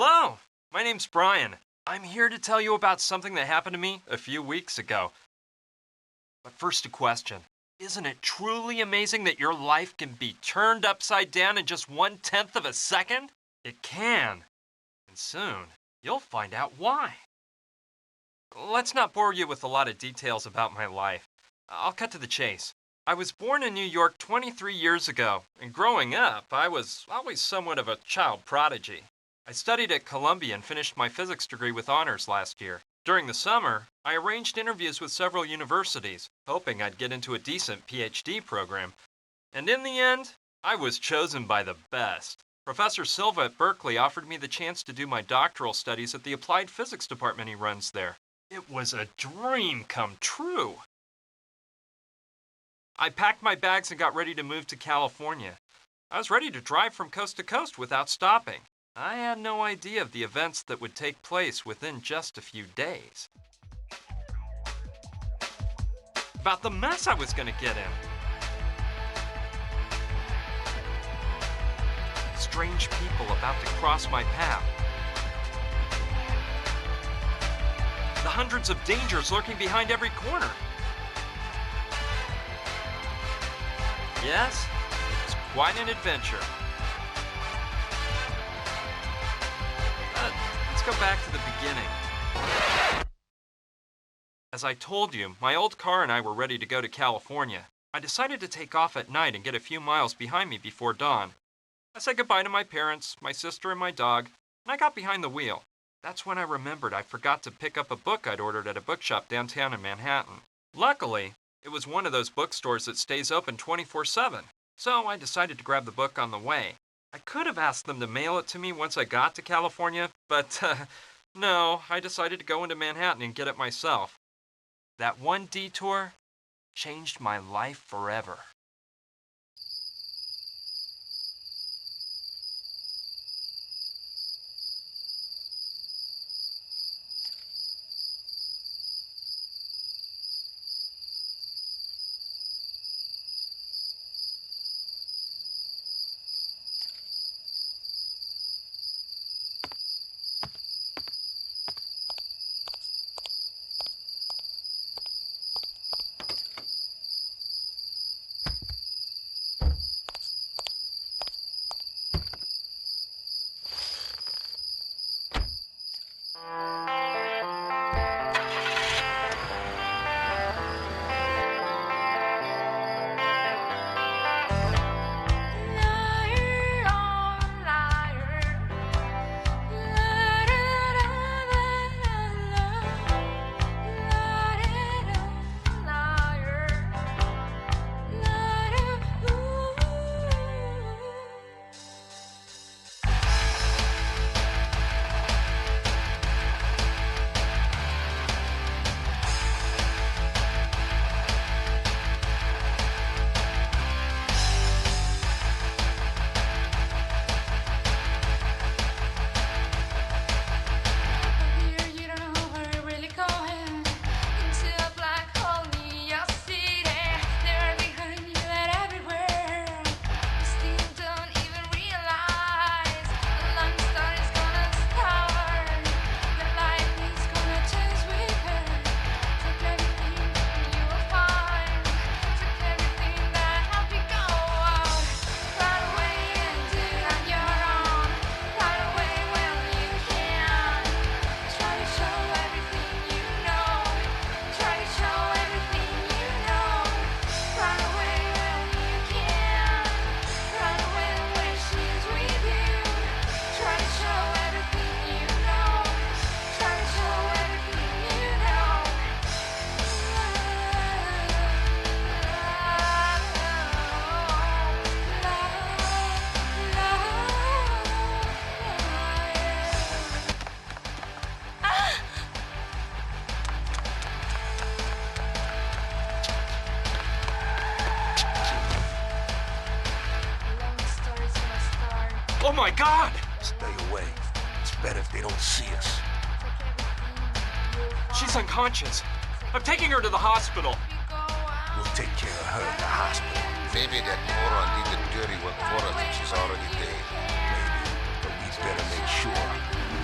Hello, my name's Brian. I'm here to tell you about something that happened to me a few weeks ago. But first, a question. Isn't it truly amazing that your life can be turned upside down in just 1/10 of a second? It can. And soon, you'll find out why. Let's not bore you with a lot of details about my life. I'll cut to the chase. I was born in New York 23 years ago, and growing up, I was always somewhat of a child prodigy. I studied at Columbia and finished my physics degree with honors last year. During the summer, I arranged interviews with several universities, hoping I'd get into a decent PhD program. And in the end, I was chosen by the best. Professor Silva at Berkeley offered me the chance to do my doctoral studies at the applied physics department he runs there. It was a dream come true. I packed my bags and got ready to move to California. I was ready to drive from coast to coast without stopping. I had no idea of the events that would take place within just a few days. About the mess I was going to get in. Strange people about to cross my path. The hundreds of dangers lurking behind every corner. Yes, it's quite an adventure. Let's go back to the beginning. As I told you, my old car and I were ready to go to California. I decided to take off at night and get a few miles behind me before dawn. I said goodbye to my parents, my sister, and my dog, and I got behind the wheel. That's when I remembered I forgot to pick up a book I'd ordered at a bookshop downtown in Manhattan. Luckily, it was one of those bookstores that stays open 24/7, so I decided to grab the book on the way. I could have asked them to mail it to me once I got to California, but no, I decided to go into Manhattan and get it myself. That one detour changed my life forever. Oh my God! Stay away. It's better if they don't see us. She's unconscious. I'm taking her to the hospital. We'll take care of her in the hospital. Maybe that moron did the dirty work for us and she's already dead. Maybe, but we better make sure.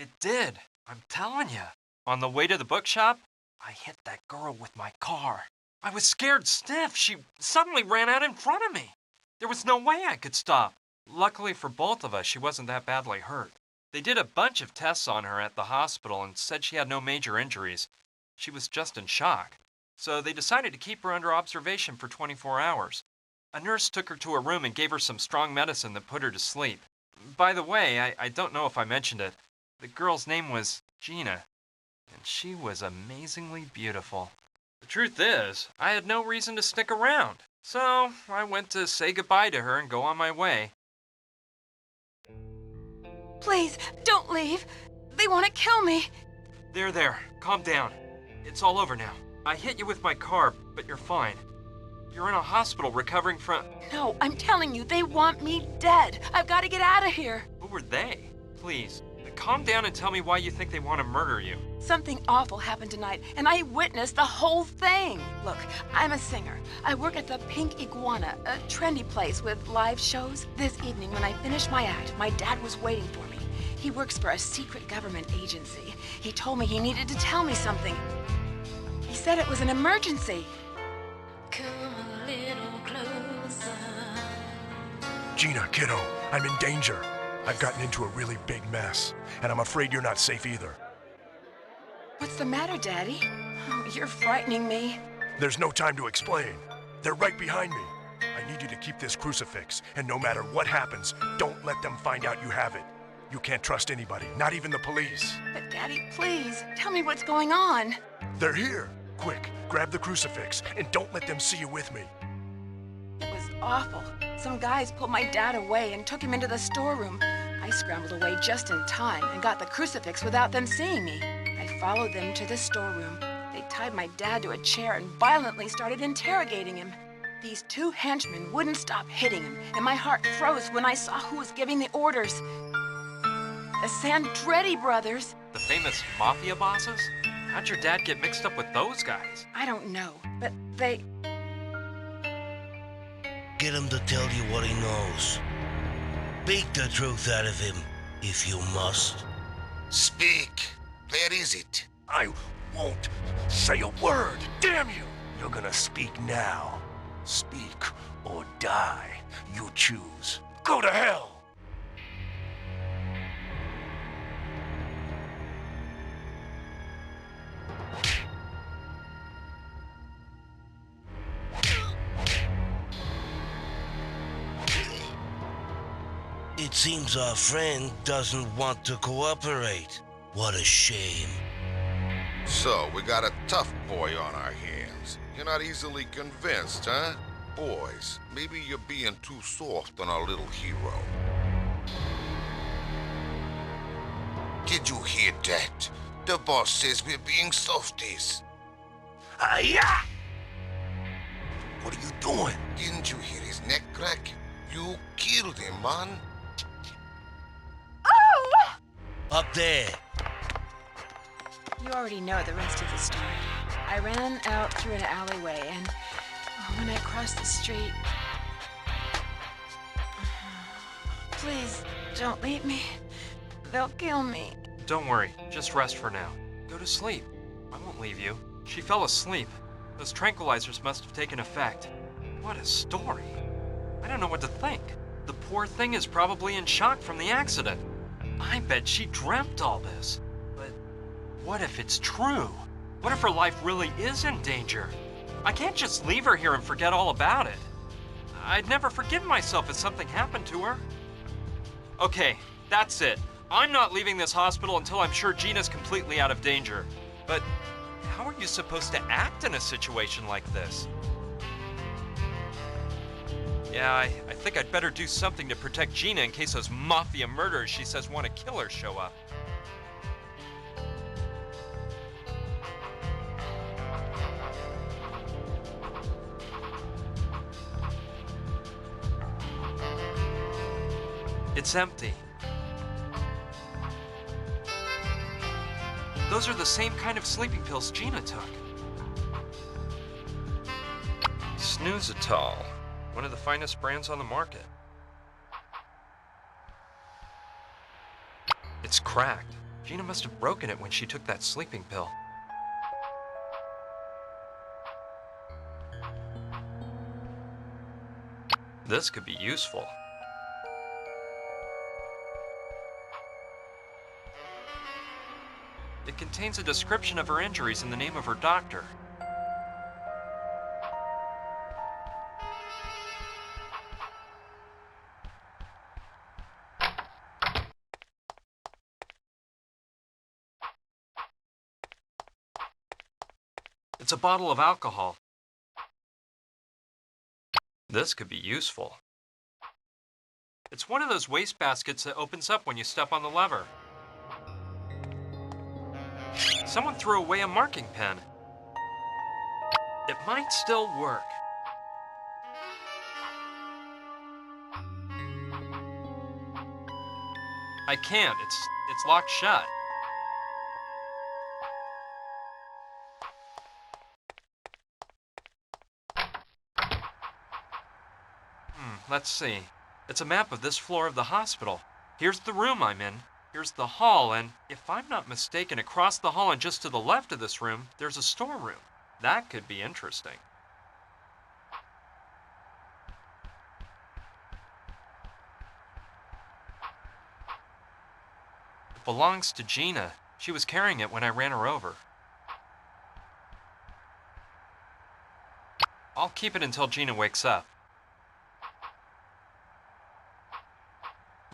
It did. I'm telling you. On the way to the bookshop, I hit that girl with my car. I was scared stiff. She suddenly ran out in front of me. There was no way I could stop. Luckily for both of us, she wasn't that badly hurt. They did a bunch of tests on her at the hospital and said she had no major injuries. She was just in shock. So they decided to keep her under observation for 24 hours. A nurse took her to her room and gave her some strong medicine that put her to sleep. By the way, I don't know if I mentioned it. The girl's name was Gina, and she was amazingly beautiful. The truth is, I had no reason to stick around, so I went to say goodbye to her and go on my way. Please, don't leave. They want to kill me. There, calm down. It's all over now. I hit you with my car, but you're fine. You're in a hospital recovering from... No, I'm telling you, they want me dead. I've got to get out of here. Who were they? Please, calm down and tell me why you think they want to murder you. Something awful happened tonight, and I witnessed the whole thing. Look, I'm a singer. I work at the Pink Iguana, a trendy place with live shows. This evening, when I finished my act, my dad was waiting for me. He works for a secret government agency. He told me he needed to tell me something. He said it was an emergency. Come a little closer. Gina, kiddo, I'm in danger. I've gotten into a really big mess, and I'm afraid you're not safe either. What's the matter, Daddy? Oh, you're frightening me. There's no time to explain. They're right behind me. I need you to keep this crucifix, and no matter what happens, don't let them find out you have it. You can't trust anybody, not even the police. But Daddy, please, tell me what's going on. They're here. Quick, grab the crucifix, and don't let them see you with me. It was awful. Some guys pulled my dad away and took him into the storeroom. I scrambled away just in time and got the crucifix without them seeing me. I followed them to the storeroom. They tied my dad to a chair and violently started interrogating him. These two henchmen wouldn't stop hitting him, and my heart froze when I saw who was giving the orders. The Sandretti brothers. The famous Mafia bosses? How'd your dad get mixed up with those guys? I don't know, but they... Get him to tell you what he knows. Speak the truth out of him, if you must. Speak. Where is it? I won't say a word. Damn you! You're gonna speak now. Speak or die. You choose. Go to hell! It seems our friend doesn't want to cooperate. What a shame. So, we got a tough boy on our hands. You're not easily convinced, huh? Boys, maybe you're being too soft on our little hero. Did you hear that? The boss says we're being softies. Hi-ya! What are you doing? Didn't you hear his neck crack? You killed him, man. Oh! Up there. You already know the rest of the story. I ran out through an alleyway, and when I crossed the street... Please, don't leave me. They'll kill me. Don't worry, just rest for now. Go to sleep. I won't leave you. She fell asleep. Those tranquilizers must have taken effect. What a story. I don't know what to think. The poor thing is probably in shock from the accident. I bet she dreamt all this. But what if it's true? What if her life really is in danger? I can't just leave her here and forget all about it. I'd never forgive myself if something happened to her. Okay, that's it. I'm not leaving this hospital until I'm sure Gina's completely out of danger. But how are you supposed to act in a situation like this? Yeah, I think I'd better do something to protect Gina in case those Mafia murderers she says want to kill her show up. It's empty. Those are the same kind of sleeping pills Gina took. Snoozetol, one of the finest brands on the market. It's cracked. Gina must have broken it when she took that sleeping pill. This could be useful. It contains a description of her injuries and the name of her doctor. It's a bottle of alcohol. This could be useful. It's one of those wastebaskets that opens up when you step on the lever. Someone threw away a marking pen. It might still work. I can't. It's locked shut. Let's see. It's a map of this floor of the hospital. Here's the room I'm in. Here's the hall, and if I'm not mistaken, across the hall and just to the left of this room, there's a storeroom. That could be interesting. It belongs to Gina. She was carrying it when I ran her over. I'll keep it until Gina wakes up.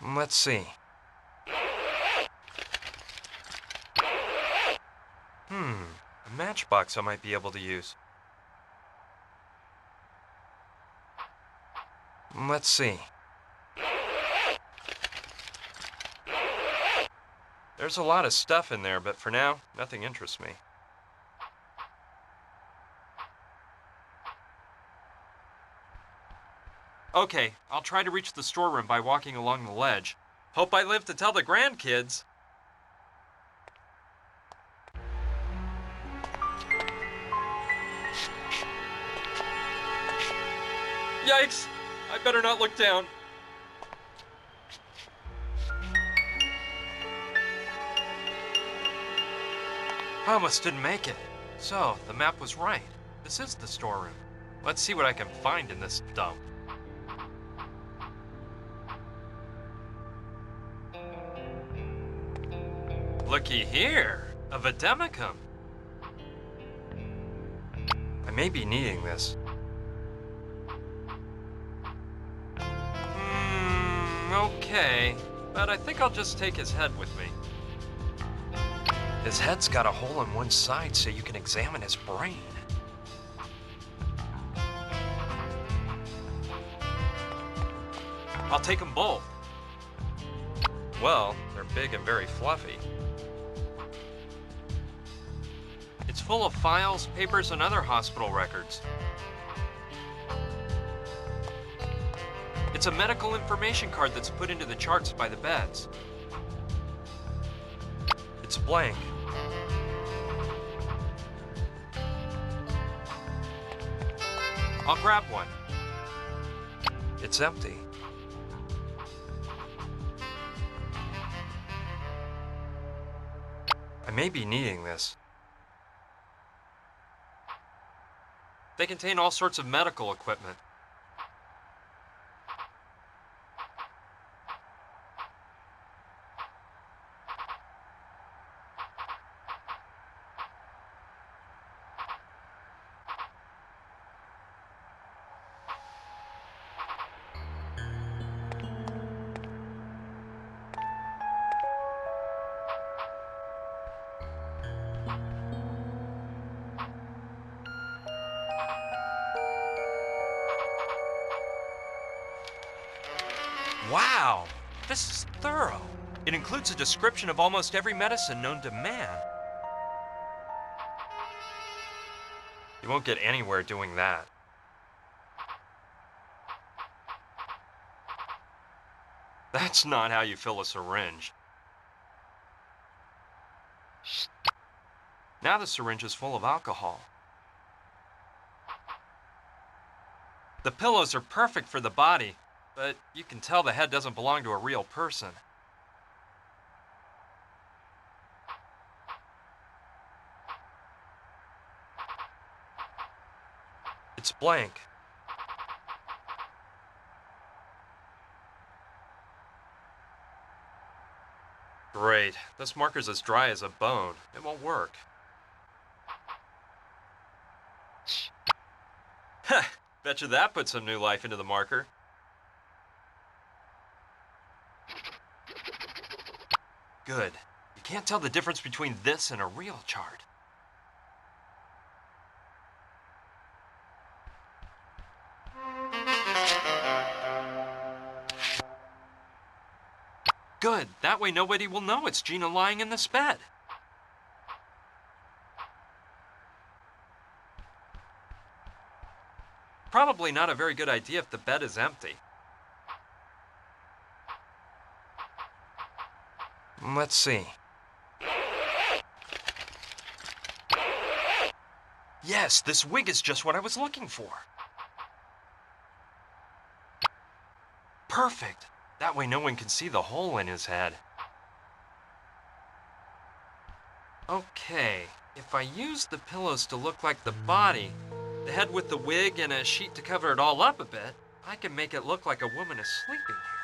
Let's see. A matchbox I might be able to use. Let's see. There's a lot of stuff in there, but for now, nothing interests me. Okay, I'll try to reach the storeroom by walking along the ledge. Hope I live to tell the grandkids. Yikes! I better not look down. I almost didn't make it. So, the map was right. This is the storeroom. Let's see what I can find in this dump. Looky here, a vademecum. I may be needing this. Okay, but I think I'll just take his head with me. His head's got a hole in one side so you can examine his brain. I'll take them both. Well, they're big and very fluffy. It's full of files, papers, and other hospital records. It's a medical information card that's put into the charts by the beds. It's blank. I'll grab one. It's empty. I may be needing this. They contain all sorts of medical equipment. Wow, this is thorough. It includes a description of almost every medicine known to man. You won't get anywhere doing that. That's not how you fill a syringe. Now the syringe is full of alcohol. The pillows are perfect for the body, but you can tell the head doesn't belong to a real person. It's blank. Great. This marker's as dry as a bone. It won't work. Heh! Betcha that put some new life into the marker. Good. You can't tell the difference between this and a real chart. Good. That way nobody will know it's Gina lying in this bed. Probably not a very good idea if the bed is empty. Let's see. Yes, this wig is just what I was looking for. Perfect. That way no one can see the hole in his head. Okay, if I use the pillows to look like the body, the head with the wig and a sheet to cover it all up a bit, I can make it look like a woman is sleeping here.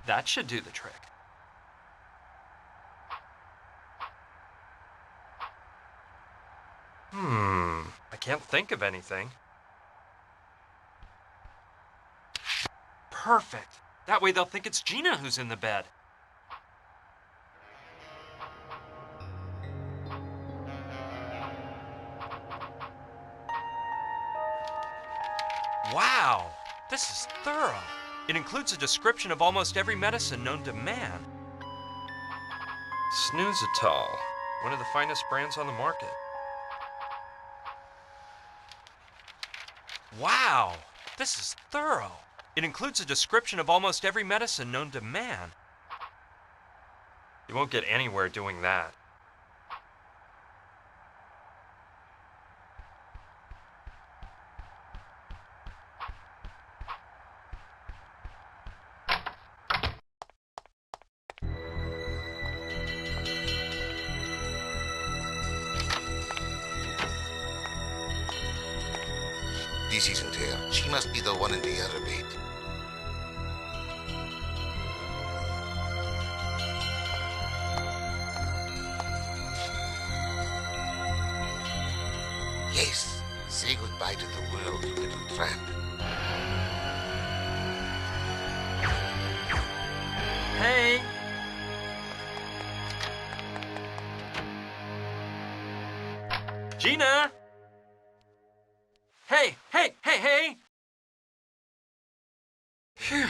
That should do the trick. I can't think of anything. Perfect. That way they'll think it's Gina who's in the bed. Wow, this is thorough. It includes a description of almost every medicine known to man. Snoozitol, one of the finest brands on the market. Wow, this is thorough. It includes a description of almost every medicine known to man. You won't get anywhere doing that. This isn't her. She must be the one in the elevator. Yes, say goodbye to the world, you little tramp. Hey! Gina! Hey! Phew.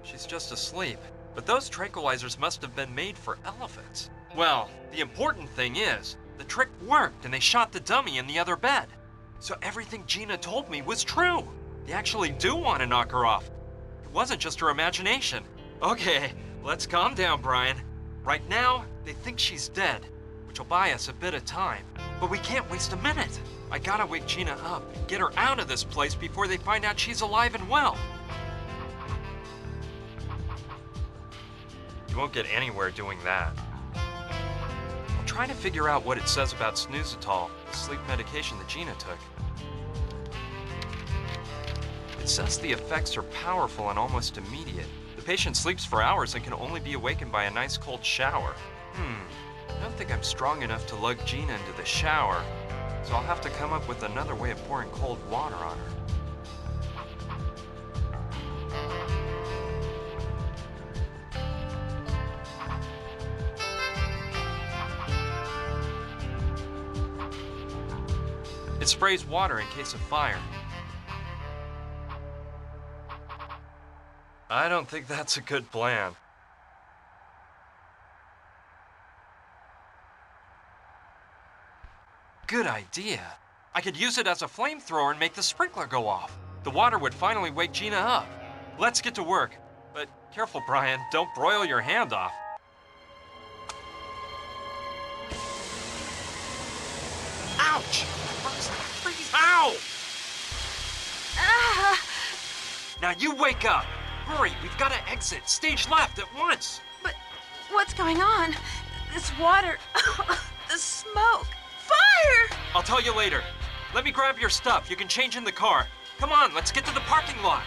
She's just asleep. But those tranquilizers must have been made for elephants. Well, the important thing is, the trick worked and they shot the dummy in the other bed. So everything Gina told me was true. They actually do want to knock her off. It wasn't just her imagination. Okay, let's calm down, Brian. Right now, they think she's dead, which will buy us a bit of time. But we can't waste a minute. I gotta wake Gina up and get her out of this place before they find out she's alive and well. You won't get anywhere doing that. I'm trying to figure out what it says about snoozitol, the sleep medication that Gina took. It says the effects are powerful and almost immediate. The patient sleeps for hours and can only be awakened by a nice cold shower. I don't think I'm strong enough to lug Gina into the shower, so I'll have to come up with another way of pouring cold water on her. It sprays water in case of fire. I don't think that's a good plan. Good idea. I could use it as a flamethrower and make the sprinkler go off. The water would finally wake Gina up. Let's get to work. But careful, Brian, don't broil your hand off. Ouch! Ow! Ah! Now you wake up! Hurry, we've got to exit. Stage left at once! But what's going on? This water, the smoke, fire! I'll tell you later. Let me grab your stuff. You can change in the car. Come on, let's get to the parking lot.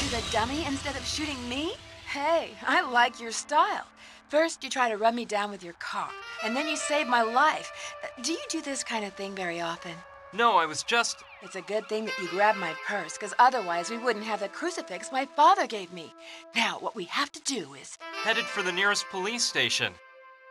Shoot a dummy instead of shooting me? Hey, I like your style. First, you try to run me down with your car, and then you save my life. Do you do this kind of thing very often? No, I was just... It's a good thing that you grabbed my purse, because otherwise we wouldn't have the crucifix my father gave me. Now, what we have to do is... headed for the nearest police station.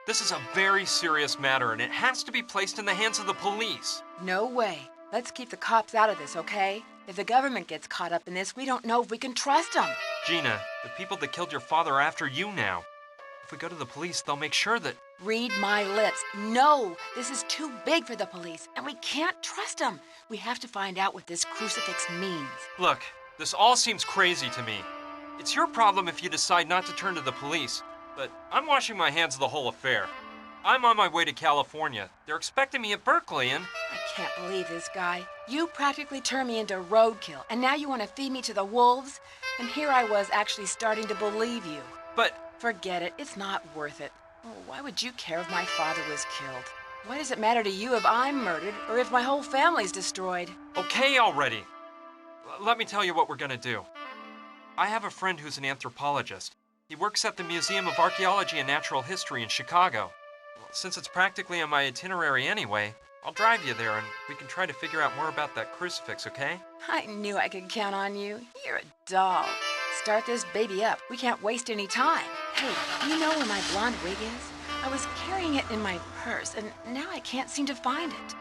This is a very serious matter, and it has to be placed in the hands of the police. No way. Let's keep the cops out of this, okay? If the government gets caught up in this, we don't know if we can trust them. Gina, the people that killed your father are after you now. If we go to the police, they'll make sure that... Read my lips. No, this is too big for the police, and we can't trust them. We have to find out what this crucifix means. Look, this all seems crazy to me. It's your problem if you decide not to turn to the police, but I'm washing my hands of the whole affair. I'm on my way to California. They're expecting me at Berkeley, and... I can't believe this guy. You practically turned me into roadkill, and now you want to feed me to the wolves? And here I was actually starting to believe you. But... Forget it. It's not worth it. Oh, why would you care if my father was killed? Why does it matter to you if I'm murdered or if my whole family's destroyed? Okay already. Let me tell you what we're gonna do. I have a friend who's an anthropologist. He works at the Museum of Archaeology and Natural History in Chicago. Well, since it's practically on my itinerary anyway, I'll drive you there and we can try to figure out more about that crucifix, okay? I knew I could count on you. You're a doll. Start this baby up. We can't waste any time. Hey, you know where my blonde wig is? I was carrying it in my purse, and now I can't seem to find it.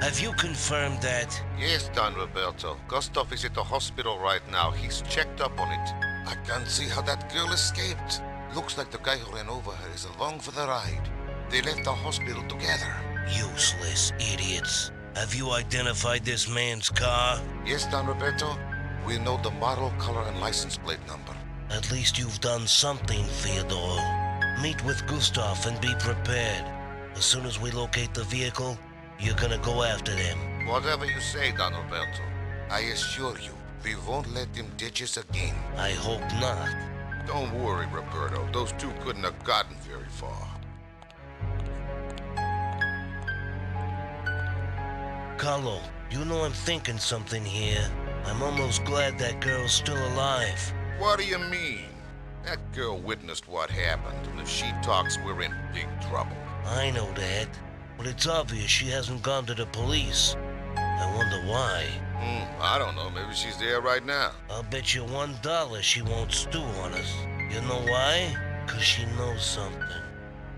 Have you confirmed that? Yes, Don Roberto. Gustav is at the hospital right now. He's checked up on it. I can't see how that girl escaped. Looks like the guy who ran over her is along for the ride. They left the hospital together. Useless idiots. Have you identified this man's car? Yes, Don Roberto. We know the model, color, and license plate number. At least you've done something, Theodore. Meet with Gustav and be prepared. As soon as we locate the vehicle, you're gonna go after them. Whatever you say, Don Roberto. I assure you, we won't let them ditch us again. I hope not. Don't worry, Roberto. Those two couldn't have gotten very far. Carlo, you know I'm thinking something here. I'm almost glad that girl's still alive. What do you mean? That girl witnessed what happened, and if she talks, we're in big trouble. I know that, but it's obvious she hasn't gone to the police. I wonder why. I don't know. Maybe she's there right now. I'll bet you $1 she won't stew on us. You know why? 'Cause she knows something.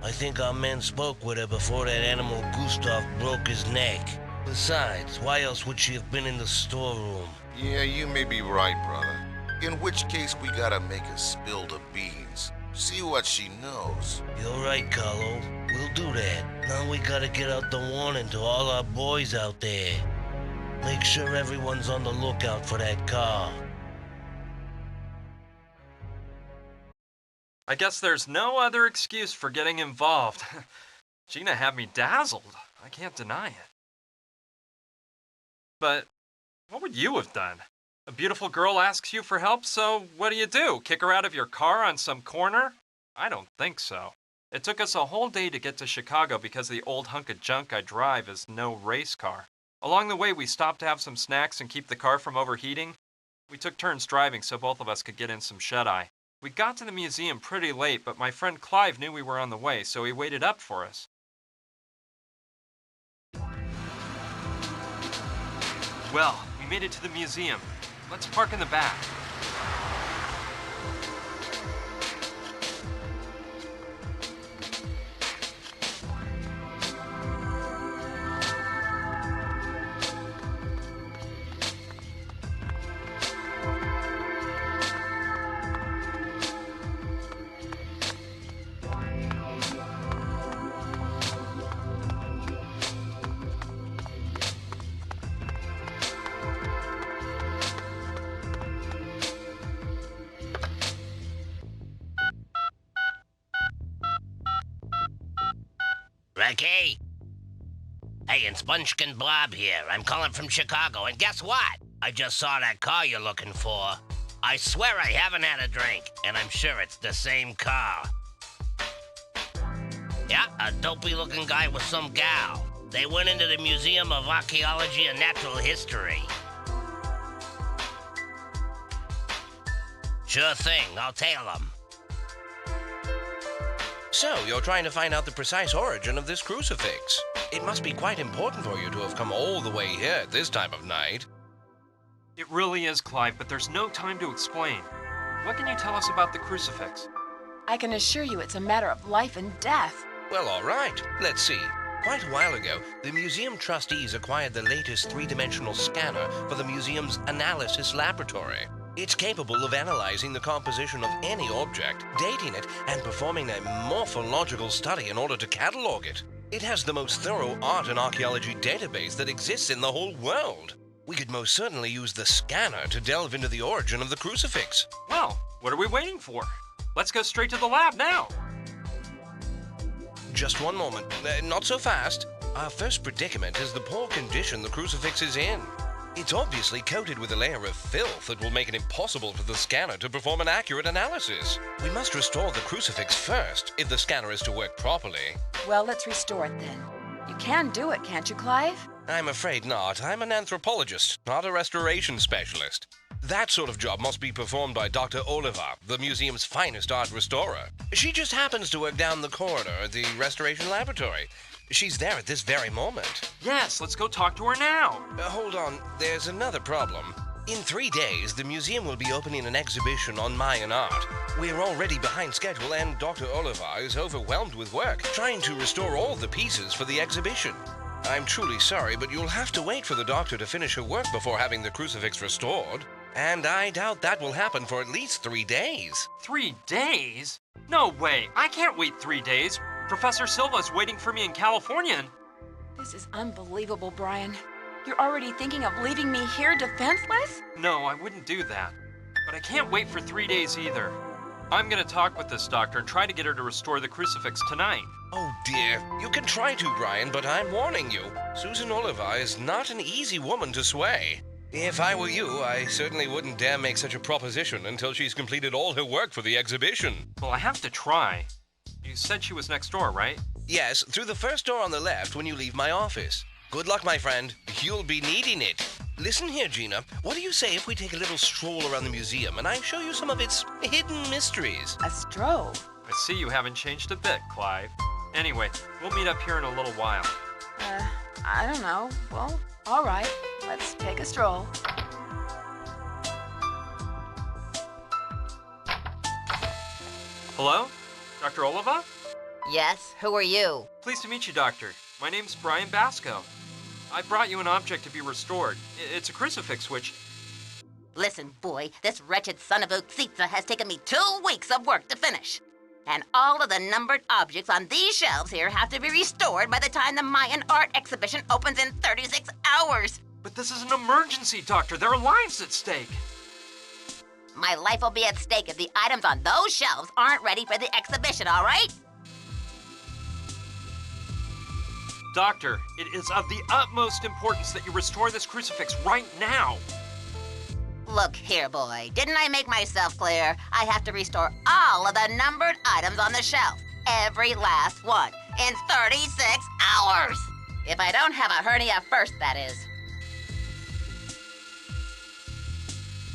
I think our men spoke with her before that animal Gustav broke his neck. Besides, why else would she have been in the storeroom? Yeah, you may be right, brother. In which case, we gotta make her spill the beans. See what she knows. You're right, Carlo. We'll do that. Now we gotta get out the warning to all our boys out there. Make sure everyone's on the lookout for that car. I guess there's no other excuse for getting involved. Gina had me dazzled. I can't deny it. But what would you have done? A beautiful girl asks you for help, so what do? Kick her out of your car on some corner? I don't think so. It took us a whole day to get to Chicago because the old hunk of junk I drive is no race car. Along the way, we stopped to have some snacks and keep the car from overheating. We took turns driving so both of us could get in some shut-eye. We got to the museum pretty late, but my friend Clive knew we were on the way, so he waited up for us. Well, we made it to the museum. Let's park in the back. Ricky? Hey, it's Bunchkin Bob here. I'm calling from Chicago, and guess what? I just saw that car you're looking for. I swear I haven't had a drink, and I'm sure it's the same car. Yeah, a dopey-looking guy with some gal. They went into the Museum of Archaeology and Natural History. Sure thing, I'll tail them. So, you're trying to find out the precise origin of this crucifix. It must be quite important for you to have come all the way here at this time of night. It really is, Clive, but there's no time to explain. What can you tell us about the crucifix? I can assure you it's a matter of life and death. Well, all right. Let's see. Quite a while ago, the museum trustees acquired the latest three-dimensional scanner for the museum's analysis laboratory. It's capable of analyzing the composition of any object, dating it, and performing a morphological study in order to catalog it. It has the most thorough art and archaeology database that exists in the whole world. We could most certainly use the scanner to delve into the origin of the crucifix. Well, what are we waiting for? Let's go straight to the lab now. Just one moment. Not so fast. Our first predicament is the poor condition the crucifix is in. It's obviously coated with a layer of filth that will make it impossible for the scanner to perform an accurate analysis. We must restore the crucifix first, if the scanner is to work properly. Well, let's restore it then. You can do it, can't you, Clive? I'm afraid not. I'm an anthropologist, not a restoration specialist. That sort of job must be performed by Dr. Oliver, the museum's finest art restorer. She just happens to work down the corridor at the restoration laboratory. She's there at this very moment. Yes, let's go talk to her now. Hold on, there's another problem. In 3 days, the museum will be opening an exhibition on Mayan art. We're already behind schedule, and Dr. Oliver is overwhelmed with work, trying to restore all the pieces for the exhibition. I'm truly sorry, but you'll have to wait for the doctor to finish her work before having the crucifix restored. And I doubt that will happen for at least 3 days. 3 days? No way. I can't wait 3 days. Professor Silva's waiting for me in California. This is unbelievable, Brian. You're already thinking of leaving me here defenseless? No, I wouldn't do that. But I can't wait for 3 days either. I'm gonna talk with this doctor and try to get her to restore the crucifix tonight. Oh dear, you can try to, Brian, but I'm warning you. Susan Oliver is not an easy woman to sway. If I were you, I certainly wouldn't dare make such a proposition until she's completed all her work for the exhibition. Well, I have to try. You said she was next door, right? Yes, through the first door on the left when you leave my office. Good luck, my friend. You'll be needing it. Listen here, Gina. What do you say if we take a little stroll around the museum and I show you some of its hidden mysteries? A stroll? I see you haven't changed a bit, Clive. Anyway, we'll meet up here in a little while. I don't know. Well, all right. Let's take a stroll. Hello? Dr. Oliva? Yes, who are you? Pleased to meet you, Doctor. My name's Brian Basco. I brought you an object to be restored. It's a crucifix which... Listen, boy, this wretched son of a Uxitza has taken me 2 weeks of work to finish. And all of the numbered objects on these shelves here have to be restored by the time the Mayan art exhibition opens in 36 hours. But this is an emergency, Doctor. There are lives at stake. My life will be at stake if the items on those shelves aren't ready for the exhibition, all right? Doctor, it is of the utmost importance that you restore this crucifix right now. Look here, boy. Didn't I make myself clear? I have to restore all of the numbered items on the shelf. Every last one. In 36 hours. If I don't have a hernia first, that is.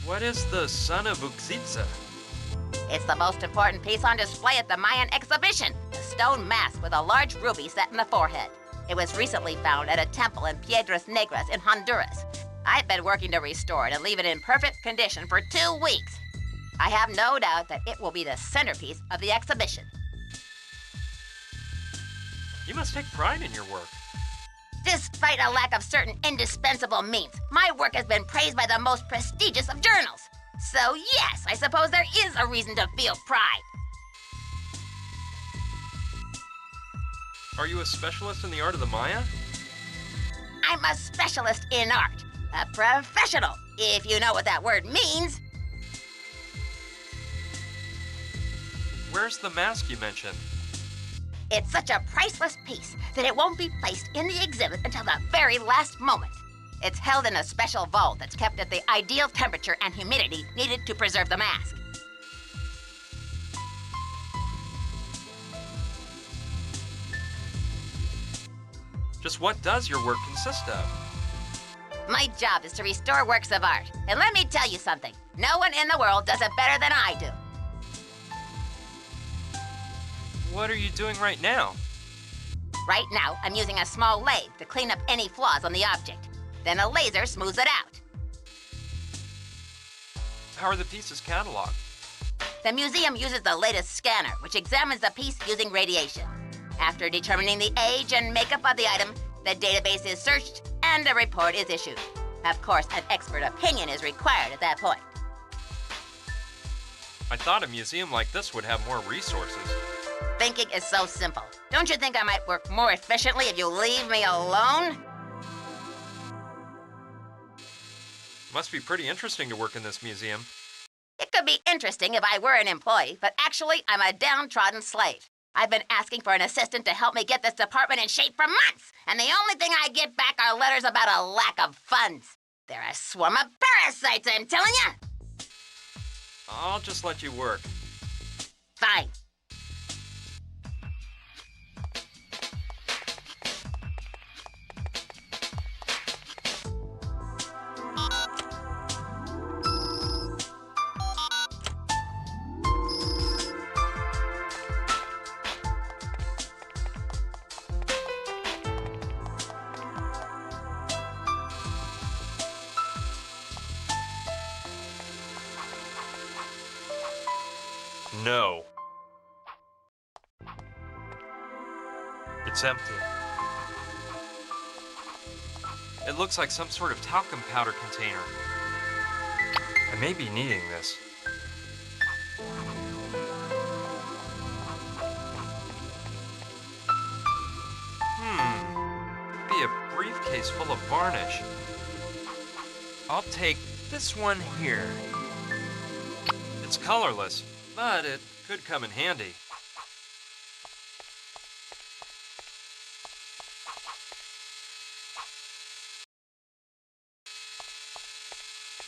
What is the son of Uxitza? It's the most important piece on display at the Mayan exhibition. A stone mask with a large ruby set in the forehead. It was recently found at a temple in Piedras Negras in Honduras. I've been working to restore it and leave it in perfect condition for 2 weeks. I have no doubt that it will be the centerpiece of the exhibition. You must take pride in your work. Despite a lack of certain indispensable means, my work has been praised by the most prestigious of journals. So yes, I suppose there is a reason to feel pride. Are you a specialist in the art of the Maya? I'm a specialist in art. A professional, if you know what that word means. Where's the mask you mentioned? It's such a priceless piece that it won't be placed in the exhibit until the very last moment. It's held in a special vault that's kept at the ideal temperature and humidity needed to preserve the mask. Just what does your work consist of? My job is to restore works of art. And let me tell you something. No one in the world does it better than I do. What are you doing right now? Right now, I'm using a small lathe to clean up any flaws on the object. Then a laser smooths it out. How are the pieces cataloged? The museum uses the latest scanner, which examines the piece using radiation. After determining the age and makeup of the item, the database is searched and a report is issued. Of course, an expert opinion is required at that point. I thought a museum like this would have more resources. Thinking is so simple. Don't you think I might work more efficiently if you leave me alone? Must be pretty interesting to work in this museum. It could be interesting if I were an employee, but actually, I'm a downtrodden slave. I've been asking for an assistant to help me get this department in shape for months, and the only thing I get back are letters about a lack of funds. They're a swarm of parasites, I'm telling you! I'll just let you work. Fine. No. It's empty. It looks like some sort of talcum powder container. I may be needing this. Could be a briefcase full of varnish. I'll take this one here. It's colorless, but it could come in handy.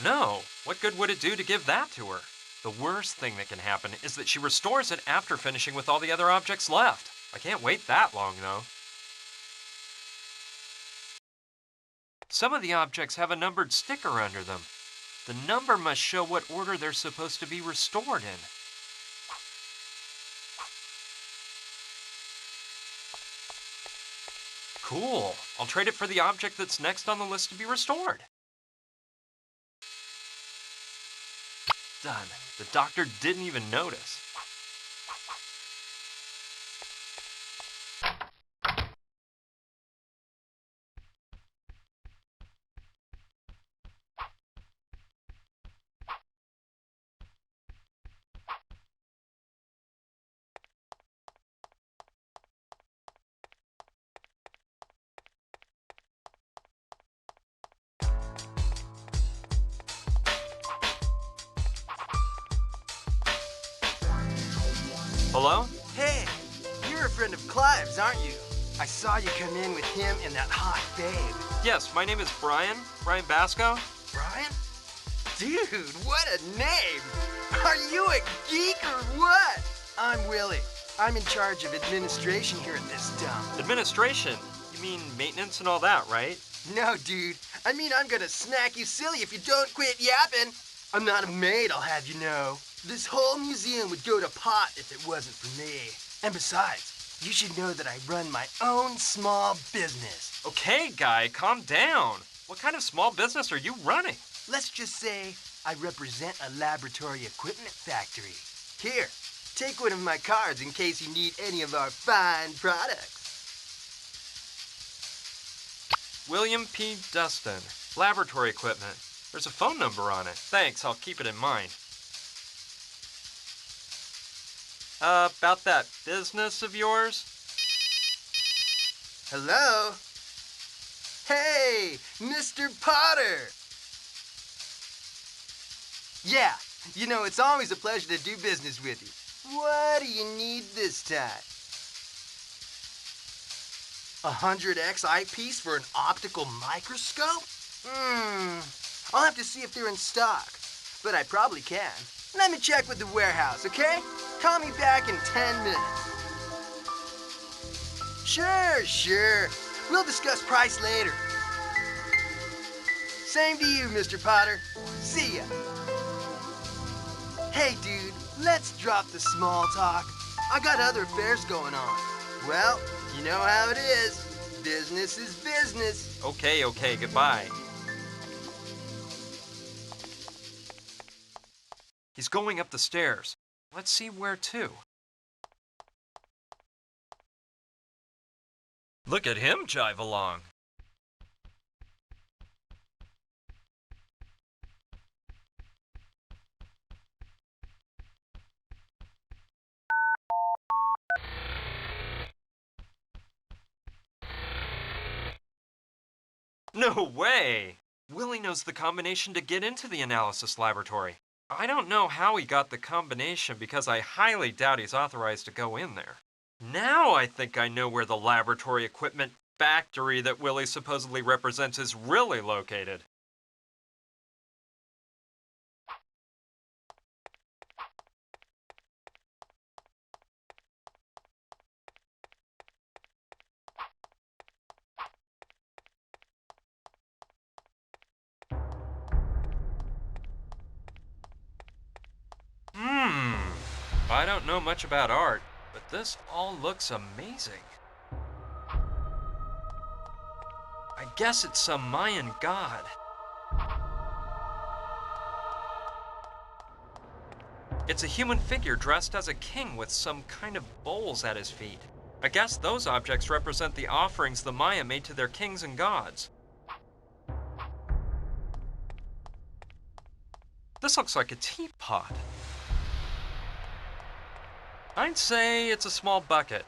No, what good would it do to give that to her? The worst thing that can happen is that she restores it after finishing with all the other objects left. I can't wait that long, though. Some of the objects have a numbered sticker under them. The number must show what order they're supposed to be restored in. Cool. I'll trade it for the object that's next on the list to be restored. Done. The doctor didn't even notice. Hello? Hey, you're a friend of Clive's, aren't you? I saw you come in with him and that hot babe. Yes, my name is Brian Basco. Brian? Dude, what a name! Are you a geek or what? I'm Willie. I'm in charge of administration here at this dump. Administration? You mean maintenance and all that, right? No, dude. I mean, I'm gonna smack you silly if you don't quit yapping. I'm not a maid, I'll have you know. This whole museum would go to pot if it wasn't for me. And besides, you should know that I run my own small business. Okay, guy, calm down. What kind of small business are you running? Let's just say I represent a laboratory equipment factory. Here, take one of my cards in case you need any of our fine products. William P. Dustin, laboratory equipment. There's a phone number on it. Thanks, I'll keep it in mind. About that business of yours? Hello? Hey, Mr. Potter! Yeah, you know, it's always a pleasure to do business with you. What do you need this time? 100x eyepiece for an optical microscope? I'll have to see if they're in stock, but I probably can. Let me check with the warehouse, okay? Call me back in 10 minutes. Sure. We'll discuss price later. Same to you, Mr. Potter. See ya. Hey, dude, let's drop the small talk. I got other affairs going on. Well, you know how it is. Business is business. Okay, goodbye. He's going up the stairs. Let's see where to. Look at him jive along. No way! Willie knows the combination to get into the analysis laboratory. I don't know how he got the combination because I highly doubt he's authorized to go in there. Now I think I know where the laboratory equipment factory that Willie supposedly represents is really located. I don't know much about art, but this all looks amazing. I guess it's some Mayan god. It's a human figure dressed as a king with some kind of bowls at his feet. I guess those objects represent the offerings the Maya made to their kings and gods. This looks like a teapot. I'd say it's a small bucket.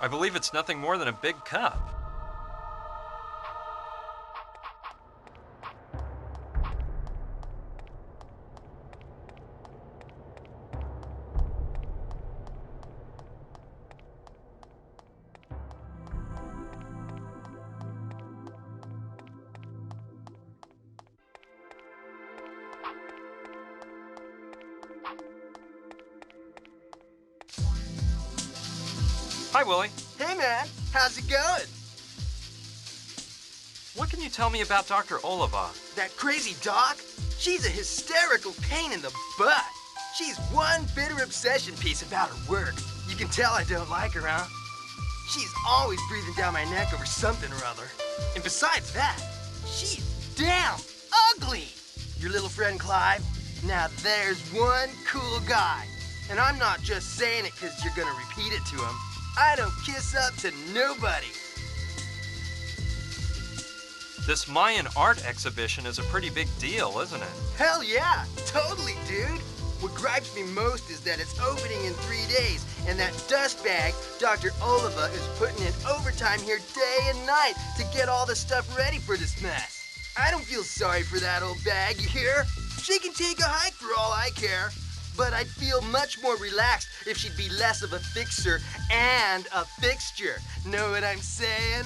I believe it's nothing more than a big cup. Hi, Willie. Hey, man. How's it going? What can you tell me about Dr. Oliva? That crazy doc? She's a hysterical pain in the butt. She's one bitter obsession piece about her work. You can tell I don't like her, huh? She's always breathing down my neck over something or other. And besides that, she's damn ugly. Your little friend Clive? Now there's one cool guy. And I'm not just saying it because you're gonna repeat it to him. I don't kiss up to nobody. This Mayan art exhibition is a pretty big deal, isn't it? Hell yeah, totally, dude. What gripes me most is that it's opening in 3 days, and that dustbag, Dr. Oliva, is putting in overtime here day and night to get all the stuff ready for this mess. I don't feel sorry for that old bag, you hear? She can take a hike for all I care. But I'd feel much more relaxed if she'd be less of a fixer and a fixture. Know what I'm saying?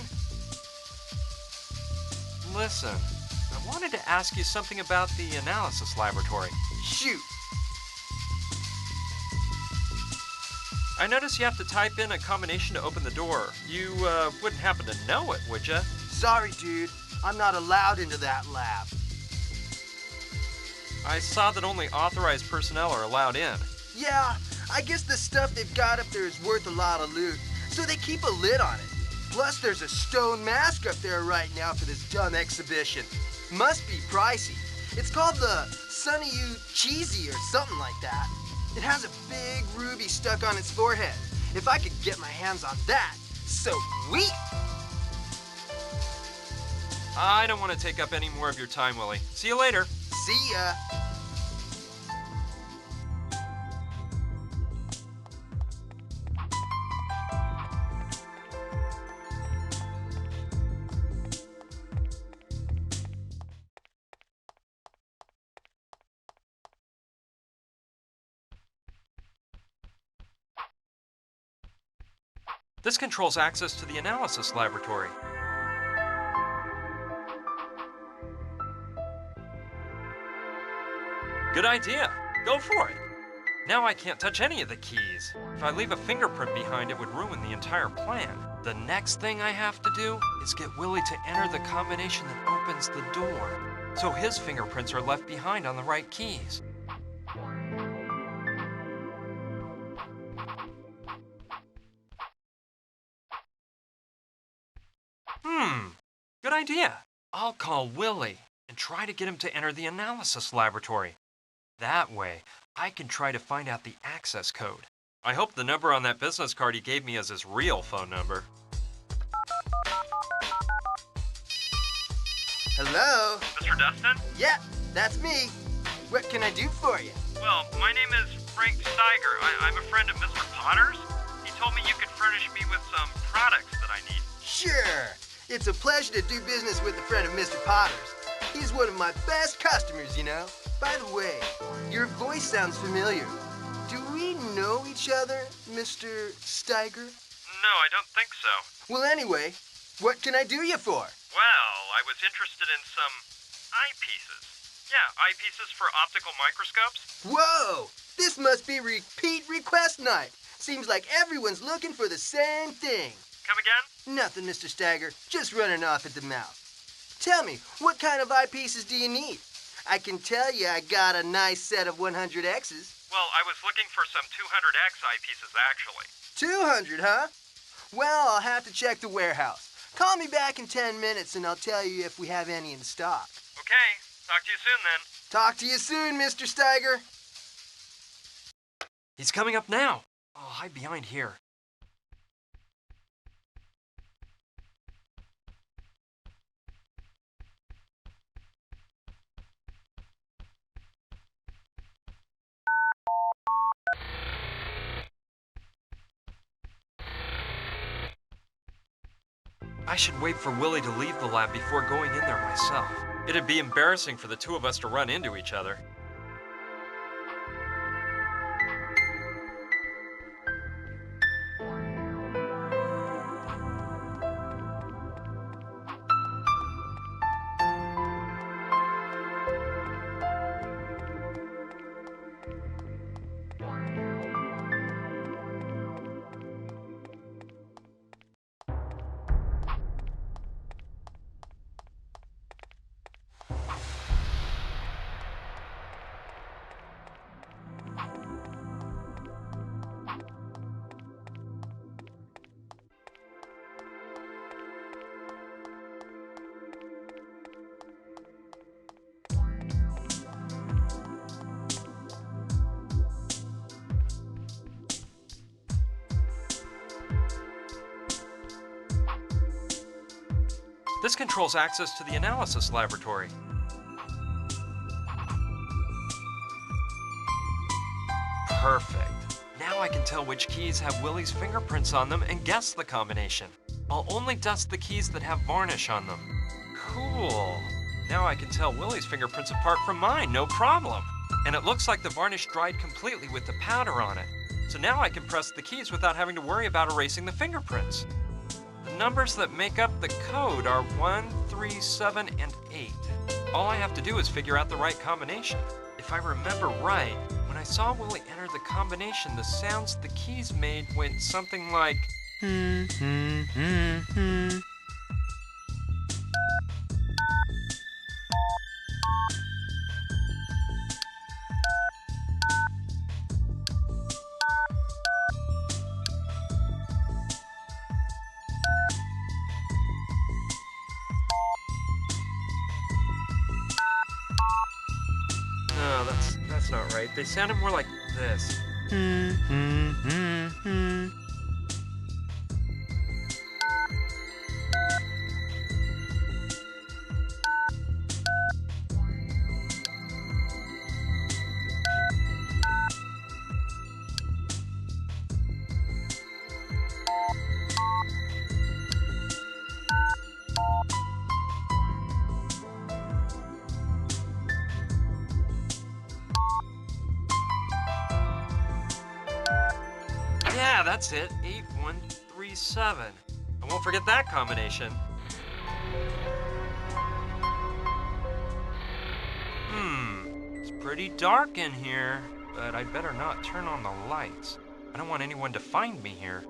Listen, I wanted to ask you something about the analysis laboratory. Shoot. I notice you have to type in a combination to open the door. You wouldn't happen to know it, would you? Sorry, dude. I'm not allowed into that lab. I saw that only authorized personnel are allowed in. Yeah, I guess the stuff they've got up there is worth a lot of loot, so they keep a lid on it. Plus, there's a stone mask up there right now for this dumb exhibition. Must be pricey. It's called the Sunny You Cheesy or something like that. It has a big ruby stuck on its forehead. If I could get my hands on that, sweet! I don't want to take up any more of your time, Willie. See you later. See ya! This controls access to the analysis laboratory. Good idea. Go for it. Now I can't touch any of the keys. If I leave a fingerprint behind, it would ruin the entire plan. The next thing I have to do is get Willie to enter the combination that opens the door, so his fingerprints are left behind on the right keys. Good idea. I'll call Willie and try to get him to enter the analysis laboratory. That way, I can try to find out the access code. I hope the number on that business card he gave me is his real phone number. Hello? Mr. Dustin? Yeah, that's me. What can I do for you? Well, my name is Frank Steiger. I'm a friend of Mr. Potter's. He told me you could furnish me with some products that I need. Sure. It's a pleasure to do business with a friend of Mr. Potter's. He's one of my best customers, you know. By the way, your voice sounds familiar. Do we know each other, Mr. Steiger? No, I don't think so. Well, anyway, what can I do you for? Well, I was interested in some eyepieces. Yeah, eyepieces for optical microscopes. Whoa! This must be repeat request night. Seems like everyone's looking for the same thing. Come again? Nothing, Mr. Steiger. Just running off at the mouth. Tell me, what kind of eyepieces do you need? I can tell you I got a nice set of 100Xs. Well, I was looking for some 200X eyepieces, actually. 200, huh? Well, I'll have to check the warehouse. Call me back in 10 minutes and I'll tell you if we have any in stock. Okay, talk to you soon then. Talk to you soon, Mr. Steiger. He's coming up now. I'll hide behind here. I should wait for Willie to leave the lab before going in there myself. It'd be embarrassing for the two of us to run into each other. This controls access to the analysis laboratory. Perfect. Now I can tell which keys have Willie's fingerprints on them and guess the combination. I'll only dust the keys that have varnish on them. Cool. Now I can tell Willie's fingerprints apart from mine, no problem. And it looks like the varnish dried completely with the powder on it. So now I can press the keys without having to worry about erasing the fingerprints. The numbers that make up the code are 1, 3, 7, and 8. All I have to do is figure out the right combination. If I remember right, when I saw Willie enter the combination, the sounds the keys made went something like... No, that's not right. They sounded more like this. Yeah, that's it. 8, 1, 3, 57. I won't forget that combination. It's pretty dark in here, but I'd better not turn on the lights. I don't want anyone to find me here.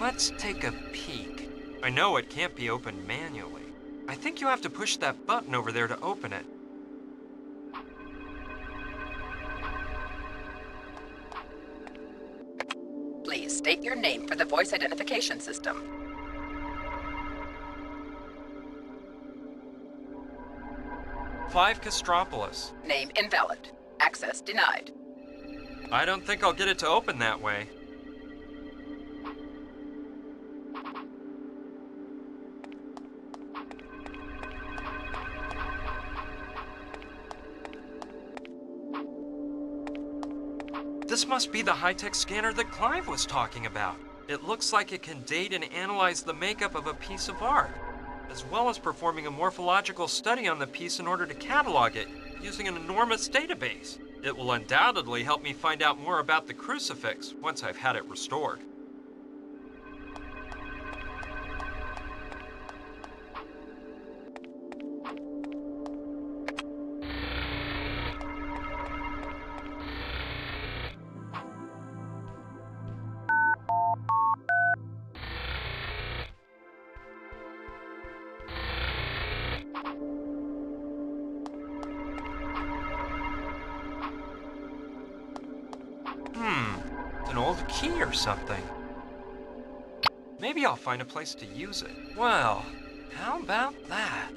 Let's take a peek. I know it can't be opened manually. I think you have to push that button over there to open it. Please state your name for the voice identification system. Clive Kastropoulos. Name invalid. Access denied. I don't think I'll get it to open that way. This must be the high-tech scanner that Clive was talking about. It looks like it can date and analyze the makeup of a piece of art, as well as performing a morphological study on the piece in order to catalog it using an enormous database. It will undoubtedly help me find out more about the crucifix once I've had it restored. An old key or something. Maybe I'll find a place to use it. Well, how about that?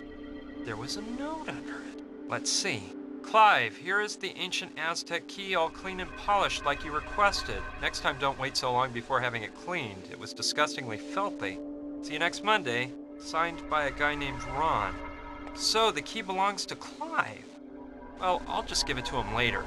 There was a note under it. Let's see. Clive, here is the ancient Aztec key all clean and polished like you requested. Next time don't wait so long before having it cleaned. It was disgustingly filthy. See you next Monday. Signed by a guy named Ron. So the key belongs to Clive. Well, I'll just give it to him later.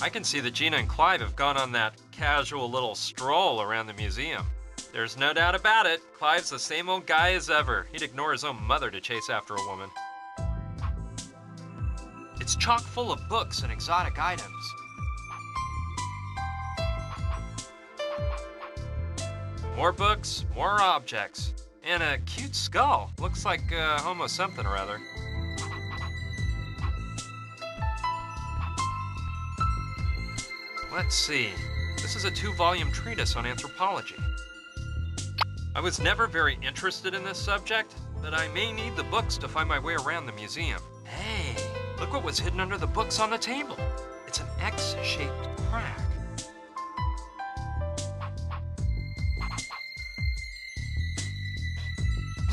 I can see that Gina and Clive have gone on that casual little stroll around the museum. There's no doubt about it, Clive's the same old guy as ever. He'd ignore his own mother to chase after a woman. It's chock full of books and exotic items. More books, more objects, and a cute skull. Looks like Homo something or other. Let's see. This is a 2-volume treatise on anthropology. I was never very interested in this subject, but I may need the books to find my way around the museum. Hey, look what was hidden under the books on the table. It's an X-shaped crack.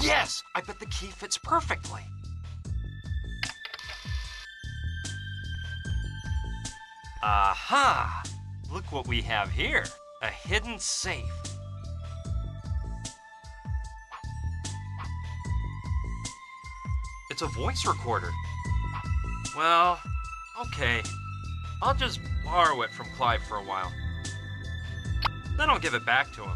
Yes! I bet the key fits perfectly. Aha! Look what we have here. A hidden safe. It's a voice recorder. Well, okay. I'll just borrow it from Clive for a while. Then I'll give it back to him.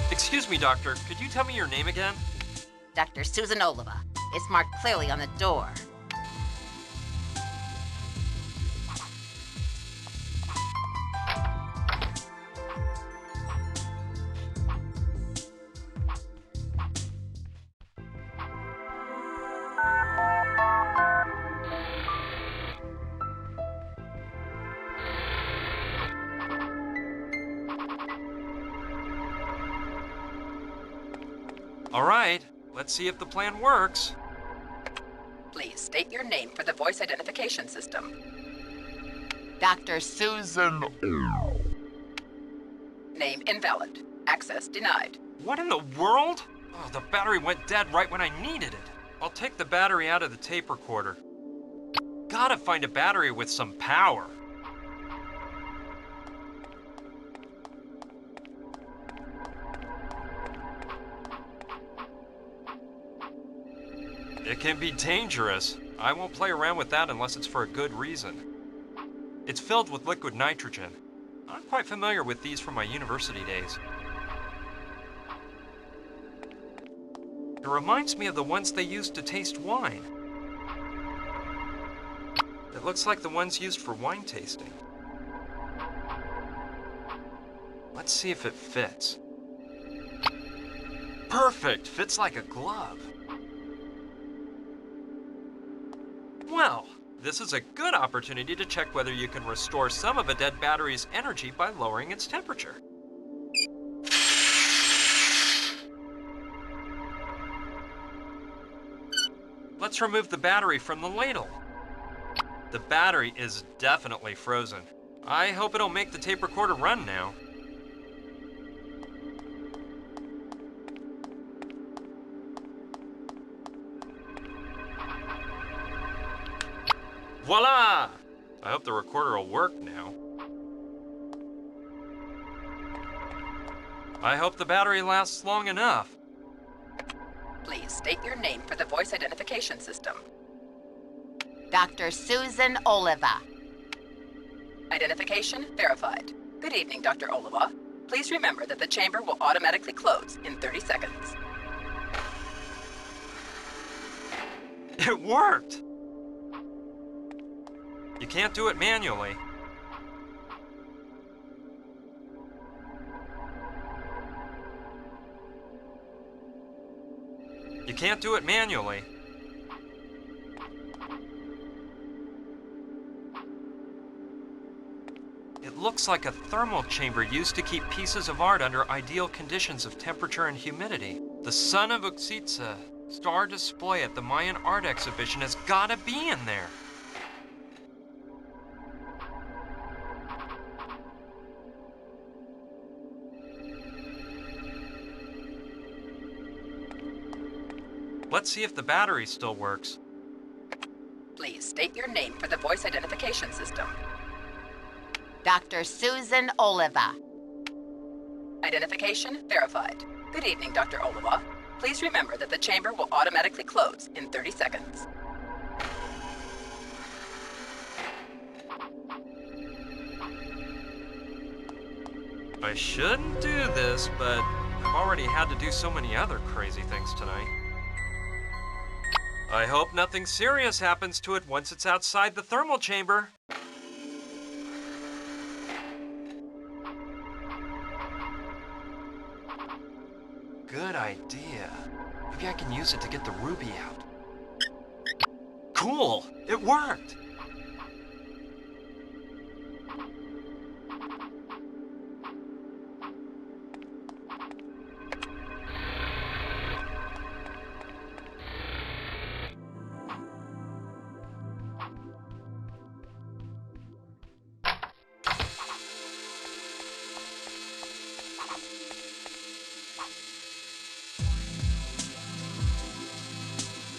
Excuse me, Doctor. Could you tell me your name again? Dr. Susan Oliva. It's marked clearly on the door. All right, let's see if the plan works. Please state your name for the voice identification system. Dr. Susan. Name invalid. Access denied. What in the world? Oh, the battery went dead right when I needed it. I'll take the battery out of the tape recorder. Gotta find a battery with some power. It can be dangerous. I won't play around with that unless it's for a good reason. It's filled with liquid nitrogen. I'm quite familiar with these from my university days. It reminds me of the ones they used to taste wine. It looks like the ones used for wine tasting. Let's see if it fits. Perfect! Fits like a glove. Well, this is a good opportunity to check whether you can restore some of a dead battery's energy by lowering its temperature. Let's remove the battery from the ladle. The battery is definitely frozen. I hope it'll make the tape recorder run now. Voila! I hope the recorder will work now. I hope the battery lasts long enough. Please state your name for the voice identification system. Dr. Susan Oliva. Identification verified. Good evening, Dr. Oliva. Please remember that the chamber will automatically close in 30 seconds. It worked! You can't do it manually. You can't do it manually. It looks like a thermal chamber used to keep pieces of art under ideal conditions of temperature and humidity. The Sun of Uxitsa star display at the Mayan art exhibition has gotta be in there. Let's see if the battery still works. Please state your name for the voice identification system. Dr. Susan Oliva. Identification verified. Good evening, Dr. Oliva. Please remember that the chamber will automatically close in 30 seconds. I shouldn't do this, but I've already had to do so many other crazy things tonight. I hope nothing serious happens to it once it's outside the thermal chamber. Good idea. Maybe I can use it to get the ruby out. Cool! It worked!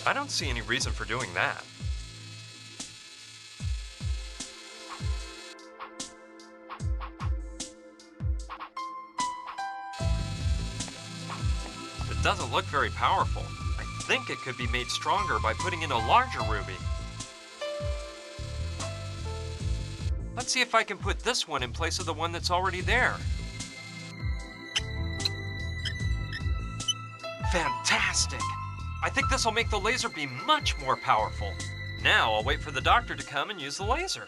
I don't see any reason for doing that. It doesn't look very powerful. I think it could be made stronger by putting in a larger ruby. Let's see if I can put this one in place of the one that's already there. Fantastic! I think this will make the laser beam much more powerful. Now I'll wait for the doctor to come and use the laser.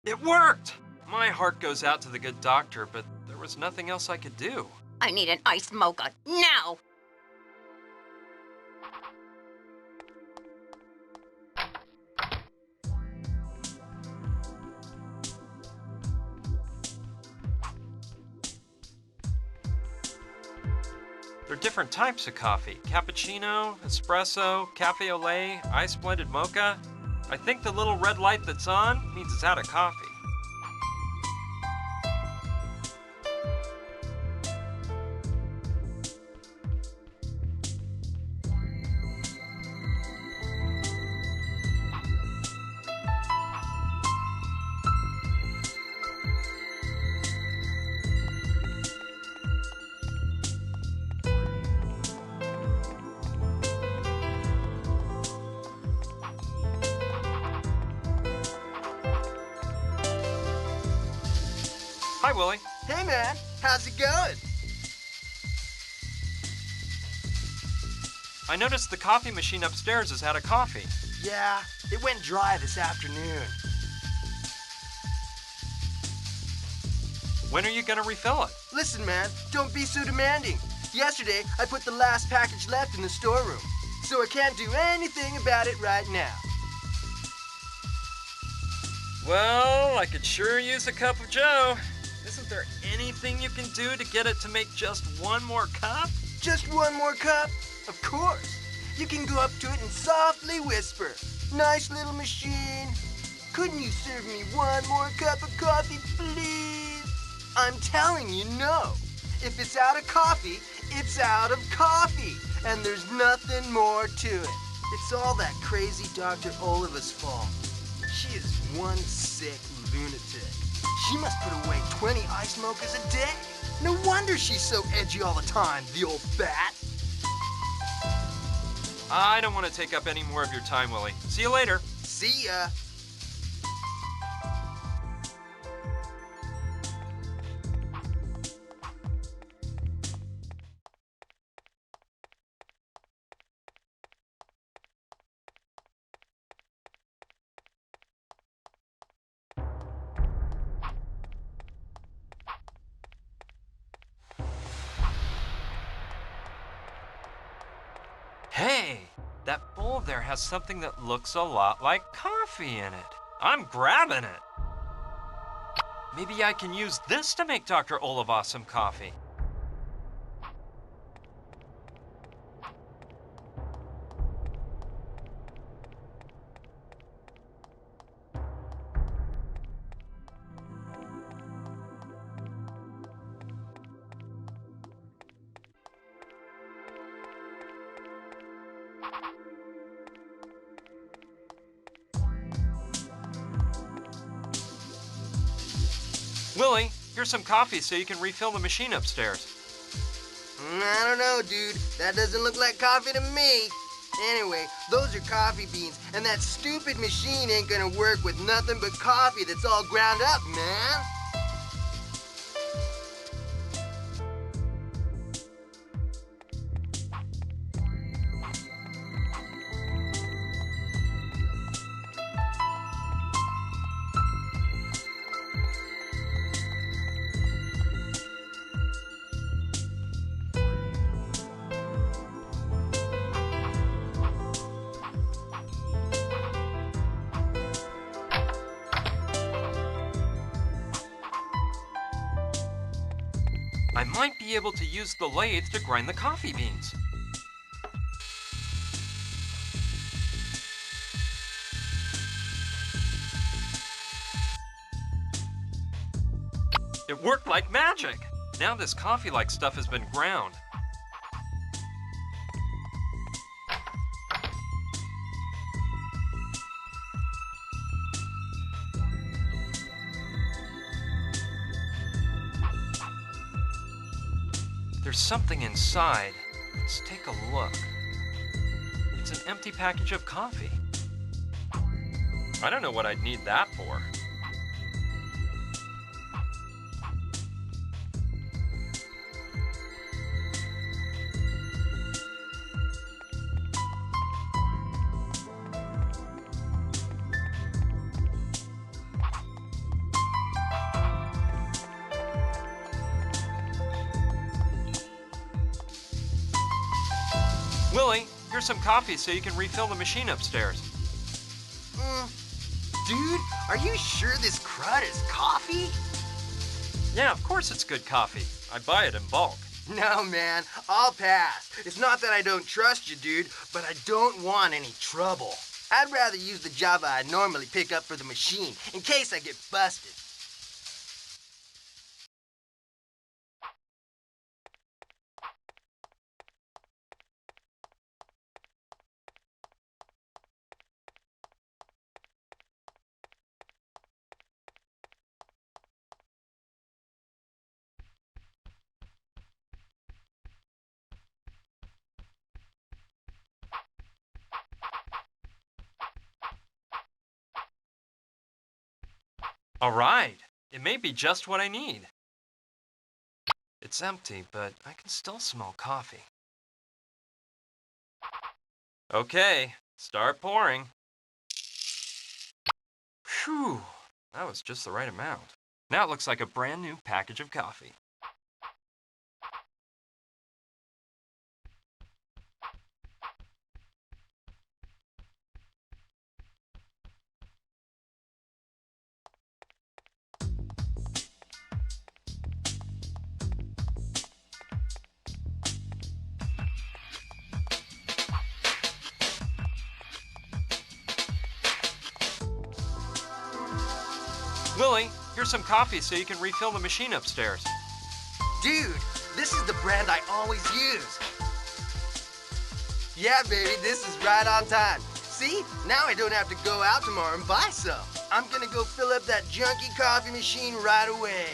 It worked! My heart goes out to the good doctor, but there was nothing else I could do. I need an iced mocha now. There are different types of coffee. Cappuccino, espresso, cafe au lait, ice blended mocha. I think the little red light that's on means it's out of coffee. Hi, Willie. Hey, man. How's it going? I noticed the coffee machine upstairs is out of coffee. Yeah, it went dry this afternoon. When are you gonna refill it? Listen, man, don't be so demanding. Yesterday, I put the last package left in the storeroom, so I can't do anything about it right now. Well, I could sure use a cup of joe. Isn't there anything you can do to get it to make just one more cup? Just one more cup? Of course. You can go up to it and softly whisper, "Nice little machine. Couldn't you serve me one more cup of coffee, please?" I'm telling you, no. If it's out of coffee, it's out of coffee. And there's nothing more to it. It's all that crazy Dr. Oliva's fault. She is one sick lunatic. She must put away 20 ice mochas a day. No wonder she's so edgy all the time, the old bat. I don't want to take up any more of your time, Willie. See you later. See ya. Hey, that bowl there has something that looks a lot like coffee in it. I'm grabbing it. Maybe I can use this to make Dr. Oliva some coffee. Willie, here's some coffee so you can refill the machine upstairs. I don't know, dude. That doesn't look like coffee to me. Anyway, those are coffee beans, and that stupid machine ain't gonna work with nothing but coffee that's all ground up, man. I might be able to use the lathe to grind the coffee beans. It worked like magic. Now this coffee-like stuff has been ground. There's something inside. Let's take a look. It's an empty package of coffee. I don't know what I'd need that for. Willie, here's some coffee so you can refill the machine upstairs. Dude, are you sure this crud is coffee? Yeah, of course it's good coffee. I buy it in bulk. No, man, I'll pass. It's not that I don't trust you, dude, but I don't want any trouble. I'd rather use the Java I normally pick up for the machine, in case I get busted. All right, it may be just what I need. It's empty, but I can still smell coffee. Okay, start pouring. Phew, that was just the right amount. Now it looks like a brand new package of coffee. Willie, here's some coffee so you can refill the machine upstairs. Dude, this is the brand I always use. Yeah, baby, this is right on time. See? Now I don't have to go out tomorrow and buy some. I'm gonna go fill up that junky coffee machine right away.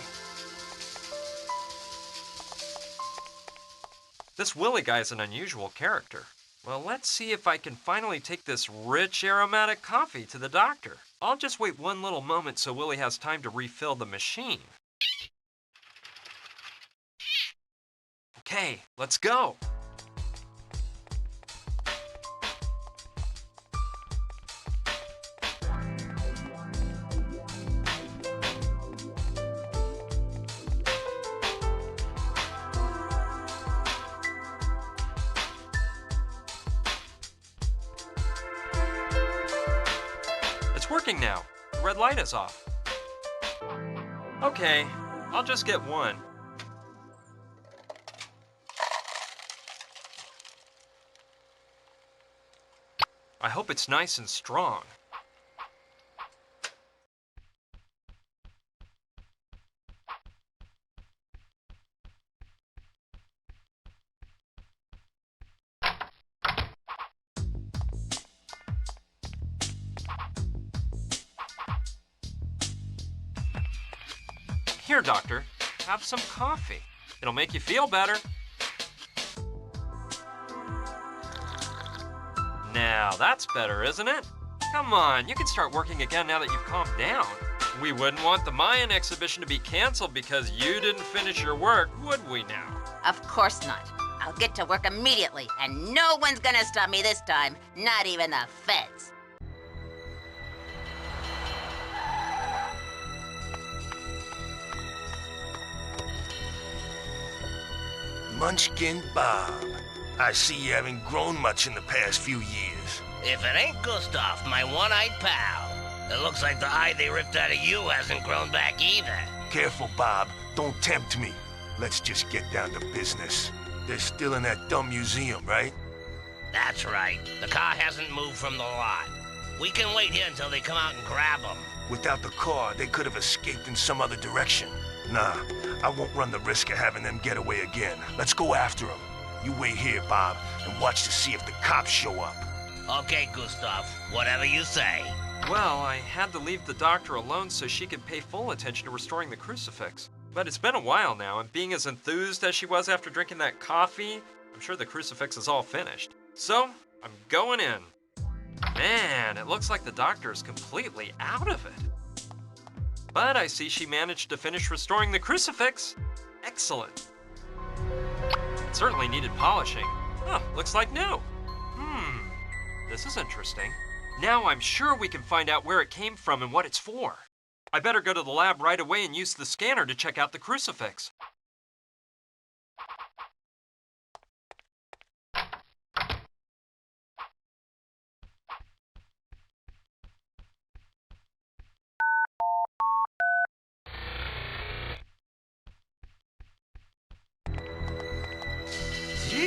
This Willie guy is an unusual character. Well, let's see if I can finally take this rich aromatic coffee to the doctor. I'll just wait one little moment so Willie has time to refill the machine. Okay, let's go. It's working now. The red light is off. Okay, I'll just get one. I hope it's nice and strong. Here, doctor, have some coffee. It'll make you feel better. Now, that's better, isn't it? Come on, you can start working again now that you've calmed down. We wouldn't want the Mayan exhibition to be canceled because you didn't finish your work, would we now? Of course not. I'll get to work immediately, and no one's gonna stop me this time, not even the feds. Munchkin Bob. I see you haven't grown much in the past few years. If it ain't Gustav, my one-eyed pal, it looks like the eye they ripped out of you hasn't grown back either. Careful, Bob. Don't tempt me. Let's just get down to business. They're still in that dumb museum, right? That's right. The car hasn't moved from the lot. We can wait here until they come out and grab them. Without the car, they could have escaped in some other direction. Nah, I won't run the risk of having them get away again. Let's go after them. You wait here, Bob, and watch to see if the cops show up. Okay, Gustav. Whatever you say. Well, I had to leave the doctor alone so she could pay full attention to restoring the crucifix. But it's been a while now, and being as enthused as she was after drinking that coffee, I'm sure the crucifix is all finished. So, I'm going in. Man, it looks like the doctor is completely out of it. But I see she managed to finish restoring the crucifix. Excellent. It certainly needed polishing. Oh, looks like new. This is interesting. Now I'm sure we can find out where it came from and what it's for. I better go to the lab right away and use the scanner to check out the crucifix.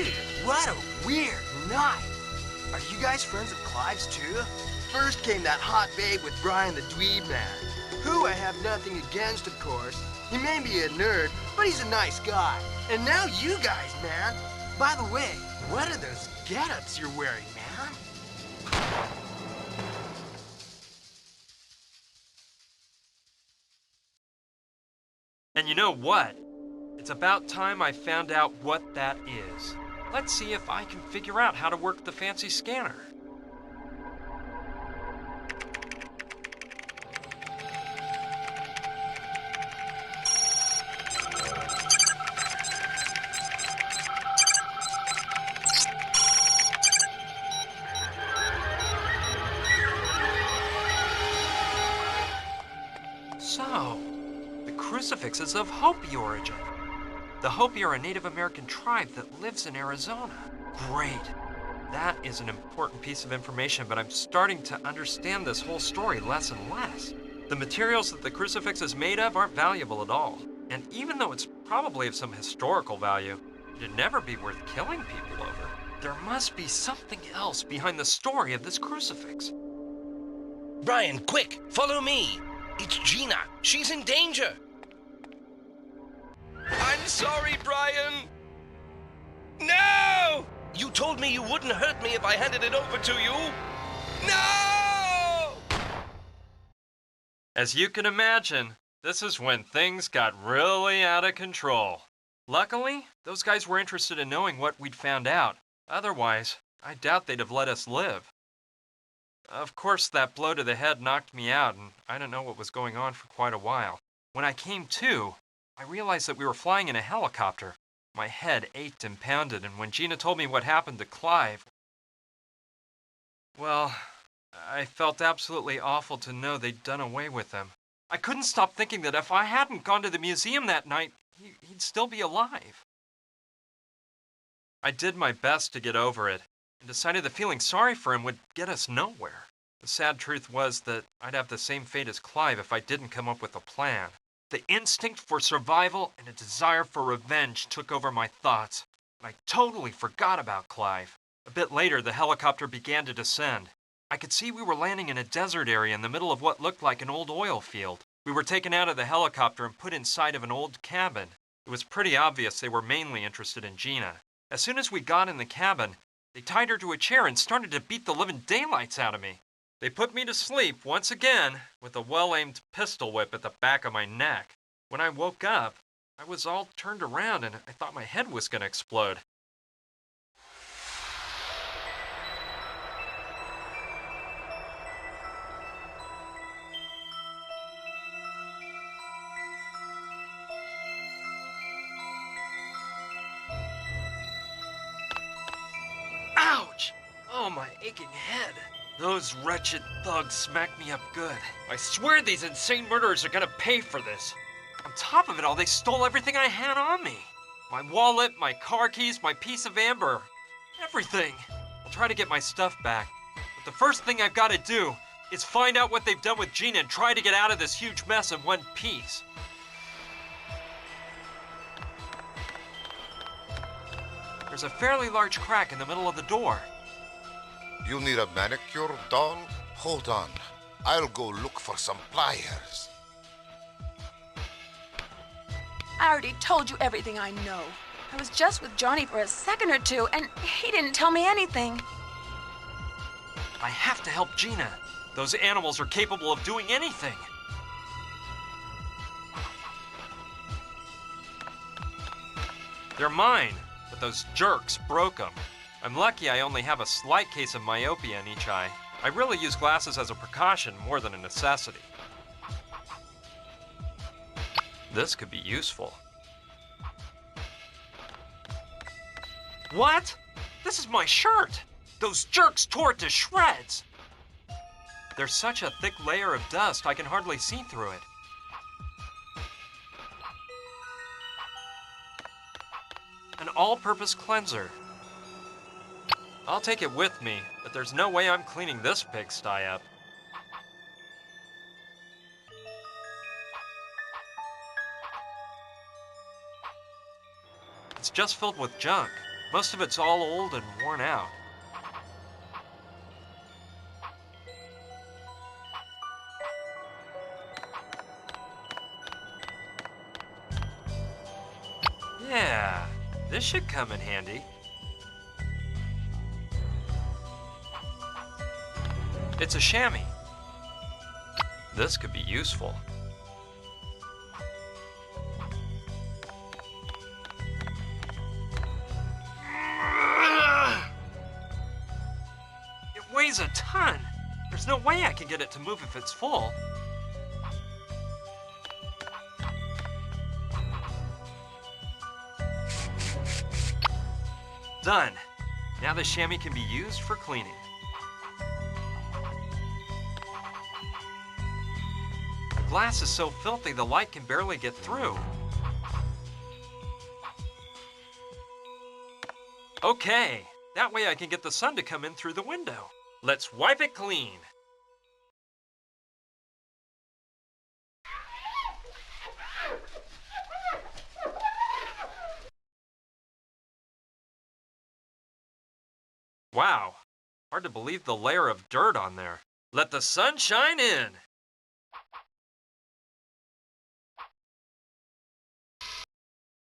Dude, what a weird night. Are you guys friends of Clive's too? First came that hot babe with Brian the Dweeb man, who I have nothing against, of course. He may be a nerd, but he's a nice guy. And now you guys, man. By the way, what are those get-ups you're wearing, man? And you know what? It's about time I found out what that is. Let's see if I can figure out how to work the fancy scanner. So, the crucifix is of Hopi origin. The Hopi are a Native American tribe that lives in Arizona. Great. That is an important piece of information, but I'm starting to understand this whole story less and less. The materials that the crucifix is made of aren't valuable at all. And even though it's probably of some historical value, it'd never be worth killing people over. There must be something else behind the story of this crucifix. Brian, quick, follow me. It's Gina. She's in danger. I'm sorry, Brian. No! You told me you wouldn't hurt me if I handed it over to you. No! As you can imagine, this is when things got really out of control. Luckily, those guys were interested in knowing what we'd found out. Otherwise, I doubt they'd have let us live. Of course, that blow to the head knocked me out, and I didn't know what was going on for quite a while. When I came to, I realized that we were flying in a helicopter. My head ached and pounded, and when Gina told me what happened to Clive, well, I felt absolutely awful to know they'd done away with him. I couldn't stop thinking that if I hadn't gone to the museum that night, he'd still be alive. I did my best to get over it, and decided that feeling sorry for him would get us nowhere. The sad truth was that I'd have the same fate as Clive if I didn't come up with a plan. The instinct for survival and a desire for revenge took over my thoughts, and I totally forgot about Clive. A bit later, the helicopter began to descend. I could see we were landing in a desert area in the middle of what looked like an old oil field. We were taken out of the helicopter and put inside of an old cabin. It was pretty obvious they were mainly interested in Gina. As soon as we got in the cabin, they tied her to a chair and started to beat the living daylights out of me. They put me to sleep once again with a well-aimed pistol whip at the back of my neck. When I woke up, I was all turned around and I thought my head was going to explode. Ouch! Oh, my aching head. Those wretched thugs smacked me up good. I swear these insane murderers are gonna pay for this. On top of it all, they stole everything I had on me. My wallet, my car keys, my piece of amber. Everything. I'll try to get my stuff back. But the first thing I've got to do is find out what they've done with Gina and try to get out of this huge mess in one piece. There's a fairly large crack in the middle of the door. You need a manicure, doll? Hold on. I'll go look for some pliers. I already told you everything I know. I was just with Johnny for a second or two, and he didn't tell me anything. I have to help Gina. Those animals are capable of doing anything. They're mine, but those jerks broke them. I'm lucky I only have a slight case of myopia in each eye. I really use glasses as a precaution more than a necessity. This could be useful. What? This is my shirt! Those jerks tore it to shreds! There's such a thick layer of dust I can hardly see through it. An all-purpose cleanser. I'll take it with me, but there's no way I'm cleaning this pigsty up. It's just filled with junk. Most of it's all old and worn out. Yeah, this should come in handy. It's a chamois. This could be useful. It weighs a ton. There's no way I can get it to move if it's full. Done. Now the chamois can be used for cleaning. The glass is so filthy the light can barely get through. Okay, that way I can get the sun to come in through the window. Let's wipe it clean. Wow, hard to believe the layer of dirt on there. Let the sun shine in.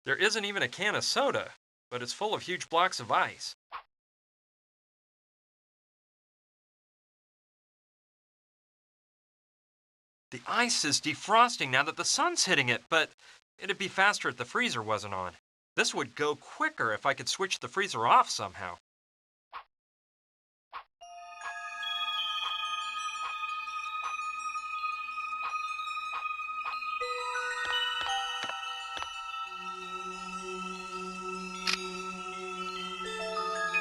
There isn't even a can of soda, but it's full of huge blocks of ice. The ice is defrosting now that the sun's hitting it, but it'd be faster if the freezer wasn't on. This would go quicker if I could switch the freezer off somehow.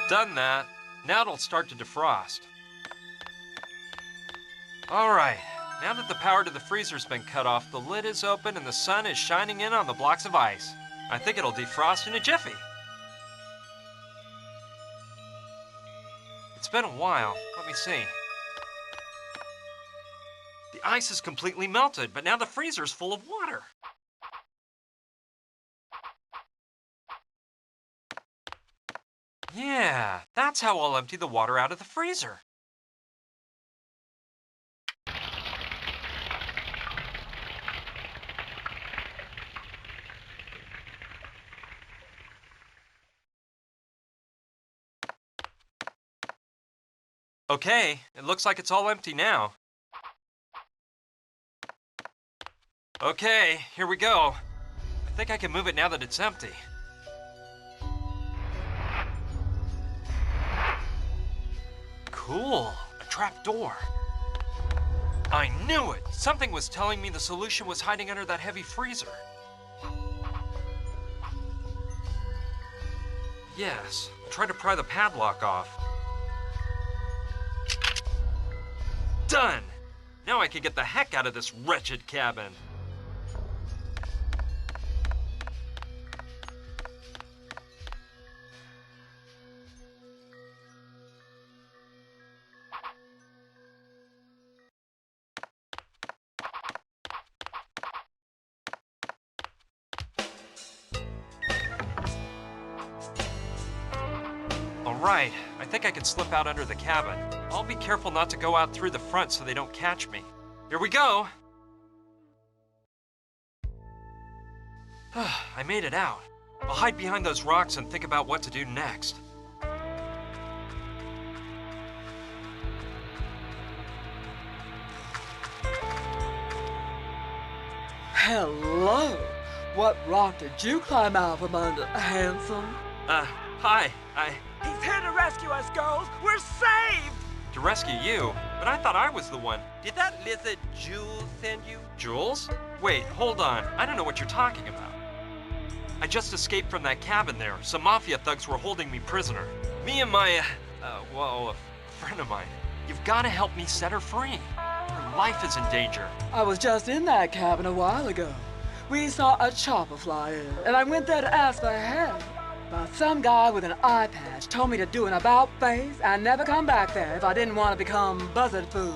Done that. Now it'll start to defrost. All right, now that the power to the freezer's been cut off, the lid is open and the sun is shining in on the blocks of ice. I think it'll defrost in a jiffy. It's been a while. Let me see. The ice is completely melted, but now the freezer's full of water. Yeah, that's how I'll empty the water out of the freezer. Okay, it looks like it's all empty now. Okay, here we go. I think I can move it now that it's empty. Cool, a trap door. I knew it! Something was telling me the solution was hiding under that heavy freezer. Yes, try to pry the padlock off. Done! Now I can get the heck out of this wretched cabin. Alright, I think I can slip out under the cabin. I'll be careful not to go out through the front so they don't catch me. Here we go! I made it out. I'll hide behind those rocks and think about what to do next. Hello! What rock did you climb out from under, handsome? Hi, He's here to rescue us, girls! We're saved! to rescue you, but I thought I was the one. Did that lizard Jules send you? Jules? Wait, hold on. I don't know what you're talking about. I just escaped from that cabin there. Some Mafia thugs were holding me prisoner. Me and my, a friend of mine. You've got to help me set her free. Her life is in danger. I was just in that cabin a while ago. We saw a chopper fly in, and I went there to ask for help. But some guy with an eye patch told me to do an about-face and never come back there if I didn't want to become buzzard food.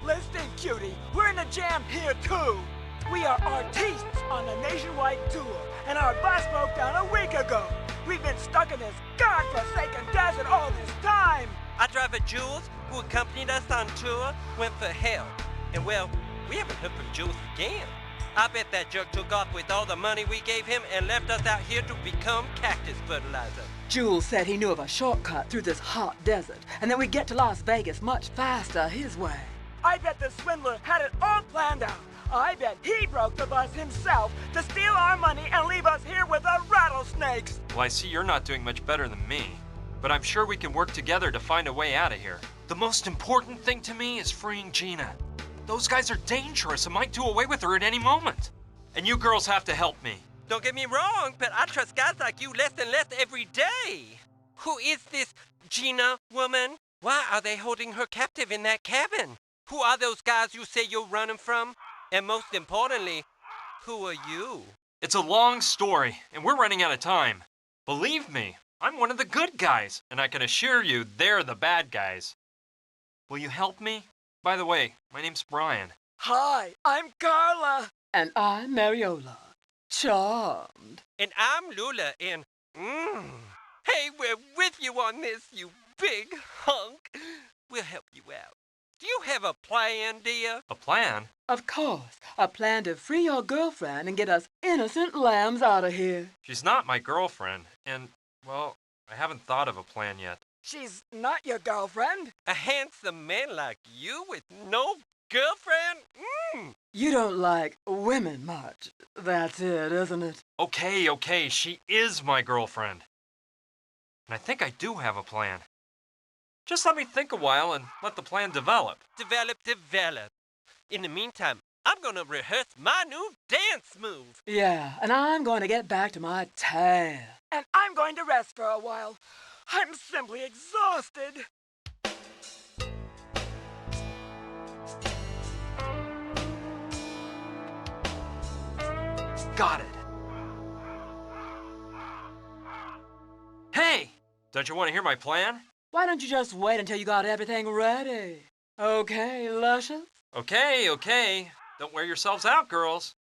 Listen, cutie, we're in a jam here too. We are artistes on a nationwide tour, and our bus broke down a week ago. We've been stuck in this godforsaken desert all this time. Our driver Jules, who accompanied us on tour, went for help. And well, we haven't heard from Jules again. I bet that jerk took off with all the money we gave him and left us out here to become cactus fertilizer. Jules said he knew of a shortcut through this hot desert, and that we'd get to Las Vegas much faster his way. I bet the swindler had it all planned out. I bet he broke the bus himself to steal our money and leave us here with the rattlesnakes. Well, I see you're not doing much better than me, but I'm sure we can work together to find a way out of here. The most important thing to me is freeing Gina. Those guys are dangerous and might do away with her at any moment. And you girls have to help me. Don't get me wrong, but I trust guys like you less and less every day. Who is this Gina woman? Why are they holding her captive in that cabin? Who are those guys you say you're running from? And most importantly, who are you? It's a long story, and we're running out of time. Believe me, I'm one of the good guys, and I can assure you they're the bad guys. Will you help me? By the way, my name's Brian. Hi, I'm Carla. And I'm Mariola. Charmed. And I'm Lula, and hey, we're with you on this, you big hunk. We'll help you out. Do you have a plan, dear? A plan? Of course, a plan to free your girlfriend and get us innocent lambs out of here. She's not my girlfriend, and, well, I haven't thought of a plan yet. She's not your girlfriend? A handsome man like you with no girlfriend? You don't like women much. That's it, isn't it? Okay, she is my girlfriend. And I think I do have a plan. Just let me think a while and let the plan develop. Develop. In the meantime, I'm gonna rehearse my new dance move. Yeah, and I'm going to get back to my tan. And I'm going to rest for a while. I'm simply exhausted. Got it. Hey, don't you want to hear my plan? Why don't you just wait until you got everything ready? Okay, luscious? Okay. Don't wear yourselves out, girls.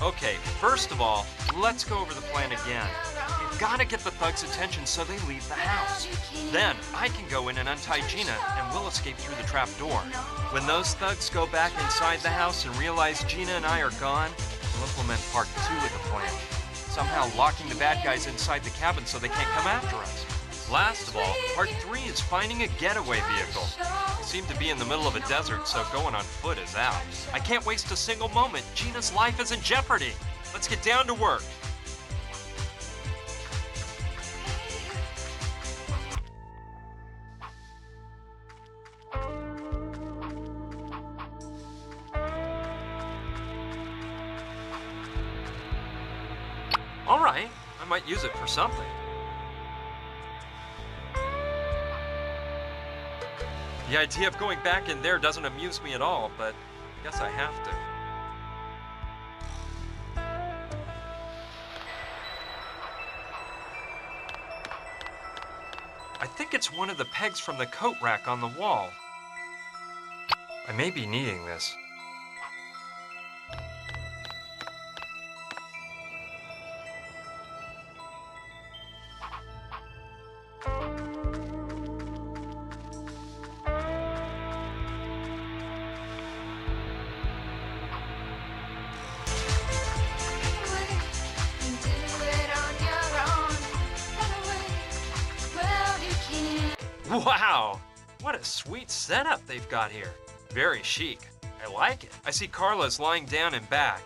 Okay, first of all, let's go over the plan again. We've got to get the thugs' attention so they leave the house. Then I can go in and untie Gina, and we'll escape through the trap door. When those thugs go back inside the house and realize Gina and I are gone, we'll implement part 2 of the plan. Somehow locking the bad guys inside the cabin so they can't come after us. Last of all, part 3 is finding a getaway vehicle. We seem to be in the middle of a desert, so going on foot is out. I can't waste a single moment. Gina's life is in jeopardy. Let's get down to work. All right, I might use it for something. The idea of going back in there doesn't amuse me at all, but I guess I have to. I think it's one of the pegs from the coat rack on the wall. I may be needing this. Wow! What a sweet setup they've got here. Very chic. I like it. I see Carla's lying down and back.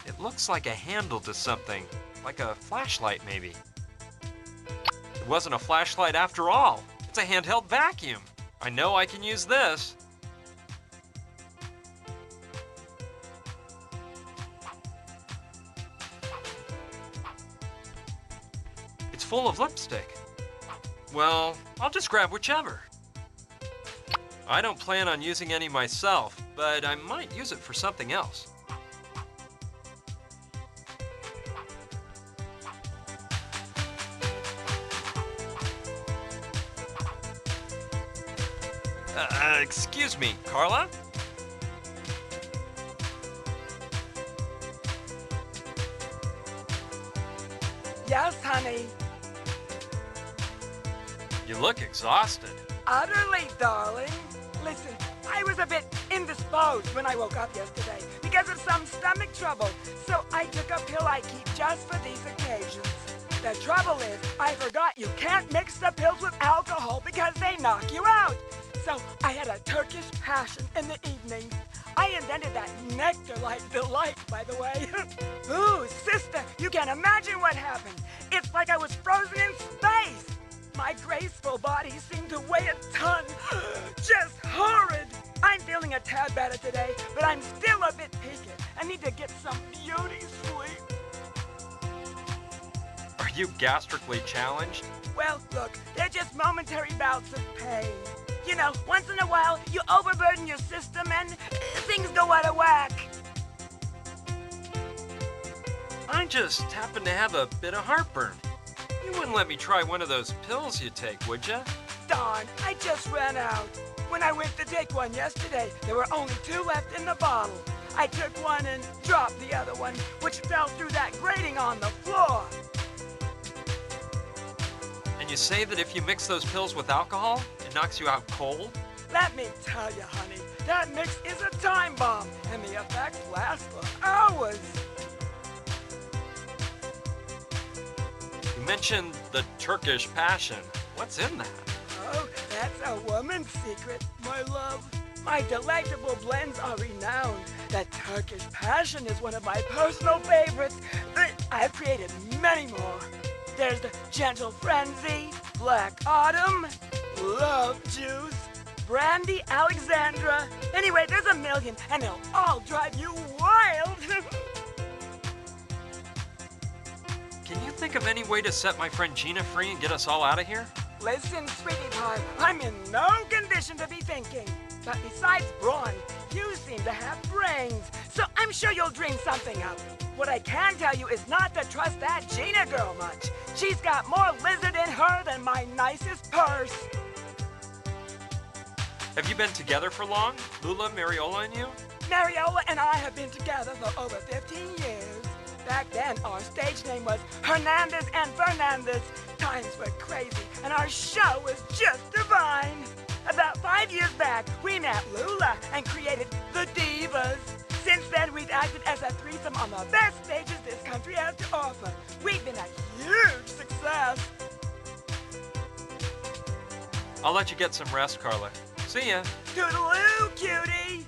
It looks like a handle to something, like a flashlight maybe. It wasn't a flashlight after all. It's a handheld vacuum. I know I can use this. It's full of lipstick. Well, I'll just grab whichever. I don't plan on using any myself, but I might use it for something else. Excuse me, Carla? Yes, honey. You look exhausted. Utterly, darling. Listen, I was a bit indisposed when I woke up yesterday because of some stomach trouble, so I took a pill I keep just for these occasions. The trouble is, I forgot you can't mix the pills with alcohol because they knock you out. So I had a Turkish passion in the evening. I invented that nectar-like delight, by the way. Ooh, sister, you can't imagine what happened. It's like I was frozen in space. My graceful body seemed to weigh a ton. Just horrid. I'm feeling a tad better today, but I'm still a bit peaked. I need to get some beauty sleep. Are you gastrically challenged? Well, look, they're just momentary bouts of pain. You know, once in a while, you overburden your system and things go out of whack. I just happen to have a bit of heartburn. You wouldn't let me try one of those pills you take, would you? Darn, I just ran out. When I went to take one yesterday, there were only 2 left in the bottle. I took one and dropped the other one, which fell through that grating on the floor. And you say that if you mix those pills with alcohol, it knocks you out cold? Let me tell you, honey, that mix is a time bomb, and the effects last for hours. You mentioned the Turkish passion. What's in that? Oh, that's a woman's secret, my love. My delectable blends are renowned. That Turkish passion is one of my personal favorites. I've created many more. There's the Gentle Frenzy, Black Autumn, Love Juice, Brandy Alexandra. Anyway, there's a million, and they'll all drive you wild. Can you think of any way to set my friend Gina free and get us all out of here? Listen, sweetie pie, I'm in no condition to be thinking. But besides brawn, you seem to have brains, so I'm sure you'll dream something up. What I can tell you is not to trust that Gina girl much. She's got more lizard in her than my nicest purse. Have you been together for long? Lula, Mariola, and you? Mariola and I have been together for over 15 years. Back then, our stage name was Hernandez and Fernandez. Times were crazy, and our show was just divine. About 5 years back, we met Lula and created the Divas. Since then, we've acted as a threesome on the best stages this country has to offer. We've been a huge success. I'll let you get some rest, Carla. See ya. Toodaloo, cutie!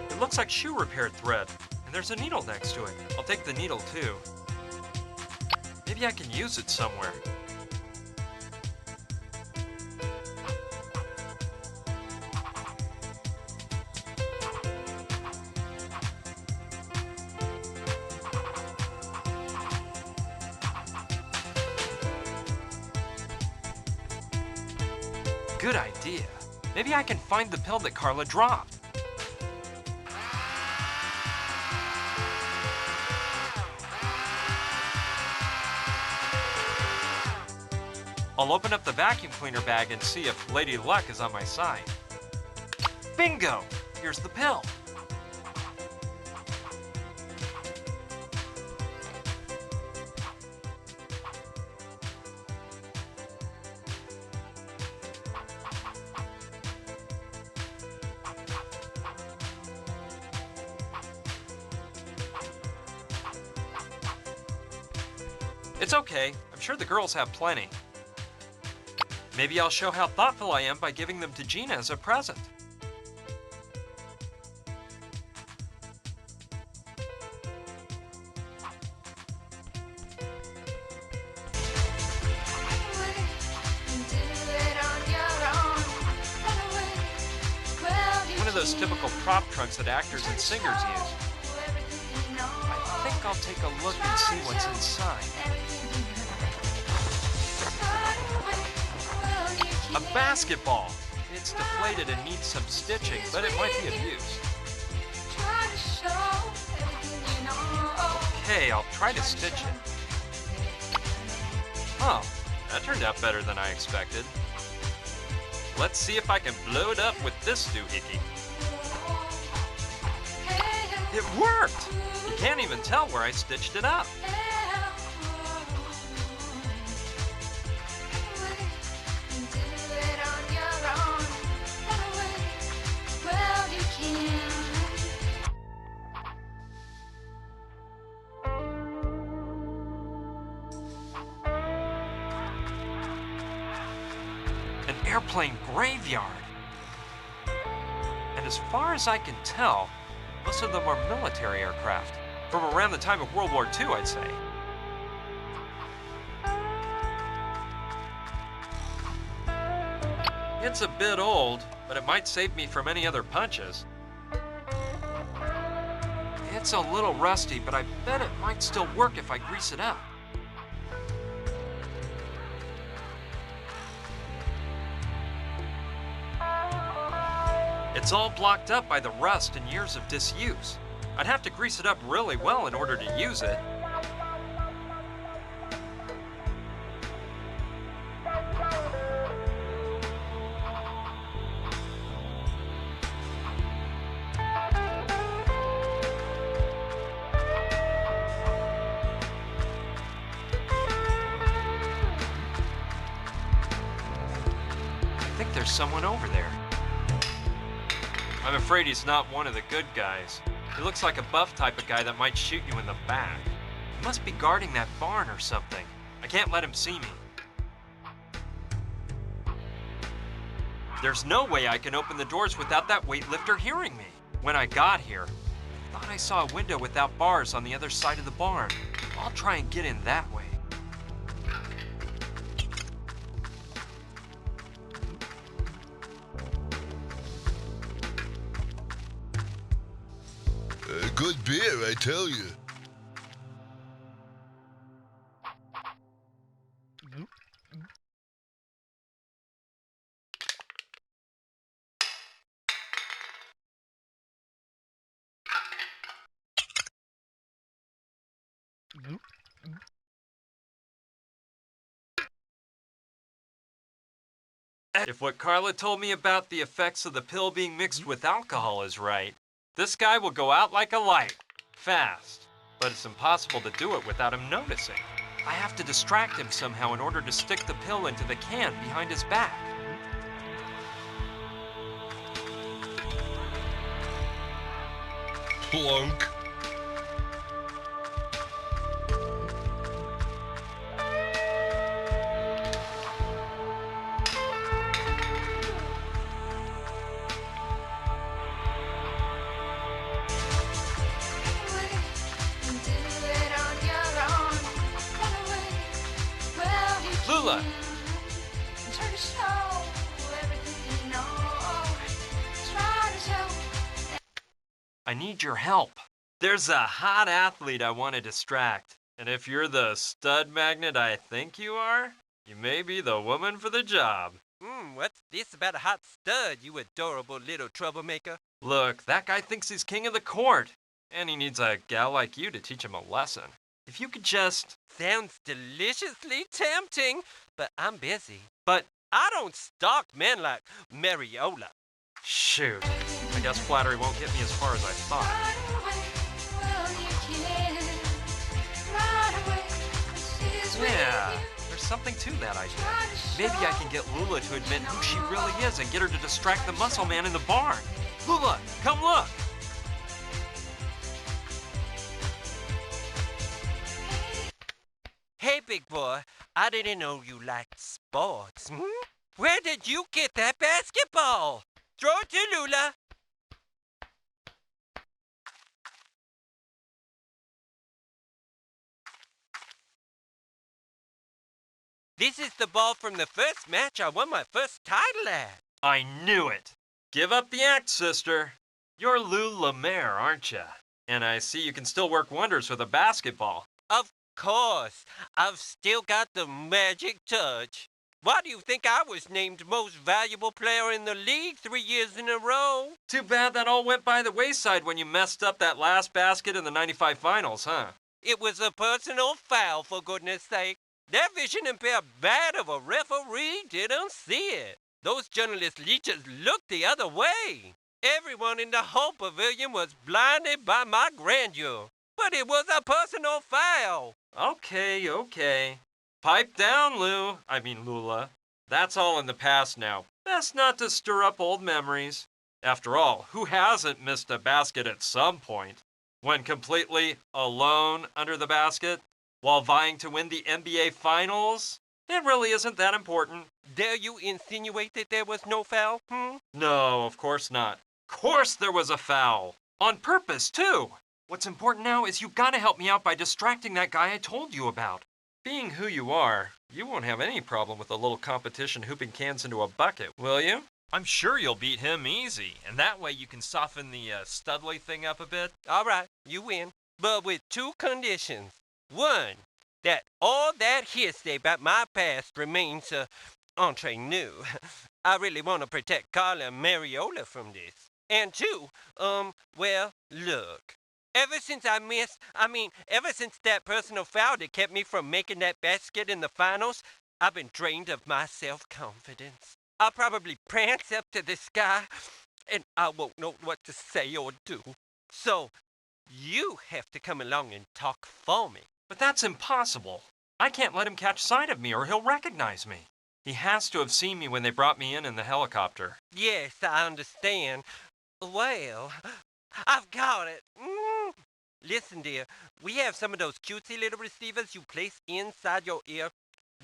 It looks like shoe repair thread, and there's a needle next to it. I'll take the needle, too. Maybe I can use it somewhere. Good idea. Maybe I can find the pill that Carla dropped. I'll open up the vacuum cleaner bag and see if Lady Luck is on my side. Bingo! Here's the pill. It's okay. I'm sure the girls have plenty. Maybe I'll show how thoughtful I am by giving them to Gina as a present. One of those typical prop trunks that actors and singers use. I think I'll take a look and see what's inside. A basketball. It's deflated and needs some stitching, but it might be of use. Okay, I'll try to stitch it. Oh, that turned out better than I expected. Let's see if I can blow it up with this doohickey. It worked! You can't even tell where I stitched it up. An airplane graveyard. And as far as I can tell, most of them are military aircraft. From around the time of World War II, I'd say. It's a bit old, but it might save me from any other punches. It's a little rusty, but I bet it might still work if I grease it up. It's all blocked up by the rust and years of disuse. I'd have to grease it up really well in order to use it. I think there's someone over there. I'm afraid he's not one of the good guys. He looks like a buff type of guy that might shoot you in the back. He must be guarding that barn or something. I can't let him see me. There's no way I can open the doors without that weightlifter hearing me. When I got here, I thought I saw a window without bars on the other side of the barn. I'll try and get in that way. Good beer, I tell you. If what Carla told me about the effects of the pill being mixed with alcohol is right, this guy will go out like a light, fast. But it's impossible to do it without him noticing. I have to distract him somehow in order to stick the pill into the can behind his back. Plunk. Lula! I need your help. There's a hot athlete I want to distract. And if you're the stud magnet I think you are, you may be the woman for the job. What's this about a hot stud, you adorable little troublemaker? Look, that guy thinks he's king of the court. And he needs a gal like you to teach him a lesson. If you could just... Sounds deliciously tempting, but I'm busy. But... I don't stalk men like Mariola. Shoot. I guess flattery won't get me as far as I thought. Yeah, there's something to that idea. Maybe I can get Lula to admit who she really is and get her to distract the muscle man in the barn. Lula, come look! Hey, big boy, I didn't know you liked sports. Where did you get that basketball? Throw it to Lula. This is the ball from the first match I won my first title at. I knew it. Give up the act, sister. You're Lou Lemaire, aren't you? And I see you can still work wonders with a basketball. Of course. I've still got the magic touch. Why do you think I was named most valuable player in the league 3 years in a row? Too bad that all went by the wayside when you messed up that last basket in the 95 finals, huh? It was a personal foul, for goodness sake. That vision impaired bat of a referee didn't see it. Those journalist leeches looked the other way. Everyone in the whole pavilion was blinded by my grandeur. But it was a personal foul. Okay. Pipe down, Lula. That's all in the past now. Best not to stir up old memories. After all, who hasn't missed a basket at some point? When completely alone under the basket? While vying to win the NBA Finals? It really isn't that important. Dare you insinuate that there was no foul, No, of course not. Of course there was a foul. On purpose, too. What's important now is you gotta help me out by distracting that guy I told you about. Being who you are, you won't have any problem with a little competition hooping cans into a bucket, will you? I'm sure you'll beat him easy, and that way you can soften the Studley thing up a bit. All right, you win. But with two conditions. One, that all that hearsay about my past remains entre nous. I really want to protect Carla and Mariola from this. And two, well, look. Ever since that personal foul that kept me from making that basket in the finals, I've been drained of my self-confidence. I'll probably prance up to the sky, and I won't know what to say or do. So, you have to come along and talk for me. But that's impossible. I can't let him catch sight of me or he'll recognize me. He has to have seen me when they brought me in the helicopter. Yes, I understand. Well, I've got it. Listen, dear, we have some of those cutesy little receivers you place inside your ear.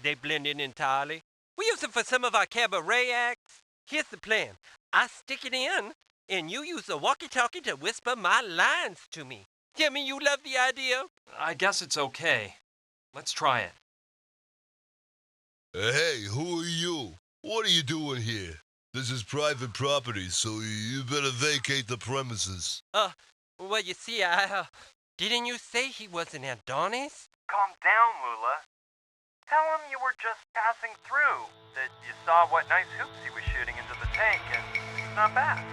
They blend in entirely. We use them for some of our cabaret acts. Here's the plan. I stick it in, and you use the walkie-talkie to whisper my lines to me. Tell me you love the idea? I guess it's okay. Let's try it. Hey, who are you? What are you doing here? This is private property, so you better vacate the premises. Well, you see, didn't you say he was an Adonis? Calm down, Lula. Tell him you were just passing through, that you saw what nice hoops he was shooting into the tank, and he's not back.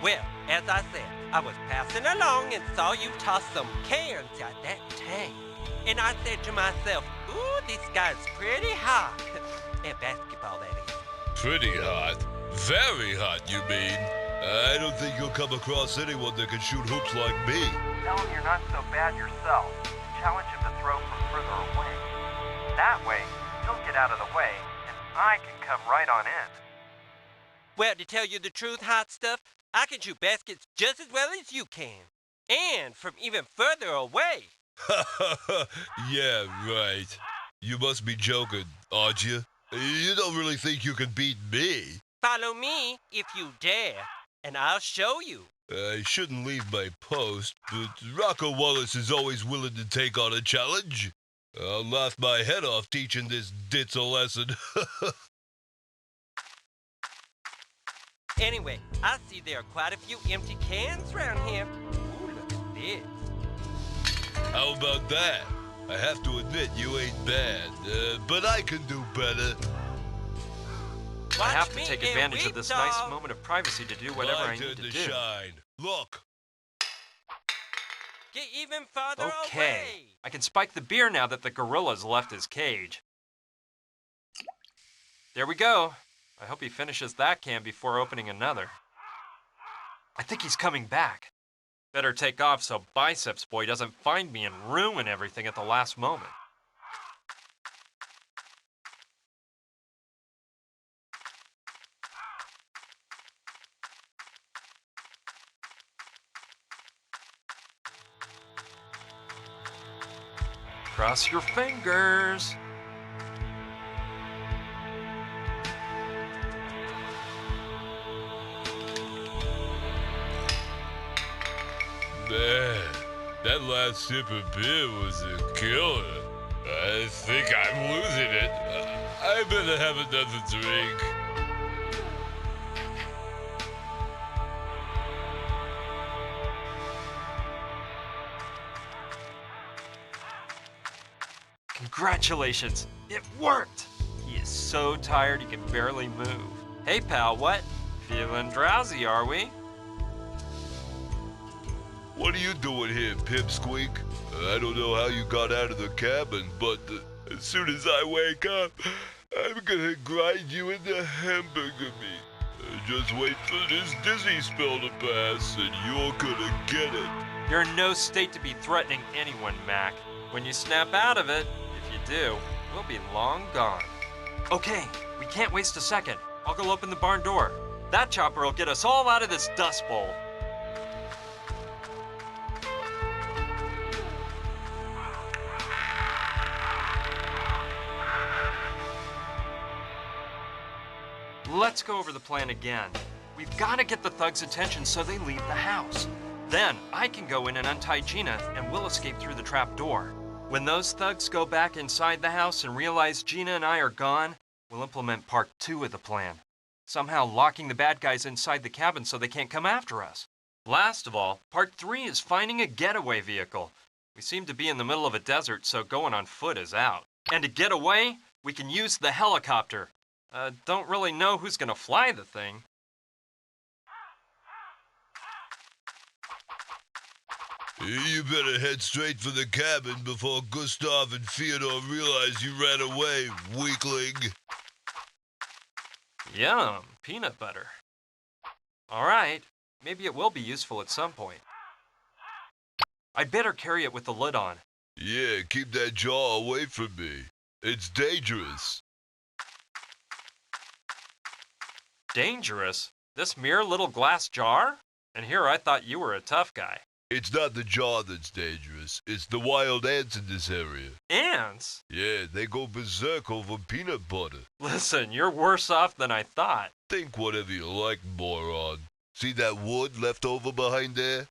Well, as I said, I was passing along and saw you toss some cans at that tank. And I said to myself, ooh, this guy's pretty hot. At basketball, that is. Pretty hot? Very hot, you mean? I don't think you'll come across anyone that can shoot hoops like me. Tell him you're not so bad yourself. Challenge him to throw from further away. That way, he'll get out of the way, and I can come right on in. Well, to tell you the truth, hot stuff, I can shoot baskets just as well as you can. And from even further away. Yeah, right. You must be joking, aren't you? You don't really think you can beat me? Follow me if you dare, and I'll show you. I shouldn't leave my post, but Rocco Wallace is always willing to take on a challenge. I'll laugh my head off teaching this ditz a lesson. Anyway, I see there are quite a few empty cans around here. Ooh, look at this. How about that? I have to admit, you ain't bad, but I can do better. I have to take advantage of this nice moment of privacy to do whatever I need to do. Shine. Look. Get even farther Okay, away. I can spike the beer now that the gorilla's left his cage. There we go. I hope he finishes that can before opening another. I think he's coming back. Better take off so Biceps Boy doesn't find me and ruin everything at the last moment. Cross your fingers. Man, that last sip of beer was a killer. I think I'm losing it. I better have another drink. Congratulations, it worked! He is so tired he can barely move. Hey pal, what? Feeling drowsy, are we? What are you doing here, Pipsqueak? I don't know how you got out of the cabin, but as soon as I wake up, I'm gonna grind you into hamburger meat. Just wait for this dizzy spell to pass, and you're gonna get it. You're in no state to be threatening anyone, Mac. When you snap out of it, if you do, we'll be long gone. Okay, we can't waste a second. I'll go open the barn door. That chopper will get us all out of this dust bowl. Let's go over the plan again. We've got to get the thugs' attention so they leave the house. Then I can go in and untie Gina, and we'll escape through the trap door. When those thugs go back inside the house and realize Gina and I are gone, we'll implement part 2 of the plan. Somehow locking the bad guys inside the cabin so they can't come after us. Last of all, part 3 is finding a getaway vehicle. We seem to be in the middle of a desert, so going on foot is out. And to get away, we can use the helicopter. Don't really know who's gonna fly the thing. You better head straight for the cabin before Gustav and Fyodor realize you ran away, weakling. Yum, peanut butter. All right, maybe it will be useful at some point. I'd better carry it with the lid on. Yeah, keep that jaw away from me. It's dangerous. Dangerous? This mere little glass jar? And here I thought you were a tough guy. It's not the jaw that's dangerous. It's the wild ants in this area. Ants? Yeah, they go berserk over peanut butter. Listen, you're worse off than I thought. Think whatever you like, moron. See that wood left over behind there?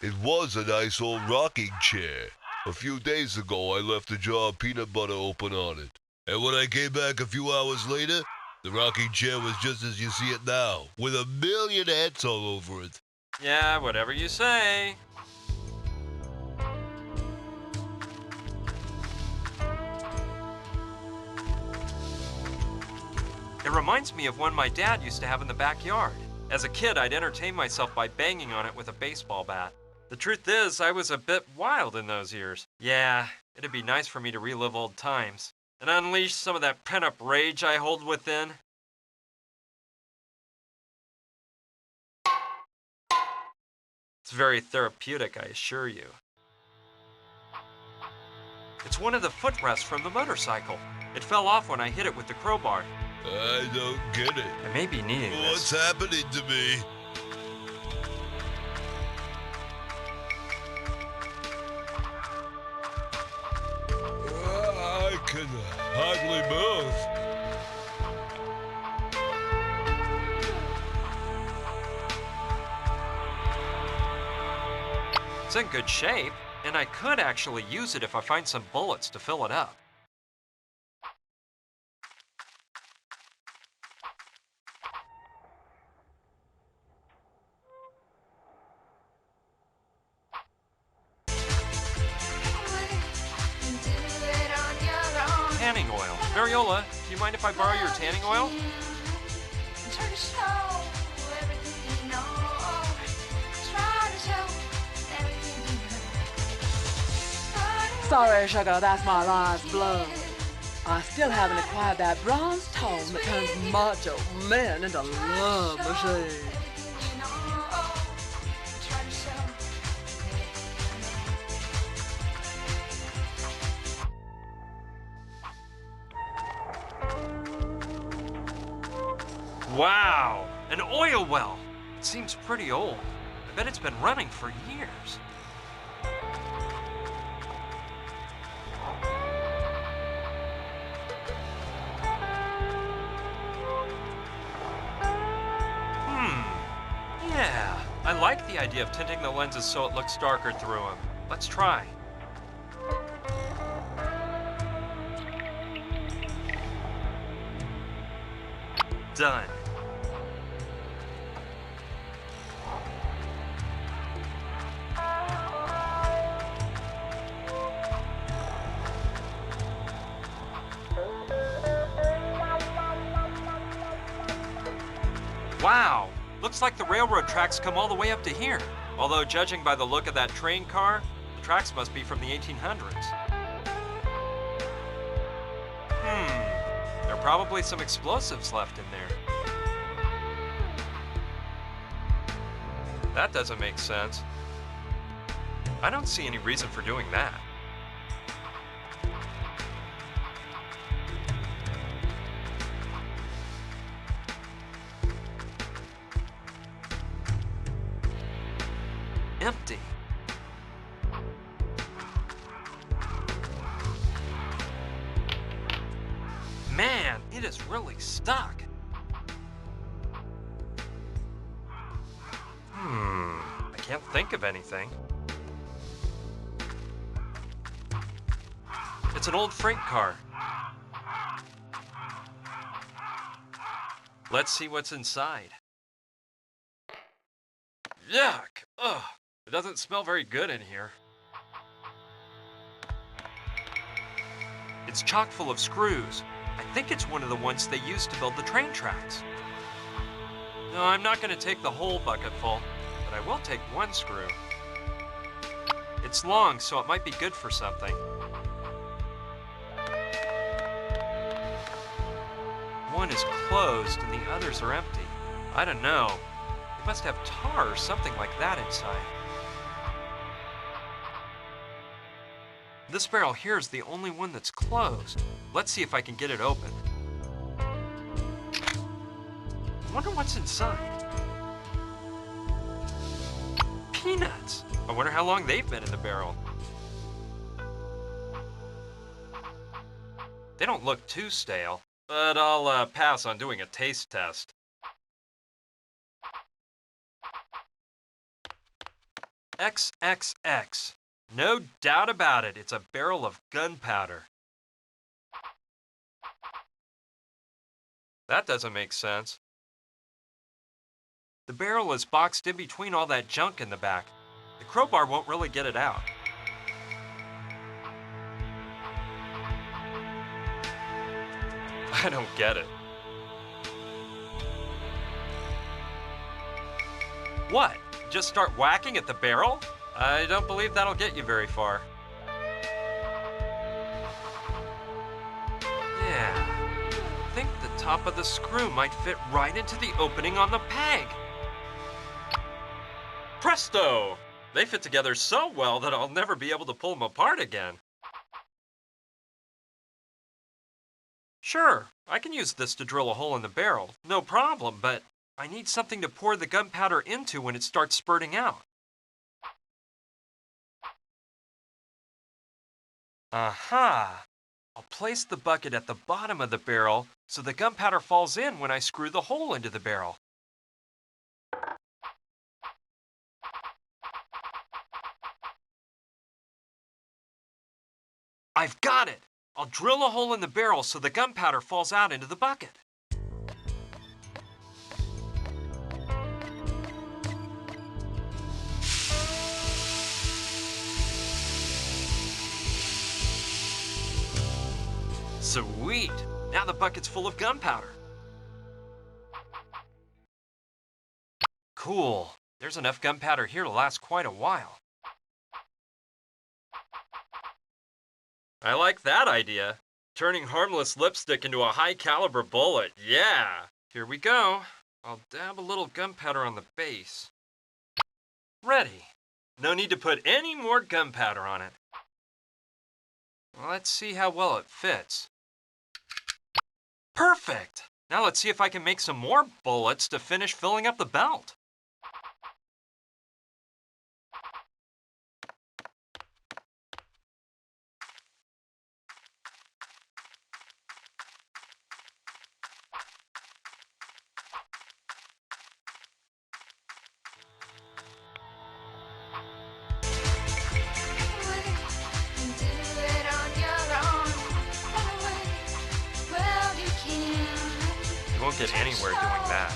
It was a nice old rocking chair. A few days ago, I left a jar of peanut butter open on it. And when I came back a few hours later, the rocking chair was just as you see it now, with 1,000,000 ants all over it. Yeah, whatever you say. It reminds me of one my dad used to have in the backyard. As a kid, I'd entertain myself by banging on it with a baseball bat. The truth is, I was a bit wild in those years. Yeah, it'd be nice for me to relive old times and unleash some of that pent-up rage I hold within. It's very therapeutic, I assure you. It's one of the footrests from the motorcycle. It fell off when I hit it with the crowbar. I don't get it. I may be needing this. What's happening to me? I can hardly move. It's in good shape, and I could actually use it if I find some bullets to fill it up. Tanning oil. Mariola, do you mind if I borrow your tanning oil? Sorry, sugar, that's my last blow. I still haven't acquired that bronze tone that turns macho men into love machines. Wow, an oil well. It seems pretty old. I bet it's been running for years. Yeah, I like the idea of tinting the lenses so it looks darker through them. Let's try. Done. Wow, looks like the railroad tracks come all the way up to here. Although, judging by the look of that train car, the tracks must be from the 1800s. There are probably some explosives left in there. That doesn't make sense. I don't see any reason for doing that. Empty. Man, it is really stuck. I can't think of anything. It's an old freight car. Let's see what's inside. Yuck! Ugh! It doesn't smell very good in here. It's chock full of screws. I think it's one of the ones they used to build the train tracks. No, I'm not going to take the whole bucket full, but I will take one screw. It's long, so it might be good for something. One is closed and the others are empty. I don't know. They must have tar or something like that inside. This barrel here is the only one that's closed. Let's see if I can get it open. I wonder what's inside. Peanuts! I wonder how long they've been in the barrel. They don't look too stale, but I'll pass on doing a taste test. XXX. No doubt about it, it's a barrel of gunpowder. That doesn't make sense. The barrel is boxed in between all that junk in the back. The crowbar won't really get it out. I don't get it. What? Just start whacking at the barrel? I don't believe that'll get you very far. Yeah, I think the top of the screw might fit right into the opening on the peg. Presto! They fit together so well that I'll never be able to pull them apart again. Sure, I can use this to drill a hole in the barrel, no problem, but I need something to pour the gunpowder into when it starts spurting out. Aha! I'll place the bucket at the bottom of the barrel so the gunpowder falls in when I screw the hole into the barrel. I've got it! I'll drill a hole in the barrel so the gunpowder falls out into the bucket. Sweet! Now the bucket's full of gunpowder. Cool. There's enough gunpowder here to last quite a while. I like that idea. Turning harmless lipstick into a high-caliber bullet. Yeah! Here we go. I'll dab a little gunpowder on the base. Ready. No need to put any more gunpowder on it. Let's see how well it fits. Perfect! Now let's see if I can make some more bullets to finish filling up the belt. You won't get anywhere doing that.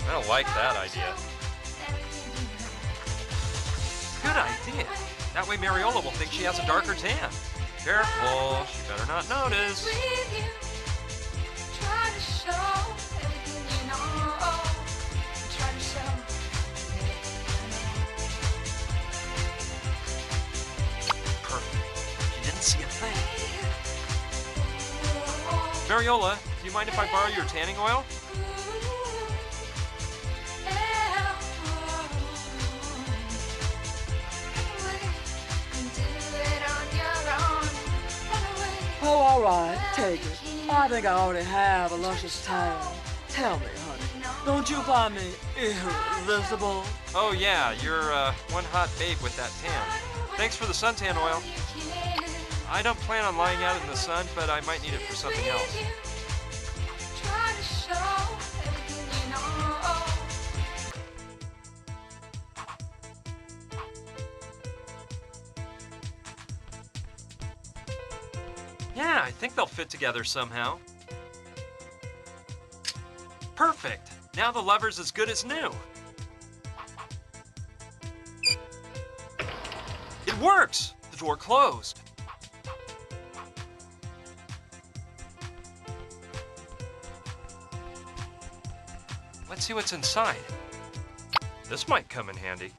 I don't like that idea. Good idea. That way Mariola will think she has a darker tan. Careful, she better not notice. Perfect. She didn't see a thing. Mariola, do you mind if I borrow your tanning oil? right, take it. I think I already have a luscious tan. Tell me, honey, don't you find me irresistible? Oh yeah, you're one hot babe with that tan. Thanks for the suntan oil. I don't plan on lying out in the sun, but I might need it for something else. Yeah, I think they'll fit together somehow. Perfect! Now the lever's as good as new. It works! The door closed. Let's see what's inside. This might come in handy.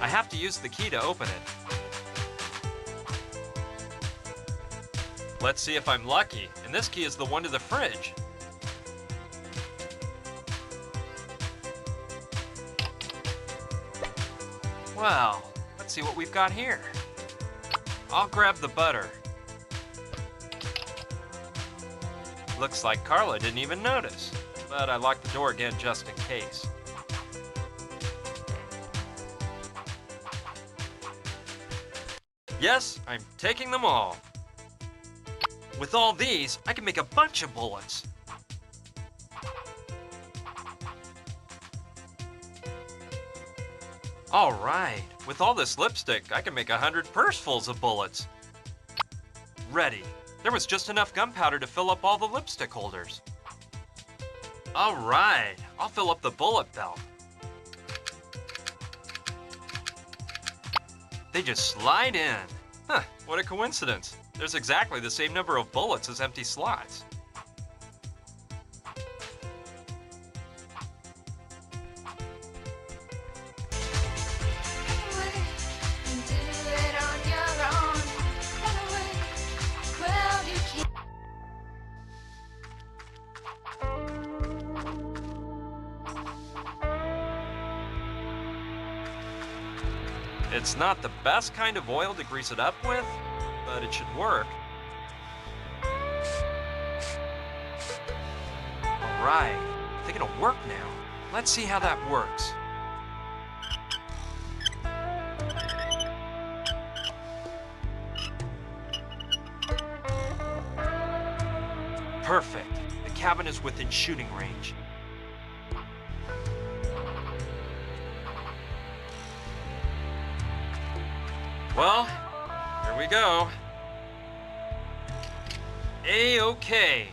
I have to use the key to open it. Let's see if I'm lucky. And this key is the one to the fridge. Well, let's see what we've got here. I'll grab the butter. Looks like Carla didn't even notice, but I locked the door again just in case. Yes, I'm taking them all. With all these, I can make a bunch of bullets. All right, with all this lipstick, I can make 100 pursefuls of bullets. Ready. There was just enough gunpowder to fill up all the lipstick holders. All right, I'll fill up the bullet belt. They just slide in. Huh, what a coincidence. There's exactly the same number of bullets as empty slots. It's not the best kind of oil to grease it up with, but it should work. All right, I think it'll work now. Let's see how that works. Perfect. The cabin is within shooting range. Well, here we go. A-okay.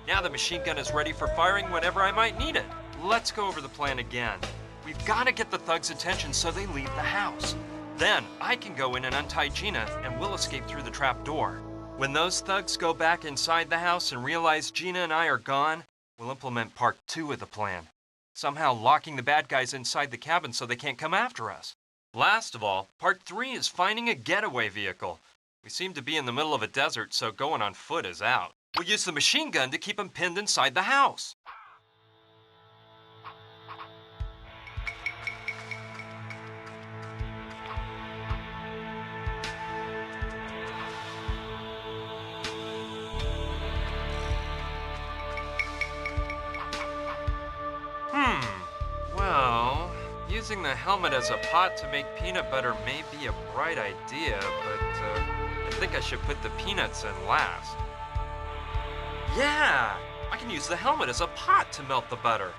Now the machine gun is ready for firing whenever I might need it. Let's go over the plan again. We've got to get the thugs' attention so they leave the house. Then I can go in and untie Gina and we'll escape through the trap door. When those thugs go back inside the house and realize Gina and I are gone, we'll implement part 2 of the plan. Somehow locking the bad guys inside the cabin so they can't come after us. Last of all, part 3 is finding a getaway vehicle. We seem to be in the middle of a desert, so going on foot is out. We'll use the machine gun to keep them pinned inside the house. Well, using the helmet as a pot to make peanut butter may be a bright idea, but I think I should put the peanuts in last. Yeah, I can use the helmet as a pot to melt the butter.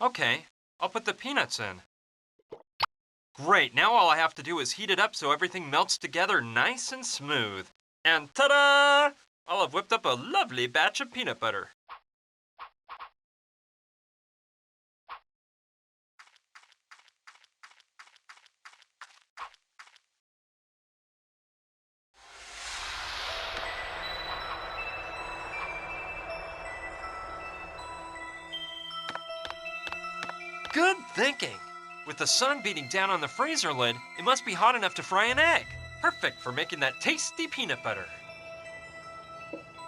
Okay, I'll put the peanuts in. Great, now all I have to do is heat it up so everything melts together nice and smooth. And ta-da! I'll have whipped up a lovely batch of peanut butter. Good thinking. With the sun beating down on the freezer lid, it must be hot enough to fry an egg. Perfect for making that tasty peanut butter.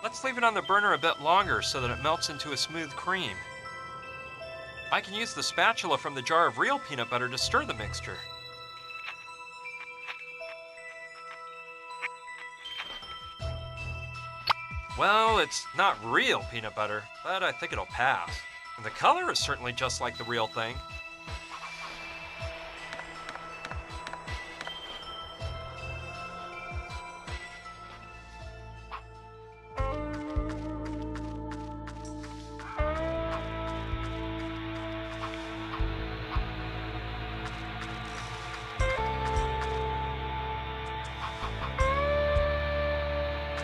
Let's leave it on the burner a bit longer so that it melts into a smooth cream. I can use the spatula from the jar of real peanut butter to stir the mixture. Well, it's not real peanut butter, but I think it'll pass. And the color is certainly just like the real thing.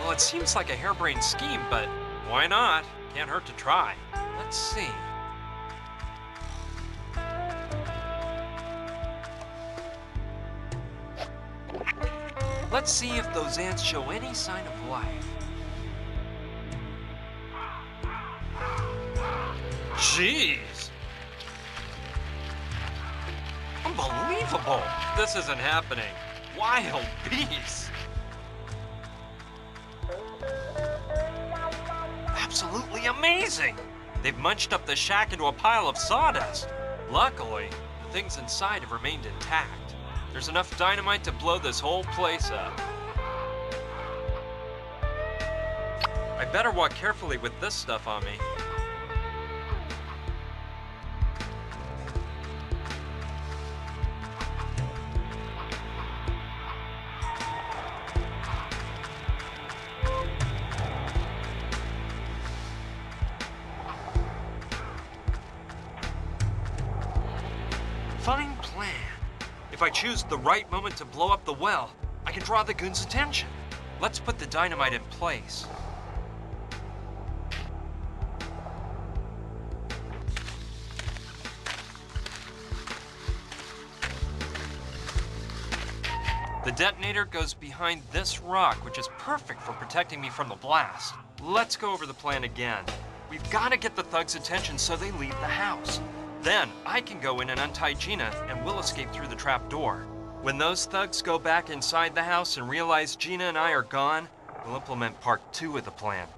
Well, it seems like a harebrained scheme, but why not? Can't hurt to try. Let's see. Let's see if those ants show any sign of life. Jeez! Unbelievable! This isn't happening. Wild beasts! Absolutely amazing! They've munched up the shack into a pile of sawdust. Luckily, the things inside have remained intact. There's enough dynamite to blow this whole place up. I better walk carefully with this stuff on me. Fine plan. If I choose the right moment to blow up the well, I can draw the goons' attention. Let's put the dynamite in place. The detonator goes behind this rock, which is perfect for protecting me from the blast. Let's go over the plan again. We've got to get the thugs' attention so they leave the house. Then I can go in and untie Gina, and we'll escape through the trap door. When those thugs go back inside the house and realize Gina and I are gone, we'll implement part 2 of the plan.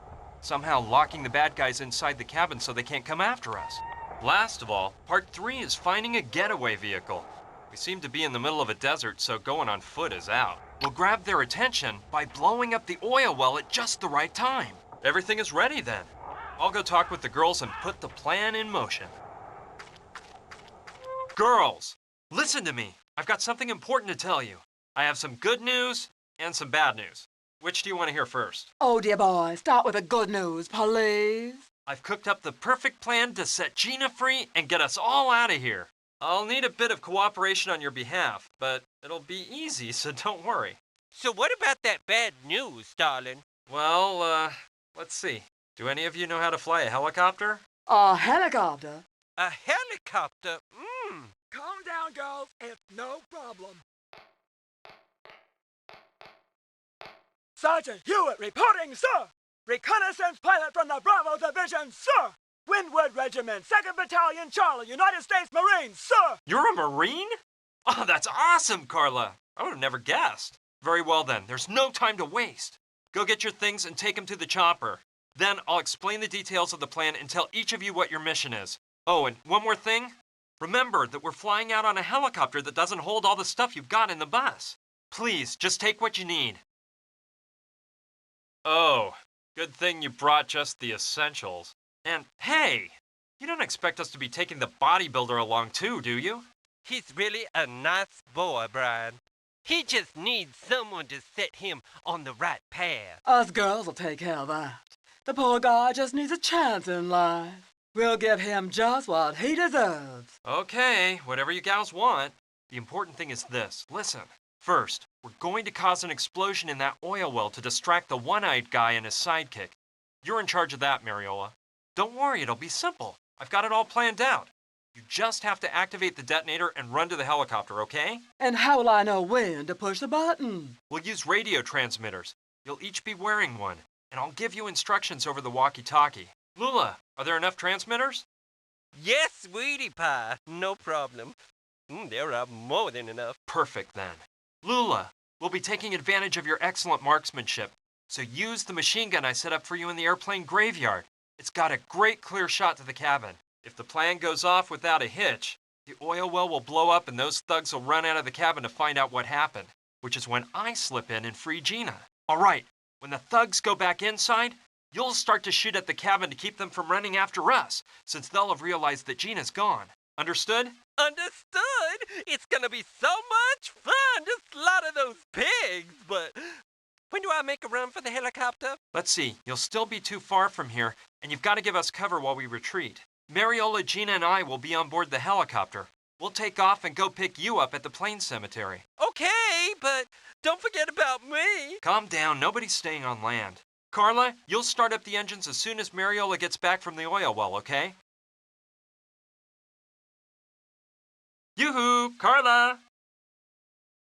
Somehow locking the bad guys inside the cabin so they can't come after us. Last of all, part 3 is finding a getaway vehicle. We seem to be in the middle of a desert, so going on foot is out. We'll grab their attention by blowing up the oil well at just the right time. Everything is ready then. I'll go talk with the girls and put the plan in motion. Girls, listen to me. I've got something important to tell you. I have some good news and some bad news. Which do you want to hear first? Oh, dear boy, start with the good news, please. I've cooked up the perfect plan to set Gina free and get us all out of here. I'll need a bit of cooperation on your behalf, but it'll be easy, so don't worry. So what about that bad news, darling? Well, let's see. Do any of you know how to fly a helicopter? A helicopter? A helicopter? Calm down, girls. It's no problem. Sergeant Hewitt reporting, sir. Reconnaissance pilot from the Bravo Division, sir. Windward Regiment, 2nd Battalion, Charlie, United States Marines, sir. You're a Marine? Oh, that's awesome, Carla. I would have never guessed. Very well then, there's no time to waste. Go get your things and take them to the chopper. Then I'll explain the details of the plan and tell each of you what your mission is. Oh, and one more thing. Remember that we're flying out on a helicopter that doesn't hold all the stuff you've got in the bus. Please, just take what you need. Oh, good thing you brought just the essentials. And hey, you don't expect us to be taking the bodybuilder along too, do you? He's really a nice boy, Brian. He just needs someone to set him on the right path. Us girls will take care of that. The poor guy just needs a chance in life. We'll give him just what he deserves. Okay, whatever you gals want. The important thing is this. Listen. First, we're going to cause an explosion in that oil well to distract the one-eyed guy and his sidekick. You're in charge of that, Mariola. Don't worry, it'll be simple. I've got it all planned out. You just have to activate the detonator and run to the helicopter, okay? And how will I know when to push the button? We'll use radio transmitters. You'll each be wearing one, and I'll give you instructions over the walkie-talkie. Lula, are there enough transmitters? Yes, sweetie pie. No problem. There are more than enough. Perfect, then. Lula, we'll be taking advantage of your excellent marksmanship. So use the machine gun I set up for you in the airplane graveyard. It's got a great clear shot to the cabin. If the plan goes off without a hitch, the oil well will blow up and those thugs will run out of the cabin to find out what happened, which is when I slip in and free Gina. All right, when the thugs go back inside, you'll start to shoot at the cabin to keep them from running after us, since they'll have realized that Gina's gone. Understood? Understood? It's gonna be so much fun to slaughter those pigs, but when do I make a run for the helicopter? Let's see, you'll still be too far from here, and you've got to give us cover while we retreat. Mariola, Gina, and I will be on board the helicopter. We'll take off and go pick you up at the plane cemetery. Okay, but don't forget about me. Calm down, nobody's staying on land. Carla, you'll start up the engines as soon as Mariola gets back from the oil well, okay? Yoo-hoo, Carla!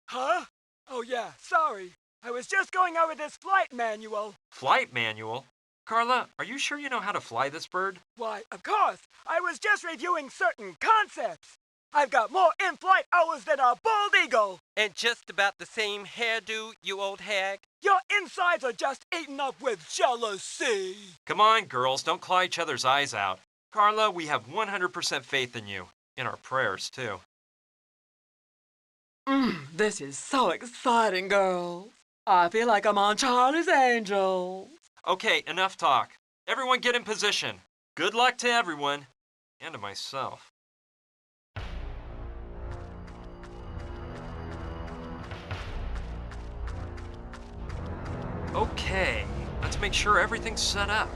Huh? Oh yeah, sorry. I was just going over this flight manual. Flight manual? Carla, are you sure you know how to fly this bird? Why, of course. I was just reviewing certain concepts. I've got more in-flight hours than a bald eagle. And just about the same hairdo, you old hag. Your insides are just eaten up with jealousy. Come on, girls, don't claw each other's eyes out. Carla, we have 100% faith in you. In our prayers, too. This is so exciting, girls. I feel like I'm on Charlie's Angels. Okay, enough talk. Everyone get in position. Good luck to everyone. And to myself. Okay, let's make sure everything's set up.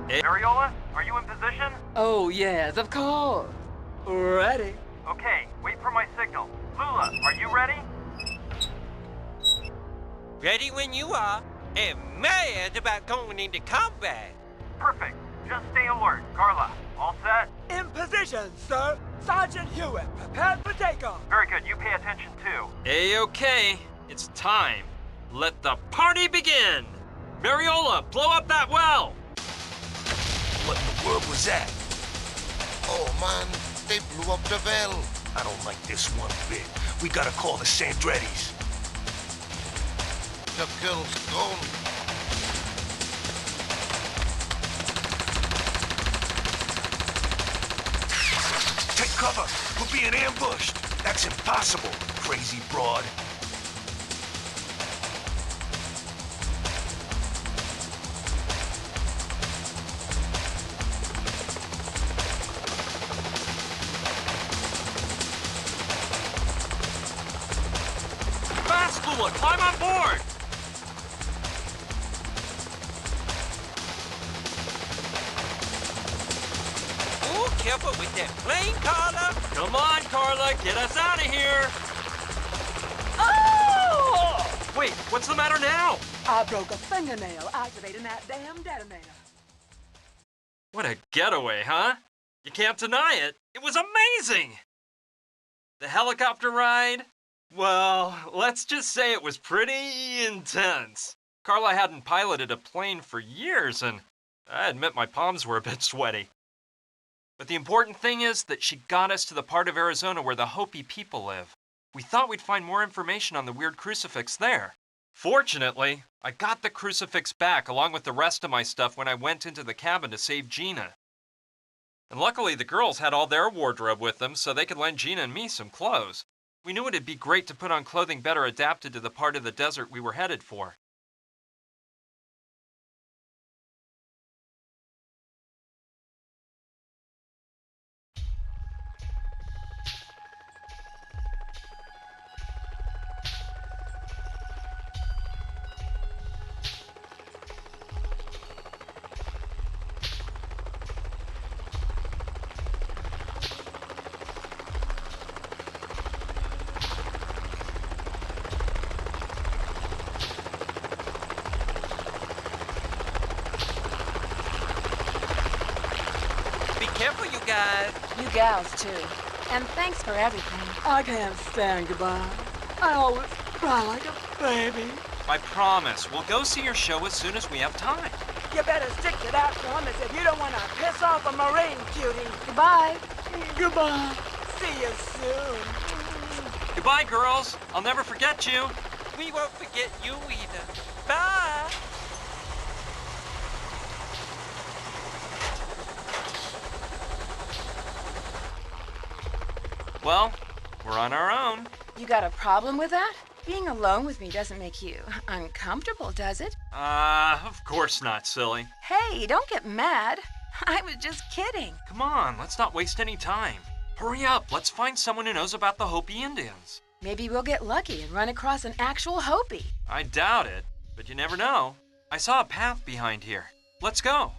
Hey, Mariola, are you in position? Oh, yes, of course. Ready. Okay, wait for my signal. Lula, are you ready? Ready when you are, and mad about going into combat. Perfect. Just stay alert. Carla, all set? In position, sir. Sergeant Hewitt, prepared for takeoff. Very good. You pay attention, too. A-okay. It's time. Let the party begin. Mariola, blow up that well. What in the world was that? Oh man, they blew up the well. I don't like this one bit. We gotta call the Sandrettis. The girl's gone. Take cover! We're being ambushed! That's impossible, crazy broad. Fast, Lula, climb on board. Ooh, careful with that plane, Carla. Come on, Carla, get us out of here. Oh! Wait, what's the matter now? I broke a fingernail activating that damn detonator. What a getaway, huh? You can't deny it. It was amazing. The helicopter ride? Well, let's just say it was pretty intense. Carla hadn't piloted a plane for years, and I admit my palms were a bit sweaty. But the important thing is that she got us to the part of Arizona where the Hopi people live. We thought we'd find more information on the weird crucifix there. Fortunately, I got the crucifix back along with the rest of my stuff when I went into the cabin to save Gina. And luckily the girls had all their wardrobe with them so they could lend Gina and me some clothes. We knew it'd be great to put on clothing better adapted to the part of the desert we were headed for. Careful, you guys. You gals, too. And thanks for everything. I can't stand goodbye. I always cry like a baby. I promise, we'll go see your show as soon as we have time. You better stick to that promise if you don't want to piss off a Marine, cutie. Goodbye. Goodbye. See you soon. Goodbye, girls. I'll never forget you. We won't forget you either. Bye! Well, we're on our own. You got a problem with that? Being alone with me doesn't make you uncomfortable, does it? Of course not, silly. Hey, don't get mad. I was just kidding. Come on, let's not waste any time. Hurry up, let's find someone who knows about the Hopi Indians. Maybe we'll get lucky and run across an actual Hopi. I doubt it, but you never know. I saw a path behind here. Let's go.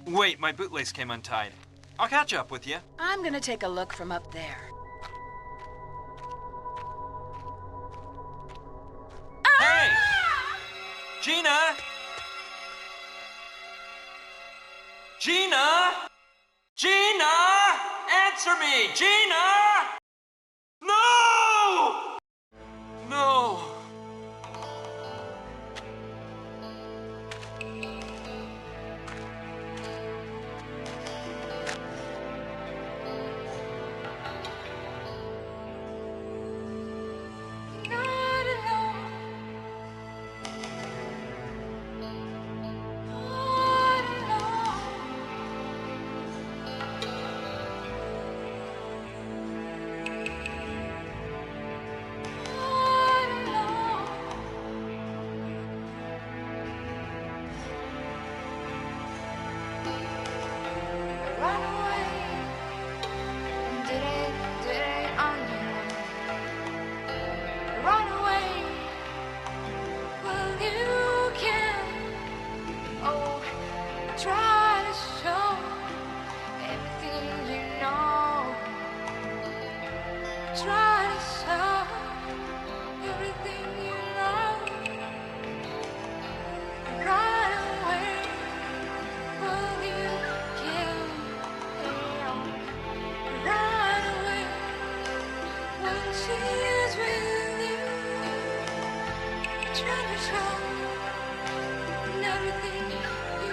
Wait, my bootlace came untied. I'll catch up with you. I'm gonna take a look from up there. Hey! Gina! Gina! Gina! Answer me! Gina! No! No!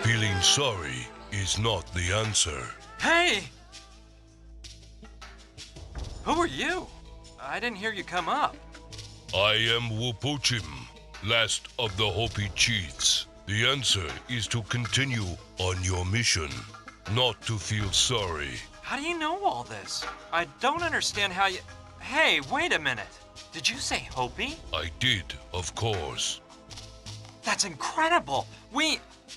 Feeling sorry is not the answer. Hey! Who are you? I didn't hear you come up. I am Wupuchim, last of the Hopi chiefs. The answer is to continue on your mission, not to feel sorry. How do you know all this? I don't understand how you... Hey, wait a minute. Did you say Hopi? I did, of course. That's incredible.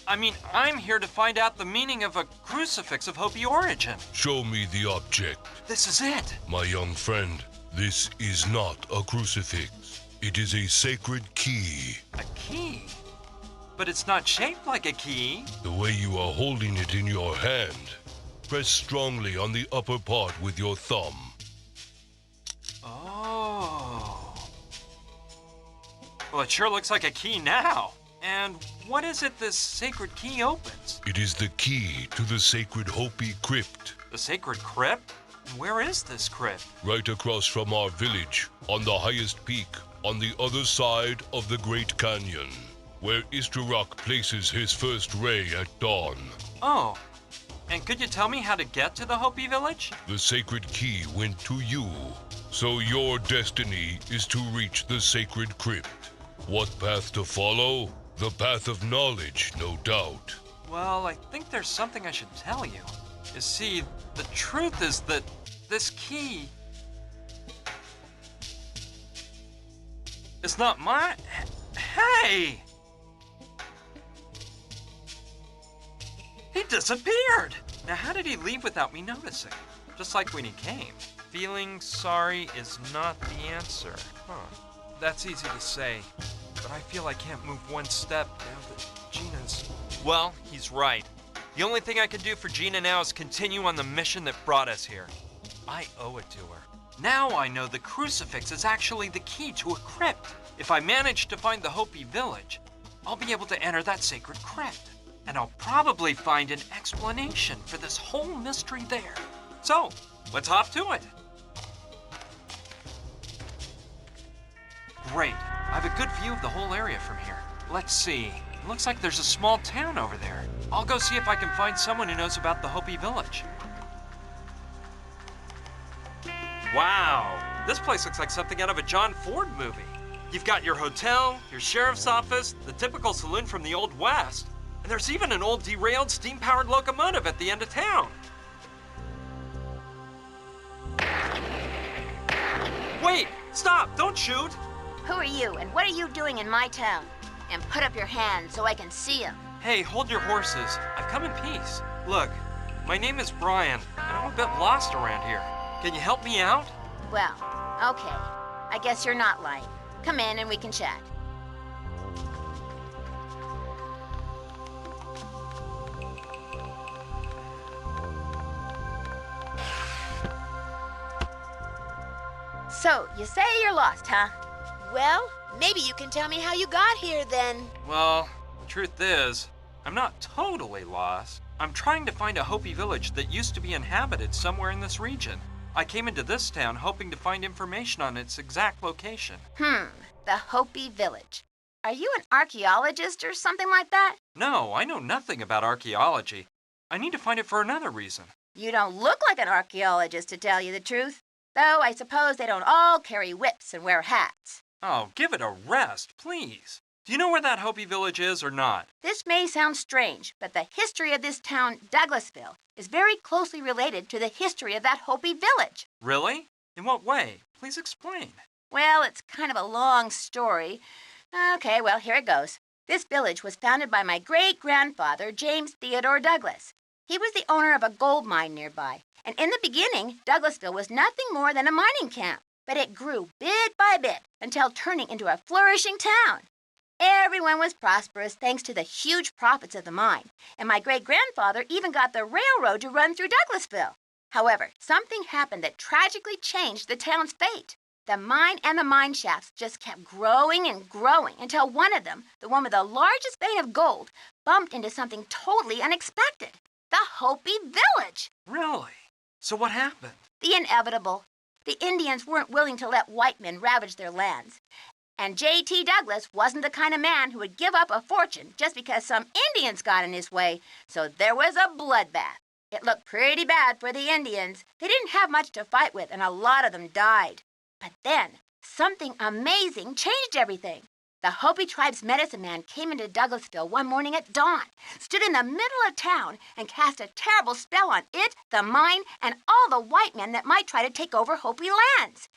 I'm here to find out the meaning of a crucifix of Hopi origin. Show me the object. This is it. My young friend, this is not a crucifix. It is a sacred key. A key? But it's not shaped like a key. The way you are holding it in your hand. Press strongly on the upper part with your thumb. Oh. Well, it sure looks like a key now. And what is it this sacred key opens? It is the key to the sacred Hopi crypt. The sacred crypt? Where is this crypt? Right across from our village, on the highest peak, on the other side of the Great Canyon, where Istarok places his first ray at dawn. Oh, and could you tell me how to get to the Hopi village? The sacred key went to you, so your destiny is to reach the sacred crypt. What path to follow? The path of knowledge, no doubt. Well, I think there's something I should tell you. You see, the truth is that this key is not mine. Hey! He disappeared! Now, how did he leave without me noticing? Just like when he came. Feeling sorry is not the answer. Huh. That's easy to say, but I feel I can't move one step now that Gina's... Well, he's right. The only thing I can do for Gina now is continue on the mission that brought us here. I owe it to her. Now I know the crucifix is actually the key to a crypt. If I manage to find the Hopi village, I'll be able to enter that sacred crypt. And I'll probably find an explanation for this whole mystery there. So, let's hop to it. Great. I have a good view of the whole area from here. Let's see. It looks like there's a small town over there. I'll go see if I can find someone who knows about the Hopi village. Wow, this place looks like something out of a John Ford movie. You've got your hotel, your sheriff's office, the typical saloon from the Old West, and there's even an old derailed steam-powered locomotive at the end of town. Wait, stop, don't shoot. Who are you, and what are you doing in my town? And put up your hands so I can see them. Hey, hold your horses. I've come in peace. Look, my name is Brian, and I'm a bit lost around here. Can you help me out? Well, okay. I guess you're not lying. Come in and we can chat. So, you say you're lost, huh? Well, maybe you can tell me how you got here then. Well, the truth is, I'm not totally lost. I'm trying to find a Hopi village that used to be inhabited somewhere in this region. I came into this town hoping to find information on its exact location. The Hopi village. Are you an archaeologist or something like that? No, I know nothing about archaeology. I need to find it for another reason. You don't look like an archaeologist, to tell you the truth. Though I suppose they don't all carry whips and wear hats. Oh, give it a rest, please. Do you know where that Hopi village is or not? This may sound strange, but the history of this town, Douglasville, is very closely related to the history of that Hopi village. Really? In what way? Please explain. Well, it's kind of a long story. Okay, well, here it goes. This village was founded by my great-grandfather, James Theodore Douglas. He was the owner of a gold mine nearby, and in the beginning, Douglasville was nothing more than a mining camp. But it grew bit by bit until turning into a flourishing town. Everyone was prosperous thanks to the huge profits of the mine, and my great-grandfather even got the railroad to run through Douglasville. However, something happened that tragically changed the town's fate. The mine and the mine shafts just kept growing and growing until one of them, the one with the largest vein of gold, bumped into something totally unexpected. The Hopi village! Really? So what happened? The inevitable. The Indians weren't willing to let white men ravage their lands. And J.T. Douglas wasn't the kind of man who would give up a fortune just because some Indians got in his way, so there was a bloodbath. It looked pretty bad for the Indians. They didn't have much to fight with, and a lot of them died. But then, something amazing changed everything. The Hopi tribe's medicine man came into Douglasville one morning at dawn, stood in the middle of town, and cast a terrible spell on it, the mine, and all the white men that might try to take over Hopi lands.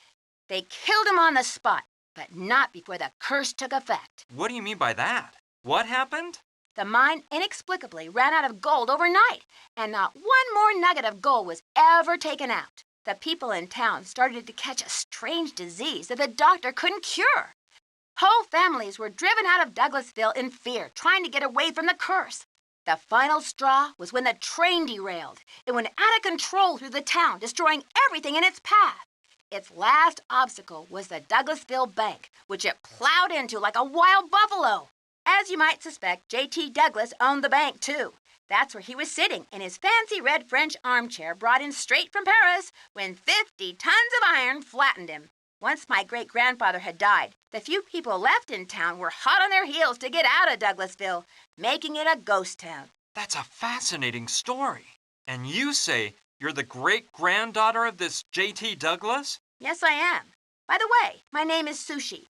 They killed him on the spot, but not before the curse took effect. What do you mean by that? What happened? The mine inexplicably ran out of gold overnight, and not one more nugget of gold was ever taken out. The people in town started to catch a strange disease that the doctor couldn't cure. Whole families were driven out of Douglasville in fear, trying to get away from the curse. The final straw was when the train derailed. It went out of control through the town, destroying everything in its path. Its last obstacle was the Douglasville Bank, which it plowed into like a wild buffalo. As you might suspect, J.T. Douglas owned the bank, too. That's where he was sitting in his fancy red French armchair brought in straight from Paris when 50 tons of iron flattened him. Once my great-grandfather had died, the few people left in town were hot on their heels to get out of Douglasville, making it a ghost town. That's a fascinating story. And you say you're the great-granddaughter of this J.T. Douglas? Yes, I am. By the way, my name is Sushi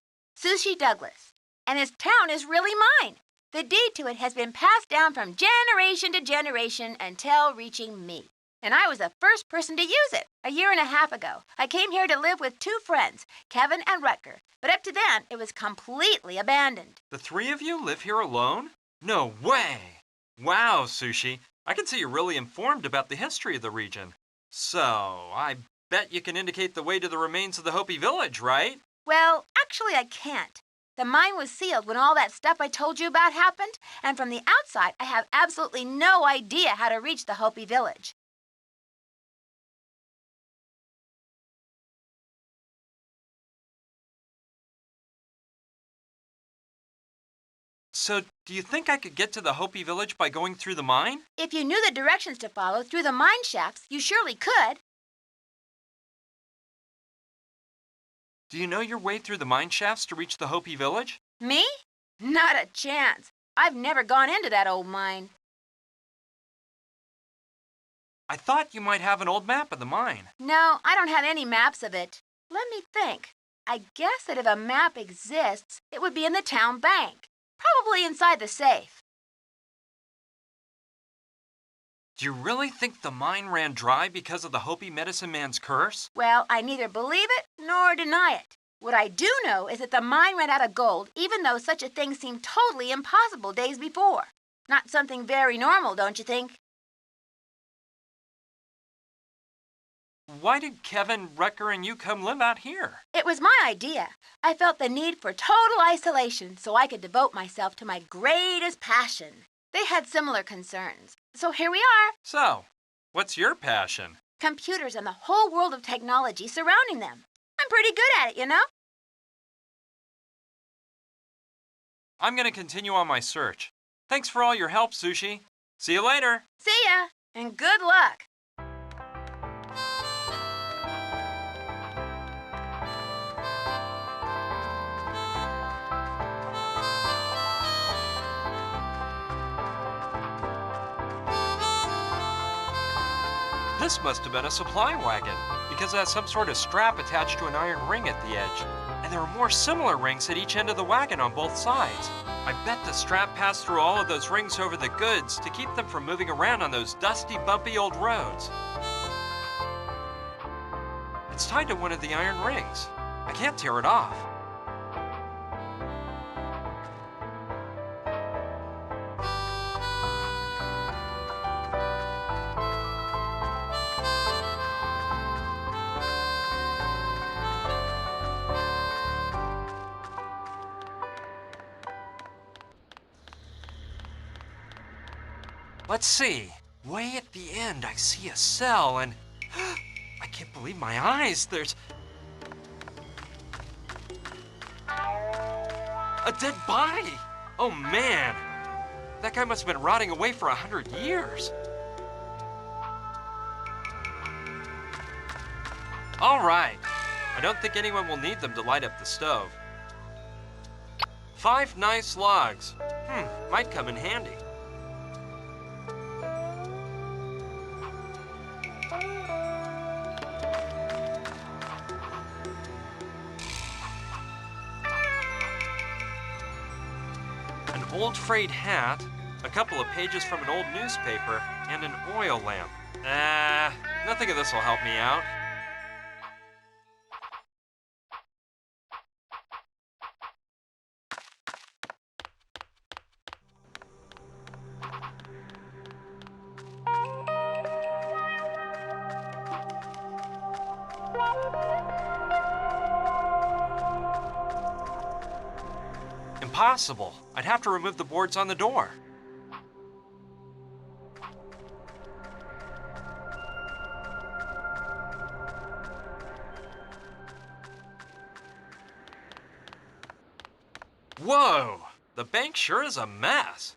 Douglas, and this town is really mine. The deed to it has been passed down from generation to generation until reaching me. And I was the first person to use it a year and a half ago. I came here to live with 2 friends, Kevin and Rutger, but up to then, it was completely abandoned. The 3 of you live here alone? No way! Wow, Sushi. I can see you're really informed about the history of the region. So, I bet you can indicate the way to the remains of the Hopi village, right? Well, actually I can't. The mine was sealed when all that stuff I told you about happened, and from the outside, I have absolutely no idea how to reach the Hopi village. So, do you think I could get to the Hopi village by going through the mine? If you knew the directions to follow through the mine shafts, you surely could. Do you know your way through the mine shafts to reach the Hopi village? Me? Not a chance. I've never gone into that old mine. I thought you might have an old map of the mine. No, I don't have any maps of it. Let me think. I guess that if a map exists, it would be in the town bank. Probably inside the safe. Do you really think the mine ran dry because of the Hopi medicine man's curse? Well, I neither believe it nor deny it. What I do know is that the mine ran out of gold, even though such a thing seemed totally impossible days before. Not something very normal, don't you think? Why did Kevin, Rucker, and you come live out here? It was my idea. I felt the need for total isolation so I could devote myself to my greatest passion. They had similar concerns. So here we are. So, what's your passion? Computers and the whole world of technology surrounding them. I'm pretty good at it, you know? I'm going to continue on my search. Thanks for all your help, Sushi. See you later. See ya, and good luck. This must have been a supply wagon, because it has some sort of strap attached to an iron ring at the edge. And there are more similar rings at each end of the wagon on both sides. I bet the strap passed through all of those rings over the goods to keep them from moving around on those dusty, bumpy old roads. It's tied to one of the iron rings. I can't tear it off. Let's see. Way at the end, I see a cell, and I can't believe my eyes. There's a dead body. Oh man, that guy must have been rotting away for 100 years. All right. I don't think anyone will need them to light up the stove. 5 nice logs. Might come in handy. An old frayed hat, a couple of pages from an old newspaper, and an oil lamp. Nothing of this will help me out. Impossible. I'd have to remove the boards on the door. Whoa! The bank sure is a mess.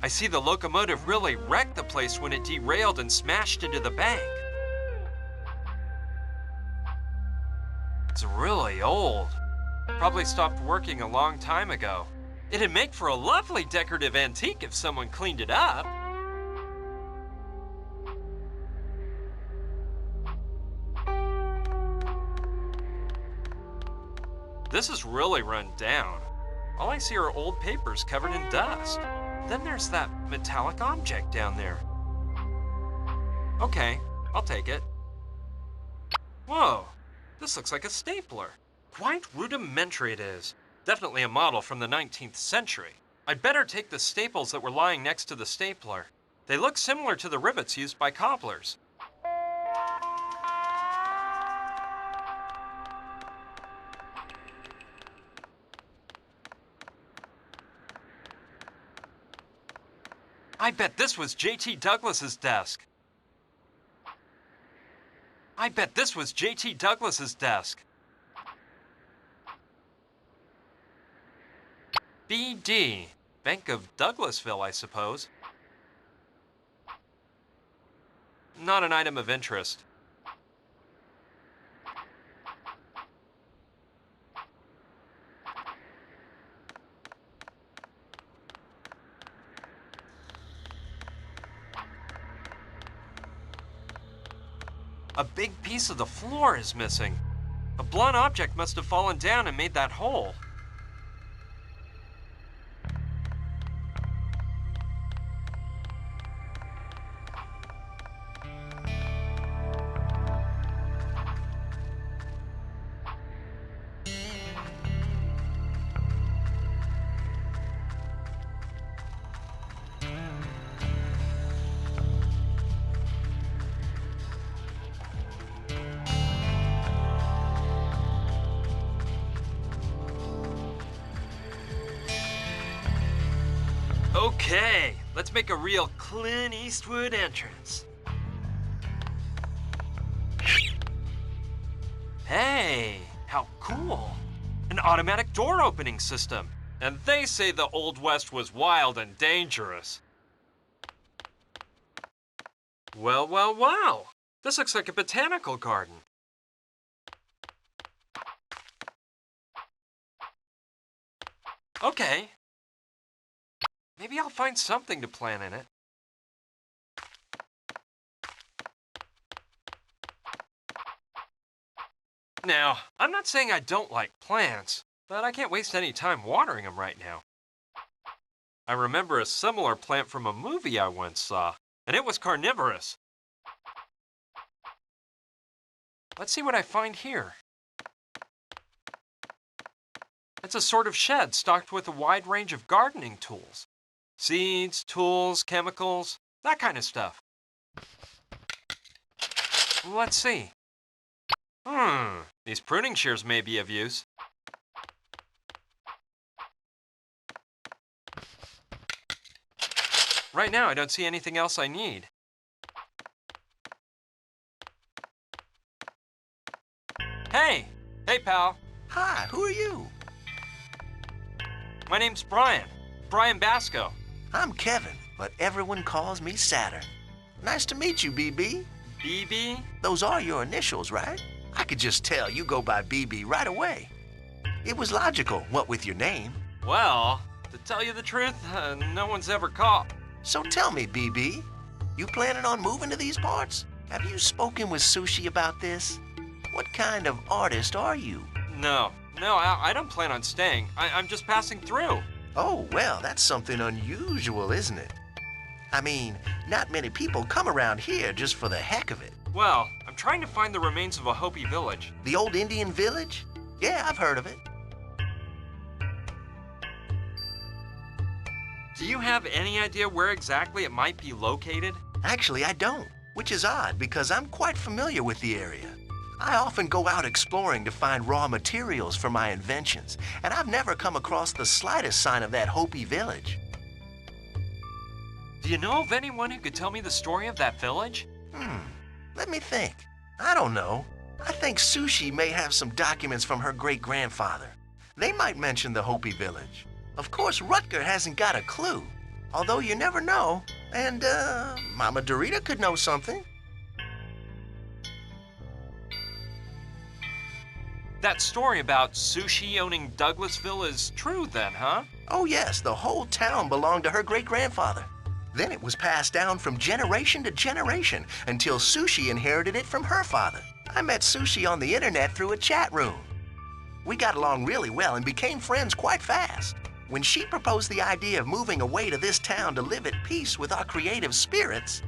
I see the locomotive really wrecked the place when it derailed and smashed into the bank. It's really old. Probably stopped working a long time ago. It'd make for a lovely decorative antique if someone cleaned it up. This is really run down. All I see are old papers covered in dust. Then there's that metallic object down there. Okay, I'll take it. Whoa, this looks like a stapler. Quite rudimentary it is. Definitely a model from the 19th century. I'd better take the staples that were lying next to the stapler. They look similar to the rivets used by cobblers. I bet this was J.T. Douglas's desk. I bet this was J.T. Douglas's desk. BD. Bank of Douglasville, I suppose. Not an item of interest. A big piece of the floor is missing. A blunt object must have fallen down and made that hole. Okay, let's make a real Clint Eastwood entrance. Hey, how cool. An automatic door opening system. And they say the Old West was wild and dangerous. Well, well, wow. This looks like a botanical garden. Okay. Maybe I'll find something to plant in it. Now, I'm not saying I don't like plants, but I can't waste any time watering them right now. I remember a similar plant from a movie I once saw, and it was carnivorous. Let's see what I find here. It's a sort of shed stocked with a wide range of gardening tools. Seeds, tools, chemicals, that kind of stuff. Let's see. These pruning shears may be of use. Right now, I don't see anything else I need. Hey! Hey, pal. Hi, who are you? My name's Brian. Brian Basco. I'm Kevin, but everyone calls me Saturn. Nice to meet you, BB. BB? Those are your initials, right? I could just tell you go by BB right away. It was logical, what with your name. Well, to tell you the truth, no one's ever caught. So tell me, BB, you planning on moving to these parts? Have you spoken with Sushi about this? What kind of artist are you? No, I don't plan on staying. I'm just passing through. Oh, well, that's something unusual, isn't it? I mean, not many people come around here just for the heck of it. Well, I'm trying to find the remains of a Hopi village. The old Indian village? Yeah, I've heard of it. Do you have any idea where exactly it might be located? Actually, I don't, which is odd because I'm quite familiar with the area. I often go out exploring to find raw materials for my inventions, and I've never come across the slightest sign of that Hopi village. Do you know of anyone who could tell me the story of that village? Let me think. I don't know. I think Sushi may have some documents from her great-grandfather. They might mention the Hopi village. Of course, Rutger hasn't got a clue, although you never know. And, Mama Dorita could know something. That story about Sushi owning Douglasville is true then, huh? Oh yes, the whole town belonged to her great-grandfather. Then it was passed down from generation to generation until Sushi inherited it from her father. I met Sushi on the internet through a chat room. We got along really well and became friends quite fast. When she proposed the idea of moving away to this town to live at peace with our creative spirits,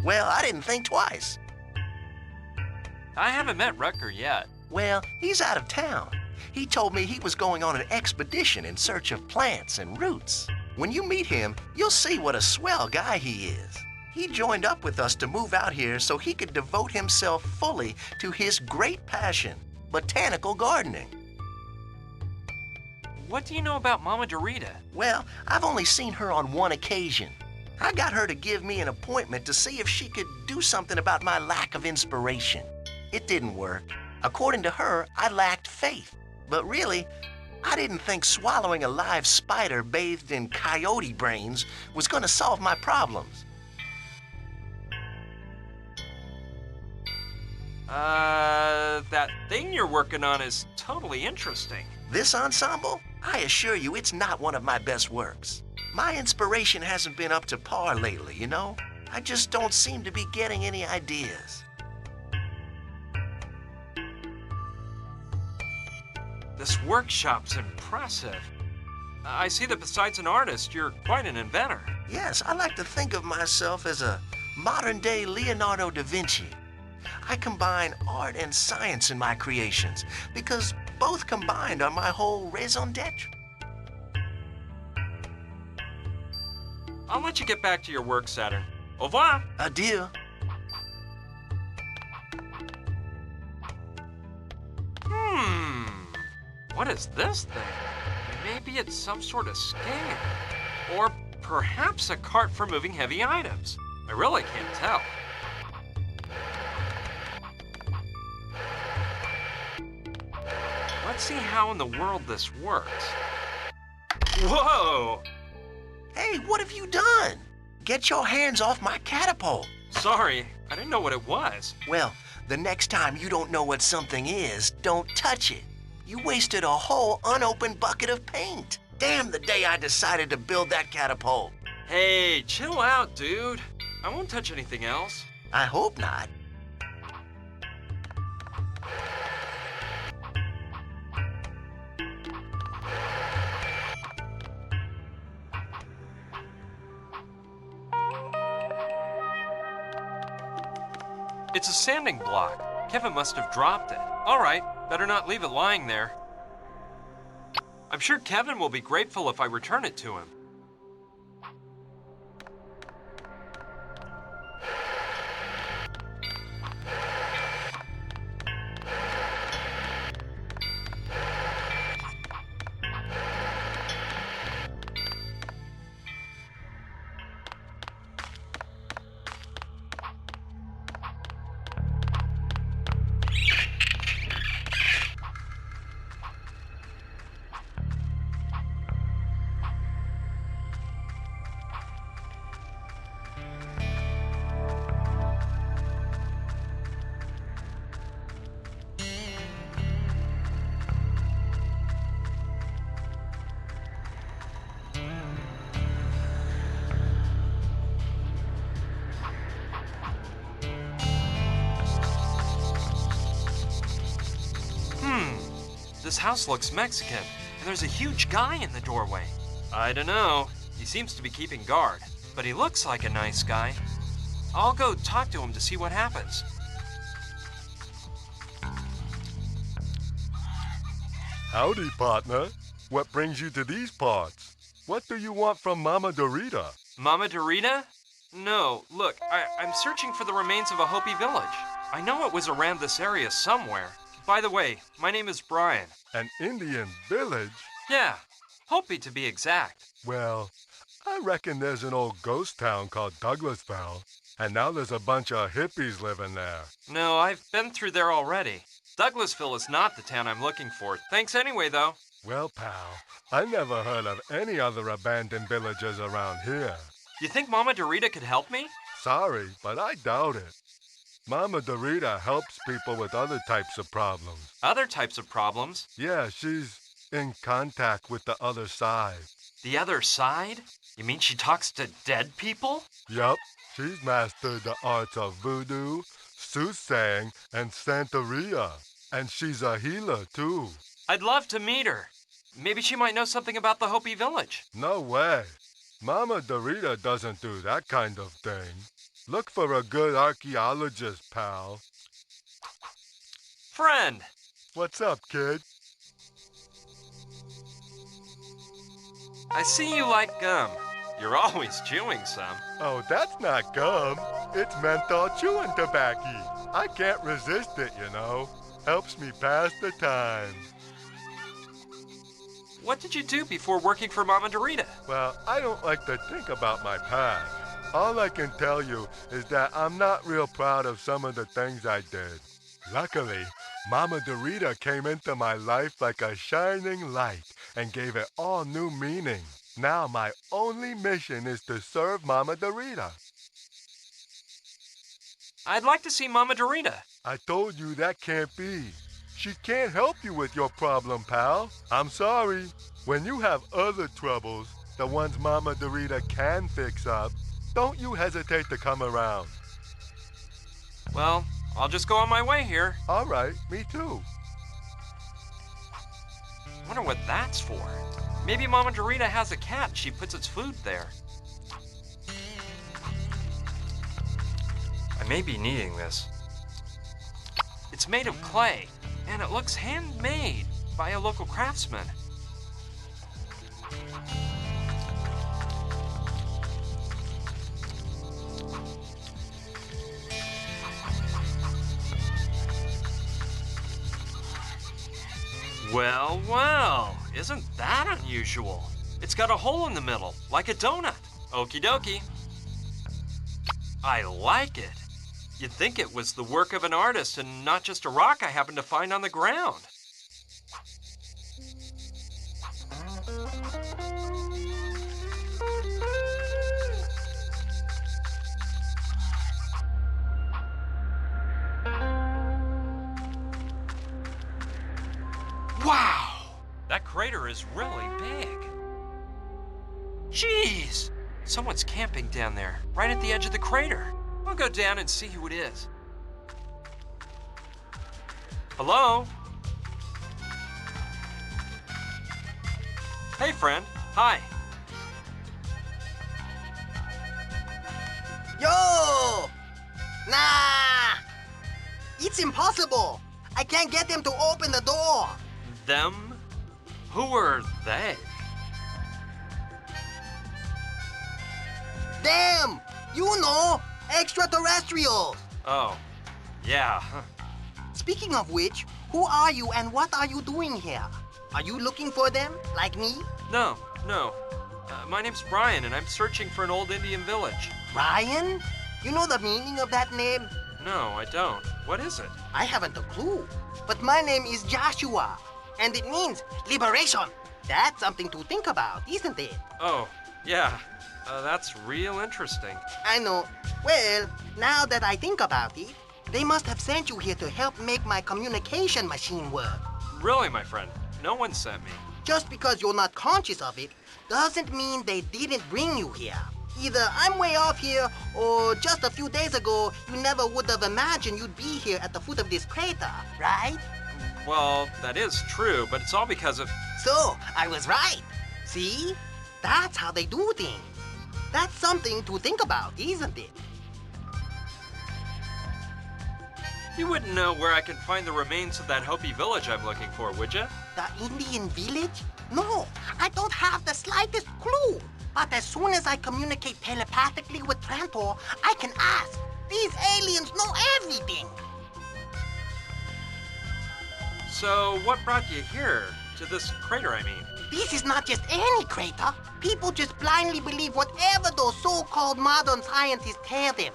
well, I didn't think twice. I haven't met Rutger yet. Well, he's out of town. He told me he was going on an expedition in search of plants and roots. When you meet him, you'll see what a swell guy he is. He joined up with us to move out here so he could devote himself fully to his great passion, botanical gardening. What do you know about Mama Dorita? Well, I've only seen her on one occasion. I got her to give me an appointment to see if she could do something about my lack of inspiration. It didn't work. According to her, I lacked faith. But really, I didn't think swallowing a live spider bathed in coyote brains was going to solve my problems. That thing you're working on is totally interesting. This ensemble? I assure you it's not one of my best works. My inspiration hasn't been up to par lately, you know? I just don't seem to be getting any ideas. This workshop's impressive. I see that besides an artist, you're quite an inventor. Yes, I like to think of myself as a modern-day Leonardo da Vinci. I combine art and science in my creations because both combined are my whole raison d'etre. I'll let you get back to your work, Saturn. Au revoir. Adieu. What is this thing? Maybe it's some sort of scam. Or perhaps a cart for moving heavy items. I really can't tell. Let's see how in the world this works. Whoa! Hey, what have you done? Get your hands off my catapult. Sorry, I didn't know what it was. Well, the next time you don't know what something is, don't touch it. You wasted a whole unopened bucket of paint. Damn the day I decided to build that catapult. Hey, chill out, dude. I won't touch anything else. I hope not. It's a sanding block. Kevin must have dropped it. All right, better not leave it lying there. I'm sure Kevin will be grateful if I return it to him. This house looks Mexican, and there's a huge guy in the doorway. I don't know. He seems to be keeping guard, but he looks like a nice guy. I'll go talk to him to see what happens. Howdy, partner. What brings you to these parts? What do you want from Mama Dorita? Mama Dorita? No, look, I'm searching for the remains of a Hopi village. I know it was around this area somewhere. By the way, my name is Brian. An Indian village? Yeah, Hopi to be exact. Well, I reckon there's an old ghost town called Douglasville, and now there's a bunch of hippies living there. No, I've been through there already. Douglasville is not the town I'm looking for. Thanks anyway, though. Well, pal, I never heard of any other abandoned villages around here. You think Mama Dorita could help me? Sorry, but I doubt it. Mama Dorita helps people with other types of problems. Other types of problems? Yeah, she's in contact with the other side. The other side? You mean she talks to dead people? Yup, she's mastered the arts of voodoo, soothsaying, and santeria. And she's a healer, too. I'd love to meet her. Maybe she might know something about the Hopi village. No way. Mama Dorita doesn't do that kind of thing. Look for a good archaeologist, pal. Friend. What's up, kid? I see you like gum. You're always chewing some. Oh, that's not gum. It's menthol chewing tobacco. I can't resist it, you know. Helps me pass the time. What did you do before working for Mama Dorita? Well, I don't like to think about my past. All I can tell you is that I'm not real proud of some of the things I did. Luckily, Mama Dorita came into my life like a shining light and gave it all new meaning. Now my only mission is to serve Mama Dorita. I'd like to see Mama Dorita. I told you that can't be. She can't help you with your problem, pal. I'm sorry. When you have other troubles, the ones Mama Dorita can fix up, don't you hesitate to come around. Well, I'll just go on my way here. All right, me too. Wonder what that's for. Maybe Mama Dorita has a cat and she puts its food there. I may be needing this. It's made of clay, and it looks handmade by a local craftsman. Well, well, isn't that unusual? It's got a hole in the middle, like a donut. Okie dokie. I like it. You'd think it was the work of an artist and not just a rock I happened to find on the ground. Wow! That crater is really big. Jeez! Someone's camping down there, right at the edge of the crater. I'll go down and see who it is. Hello? Hey, friend. Hi. Yo! Nah! It's impossible! I can't get them to open the door! Them? Who are they? Them! You know! Extraterrestrials! Oh, yeah. Speaking of which, who are you and what are you doing here? Are you looking for them, like me? No. My name's Brian, and I'm searching for an old Indian village. Brian? You know the meaning of that name? No, I don't. What is it? I haven't a clue. But my name is Joshua, and it means liberation. That's something to think about, isn't it? Oh, yeah. That's real interesting. I know. Well, now that I think about it, they must have sent you here to help make my communication machine work. Really, my friend? No one sent me. Just because you're not conscious of it doesn't mean they didn't bring you here. Either I'm way off here, or just a few days ago, you never would have imagined you'd be here at the foot of this crater, right? Well, that is true, but it's all because of... So, I was right. See? That's how they do things. That's something to think about, isn't it? You wouldn't know where I can find the remains of that Hopi village I'm looking for, would you? The Indian village? No, I don't have the slightest clue. But as soon as I communicate telepathically with Trantor, I can ask. These aliens know everything. So, what brought you here? To this crater, I mean. This is not just any crater. People just blindly believe whatever those so-called modern scientists tell them.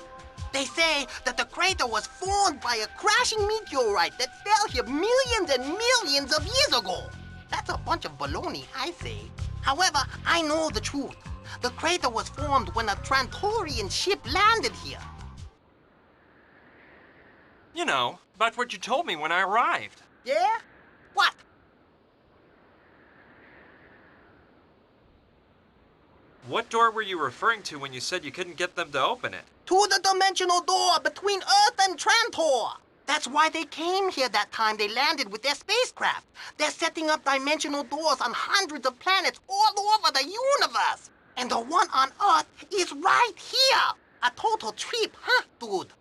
They say that the crater was formed by a crashing meteorite that fell here millions and millions of years ago. That's a bunch of baloney, I say. However, I know the truth. The crater was formed when a Trantorian ship landed here. You know, about what you told me when I arrived. Yeah? What? What door were you referring to when you said you couldn't get them to open it? To the dimensional door between Earth and Trantor. That's why they came here that time they landed with their spacecraft. They're setting up dimensional doors on hundreds of planets all over the universe. And the one on Earth is right here. A total trip, huh, dude?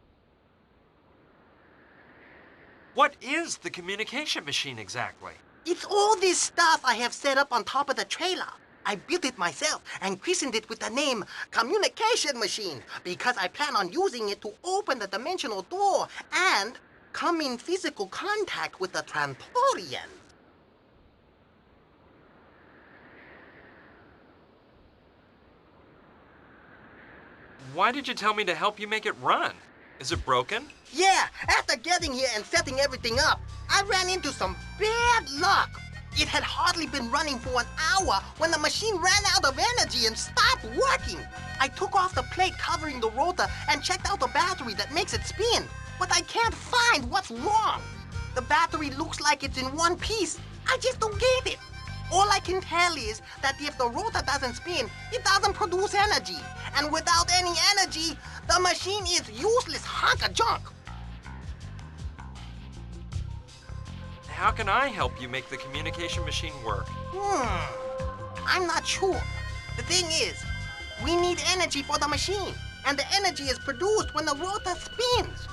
What is the communication machine exactly? It's all this stuff I have set up on top of the trailer. I built it myself and christened it with the name Communication Machine because I plan on using it to open the dimensional door and come in physical contact with the Trantorian. why did you tell me to help you make it run? Is it broken? Yeah, after getting here and setting everything up, I ran into some bad luck. It had hardly been running for an hour when the machine ran out of energy and stopped working. I took off the plate covering the rotor and checked out the battery that makes it spin, but I can't find what's wrong. The battery looks like it's in one piece. I just don't get it. All I can tell is that if the rotor doesn't spin, it doesn't produce energy. And without any energy, the machine is useless hunk of junk. How can I help you make the communication machine work? I'm not sure. The thing is, we need energy for the machine, and the energy is produced when the rotor spins.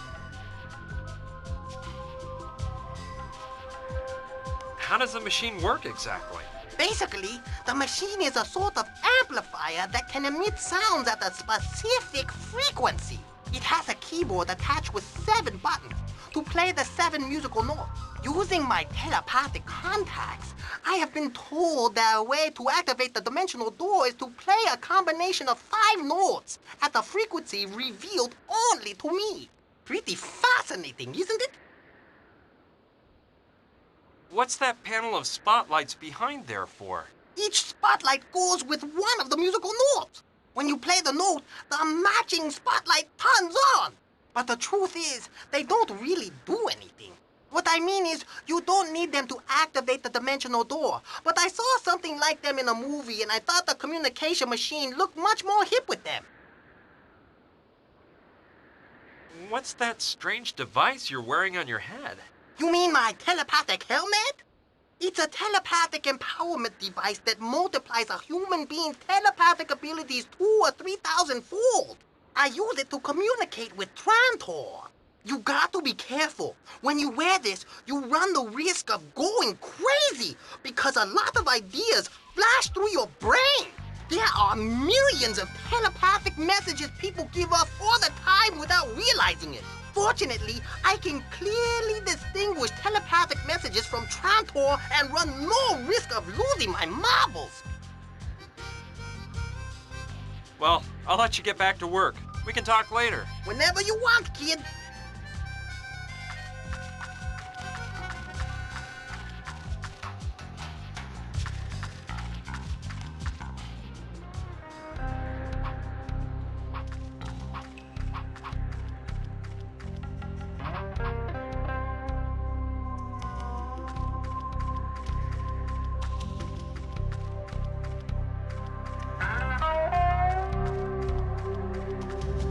How does the machine work exactly? Basically, the machine is a sort of amplifier that can emit sounds at a specific frequency. It has a keyboard attached with 7 buttons to play the 7 musical notes. Using my telepathic contacts, I have been told that a way to activate the dimensional door is to play a combination of 5 notes at a frequency revealed only to me. Pretty fascinating, isn't it? What's that panel of spotlights behind there for? Each spotlight goes with one of the musical notes. When you play the note, the matching spotlight turns on. But the truth is, they don't really do anything. What I mean is, you don't need them to activate the dimensional door. But I saw something like them in a movie, and I thought the communication machine looked much more hip with them. What's that strange device you're wearing on your head? You mean my telepathic helmet? It's a telepathic empowerment device that multiplies a human being's telepathic abilities 2,000 or 3,000-fold. I use it to communicate with Trantor. You got to be careful. When you wear this, you run the risk of going crazy because a lot of ideas flash through your brain. There are millions of telepathic messages people give off all the time without realizing it. Fortunately, I can clearly distinguish telepathic messages from Trantor and run no risk of losing my marbles. Well, I'll let you get back to work. We can talk later. Whenever you want, kid.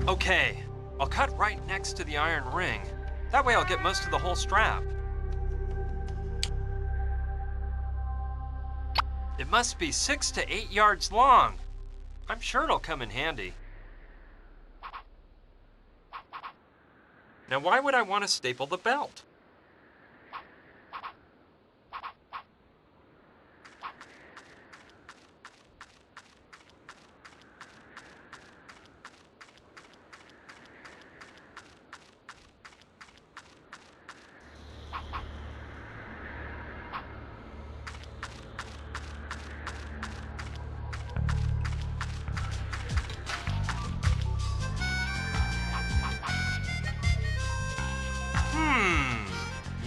Okay, I'll cut right next to the iron ring. That way I'll get most of the whole strap. It must be 6 to 8 yards long. I'm sure it'll come in handy. Now why would I want to staple the belt?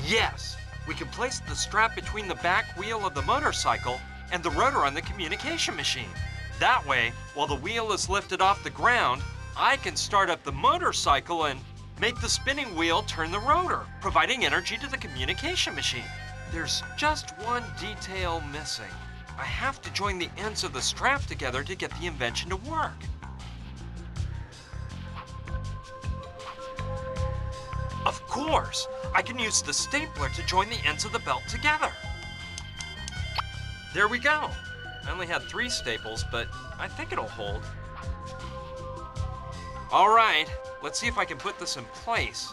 Yes, we can place the strap between the back wheel of the motorcycle and the rotor on the communication machine. That way, while the wheel is lifted off the ground, I can start up the motorcycle and make the spinning wheel turn the rotor, providing energy to the communication machine. There's just one detail missing. I have to join the ends of the strap together to get the invention to work. Of course! I can use the stapler to join the ends of the belt together. There we go. I only had 3 staples, but I think it'll hold. All right, let's see if I can put this in place.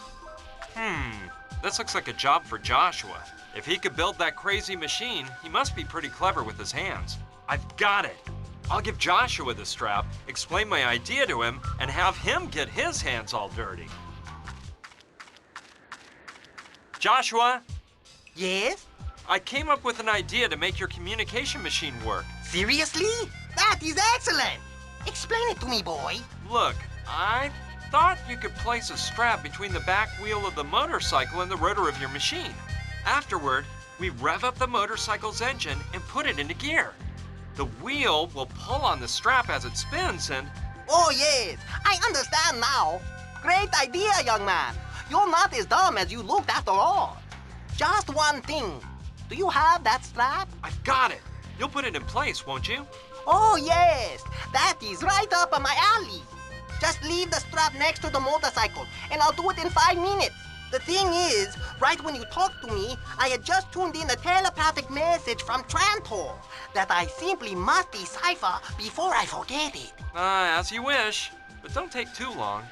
This looks like a job for Joshua. If he could build that crazy machine, he must be pretty clever with his hands. I've got it. I'll give Joshua the strap, explain my idea to him, and have him get his hands all dirty. Joshua? Yes? I came up with an idea to make your communication machine work. Seriously? That is excellent! Explain it to me, boy. Look, I thought you could place a strap between the back wheel of the motorcycle and the rotor of your machine. Afterward, we rev up the motorcycle's engine and put it into gear. The wheel will pull on the strap as it spins and... Oh, yes. I understand now. Great idea, young man. You're not as dumb as you looked after all. Just one thing. Do you have that strap? I've got it. You'll put it in place, won't you? Oh, yes. That is right up my alley. Just leave the strap next to the motorcycle, and I'll do it in 5 minutes. The thing is, right when you talked to me, I had just tuned in a telepathic message from Trantor that I simply must decipher before I forget it. As you wish, but don't take too long.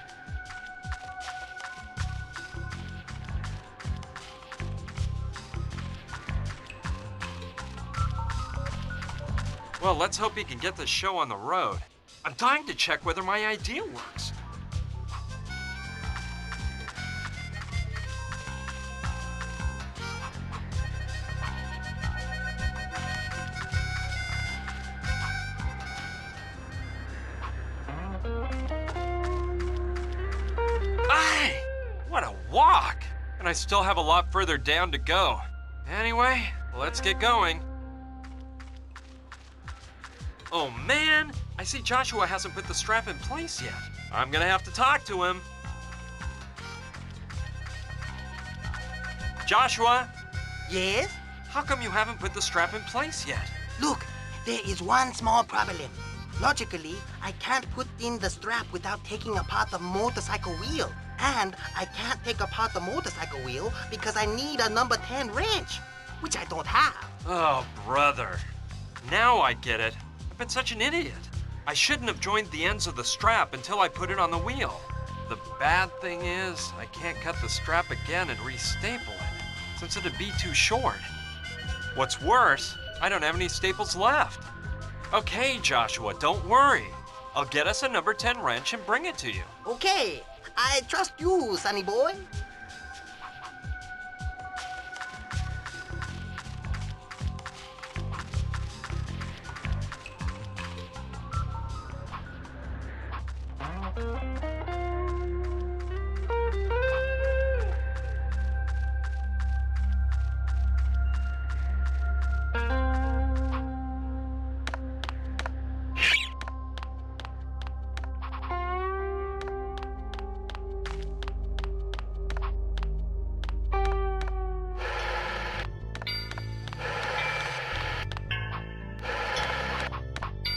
Well, let's hope he can get this show on the road. I'm dying to check whether my idea works. Ay! What a walk! And I still have a lot further down to go. Anyway, let's get going. Oh man, I see Joshua hasn't put the strap in place yet. I'm gonna have to talk to him. Joshua? Yes? How come you haven't put the strap in place yet? Look, there is one small problem. Logically, I can't put in the strap without taking apart the motorcycle wheel. And I can't take apart the motorcycle wheel because I need a number 10 wrench, which I don't have. Oh, brother. Now I get it. I've been such an idiot. I shouldn't have joined the ends of the strap until I put it on the wheel. The bad thing is, I can't cut the strap again and restaple it, since it'd be too short. What's worse, I don't have any staples left. Okay, Joshua, don't worry. I'll get us a number 10 wrench and bring it to you. Okay, I trust you, sonny boy.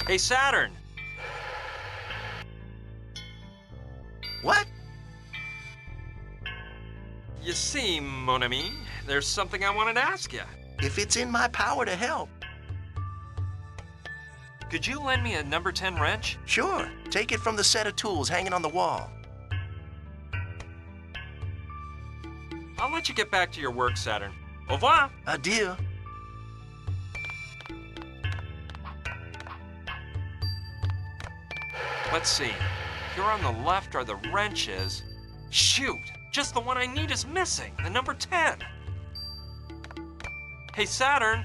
Hey, Saturn! What? You see, mon ami, there's something I wanted to ask you. If it's in my power to help. Could you lend me a number 10 wrench? Sure. Take it from the set of tools hanging on the wall. I'll let you get back to your work, Saturn. Au revoir! Adieu. Let's see. Here on the left are the wrenches. Shoot! Just the one I need is missing. The number 10. Hey, Saturn!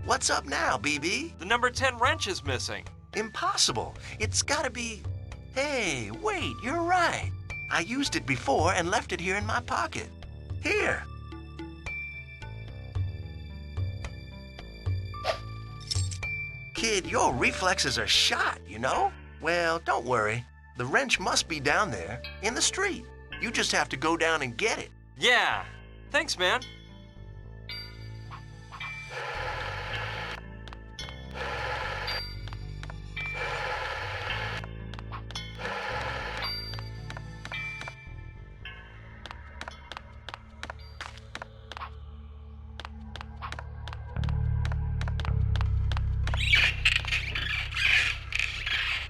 What's up now, BB? The number 10 wrench is missing. Impossible. It's gotta be... Hey, wait, you're right. I used it before and left it here in my pocket. Here. Kid, your reflexes are shot, you know? Well, don't worry. The wrench must be down there, in the street. You just have to go down and get it. Yeah. Thanks, man.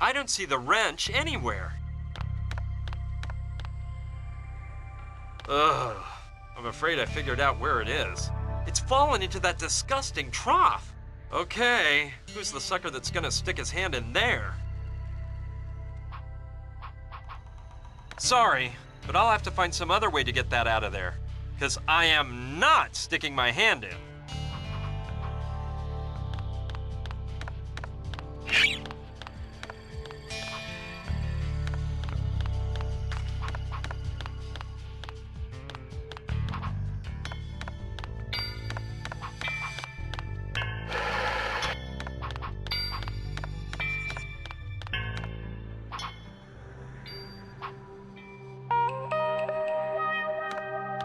I don't see the wrench anywhere. Ugh, I'm afraid I figured out where it is. It's fallen into that disgusting trough. Okay, who's the sucker that's gonna stick his hand in there? Sorry, but I'll have to find some other way to get that out of there, 'cause I am not sticking my hand in.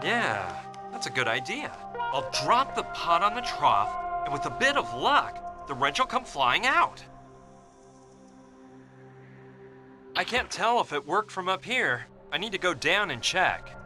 Yeah, that's a good idea. I'll drop the pot on the trough, and with a bit of luck, the wrench will come flying out. I can't tell if it worked from up here. I need to go down and check.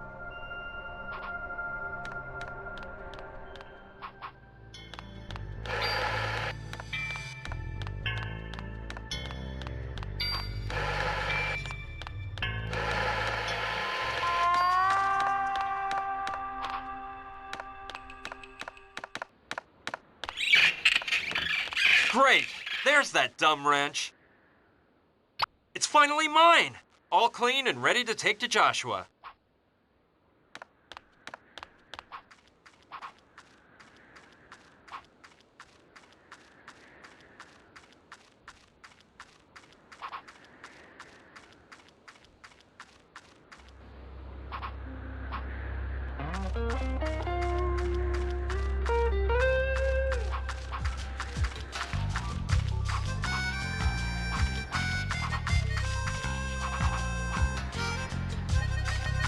Great! There's that dumb wrench. It's finally mine! All clean and ready to take to Joshua.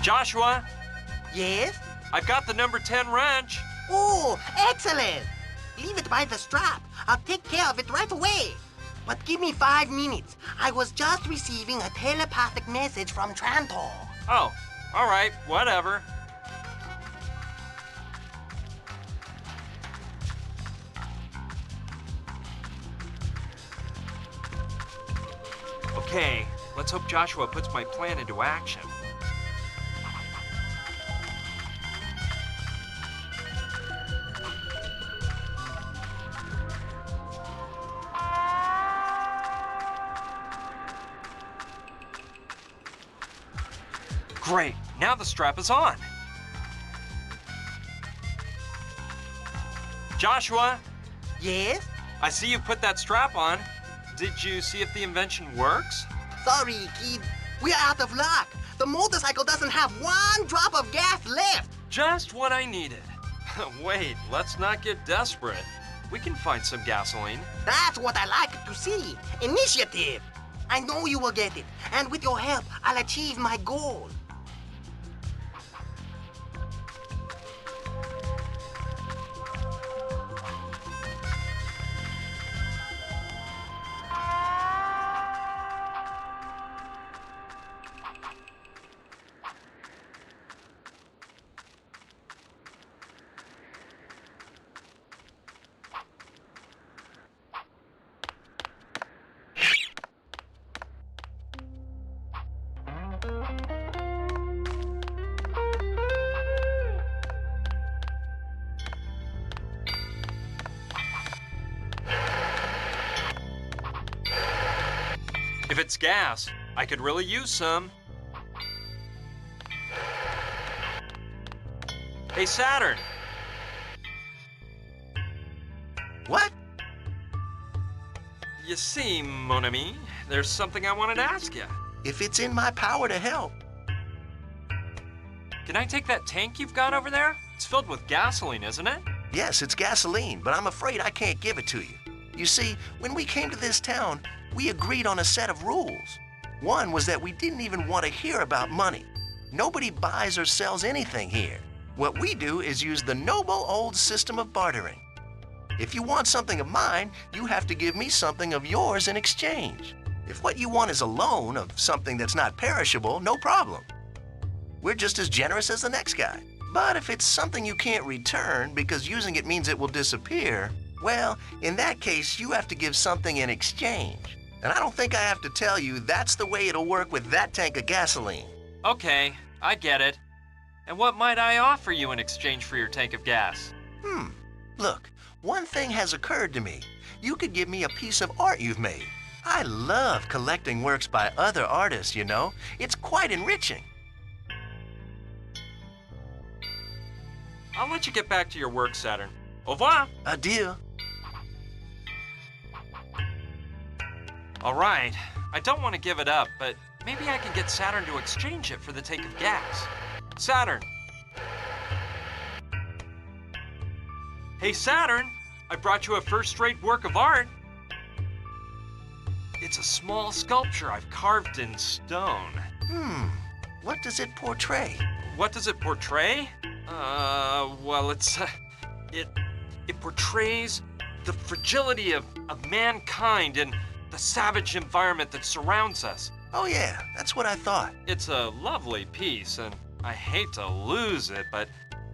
Joshua? Yes? I've got the number 10 wrench. Oh, excellent! Leave it by the strap. I'll take care of it right away. But give me 5 minutes. I was just receiving a telepathic message from Trantor. Oh, all right, whatever. Okay, let's hope Joshua puts my plan into action. Great, now the strap is on. Joshua? Yes? I see you put that strap on. Did you see if the invention works? Sorry, kid. We're out of luck. The motorcycle doesn't have 1 drop of gas left. Just what I needed. Wait, let's not get desperate. We can find some gasoline. That's what I like to see. Initiative. I know you will get it. And with your help, I'll achieve my goal. If it's gas, I could really use some. Hey, Saturn. What? You see, mon ami, there's something I wanted to ask you. If it's in my power to help. Can I take that tank you've got over there? It's filled with gasoline, isn't it? Yes, it's gasoline, but I'm afraid I can't give it to you. You see, when we came to this town, we agreed on a set of rules. One was that we didn't even want to hear about money. Nobody buys or sells anything here. What we do is use the noble old system of bartering. If you want something of mine, you have to give me something of yours in exchange. If what you want is a loan of something that's not perishable, no problem. We're just as generous as the next guy. But if it's something you can't return because using it means it will disappear, well, in that case, you have to give something in exchange. And I don't think I have to tell you that's the way it'll work with that tank of gasoline. Okay, I get it. And what might I offer you in exchange for your tank of gas? Look, one thing has occurred to me. You could give me a piece of art you've made. I love collecting works by other artists, you know. It's quite enriching. I'll let you get back to your work, Saturn. Au revoir. Adieu. All right, I don't want to give it up, but maybe I can get Saturn to exchange it for the tank of gas. Saturn! Hey, Saturn! I brought you a first-rate work of art. It's a small sculpture I've carved in stone. What does it portray? What does it portray? Well, it portrays the fragility of mankind and the savage environment that surrounds us. Oh yeah, that's what I thought. It's a lovely piece, and I hate to lose it, but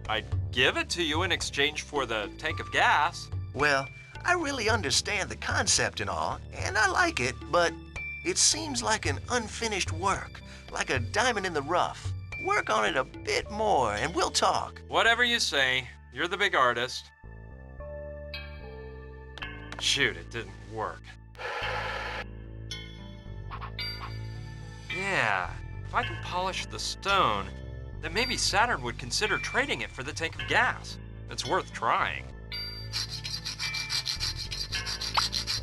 I'd give it to you in exchange for the tank of gas. Well, I really understand the concept and all, and I like it, but it seems like an unfinished work, like a diamond in the rough. Work on it a bit more, and we'll talk. Whatever you say. You're the big artist. Shoot, it didn't work. Yeah, if I can polish the stone, then maybe Saturn would consider trading it for the tank of gas. It's worth trying.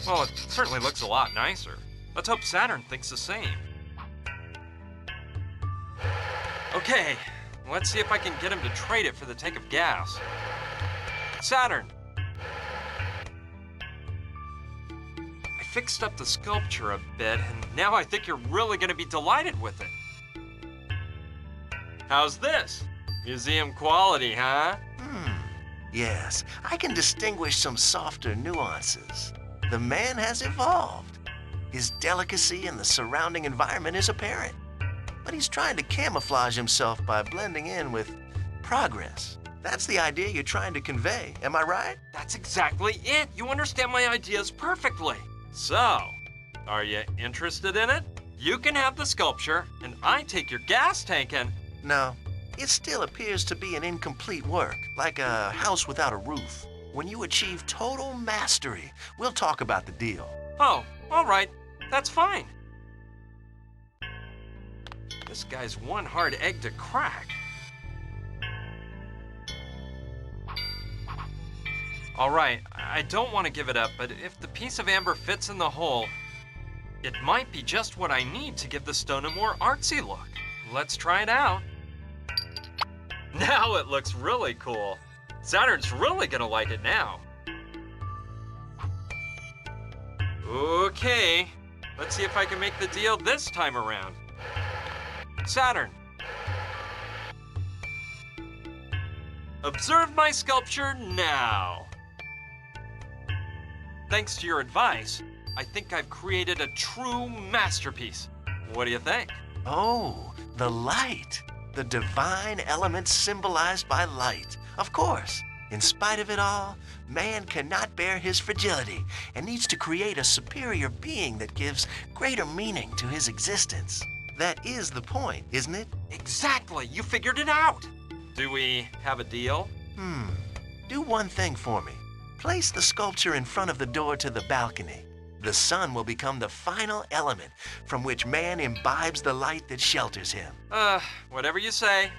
Well, it certainly looks a lot nicer. Let's hope Saturn thinks the same. Okay, let's see if I can get him to trade it for the tank of gas. Saturn! I fixed up the sculpture a bit, and now I think you're really gonna be delighted with it. How's this? Museum quality, huh? Yes, I can distinguish some softer nuances. The man has evolved. His delicacy in the surrounding environment is apparent. But he's trying to camouflage himself by blending in with progress. That's the idea you're trying to convey, am I right? That's exactly it. You understand my ideas perfectly. So, are you interested in it? You can have the sculpture, and I take your gas tank and... No, it still appears to be an incomplete work, like a house without a roof. When you achieve total mastery, we'll talk about the deal. Oh, all right. That's fine. This guy's one hard egg to crack. All right, I don't want to give it up, but if the piece of amber fits in the hole, it might be just what I need to give the stone a more artsy look. Let's try it out. Now it looks really cool. Saturn's really gonna like it now. Okay, let's see if I can make the deal this time around. Saturn. Observe my sculpture now. Thanks to your advice, I think I've created a true masterpiece. What do you think? Oh, the light. The divine element symbolized by light. Of course. In spite of it all, man cannot bear his fragility and needs to create a superior being that gives greater meaning to his existence. That is the point, isn't it? Exactly. You figured it out. Do we have a deal? Do one thing for me. Place the sculpture in front of the door to the balcony. The sun will become the final element from which man imbibes the light that shelters him. Whatever you say.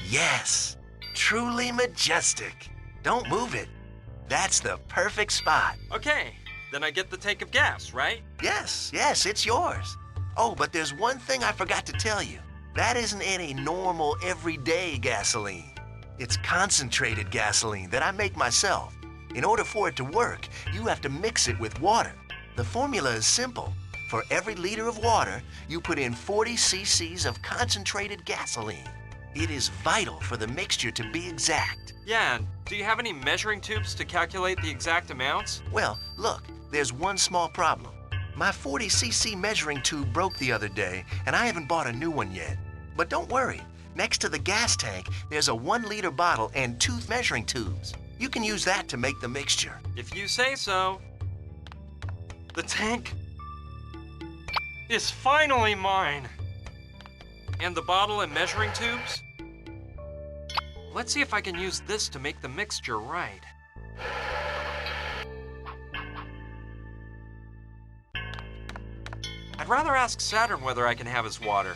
Yes, truly majestic. Don't move it. That's the perfect spot. Okay, then I get the tank of gas, right? Yes, it's yours. Oh, but there's one thing I forgot to tell you. That isn't any normal, everyday gasoline. It's concentrated gasoline that I make myself. In order for it to work, you have to mix it with water. The formula is simple. For every liter of water, you put in 40 cc's of concentrated gasoline. It is vital for the mixture to be exact. Yeah, and do you have any measuring tubes to calculate the exact amounts? Well, look, there's one small problem. My 40 cc measuring tube broke the other day, and I haven't bought a new one yet. But don't worry, next to the gas tank, there's a 1-liter bottle and 2 measuring tubes. You can use that to make the mixture. If you say so. The tank is finally mine. And the bottle and measuring tubes? Let's see if I can use this to make the mixture right. I'd rather ask Saturn whether I can have his water.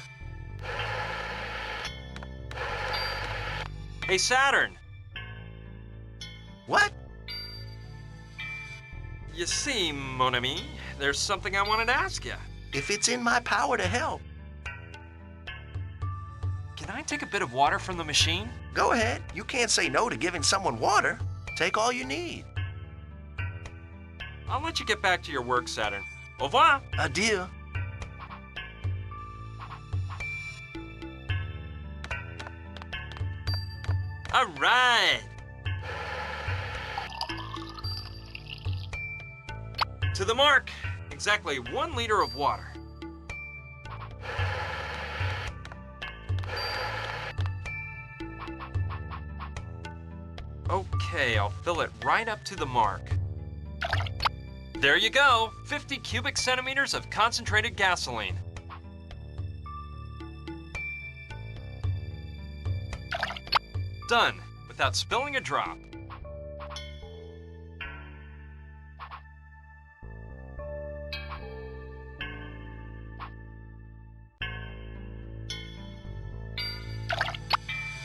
Hey, Saturn! What? You see, mon ami, there's something I wanted to ask you. If it's in my power to help. Can I take a bit of water from the machine? Go ahead. You can't say no to giving someone water. Take all you need. I'll let you get back to your work, Saturn. Au revoir. Adieu. All right. To the mark. Exactly 1 liter of water. Okay, I'll fill it right up to the mark. There you go, 50 cubic centimeters of concentrated gasoline. Done, without spilling a drop.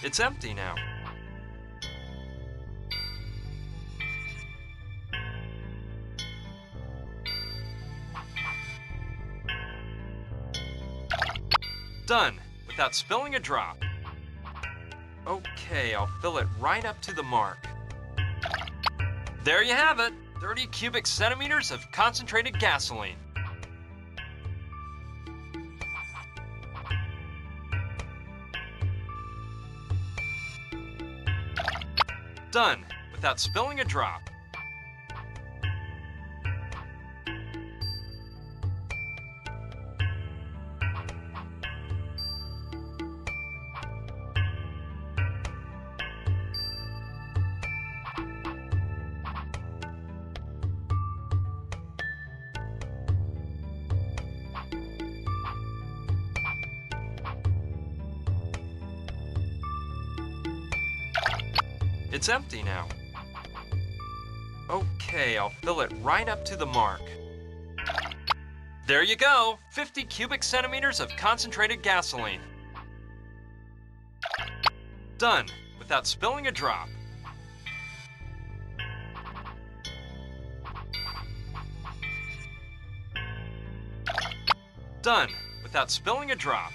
It's empty now. Done, without spilling a drop. Okay, I'll fill it right up to the mark. There you have it, 30 cubic centimeters of concentrated gasoline. Done, without spilling a drop. It's empty now. Okay, I'll fill it right up to the mark. There you go, 50 cubic centimeters of concentrated gasoline. Done, without spilling a drop. Done, without spilling a drop.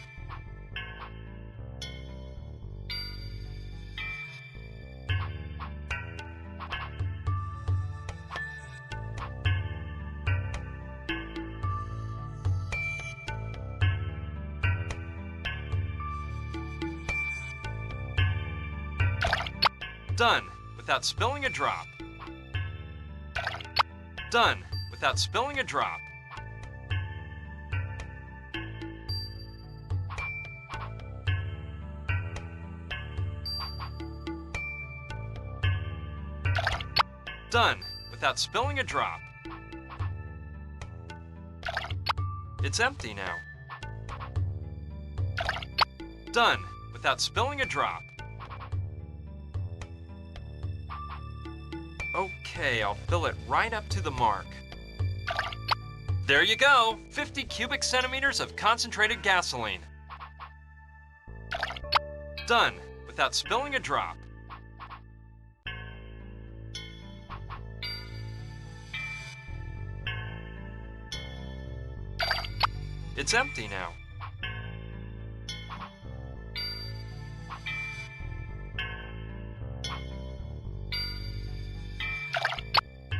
Done, without spilling a drop. Done, without spilling a drop. Done, without spilling a drop. It's empty now. Done, without spilling a drop. Okay, I'll fill it right up to the mark. There you go, 50 cubic centimeters of concentrated gasoline. Done, without spilling a drop. It's empty now.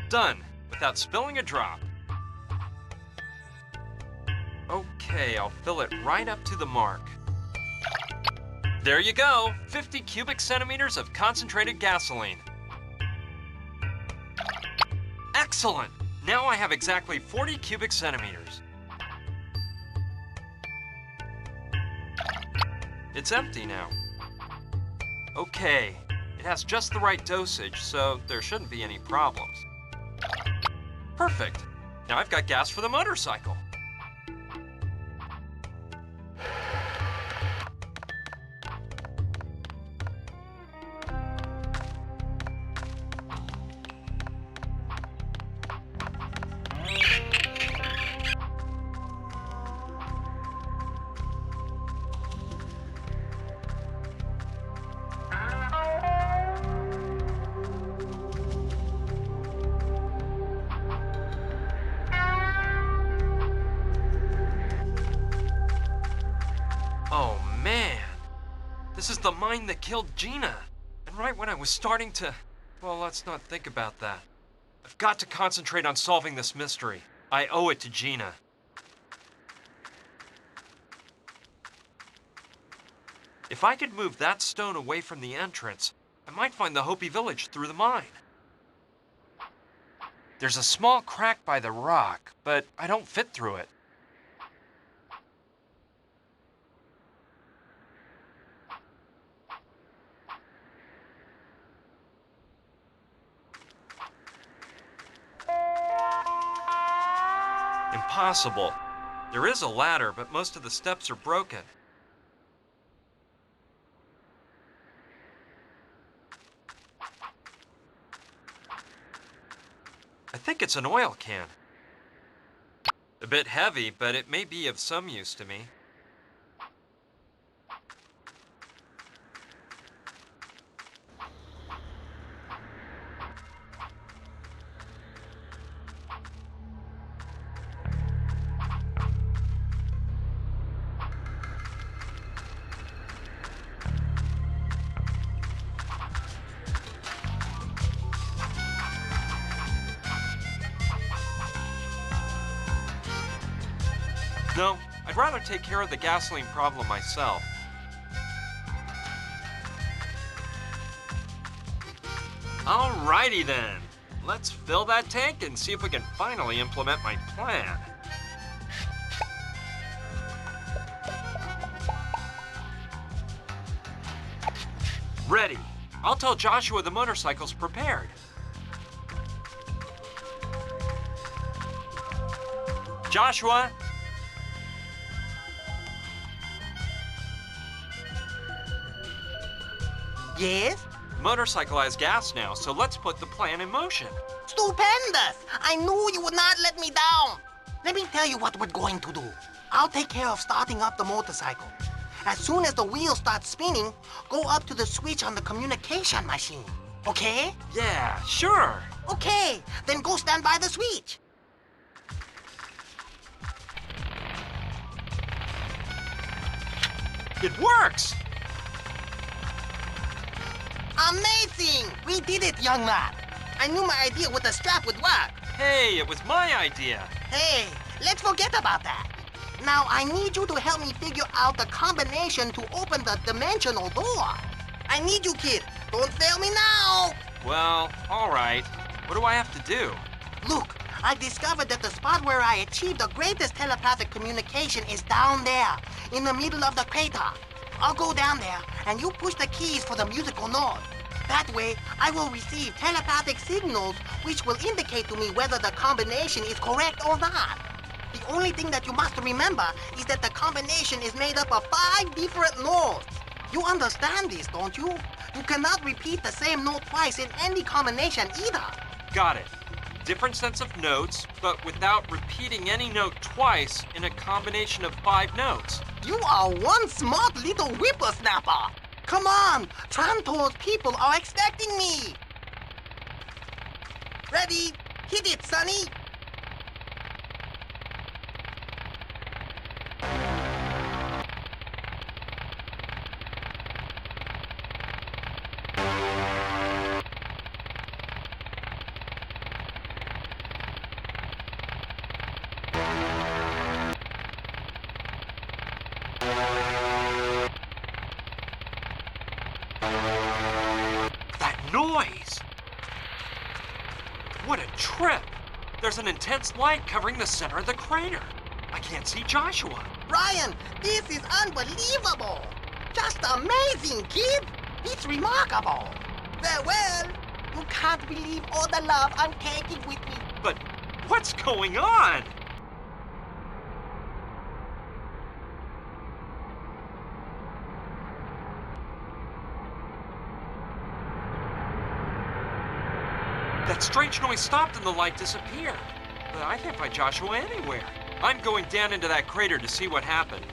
Done, without spilling a drop. Okay, I'll fill it right up to the mark. There you go, 50 cubic centimeters of concentrated gasoline. Excellent! Now I have exactly 40 cubic centimeters. It's empty now. Okay, it has just the right dosage, so there shouldn't be any problems. Perfect. Now I've got gas for the motorcycle. Oh man, this is the mine that killed Gina. And right when I was starting to, well, let's not think about that. I've got to concentrate on solving this mystery. I owe it to Gina. If I could move that stone away from the entrance, I might find the Hopi village through the mine. There's a small crack by the rock, but I don't fit through it. Impossible. There is a ladder, but most of the steps are broken. I think it's an oil can. A bit heavy, but it may be of some use to me. No, I'd rather take care of the gasoline problem myself. Alrighty then. Let's fill that tank and see if we can finally implement my plan. Ready. I'll tell Joshua the motorcycle's prepared. Joshua? Yes? Motorcycle has gas now, so let's put the plan in motion. Stupendous! I knew you would not let me down. Let me tell you what we're going to do. I'll take care of starting up the motorcycle. As soon as the wheels start spinning, go up to the switch on the communication machine. Okay? Yeah, sure. Okay, then go stand by the switch. It works! Amazing! We did it, young man. I knew my idea with the strap would work. Hey, it was my idea. Hey, let's forget about that. Now, I need you to help me figure out the combination to open the dimensional door. I need you, kid. Don't fail me now. Well, all right. What do I have to do? Look, I discovered that the spot where I achieved the greatest telepathic communication is down there, in the middle of the crater. I'll go down there, and you push the keys for the musical note. That way, I will receive telepathic signals which will indicate to me whether the combination is correct or not. The only thing that you must remember is that the combination is made up of 5 different notes. You understand this, don't you? You cannot repeat the same note twice in any combination either. Got it. Different sets of notes, but without repeating any note twice in a combination of 5 notes. You are one smart little whippersnapper. Come on, Trantor's people are expecting me. Ready? Hit it, Sonny. That noise! What a trip! There's an intense light covering the center of the crater. I can't see Joshua. Ryan, this is unbelievable. Just amazing, kid. It's remarkable. Farewell. You can't believe all the love I'm taking with me. But what's going on? That strange noise stopped and the light disappeared. But I can't find Joshua anywhere. I'm going down into that crater to see what happened.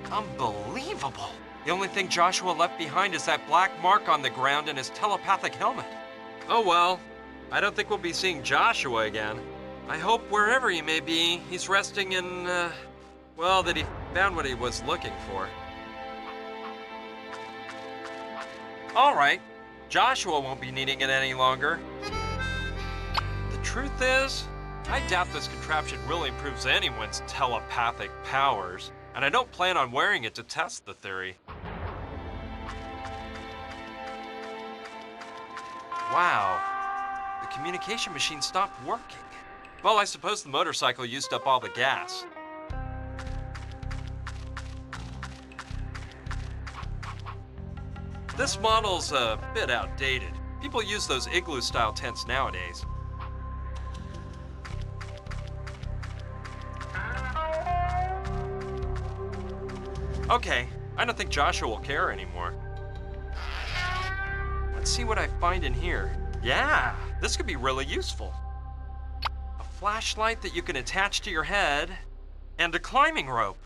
Unbelievable. The only thing Joshua left behind is that black mark on the ground and his telepathic helmet. Oh well, I don't think we'll be seeing Joshua again. I hope wherever he may be, he's resting in, well, that he found what he was looking for. All right, Joshua won't be needing it any longer. The truth is, I doubt this contraption really improves anyone's telepathic powers, and I don't plan on wearing it to test the theory. Wow, the communication machine stopped working. Well, I suppose the motorcycle used up all the gas. This model's a bit outdated. People use those igloo-style tents nowadays. Okay, I don't think Joshua will care anymore. Let's see what I find in here. Yeah, this could be really useful. A flashlight that you can attach to your head, and a climbing rope.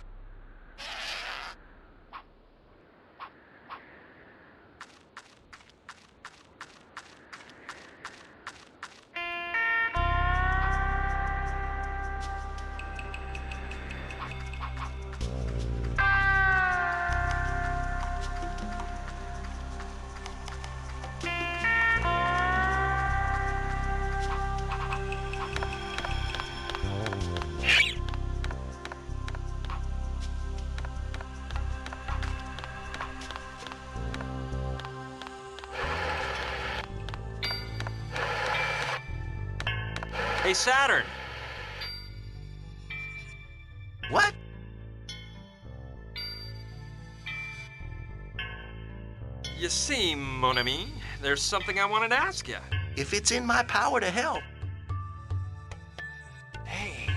Hey, Saturn! What? You see, mon ami, there's something I wanted to ask you. If it's in my power to help. Hey,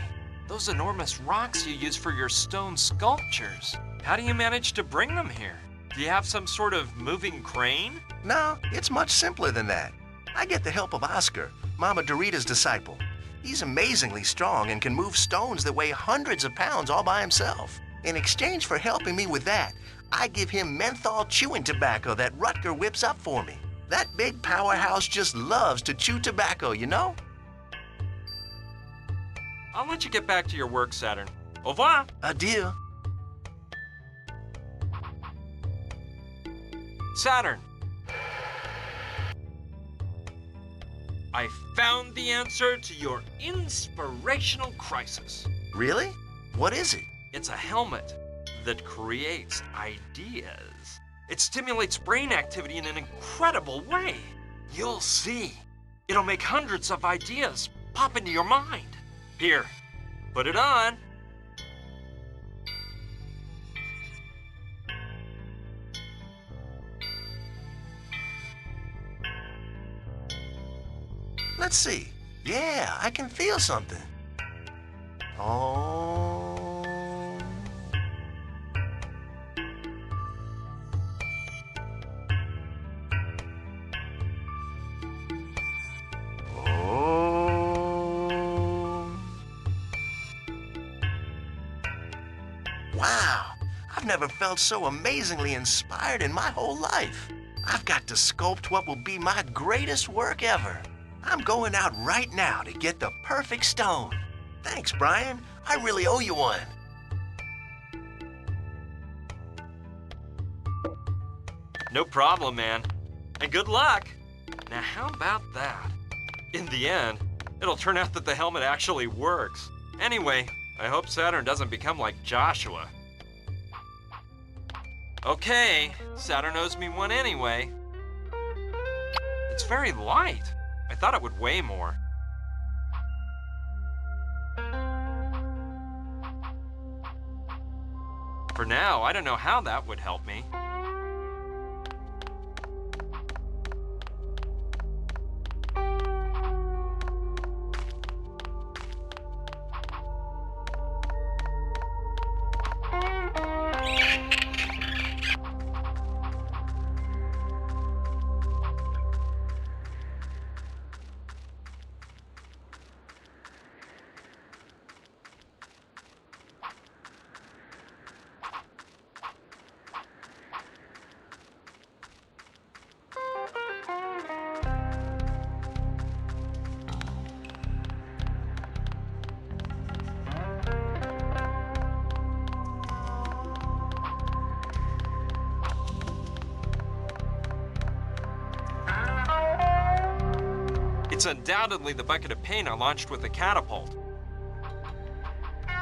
those enormous rocks you use for your stone sculptures, how do you manage to bring them here? Do you have some sort of moving crane? No, it's much simpler than that. I get the help of Oscar, Mama Dorita's disciple. He's amazingly strong and can move stones that weigh hundreds of pounds all by himself. In exchange for helping me with that, I give him menthol chewing tobacco that Rutger whips up for me. That big powerhouse just loves to chew tobacco, you know? I'll let you get back to your work, Saturn. Au revoir! Adieu. Saturn! I found the answer to your inspirational crisis. Really? What is it? It's a helmet that creates ideas. It stimulates brain activity in an incredible way. You'll see. It'll make hundreds of ideas pop into your mind. Here, put it on. Let's see. Yeah, I can feel something. Oh. Wow, I've never felt so amazingly inspired in my whole life. I've got to sculpt what will be my greatest work ever. I'm going out right now to get the perfect stone. Thanks, Brian. I really owe you one. No problem, man. And good luck. Now, how about that? In the end, it'll turn out that the helmet actually works. Anyway, I hope Saturn doesn't become like Joshua. Okay, Saturn owes me one anyway. It's very light. I thought it would weigh more. For now, I don't know how that would help me. It's undoubtedly the bucket of paint I launched with the catapult.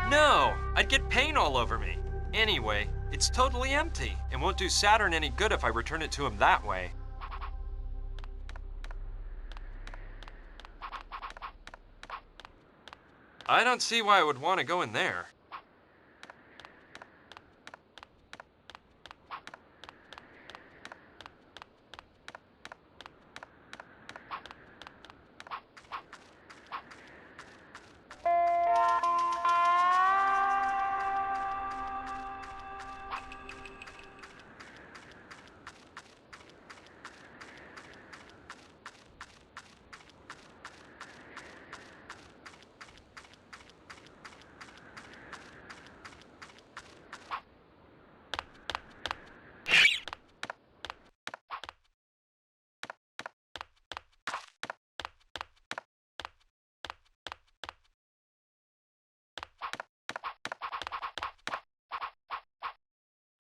No, I'd get paint all over me. Anyway, it's totally empty and won't do Saturn any good if I return it to him that way. I don't see why I would want to go in there.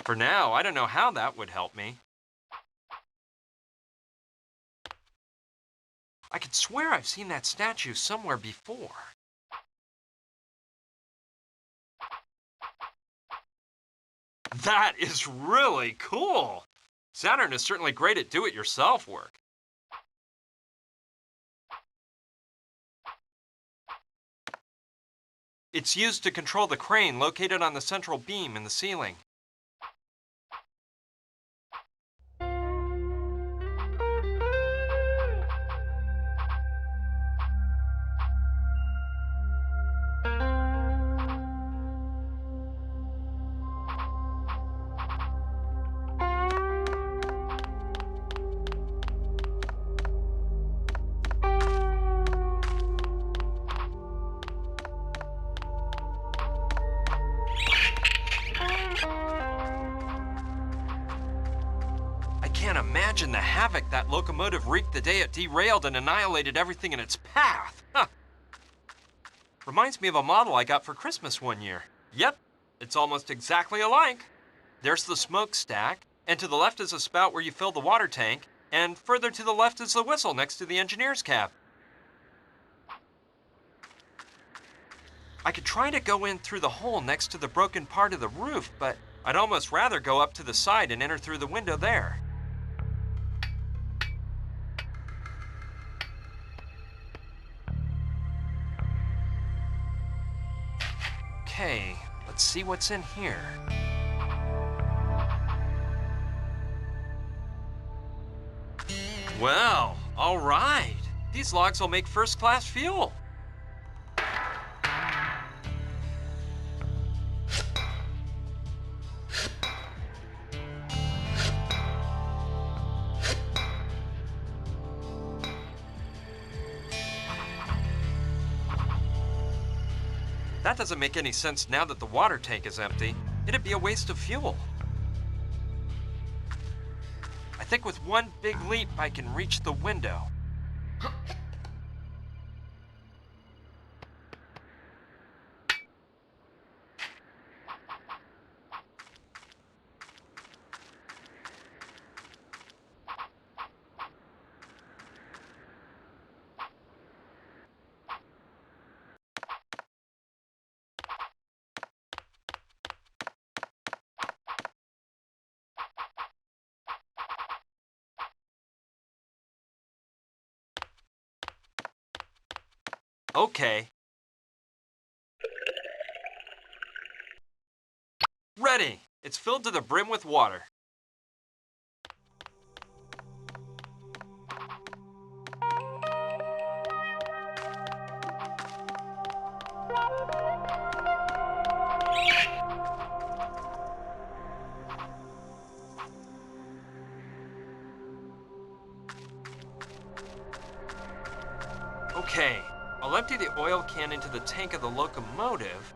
For now, I don't know how that would help me. I could swear I've seen that statue somewhere before. That is really cool! Saturn is certainly great at do-it-yourself work. It's used to control the crane located on the central beam in the ceiling. I can't imagine the havoc that locomotive wreaked the day it derailed and annihilated everything in its path. Huh. Reminds me of a model I got for Christmas one year. Yep, it's almost exactly alike. There's the smokestack, and to the left is a spout where you fill the water tank, and further to the left is the whistle next to the engineer's cab. I could try to go in through the hole next to the broken part of the roof, but I'd almost rather go up to the side and enter through the window there. Okay, let's see what's in here. Well, all right. These logs will make first-class fuel. That doesn't make any sense now that the water tank is empty. It'd be a waste of fuel. I think with one big leap, I can reach the window. Okay. Ready! It's filled to the brim with water. Okay, I'll empty the oil can into the tank of the locomotive.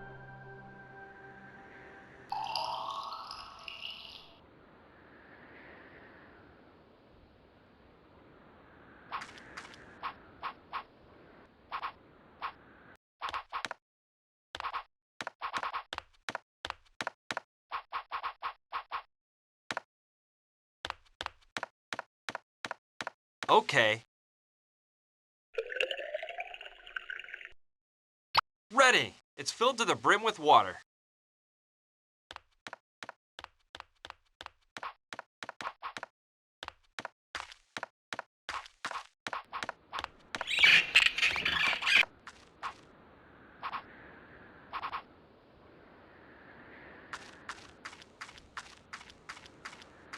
Okay. Ready! It's filled to the brim with water.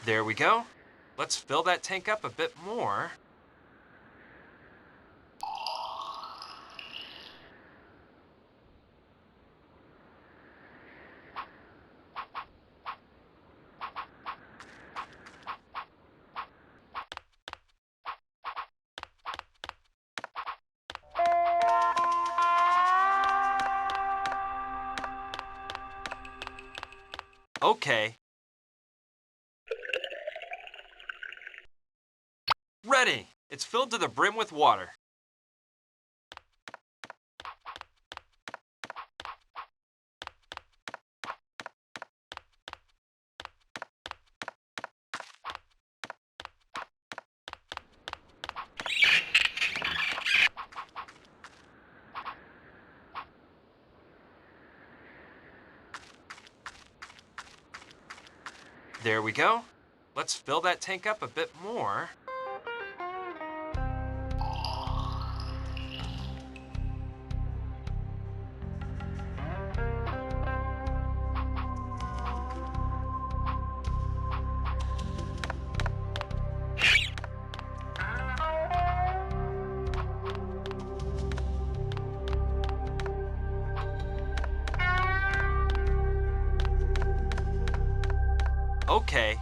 There we go. Let's fill that tank up a bit more. Okay. Ready! It's filled to the brim with water. There we go. Let's fill that tank up a bit more. Okay.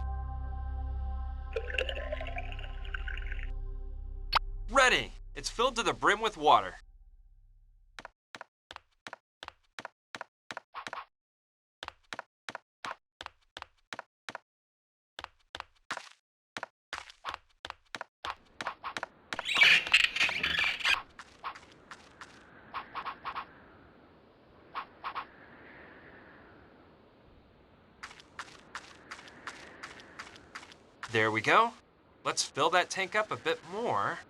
Ready! It's filled to the brim with water. There we go. Let's fill that tank up a bit more.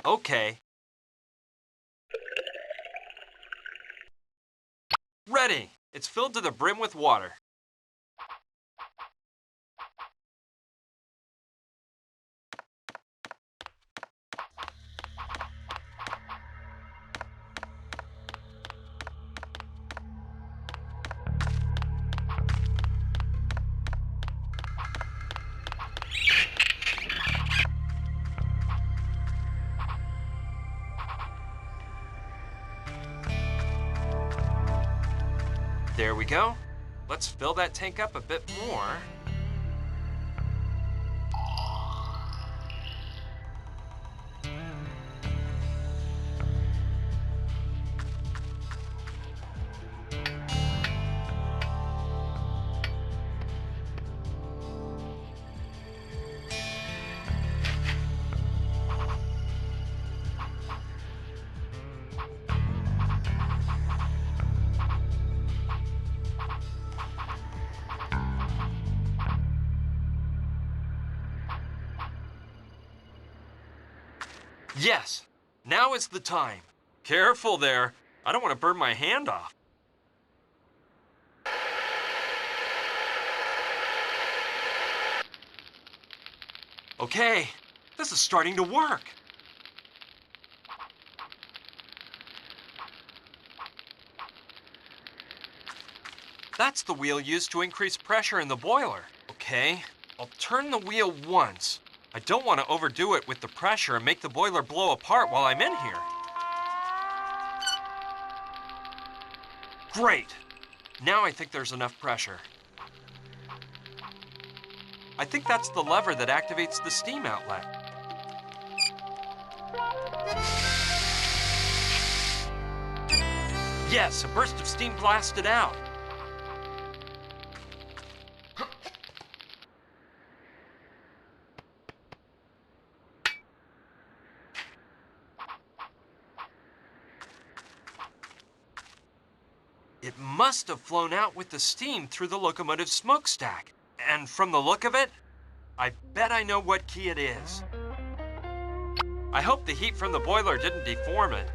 Okay. Ready! It's filled to the brim with water. There we go. Let's fill that tank up a bit more. Yes! Now is the time. Careful there. I don't want to burn my hand off. Okay, this is starting to work. That's the wheel used to increase pressure in the boiler. Okay, I'll turn the wheel once. I don't want to overdo it with the pressure and make the boiler blow apart while I'm in here. Great! Now I think there's enough pressure. I think that's the lever that activates the steam outlet. Yes, a burst of steam blasted out. It must have flown out with the steam through the locomotive smokestack. And from the look of it, I bet I know what key it is. I hope the heat from the boiler didn't deform it.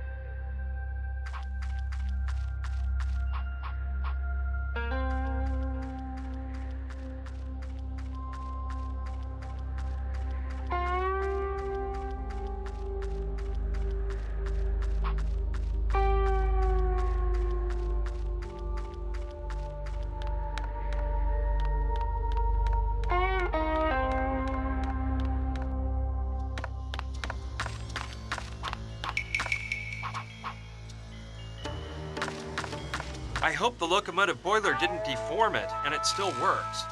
I hope the locomotive boiler didn't deform it and it still works.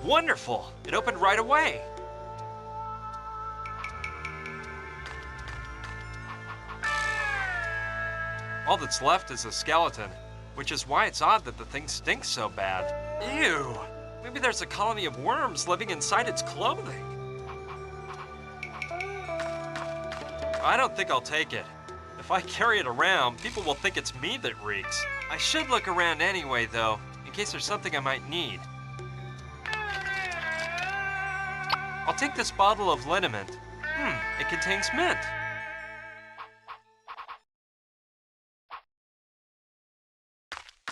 Wonderful! It opened right away. All that's left is a skeleton, which is why it's odd that the thing stinks so bad. Ew! Maybe there's a colony of worms living inside its clothing. I don't think I'll take it. If I carry it around, people will think it's me that reeks. I should look around anyway, though, in case there's something I might need. I'll take this bottle of liniment. It contains mint.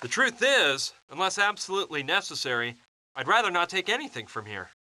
The truth is, unless absolutely necessary, I'd rather not take anything from here.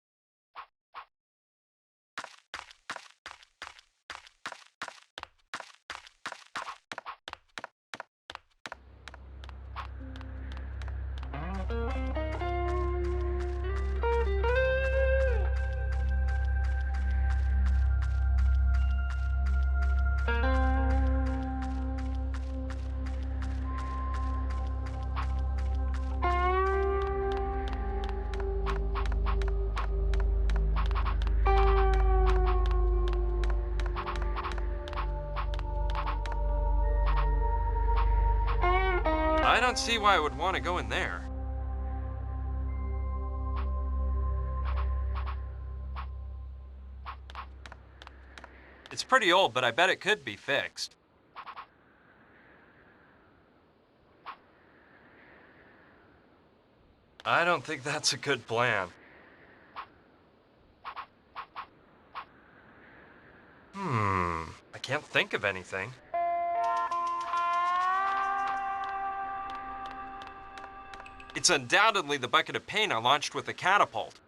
I don't see why I would want to go in there. It's pretty old, but I bet it could be fixed. I don't think that's a good plan. I can't think of anything. It's undoubtedly the bucket of paint I launched with the catapult.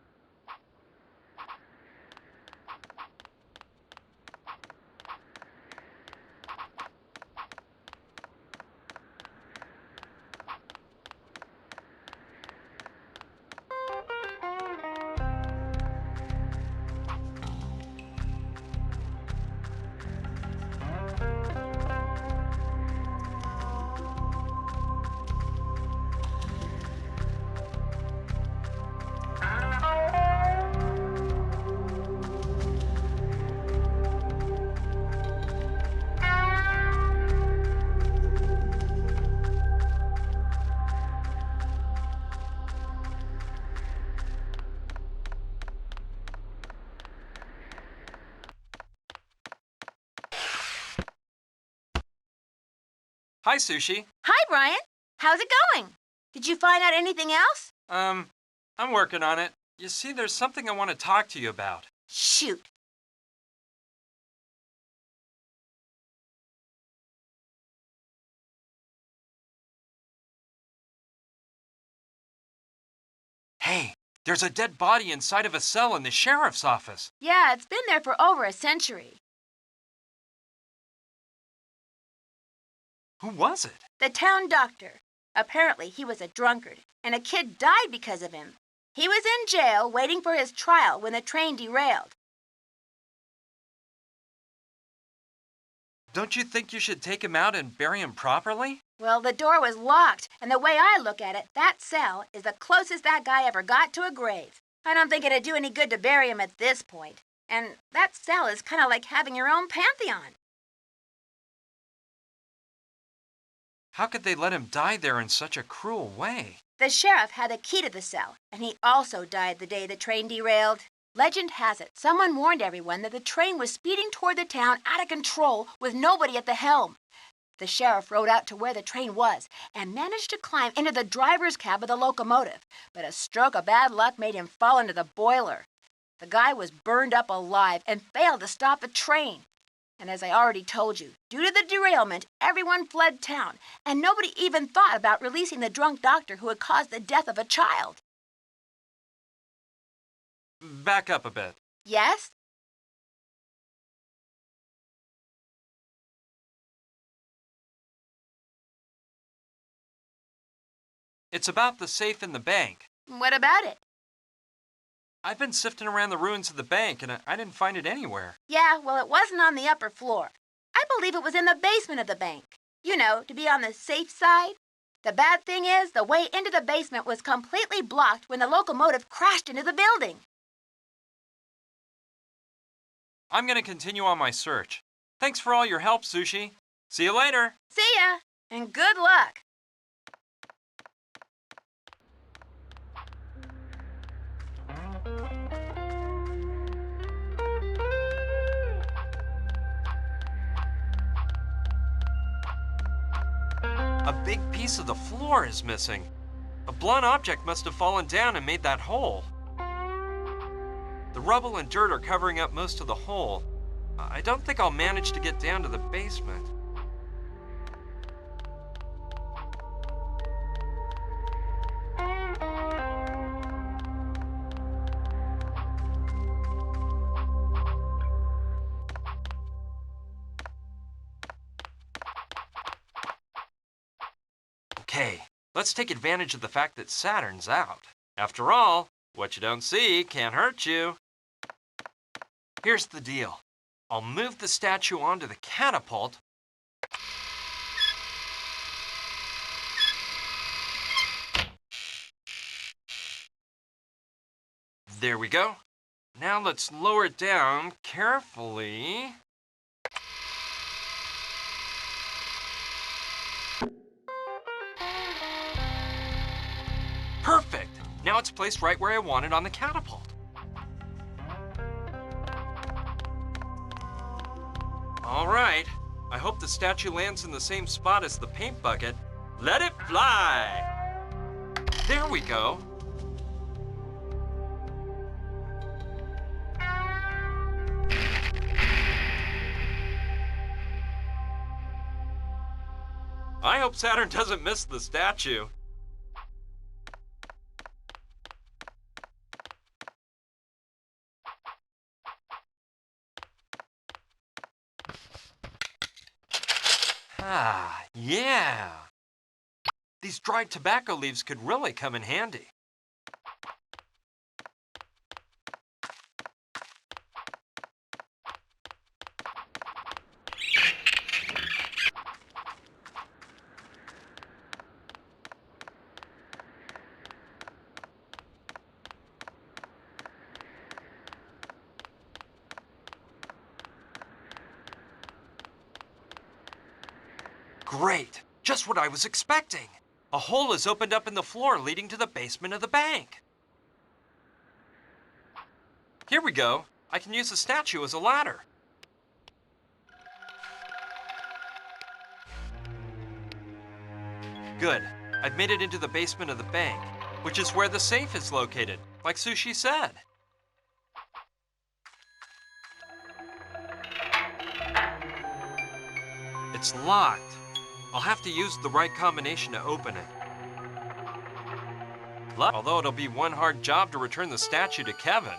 Hi, Sushi. Hi, Brian. How's it going? Did you find out anything else? I'm working on it. You see, there's something I want to talk to you about. Shoot. Hey, there's a dead body inside of a cell in the sheriff's office. Yeah, it's been there for over a century. Who was it? The town doctor. Apparently, he was a drunkard, and a kid died because of him. He was in jail waiting for his trial when the train derailed. Don't you think you should take him out and bury him properly? Well, the door was locked, and the way I look at it, that cell is the closest that guy ever got to a grave. I don't think it'd do any good to bury him at this point. And that cell is kind of like having your own pantheon. How could they let him die there in such a cruel way? The sheriff had a key to the cell, and he also died the day the train derailed. Legend has it, someone warned everyone that the train was speeding toward the town out of control with nobody at the helm. The sheriff rode out to where the train was and managed to climb into the driver's cab of the locomotive, but a stroke of bad luck made him fall into the boiler. The guy was burned up alive and failed to stop the train. And as I already told you, due to the derailment, everyone fled town, and nobody even thought about releasing the drunk doctor who had caused the death of a child. Back up a bit. Yes? It's about the safe in the bank. What about it? I've been sifting around the ruins of the bank, and I didn't find it anywhere. Yeah, well, it wasn't on the upper floor. I believe it was in the basement of the bank. You know, to be on the safe side. The bad thing is, the way into the basement was completely blocked when the locomotive crashed into the building. I'm going to continue on my search. Thanks for all your help, Sushi. See you later. See ya, and good luck. A big piece of the floor is missing. A blunt object must have fallen down and made that hole. The rubble and dirt are covering up most of the hole. I don't think I'll manage to get down to the basement. Okay, let's take advantage of the fact that Saturn's out. After all, what you don't see can't hurt you. Here's the deal. I'll move the statue onto the catapult. There we go. Now let's lower it down carefully. Perfect! Now it's placed right where I want it on the catapult. All right. I hope the statue lands in the same spot as the paint bucket. Let it fly! There we go. I hope Saturn doesn't miss the statue. Ah, yeah. These dried tobacco leaves could really come in handy. Great! Just what I was expecting! A hole has opened up in the floor leading to the basement of the bank. Here we go. I can use the statue as a ladder. Good. I've made it into the basement of the bank, which is where the safe is located, like Sushi said. It's locked. I'll have to use the right combination to open it. Although it'll be one hard job to return the statue to Kevin.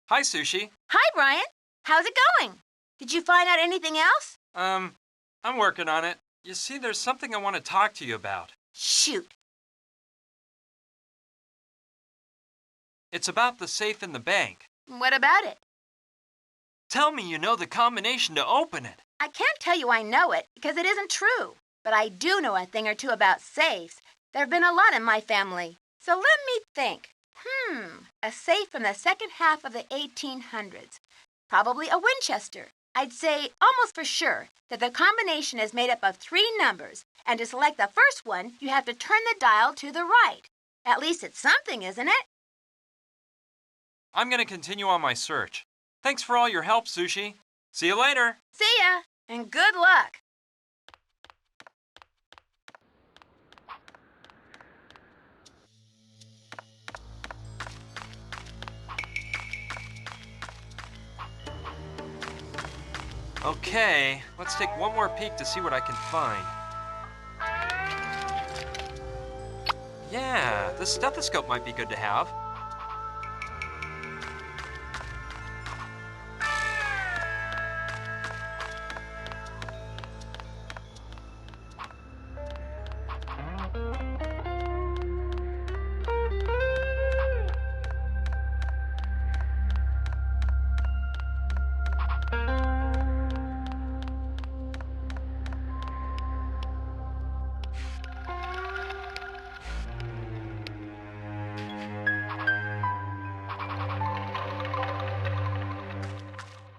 Hi, Sushi. Hi, Brian. How's it going? Did you find out anything else? I'm working on it. You see, there's something I want to talk to you about. Shoot. It's about the safe in the bank. What about it? Tell me you know the combination to open it. I can't tell you I know it because it isn't true. but I do know a thing or two about safes. There have been a lot in my family. So let me think. A safe from the second half of the 1800s. Probably a Winchester. I'd say almost for sure that the combination is made up of 3 numbers, and to select the first one, you have to turn the dial to the right. At least it's something, isn't it? I'm going to continue on my search. Thanks for all your help, Sushi. See you later. See ya, and good luck. Okay, let's take one more peek to see what I can find. Yeah, this stethoscope might be good to have.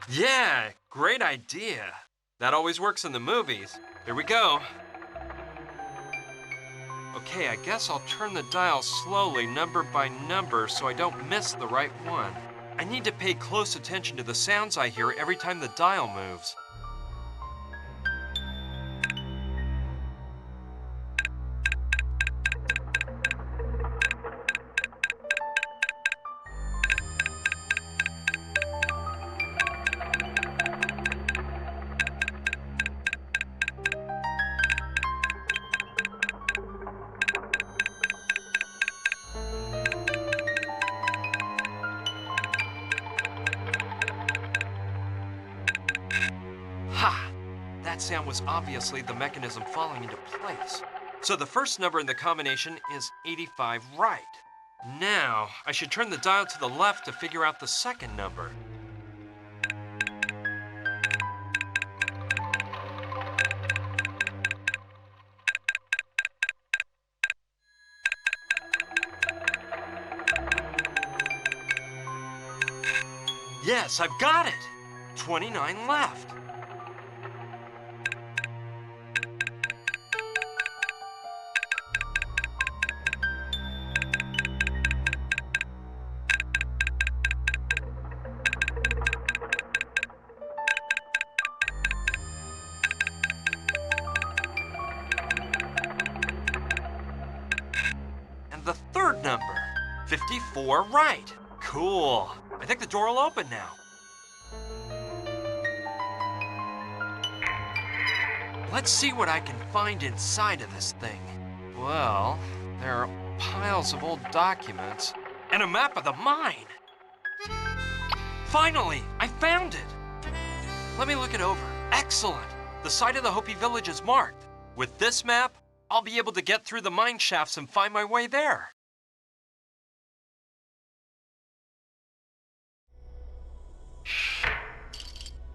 Yeah, great idea. That always works in the movies. Here we go. Okay, I guess I'll turn the dial slowly, number by number, so I don't miss the right one. I need to pay close attention to the sounds I hear every time the dial moves. Ha! That sound was obviously the mechanism falling into place. So the first number in the combination is 85 right. Now, I should turn the dial to the left to figure out the second number. Yes, I've got it! 29 left. And the third number, 54 right. Cool. I think the door will open now. Let's see what I can find inside of this thing. Well, there are piles of old documents and a map of the mine. Finally, I found it. Let me look it over. Excellent. The site of the Hopi village is marked. With this map, I'll be able to get through the mine shafts and find my way there.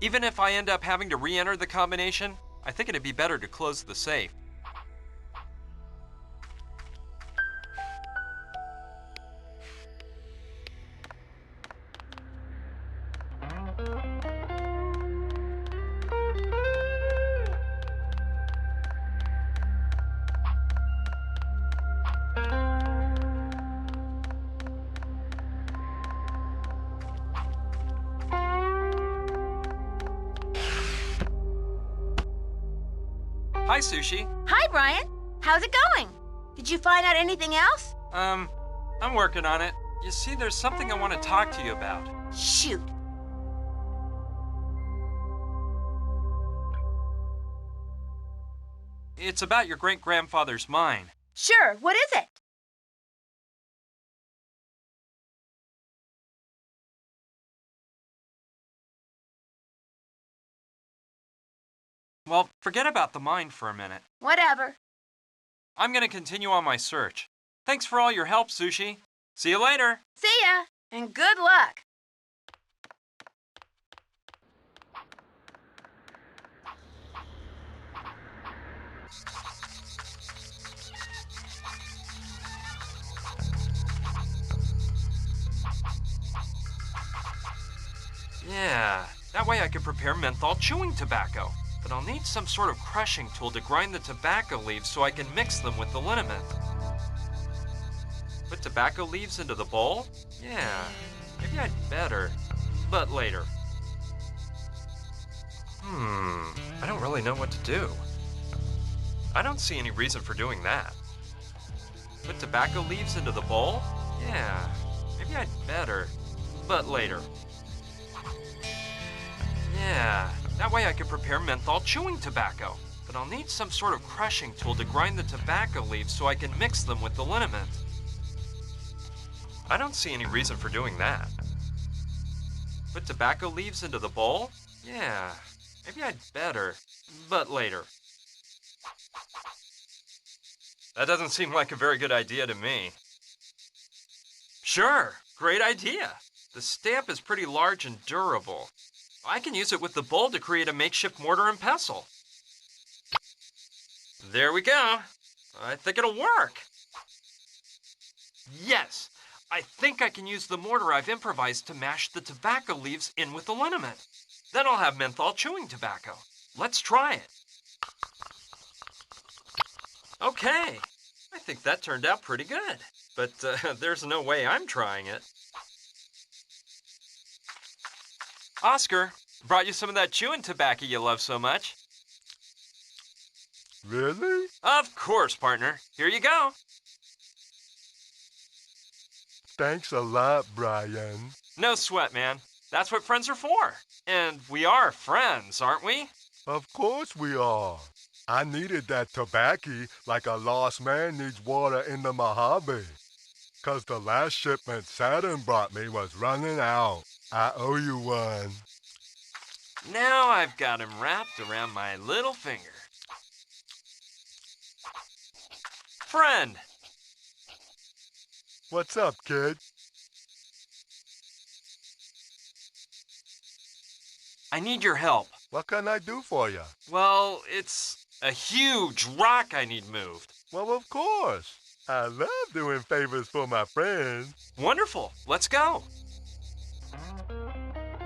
Even if I end up having to re-enter the combination, I think it'd be better to close the safe. Hi, Sushi. Hi, Brian. How's it going? Did you find out anything else? I'm working on it. You see, there's something I want to talk to you about. Shoot. It's about your great-grandfather's mine. Sure, what is it? Well, forget about the mine for a minute. Whatever. I'm going to continue on my search. Thanks for all your help, Sushi. See you later. See ya, and good luck. Yeah, that way I could prepare menthol chewing tobacco. But I'll need some sort of crushing tool to grind the tobacco leaves so I can mix them with the liniment. Put tobacco leaves into the bowl? Yeah, maybe I'd better, but later. I don't really know what to do. I don't see any reason for doing that. Put tobacco leaves into the bowl? Yeah, maybe I'd better, but later. Yeah, that way I could prepare menthol chewing tobacco. But I'll need some sort of crushing tool to grind the tobacco leaves so I can mix them with the liniment. I don't see any reason for doing that. Put tobacco leaves into the bowl? Yeah, maybe I'd better, but later. That doesn't seem like a very good idea to me. Sure, great idea. The stamp is pretty large and durable. I can use it with the bowl to create a makeshift mortar and pestle. There we go. I think it'll work. Yes, I think I can use the mortar I've improvised to mash the tobacco leaves in with the liniment. Then I'll have menthol chewing tobacco. Let's try it. Okay, I think that turned out pretty good. But there's no way I'm trying it. Oscar, brought you some of that chewing tobacco you love so much. Really? Of course, partner. Here you go. Thanks a lot, Brian. No sweat, man. That's what friends are for. And we are friends, aren't we? Of course we are. I needed that tobacco like a lost man needs water in the Mojave. 'Cause the last shipment Saturn brought me was running out. I owe you one. Now I've got him wrapped around my little finger. Friend. What's up, kid? I need your help. What can I do for you? Well, it's a huge rock I need moved. Well, of course. I love doing favors for my friends. Wonderful. Let's go.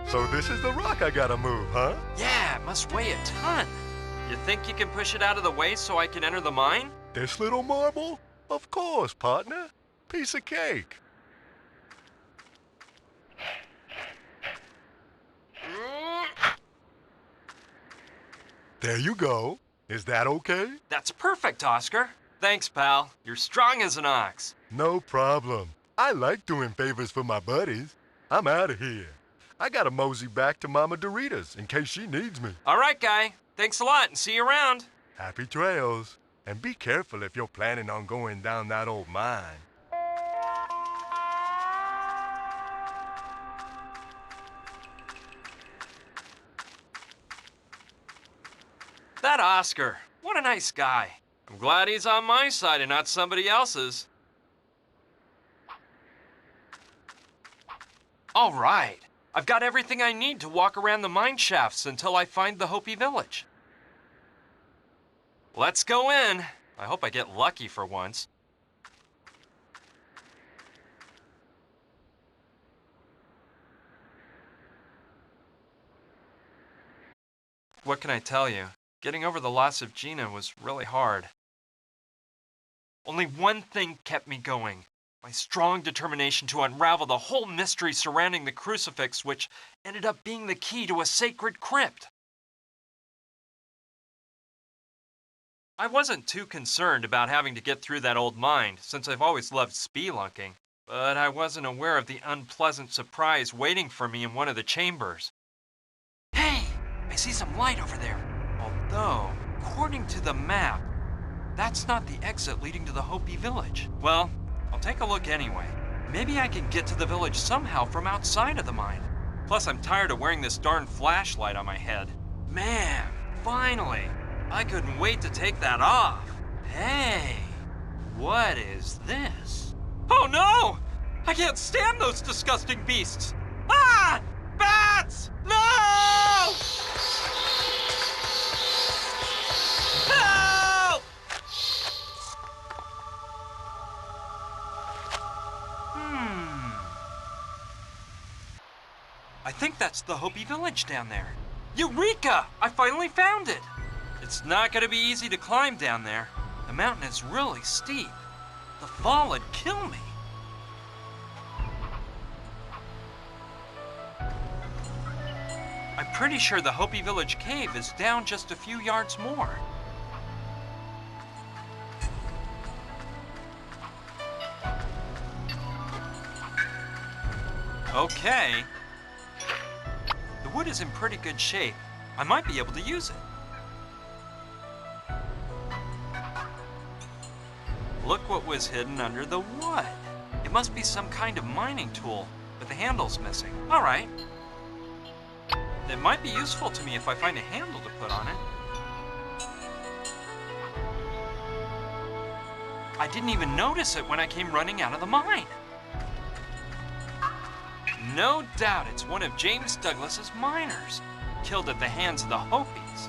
So this is the rock I gotta move, huh? Yeah, it must weigh a ton. You think you can push it out of the way so I can enter the mine? This little marble? Of course, partner. Piece of cake. There you go. Is that okay? That's perfect, Oscar. Thanks, pal. You're strong as an ox. No problem. I like doing favors for my buddies. I'm out of here. I gotta mosey back to Mama Dorita's in case she needs me. All right, guy. Thanks a lot and see you around. Happy trails. And be careful if you're planning on going down that old mine. That Oscar. What a nice guy. I'm glad he's on my side and not somebody else's. All right. I've got everything I need to walk around the mine shafts until I find the Hopi village. Let's go in. I hope I get lucky for once. What can I tell you? Getting over the loss of Gina was really hard. Only one thing kept me going. My strong determination to unravel the whole mystery surrounding the crucifix, which ended up being the key to a sacred crypt. I wasn't too concerned about having to get through that old mine, since I've always loved spelunking, but I wasn't aware of the unpleasant surprise waiting for me in one of the chambers. Hey! I see some light over there. Although, according to the map, that's not the exit leading to the Hopi village. Well, I'll take a look anyway. Maybe I can get to the village somehow from outside of the mine. Plus, I'm tired of wearing this darn flashlight on my head. Man, finally! I couldn't wait to take that off. Hey, what is this? Oh no! I can't stand those disgusting beasts! Ah! Bats! No! Help! think that's the Hopi village down there. Eureka! I finally found it! It's not gonna be easy to climb down there. The mountain is really steep. The fall would kill me. I'm pretty sure the Hopi village cave is down just a few yards more. Okay. The wood is in pretty good shape. I might be able to use it. Look what was hidden under the wood. It must be some kind of mining tool, but the handle's missing. All right. It might be useful to me if I find a handle to put on it. I didn't even notice it when I came running out of the mine. No doubt it's one of James Douglas's miners, killed at the hands of the Hopis.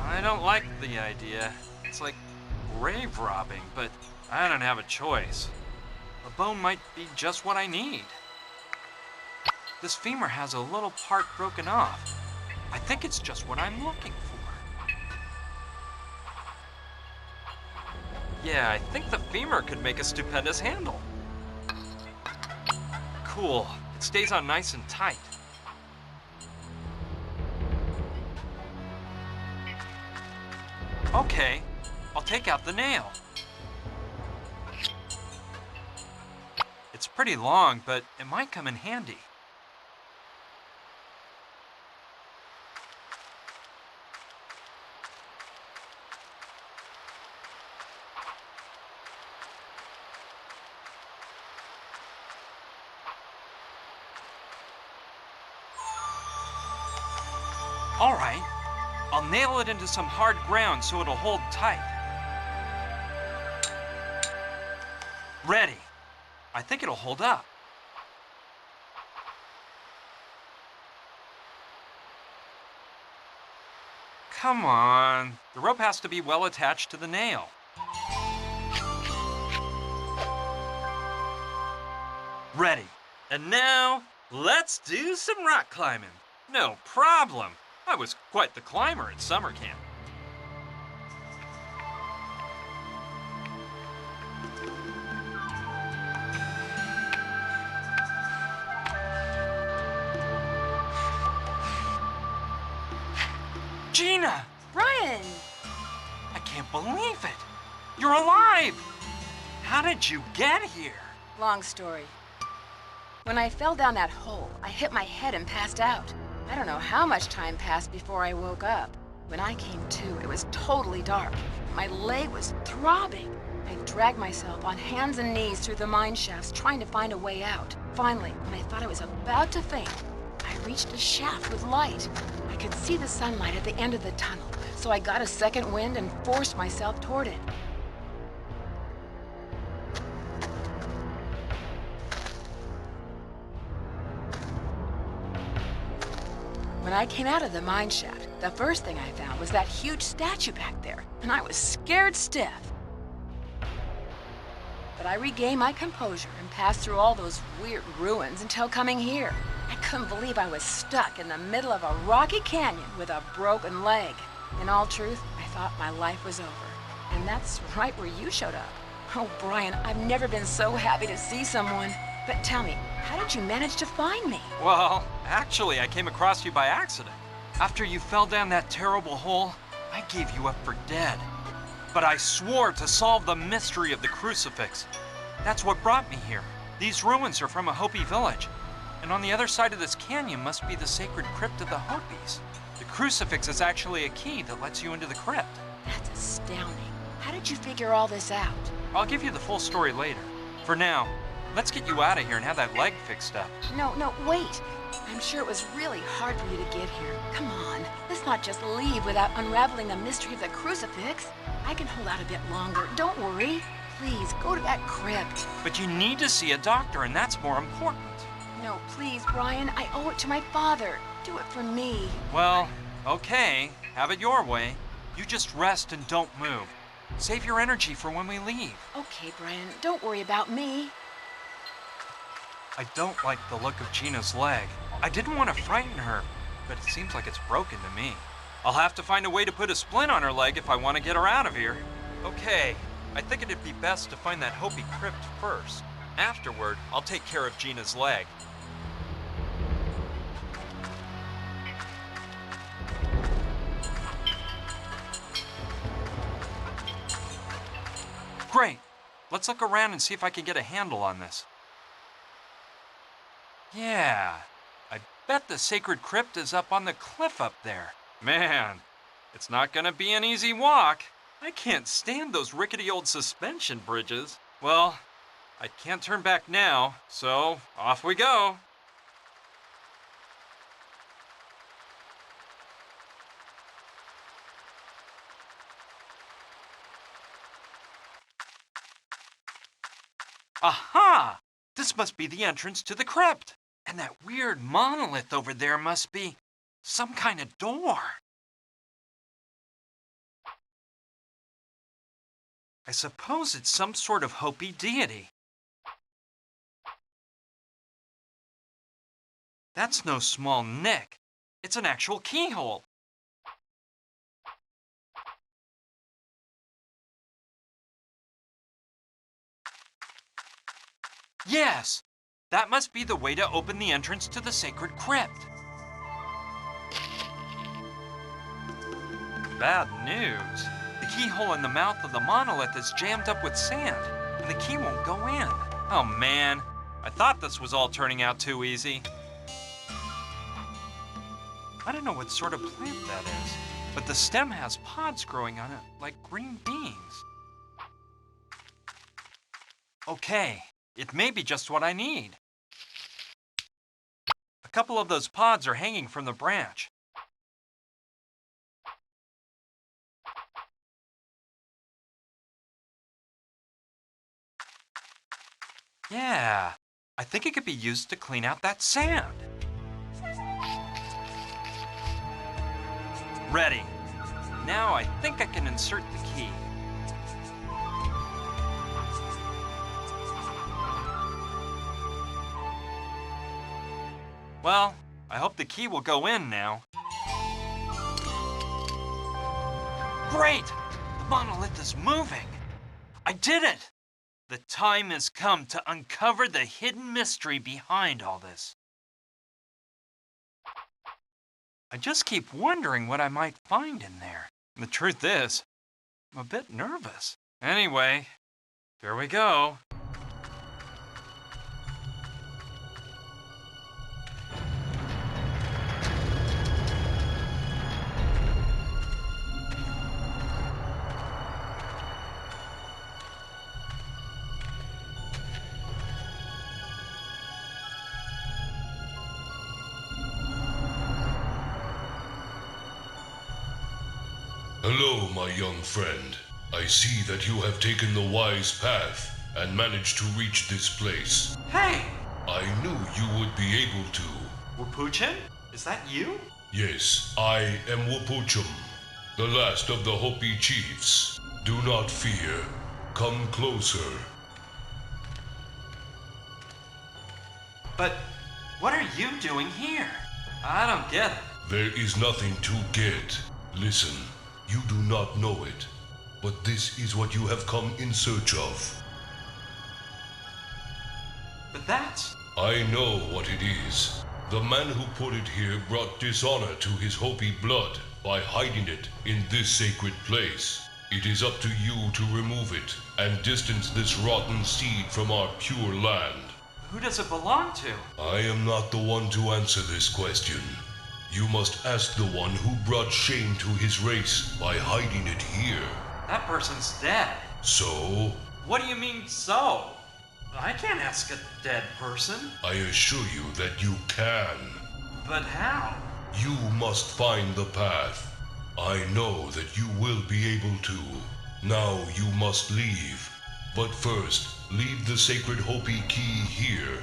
I don't like the idea. It's like grave robbing, but I don't have a choice. A bone might be just what I need. This femur has a little part broken off. I think it's just what I'm looking for. Yeah, I think the femur could make a stupendous handle. Cool. It stays on nice and tight. Okay, I'll take out the nail. It's pretty long, but it might come in handy. All right, I'll nail it into some hard ground so it'll hold tight. Ready. I think it'll hold up. Come on, the rope has to be well attached to the nail. Ready. And now, let's do some rock climbing. No problem. I was quite the climber at summer camp. Gina! Brian! I can't believe it! You're alive! How did you get here? Long story. When I fell down that hole, I hit my head and passed out. I don't know how much time passed before I woke up. When I came to, it was totally dark. My leg was throbbing. I dragged myself on hands and knees through the mine shafts, trying to find a way out. Finally, when I thought I was about to faint, I reached a shaft with light. I could see the sunlight at the end of the tunnel, so I got a second wind and forced myself toward it. When I came out of the mine shaft, the first thing I found was that huge statue back there, and I was scared stiff. But I regained my composure and passed through all those weird ruins until coming here. I couldn't believe I was stuck in the middle of a rocky canyon with a broken leg. In all truth, I thought my life was over. And that's right where you showed up. Oh, Brian, I've never been so happy to see someone. But tell me, how did you manage to find me? Well, actually, I came across you by accident. After you fell down that terrible hole, I gave you up for dead. But I swore to solve the mystery of the crucifix. That's what brought me here. These ruins are from a Hopi village, and on the other side of this canyon must be the sacred crypt of the Hopis. The crucifix is actually a key that lets you into the crypt. That's astounding. How did you figure all this out? I'll give you the full story later. For now, let's get you out of here and have that leg fixed up. No, wait. I'm sure it was really hard for you to get here. Come on, let's not just leave without unraveling the mystery of the crucifix. I can hold out a bit longer. Don't worry. Please, go to that crypt. But you need to see a doctor, and that's more important. No, please, Brian. I owe it to my father. Do it for me. Well, okay. Have it your way. You just rest and don't move. Save your energy for when we leave. Okay, Brian. Don't worry about me. I don't like the look of Gina's leg. I didn't want to frighten her, but it seems like it's broken to me. I'll have to find a way to put a splint on her leg if I want to get her out of here. Okay, I think it'd be best to find that Hopi crypt first. Afterward, I'll take care of Gina's leg. Great. Let's look around and see if I can get a handle on this. Yeah, I bet the sacred crypt is up on the cliff up there. Man, it's not gonna be an easy walk. I can't stand those rickety old suspension bridges. Well, I can't turn back now, so off we go. Aha! This must be the entrance to the crypt. And that weird monolith over there must be some kind of door. I suppose it's some sort of Hopi deity. That's no small nick. It's an actual keyhole. Yes, that must be the way to open the entrance to the sacred crypt. Bad news. The keyhole in the mouth of the monolith is jammed up with sand, and the key won't go in. Oh man, I thought this was all turning out too easy. I don't know what sort of plant that is, but the stem has pods growing on it like green beans. Okay, it may be just what I need. A couple of those pods are hanging from the branch. Yeah, I think it could be used to clean out that sand. Ready. Now I think I can insert the key. Well, I hope the key will go in now. Great! The monolith is moving! I did it! The time has come to uncover the hidden mystery behind all this. I just keep wondering what I might find in there. The truth is, I'm a bit nervous. Anyway, here we go. Hello, my young friend. I see that you have taken the wise path and managed to reach this place. Hey! I knew you would be able to. Wapuchin? Is that you? Yes, I am Wapuchum, the last of the Hopi chiefs. Do not fear. Come closer. But what are you doing here? I don't get it. There is nothing to get. Listen. You do not know it, but this is what you have come in search of. But that's... I know what it is. The man who put it here brought dishonor to his Hopi blood by hiding it in this sacred place. It is up to you to remove it and distance this rotten seed from our pure land. Who does it belong to? I am not the one to answer this question. You must ask the one who brought shame to his race by hiding it here. That person's dead. So? What do you mean, so? I can't ask a dead person. I assure you that you can. But how? You must find the path. I know that you will be able to. Now you must leave. But first, leave the sacred Hopi key here.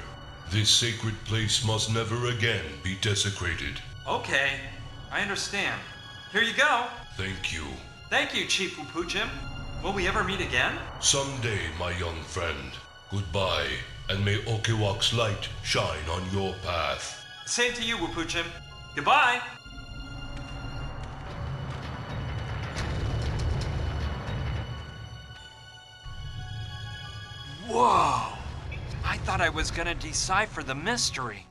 This sacred place must never again be desecrated. Okay, I understand. Here you go. Thank you. Thank you, Chief Wapuchim. Will we ever meet again? Someday, my young friend. Goodbye. and may Okiwak's light shine on your path. Same to you, Wapuchim. Goodbye! Whoa! I thought I was gonna decipher the mystery,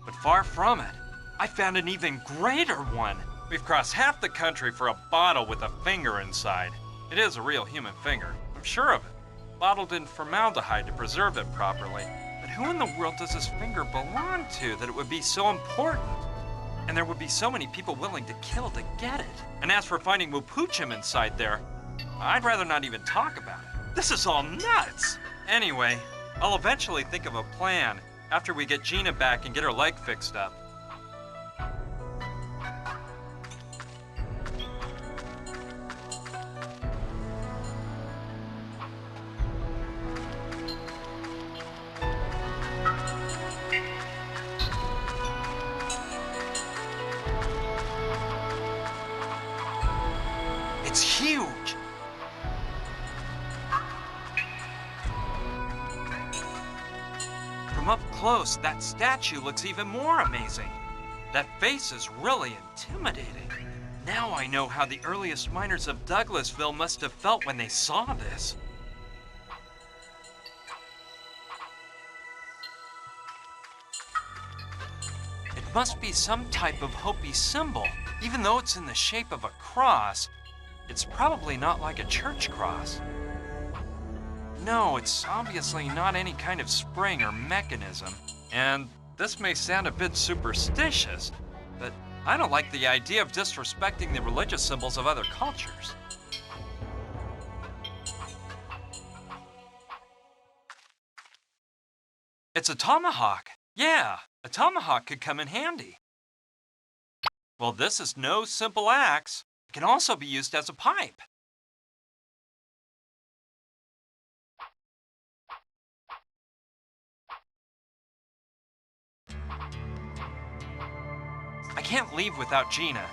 but far from it. I found an even greater one. We've crossed half the country for a bottle with a finger inside. It is a real human finger, I'm sure of it. Bottled in formaldehyde to preserve it properly. But who in the world does this finger belong to that it would be so important? And there would be so many people willing to kill to get it. And as for finding Wapuchim inside there, I'd rather not even talk about it. This is all nuts! Anyway, I'll eventually think of a plan after we get Gina back and get her leg fixed up. It's huge! From up close, that statue looks even more amazing. That face is really intimidating. Now I know how the earliest miners of Douglasville must have felt when they saw this. It must be some type of Hopi symbol. Even though it's in the shape of a cross, it's probably not like a church cross. No, it's obviously not any kind of spring or mechanism. And this may sound a bit superstitious, but I don't like the idea of disrespecting the religious symbols of other cultures. It's a tomahawk. Yeah, a tomahawk could come in handy. Well, this is no simple axe. It can also be used as a pipe. I can't leave without Gina.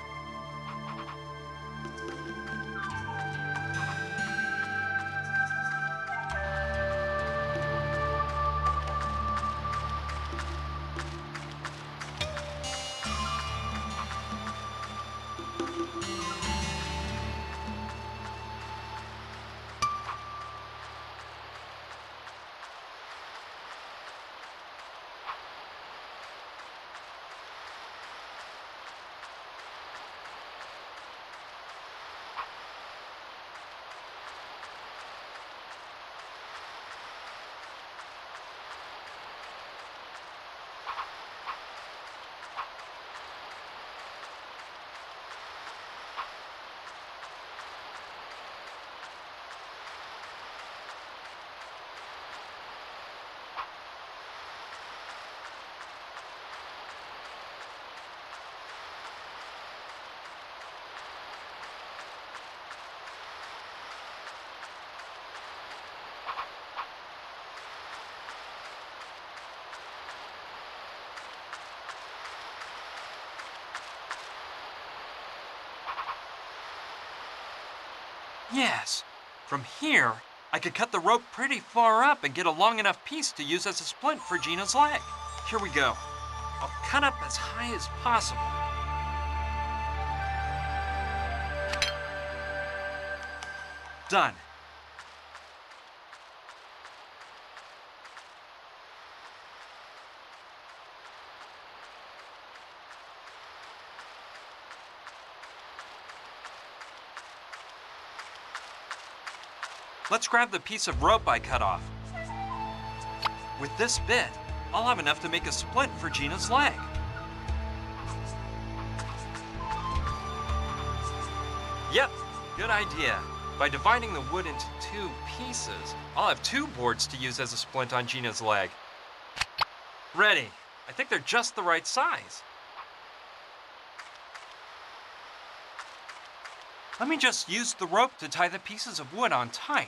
Yes. From here, I could cut the rope pretty far up and get a long enough piece to use as a splint for Gina's leg. Here we go. I'll cut up as high as possible. Done. Let's grab the piece of rope I cut off. With this bit, I'll have enough to make a splint for Gina's leg. Yep, good idea. By dividing the wood into two pieces, I'll have two boards to use as a splint on Gina's leg. Ready. I think they're just the right size. Let me just use the rope to tie the pieces of wood on tight.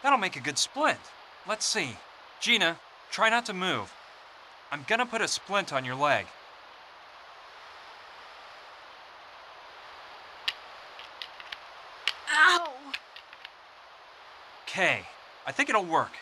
That'll make a good splint. Let's see. Gina, try not to move. I'm gonna put a splint on your leg. Ow! Okay, I think it'll work.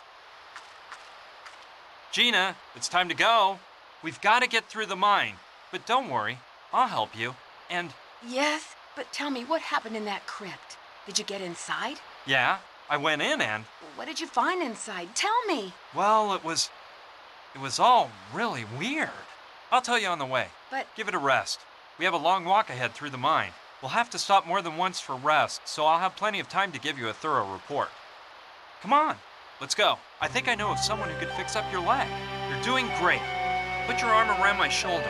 Gina, it's time to go. We've got to get through the mine. But don't worry, I'll help you. And Yes, but tell me, what happened in that crypt? Did you get inside? yeah, I went in and, What did you find inside? Tell me. well, it was all really weird. I'll tell you on the way. But Give it a rest. We have a long walk ahead through the mine. We'll have to stop more than once for rest, so I'll have plenty of time to give you a thorough report. Come on, let's go. I think I know of someone who could fix up your leg. You're doing great. Put your arm around my shoulder.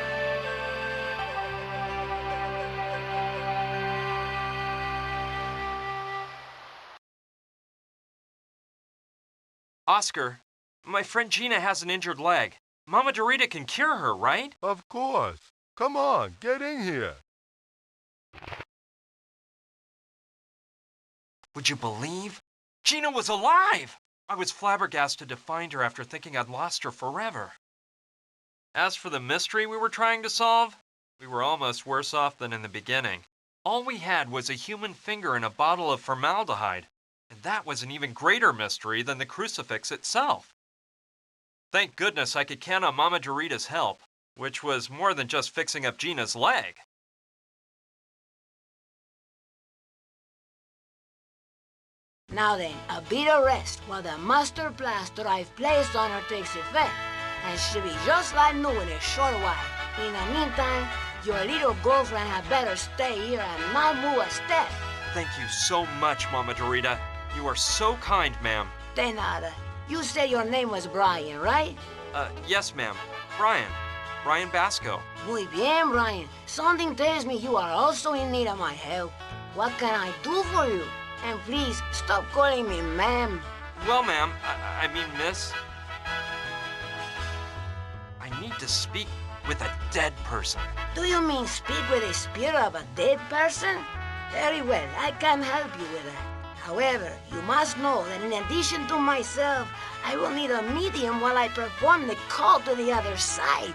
Oscar, my friend Gina has an injured leg. Mama Dorita can cure her, right? Of course. Come on, get in here. Would you believe? Gina was alive! I was flabbergasted to find her after thinking I'd lost her forever. As for the mystery we were trying to solve, we were almost worse off than in the beginning. All we had was a human finger in a bottle of formaldehyde, and that was an even greater mystery than the crucifix itself. Thank goodness I could count on Mama Dorita's help, which was more than just fixing up Gina's leg. Now then, a bit of rest while the master plaster I've placed on her takes effect, and she'll be just like new in a short while. In the meantime, your little girlfriend had better stay here and not move a step. Thank you so much, Mama Dorita. You are so kind, ma'am. De nada. You said your name was Brian, right? Yes, ma'am. Brian. Brian Basco. Muy bien, Brian. Something tells me you are also in need of my help. What can I do for you? And please, stop calling me ma'am. Well, ma'am, I mean, miss. I need to speak with a dead person. Do you mean speak with the spirit of a dead person? Very well, I can help you with that. However, you must know that in addition to myself, I will need a medium while I perform the call to the other side.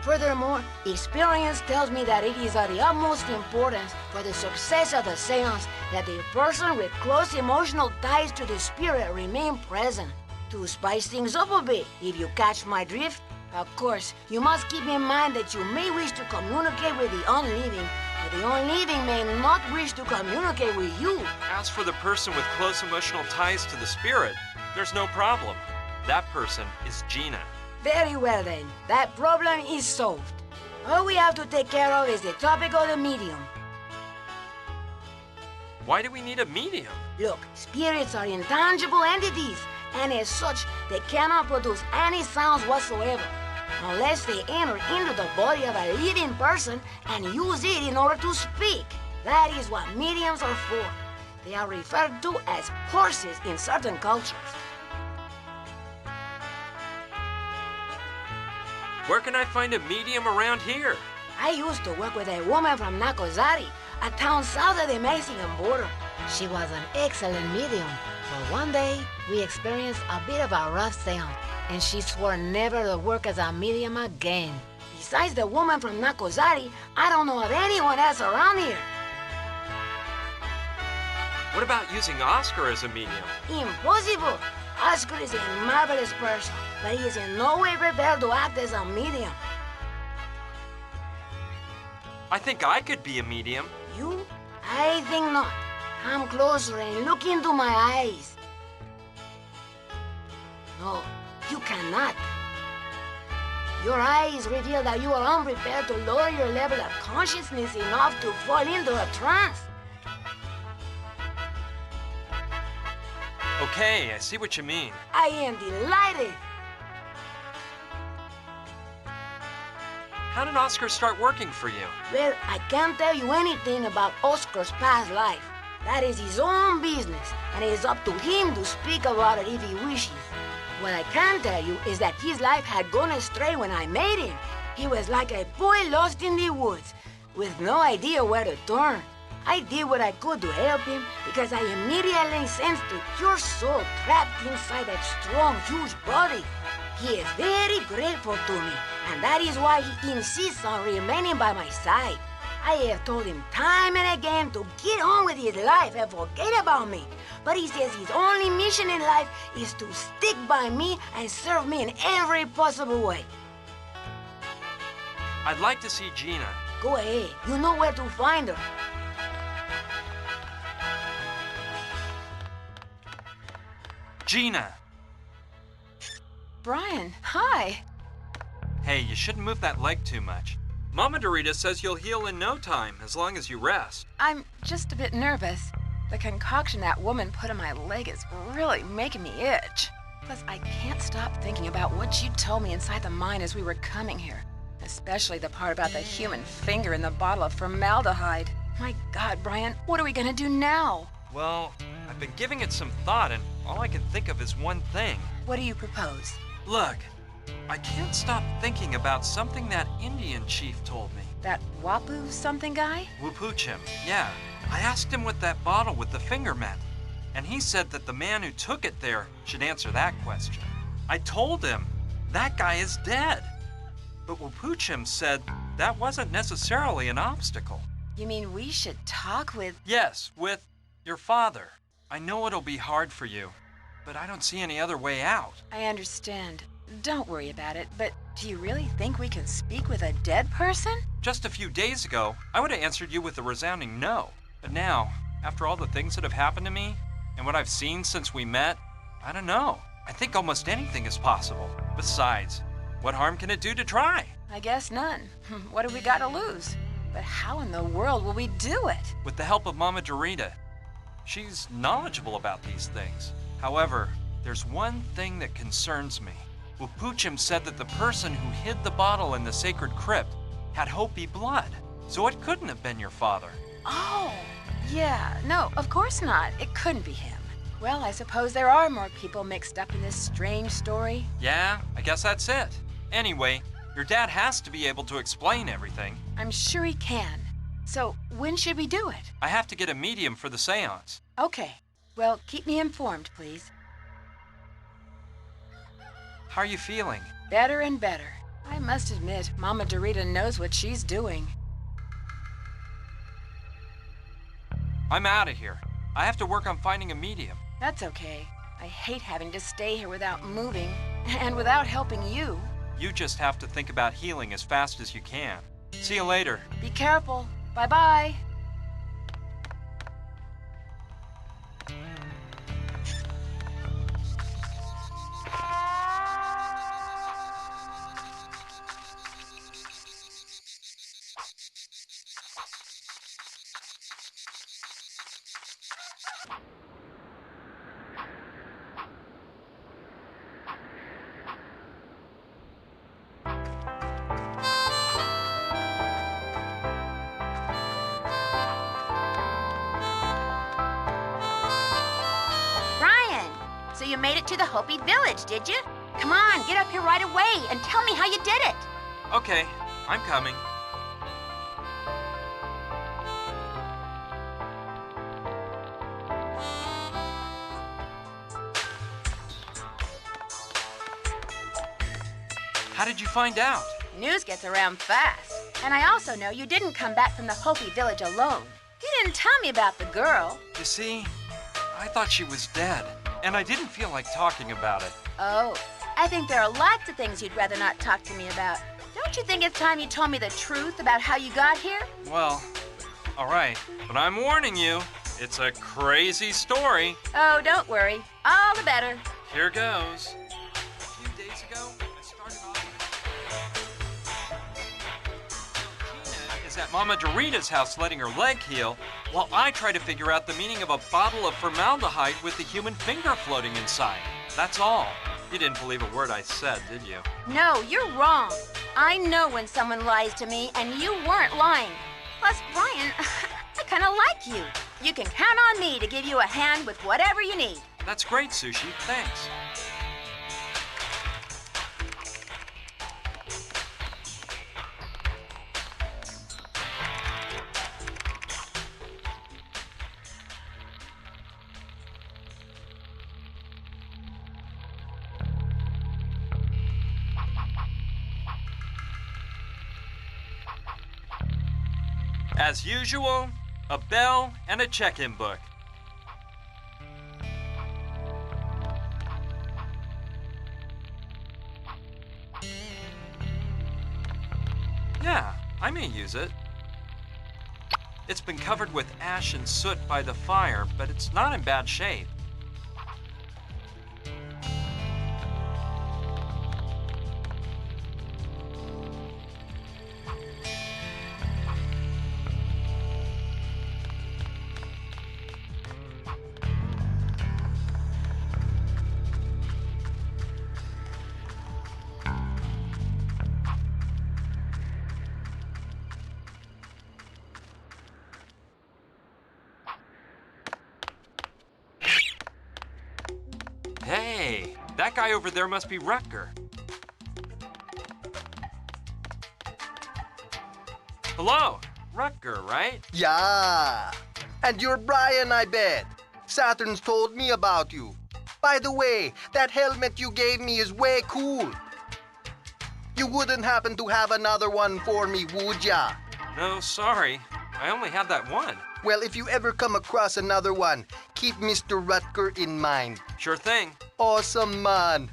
Furthermore, experience tells me that it is of the utmost importance for the success of the seance that the person with close emotional ties to the spirit remain present. To spice things up a bit, if you catch my drift. Of course, you must keep in mind that you may wish to communicate with the unliving, but the unliving may not wish to communicate with you. As for the person with close emotional ties to the spirit, there's no problem. That person is Gina. Very well then, that problem is solved. All we have to take care of is the topic of the medium. Why do we need a medium? Look, spirits are intangible entities, and as such, they cannot produce any sounds whatsoever, unless they enter into the body of a living person and use it in order to speak. That is what mediums are for. They are referred to as horses in certain cultures. Where can I find a medium around here? I used to work with a woman from Nacozari, a town south of the Mexican border. She was an excellent medium, but one day we experienced a bit of a rough seance, and she swore never to work as a medium again. Besides the woman from Nacozari, I don't know of anyone else around here. What about using Oscar as a medium? Impossible! Oscar is a marvelous person, but he is in no way prepared to act as a medium. I think I could be a medium. You? I think not. Come closer and look into my eyes. No, you cannot. Your eyes reveal that you are unprepared to lower your level of consciousness enough to fall into a trance. Okay, I see what you mean. I am delighted. How did Oscar start working for you? Well, I can't tell you anything about Oscar's past life. That is his own business, and it is up to him to speak about it if he wishes. What I can tell you is that his life had gone astray when I met him. He was like a boy lost in the woods, with no idea where to turn. I did what I could to help him because I immediately sensed the pure soul trapped inside that strong, huge body. He is very grateful to me, and that is why he insists on remaining by my side. I have told him time and again to get on with his life and forget about me. But he says his only mission in life is to stick by me and serve me in every possible way. I'd like to see Gina. Go ahead. You know where to find her. Gina! Brian, hi. Hey, you shouldn't move that leg too much. Mama Dorita says you'll heal in no time, as long as you rest. I'm just a bit nervous. The concoction that woman put in my leg is really making me itch. Plus, I can't stop thinking about what you told me inside the mine as we were coming here. Especially the part about the human finger in the bottle of formaldehyde. My God, Brian, what are we gonna do now? Well, I've been giving it some thought, and all I can think of is one thing. What do you propose? Look, I can't stop thinking about something that Indian chief told me. That Wapu something guy? Wupuchim, yeah. I asked him what that bottle with the finger meant, and he said that the man who took it there should answer that question. I told him that guy is dead. But Wupuchim said that wasn't necessarily an obstacle. You mean we should talk with... Yes, with your father. I know it'll be hard for you, but I don't see any other way out. I understand. Don't worry about it, but do you really think we can speak with a dead person? Just a few days ago, I would have answered you with a resounding no. But now, after all the things that have happened to me, and what I've seen since we met, I don't know. I think almost anything is possible. Besides, what harm can it do to try? I guess none. What have we got to lose? But how in the world will we do it? With the help of Mama Dorita. She's knowledgeable about these things. However, there's one thing that concerns me. Wupuchim said that the person who hid the bottle in the sacred crypt had Hopi blood, so it couldn't have been your father. Oh, yeah. No, of course not. It couldn't be him. Well, I suppose there are more people mixed up in this strange story. Yeah, I guess that's it. Anyway, your dad has to be able to explain everything. I'm sure he can. So, when should we do it? I have to get a medium for the seance. Okay. Well, keep me informed, please. How are you feeling? Better and better. I must admit, Mama Dorita knows what she's doing. I'm out of here. I have to work on finding a medium. That's okay. I hate having to stay here without moving, and without helping you. You just have to think about healing as fast as you can. See you later. Be careful. Bye-bye. So you made it to the Hopi village, did you? Come on, get up here right away and tell me how you did it. Okay, I'm coming. How did you find out? News gets around fast. And I also know you didn't come back from the Hopi village alone. You didn't tell me about the girl. You see, I thought she was dead, and I didn't feel like talking about it. Oh, I think there are lots of things you'd rather not talk to me about. Don't you think it's time you told me the truth about how you got here? Well, all right, but I'm warning you, it's a crazy story. Oh, don't worry. All the better. Here goes. A few days ago, I started off Gina is at Mama Dorita's house letting her leg heal, while I try to figure out the meaning of a bottle of formaldehyde with the human finger floating inside. That's all. You didn't believe a word I said, did you? No, you're wrong. I know when someone lies to me, and you weren't lying. Plus, Brian, I kind of like you. You can count on me to give you a hand with whatever you need. That's great, Sushi. Thanks. As usual, a bell and a check-in book. Yeah, I may use it. It's been covered with ash and soot by the fire, but it's not in bad shape. Hey, that guy over there must be Rutger. Hello, Rutger, right? Yeah. And you're Brian, I bet. Saturn's told me about you. By the way, that helmet you gave me is way cool. You wouldn't happen to have another one for me, would ya? No, sorry. I only have that one. Well, if you ever come across another one, keep Mr. Rutger in mind. Sure thing. Awesome, man.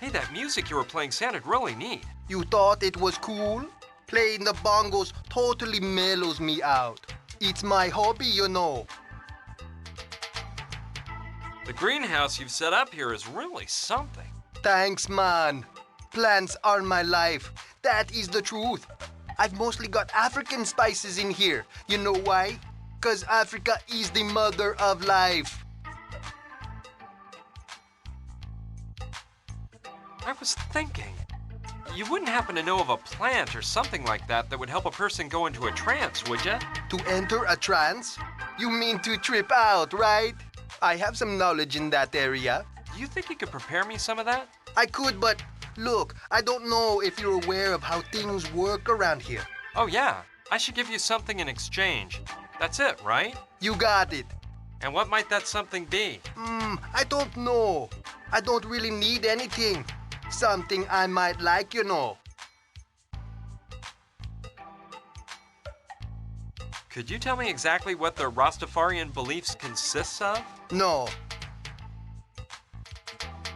Hey, that music you were playing sounded really neat. You thought it was cool? Playing the bongos totally mellows me out. It's my hobby, you know. The greenhouse you've set up here is really something. Thanks, man. Plants are my life. That is the truth. I've mostly got African spices in here. You know why? 'Cause Africa is the mother of life. I was thinking, you wouldn't happen to know of a plant or something like that that would help a person go into a trance, would you? To enter a trance? You mean to trip out, right? I have some knowledge in that area. Do you think you could prepare me some of that? I could, but look, I don't know if you're aware of how things work around here. Oh yeah, I should give you something in exchange. That's it, right? You got it. And what might that something be? I don't know. I don't really need anything. Something I might like, you know. Could you tell me exactly what the Rastafarian beliefs consists of? No.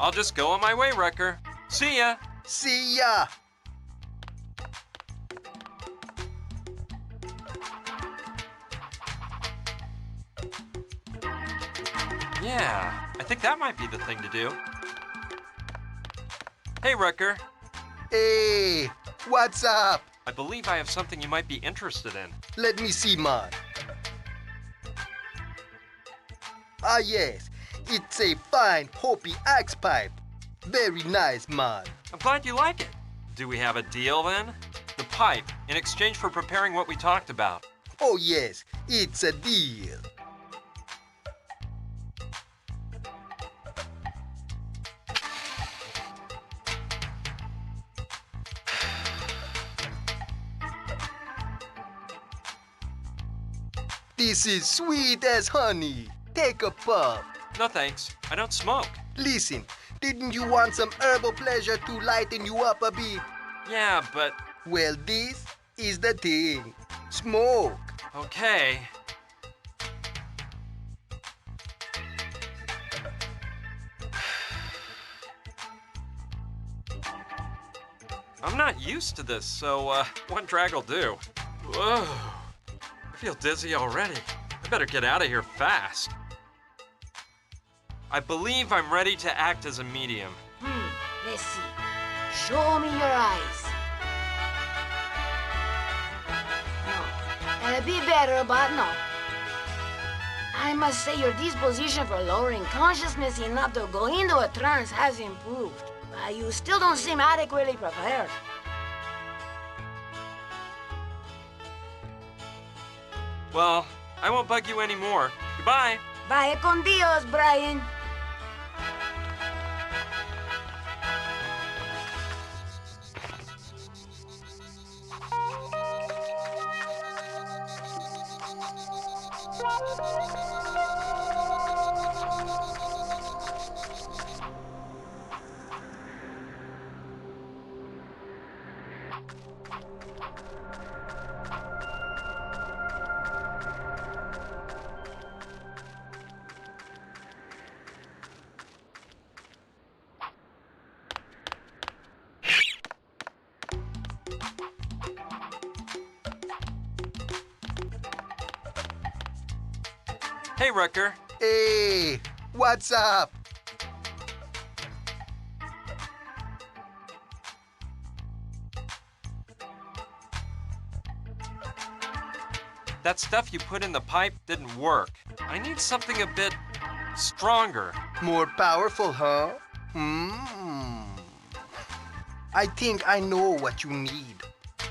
I'll just go on my way, Wrecker. See ya! See ya! Yeah, I think that might be the thing to do. Hey, Wrecker. Hey, what's up? I believe I have something you might be interested in. Let me see, man. Ah, yes. It's a fine Hopi axe pipe. Very nice, man. I'm glad you like it. Do we have a deal, then? The pipe, in exchange for preparing what we talked about. Oh, yes. It's a deal. This is sweet as honey. Take a puff. No thanks. I don't smoke. Listen, didn't you want some herbal pleasure to lighten you up a bit? Yeah, but... Well, this is the thing. Smoke. Okay. I'm not used to this, so one drag will do. Whoa. I feel dizzy already. I better get out of here fast. I believe I'm ready to act as a medium. Let's see. Show me your eyes. No. A bit better, but no. I must say your disposition for lowering consciousness enough to go into a trance has improved. But you still don't seem adequately prepared. Well, I won't bug you anymore. Goodbye. Vaya con Dios, Brian. Hey, Rucker. Hey, what's up? That stuff you put in the pipe didn't work. I need something a bit stronger. More powerful, huh? I think I know what you need.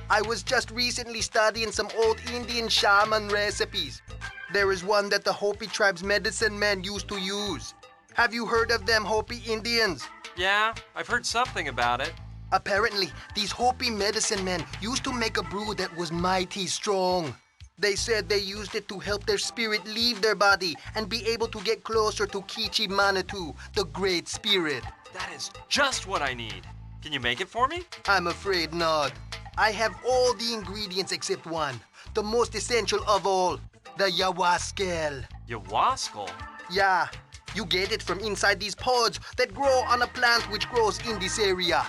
I was just recently studying some old Indian shaman recipes. There is one that the Hopi tribe's medicine men used to use. Have you heard of them Hopi Indians? Yeah, I've heard something about it. Apparently, these Hopi medicine men used to make a brew that was mighty strong. They said they used it to help their spirit leave their body and be able to get closer to Kichi Manitou, the Great Spirit. That is just what I need. Can you make it for me? I'm afraid not. I have all the ingredients except one, the most essential of all, the Yawaskel. Yawaskel? Yeah, you get it from inside these pods that grow on a plant which grows in this area.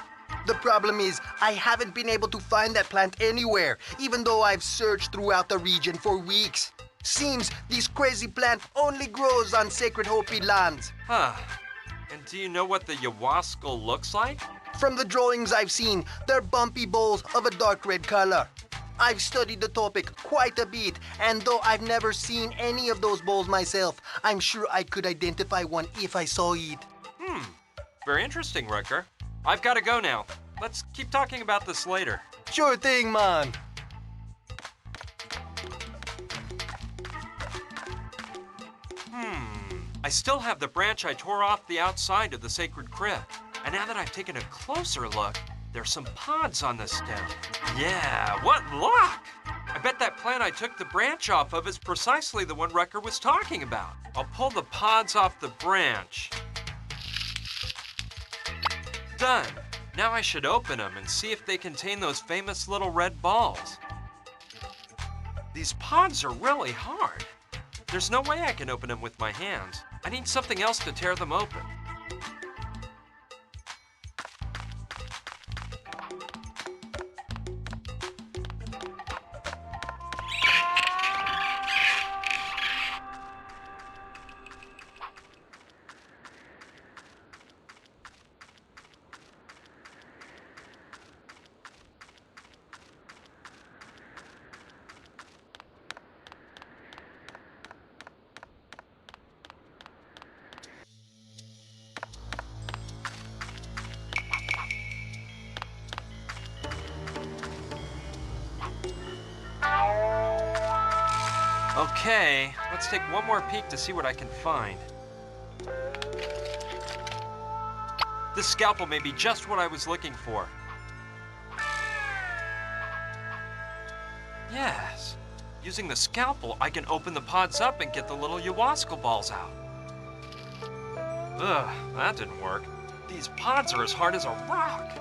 The problem is, I haven't been able to find that plant anywhere, even though I've searched throughout the region for weeks. Seems this crazy plant only grows on sacred Hopi lands. Huh. And do you know what the Yawaskel looks like? From the drawings I've seen, they're bumpy balls of a dark red color. I've studied the topic quite a bit, and though I've never seen any of those balls myself, I'm sure I could identify one if I saw it. Very interesting, Rucker. I've got to go now. Let's keep talking about this later. Sure thing, man. I still have the branch I tore off the outside of the sacred crypt. And now that I've taken a closer look, there's some pods on the stem. Yeah, what luck! I bet that plant I took the branch off of is precisely the one Rucker was talking about. I'll pull the pods off the branch. Done. Now I should open them and see if they contain those famous little red balls. These pods are really hard. There's no way I can open them with my hands. I need something else to tear them open. Okay, let's take one more peek to see what I can find. This scalpel may be just what I was looking for. Yes. Using the scalpel, I can open the pods up and get the little Yawaskel balls out. Ugh, that didn't work. These pods are as hard as a rock.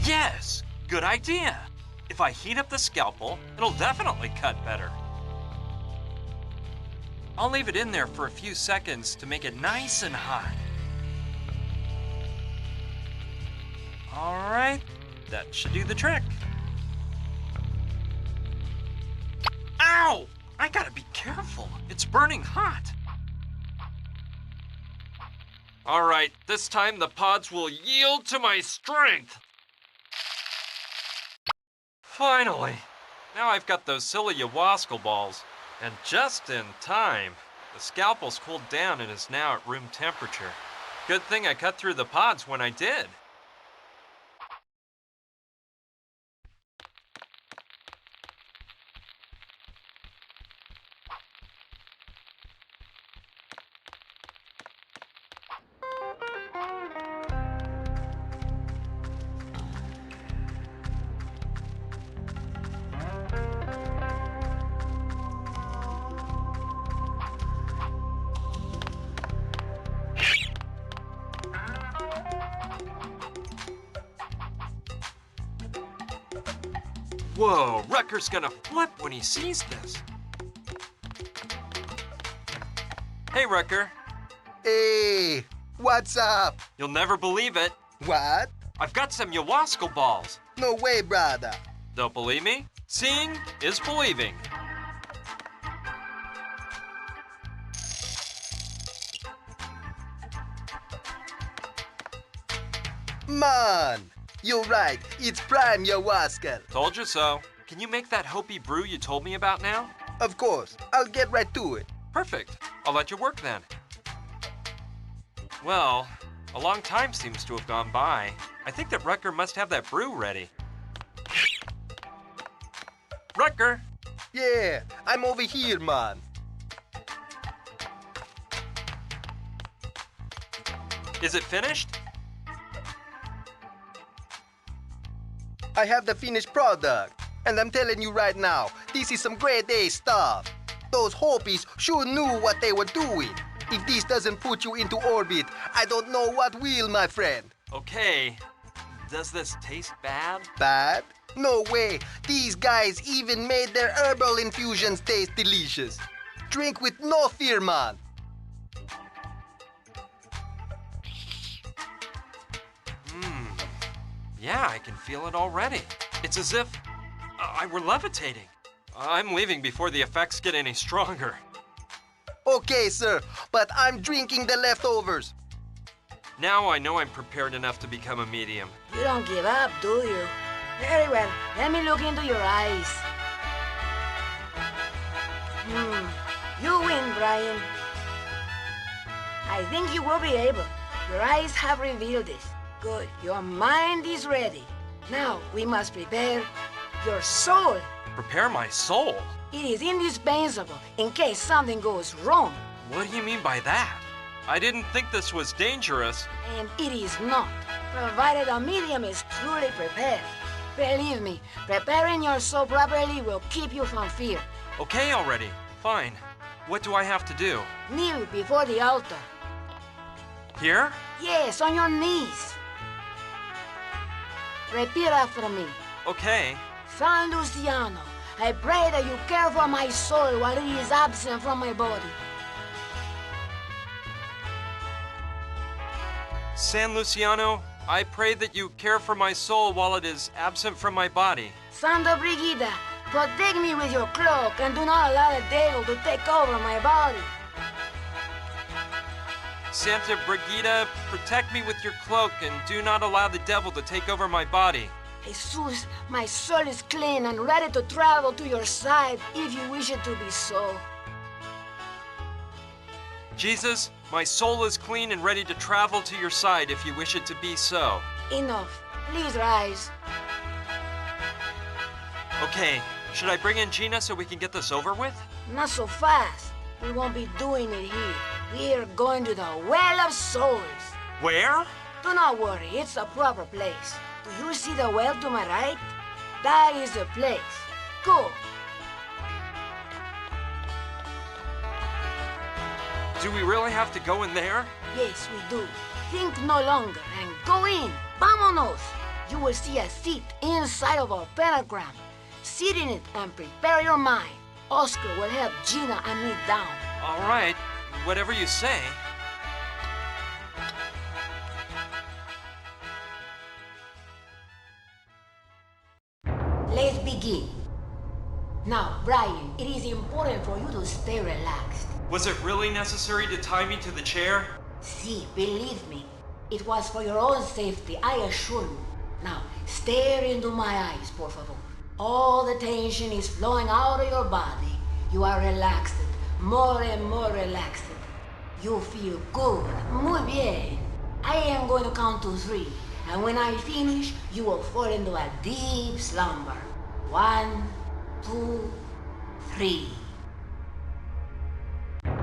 Yes, good idea. If I heat up the scalpel, it'll definitely cut better. I'll leave it in there for a few seconds to make it nice and hot. All right, that should do the trick. Ow! I gotta be careful. It's burning hot. All right, this time the pods will yield to my strength. Finally! Now I've got those silly Yawaskel balls. And just in time. The scalpel's cooled down and is now at room temperature. Good thing I cut through the pods when I did. Whoa, Rucker's gonna flip when he sees this. Hey, Rucker. Hey, what's up? You'll never believe it. What? I've got some ayahuasca balls. No way, brother. Don't believe me? Seeing is believing. Man, you're right. It's prime ayahuasca. Told you so. Can you make that Hopi brew you told me about now? Of course. I'll get right to it. Perfect. I'll let you work then. Well, a long time seems to have gone by. I think that Rucker must have that brew ready. Rucker! Yeah, I'm over here, man. Is it finished? I have the finished product. And I'm telling you right now, this is some grade A stuff. Those Hopis sure knew what they were doing. If this doesn't put you into orbit, I don't know what will, my friend. Okay. Does this taste bad? Bad? No way. These guys even made their herbal infusions taste delicious. Drink with no fear, man. Yeah, I can feel it already. It's as if I were levitating. I'm leaving before the effects get any stronger. Okay, sir, but I'm drinking the leftovers. Now I know I'm prepared enough to become a medium. You don't give up, do you? Very well. Let me look into your eyes. You win, Brian. I think you will be able. Your eyes have revealed it. Good. Your mind is ready. Now we must prepare your soul. Prepare my soul? It is indispensable in case something goes wrong. What do you mean by that? I didn't think this was dangerous. And it is not, provided a medium is truly prepared. Believe me, preparing your soul properly will keep you from fear. Okay already. Fine. What do I have to do? Kneel before the altar. Here? Yes, on your knees. Repeat after me. Okay. San Luciano, I pray that you care for my soul while it is absent from my body. San Luciano, I pray that you care for my soul while it is absent from my body. Santa Brigida, protect me with your cloak and do not allow the devil to take over my body. Santa Brigida, protect me with your cloak and do not allow the devil to take over my body. Jesus, my soul is clean and ready to travel to your side if you wish it to be so. Jesus, my soul is clean and ready to travel to your side if you wish it to be so. Enough. Please rise. Okay, should I bring in Gina so we can get this over with? Not so fast. We won't be doing it here. We are going to the Well of Souls. Where? Do not worry, it's the proper place. Do you see the well to my right? That is the place. Go. Do we really have to go in there? Yes, we do. Think no longer and go in. Vámonos. You will see a seat inside of our pentagram. Sit in it and prepare your mind. Oscar will help Gina and me down. All right, whatever you say. Let's begin. Now, Brian, it is important for you to stay relaxed. Was it really necessary to tie me to the chair? See, believe me, it was for your own safety, I assure you. Now, stare into my eyes, por favor. All the tension is flowing out of your body. You are relaxed, more and more relaxed. You feel good. Muy bien. I am going to count to 3. And when I finish, you will fall into a deep slumber. 1, 2, 3.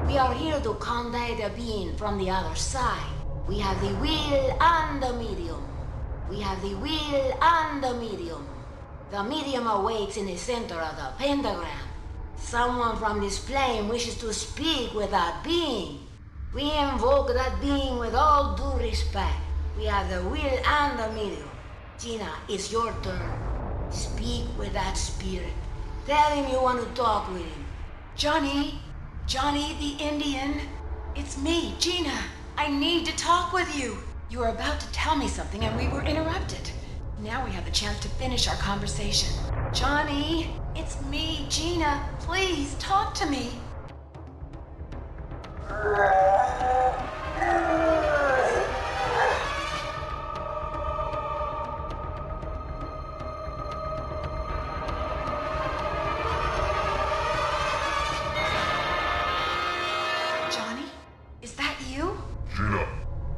We are here to contact a being from the other side. We have the will and the medium. We have the will and the medium. The medium awaits in the center of the pentagram. Someone from this plane wishes to speak with that being. We invoke that being with all due respect. We have the will and the medium. Gina, it's your turn. Speak with that spirit. Tell him you want to talk with him. Johnny the Indian. It's me, Gina. I need to talk with you. You were about to tell me something and we were interrupted. Now we have the chance to finish our conversation. Johnny, it's me, Gina. Please talk to me. Johnny, is that you? Gina,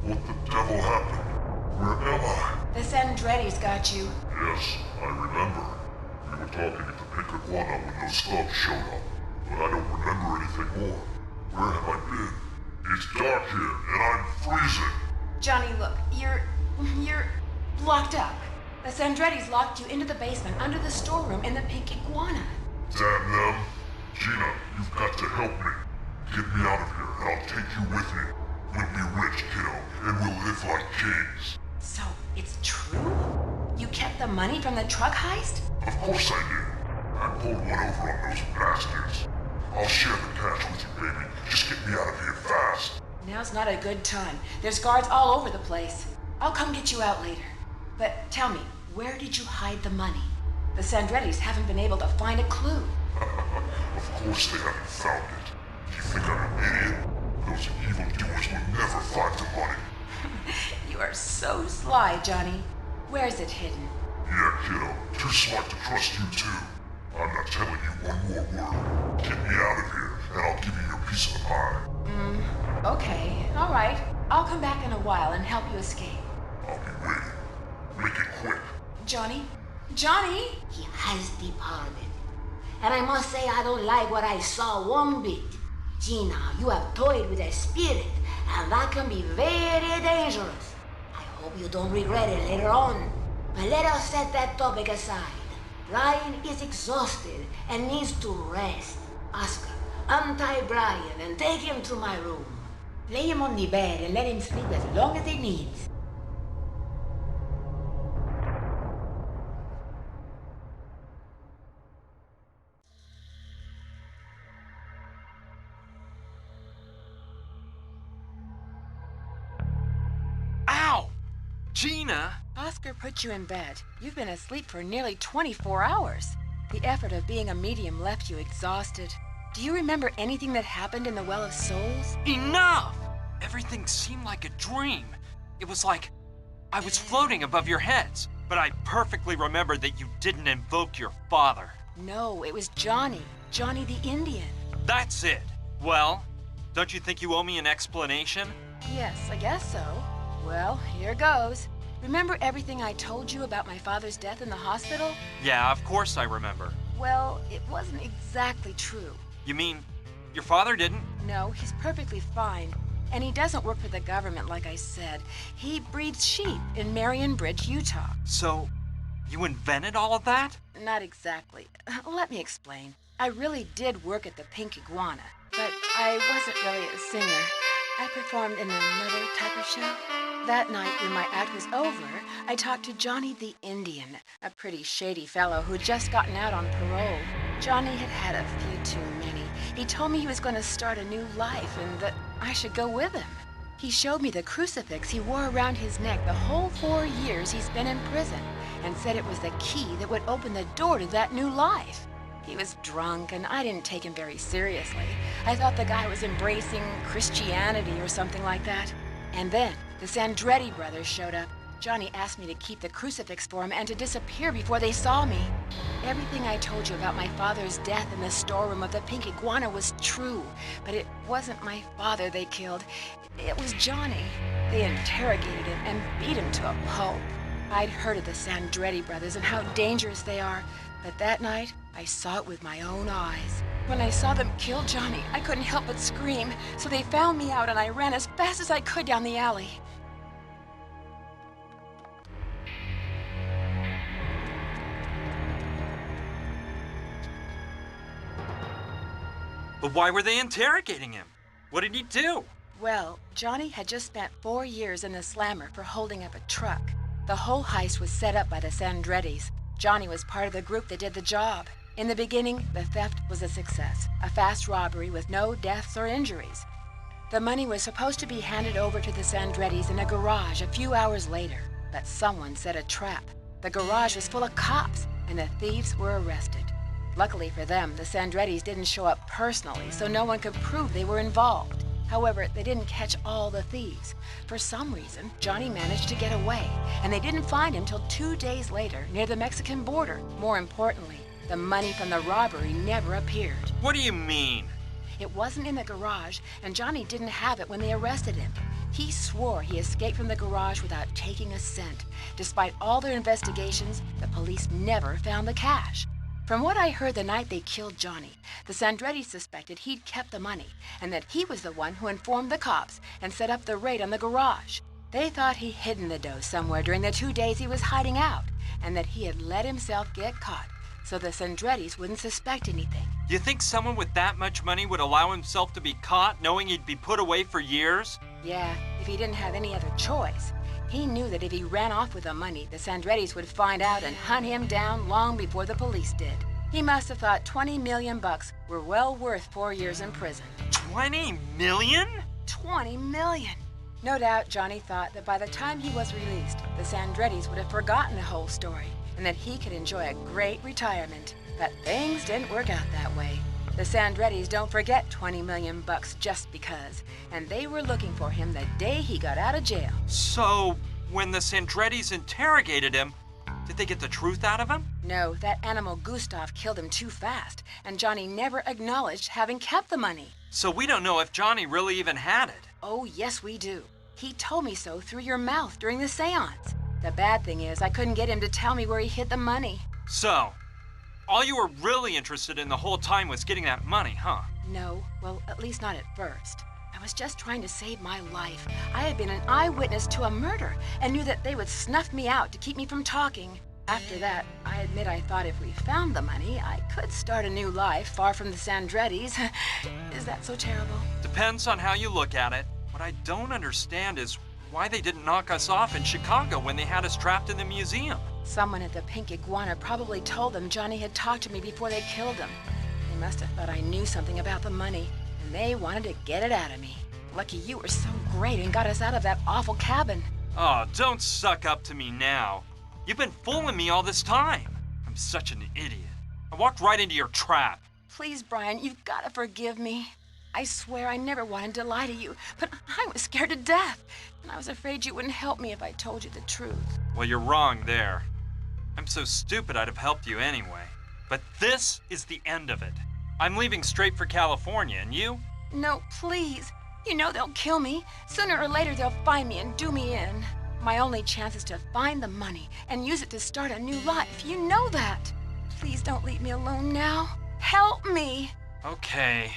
what the devil happened? Where am I? The Sandretti's got you. Yes, I remember. We were talking at the Pink Iguana when those thugs showed up, but I don't remember anything more. Where have I been? It's dark here, and I'm freezing. Johnny, look, you're locked up. The Sandretti's locked you into the basement under the storeroom in the Pink Iguana. Damn them. Gina, you've got to help me. Get me out of here, and I'll take you with me. We'll be rich, kiddo, and we'll live like kings. So, it's true? You kept the money from the truck heist? Of course I did. I pulled one over on those bastards. I'll share the cash with you, baby. Just get me out of here fast. Now's not a good time. There's guards all over the place. I'll come get you out later. But tell me, where did you hide the money? The Sandrettis haven't been able to find a clue. Of course they haven't found it. You think I'm an idiot? Those evildoers will never find the money. You are so sly, Johnny. Where's it hidden? Yeah, kiddo. Too smart to trust you, too. I'm not telling you one more word. Get me out of here, and I'll give you your piece of the pie. Okay. All right. I'll come back in a while and help you escape. I'll be waiting. Make it quick. Johnny? He has departed. And I must say I don't like what I saw one bit. Gina, you have toyed with a spirit, and that can be very dangerous. I hope you don't regret it later on. But let us set that topic aside. Brian is exhausted and needs to rest. Oscar, untie Brian and take him to my room. Lay him on the bed and let him sleep as long as he needs. Ow! Gina! Oscar put you in bed. You've been asleep for nearly 24 hours. The effort of being a medium left you exhausted. Do you remember anything that happened in the Well of Souls? Enough! Everything seemed like a dream. It was like I was floating above your heads, but I perfectly remember that you didn't invoke your father. No, it was Johnny the Indian. That's it. Well, don't you think you owe me an explanation? Yes, I guess so. Well, here goes. Remember everything I told you about my father's death in the hospital? Yeah, of course I remember. Well, it wasn't exactly true. You mean your father didn't? No, he's perfectly fine. And he doesn't work for the government, like I said. He breeds sheep in Marion Bridge, Utah. So, you invented all of that? Not exactly. Let me explain. I really did work at the Pink Iguana, but I wasn't really a singer. I performed in another type of show. That night, when my act was over, I talked to Johnny the Indian, a pretty shady fellow who'd just gotten out on parole. Johnny had had a few too many. He told me he was going to start a new life and that I should go with him. He showed me the crucifix he wore around his neck the whole 4 years he's been in prison and said it was the key that would open the door to that new life. He was drunk and I didn't take him very seriously. I thought the guy was embracing Christianity or something like that. And then the Sandretti brothers showed up. Johnny asked me to keep the crucifix for him and to disappear before they saw me. Everything I told you about my father's death in the storeroom of the Pink Iguana was true, but it wasn't my father they killed. It was Johnny. They interrogated him and beat him to a pulp. I'd heard of the Sandretti brothers and how dangerous they are, but that night I saw it with my own eyes. When I saw them kill Johnny, I couldn't help but scream, so they found me out and I ran as fast as I could down the alley. But why were they interrogating him? What did he do? Well, Johnny had just spent 4 years in the slammer for holding up a truck. The whole heist was set up by the Sandrettis. Johnny was part of the group that did the job. In the beginning, the theft was a success, a fast robbery with no deaths or injuries. The money was supposed to be handed over to the Sandrettis in a garage a few hours later, but someone set a trap. The garage was full of cops, and the thieves were arrested. Luckily for them, the Sandrettis didn't show up personally, so no one could prove they were involved. However, they didn't catch all the thieves. For some reason, Johnny managed to get away, and they didn't find him till 2 days later near the Mexican border. More importantly, the money from the robbery never appeared. What do you mean? It wasn't in the garage, and Johnny didn't have it when they arrested him. He swore he escaped from the garage without taking a cent. Despite all their investigations, the police never found the cash. From what I heard the night they killed Johnny, the Sandrettis suspected he'd kept the money, and that he was the one who informed the cops and set up the raid on the garage. They thought he'd hidden the dough somewhere during the 2 days he was hiding out, and that he had let himself get caught, so the Sandrettis wouldn't suspect anything. You think someone with that much money would allow himself to be caught knowing he'd be put away for years? Yeah, if he didn't have any other choice. He knew that if he ran off with the money, the Sandrettis would find out and hunt him down long before the police did. He must have thought 20 million bucks were well worth 4 years in prison. 20 million? 20 million! No doubt Johnny thought that by the time he was released, the Sandrettis would have forgotten the whole story and that he could enjoy a great retirement. But things didn't work out that way. The Sandrettis don't forget 20 million bucks just because, and they were looking for him the day he got out of jail. So, when the Sandrettis interrogated him, did they get the truth out of him? No, that animal Gustav killed him too fast, and Johnny never acknowledged having kept the money. So we don't know if Johnny really even had it. Oh, yes, we do. He told me so through your mouth during the seance. The bad thing is, I couldn't get him to tell me where he hid the money. So, all you were really interested in the whole time was getting that money, huh? No, well, at least not at first. I was just trying to save my life. I had been an eyewitness to a murder and knew that they would snuff me out to keep me from talking. After that, I admit I thought if we found the money, I could start a new life far from the Sandrettis. Is that so terrible? Depends on how you look at it. What I don't understand is why they didn't knock us off in Chicago when they had us trapped in the museum. Someone at the Pink Iguana probably told them Johnny had talked to me before they killed him. They must have thought I knew something about the money, and they wanted to get it out of me. Lucky you were so great and got us out of that awful cabin. Oh, don't suck up to me now. You've been fooling me all this time. I'm such an idiot. I walked right into your trap. Please, Brian, you've got to forgive me. I swear I never wanted to lie to you, but I was scared to death, and I was afraid you wouldn't help me if I told you the truth. Well, you're wrong there. I'm so stupid I'd have helped you anyway. But this is the end of it. I'm leaving straight for California, and you? No, please. You know they'll kill me. Sooner or later they'll find me and do me in. My only chance is to find the money and use it to start a new life. You know that. Please don't leave me alone now. Help me. Okay.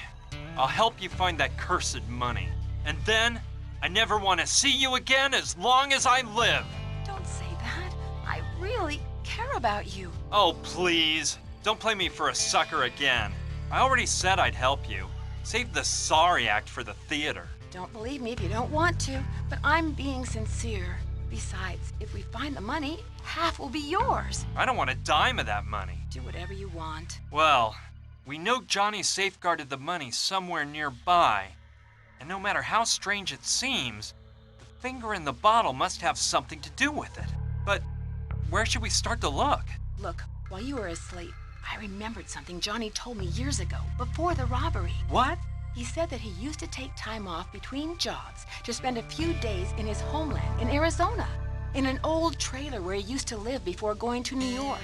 I'll help you find that cursed money. And then, I never want to see you again as long as I live. Don't say that. I really care about you. Oh, please. Don't play me for a sucker again. I already said I'd help you. Save the sorry act for the theater. Don't believe me if you don't want to, but I'm being sincere. Besides, if we find the money, half will be yours. I don't want a dime of that money. Do whatever you want. Well, we know Johnny safeguarded the money somewhere nearby. And no matter how strange it seems, the finger in the bottle must have something to do with it. But where should we start to look? Look, while you were asleep, I remembered something Johnny told me years ago, before the robbery. What? He said that he used to take time off between jobs to spend a few days in his homeland in Arizona, in an old trailer where he used to live before going to New York.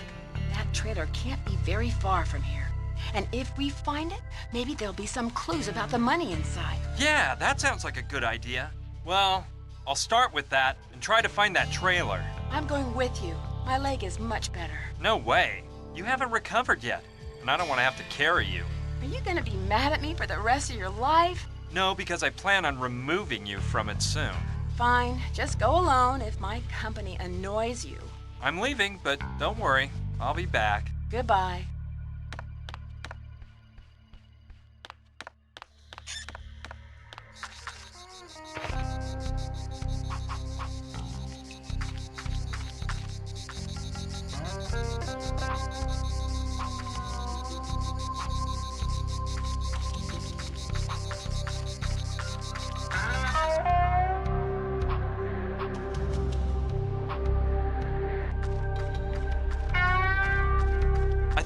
That trailer can't be very far from here. And if we find it, maybe there'll be some clues about the money inside. Yeah, that sounds like a good idea. Well, I'll start with that and try to find that trailer. I'm going with you. My leg is much better. No way. You haven't recovered yet, and I don't want to have to carry you. Are you gonna be mad at me for the rest of your life? No, because I plan on removing you from it soon. Fine, just go alone if my company annoys you. I'm leaving, but don't worry. I'll be back. Goodbye.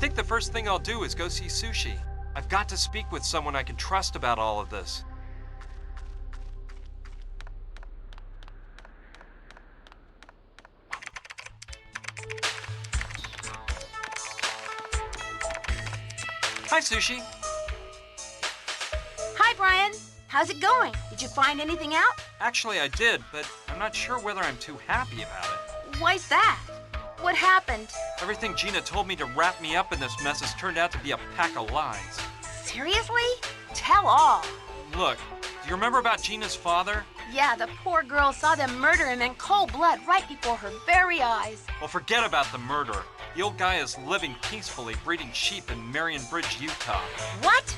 think the first thing I'll do is go see Sushi. I've got to speak with someone I can trust about all of this. Hi, Sushi. Hi, Brian. How's it going? Did you find anything out? Actually, I did, but I'm not sure whether I'm too happy about it. Why's that? What happened? Everything Gina told me to wrap me up in this mess has turned out to be a pack of lies. Seriously? Tell all. Look, do you remember about Gina's father? Yeah, the poor girl saw them murder him in cold blood right before her very eyes. Well, forget about the murder. The old guy is living peacefully, breeding sheep in Marion Bridge, Utah. What?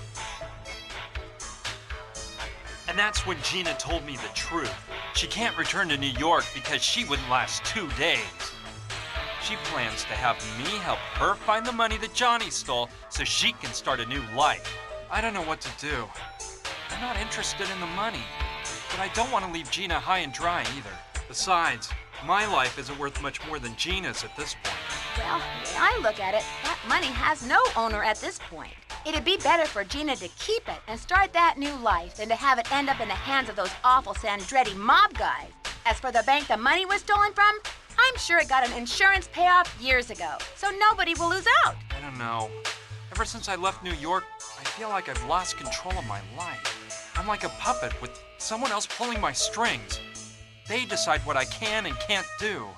And that's when Gina told me the truth. She can't return to New York because she wouldn't last 2 days. She plans to have me help her find the money that Johnny stole so she can start a new life. I don't know what to do. I'm not interested in the money, but I don't want to leave Gina high and dry either. Besides, my life isn't worth much more than Gina's at this point. Well, the way I look at it, that money has no owner at this point. It'd be better for Gina to keep it and start that new life than to have it end up in the hands of those awful Sandretti mob guys. As for the bank the money was stolen from, I'm sure it got an insurance payoff years ago, so nobody will lose out. I don't know. Ever since I left New York, I feel like I've lost control of my life. I'm like a puppet with someone else pulling my strings. They decide what I can and can't do.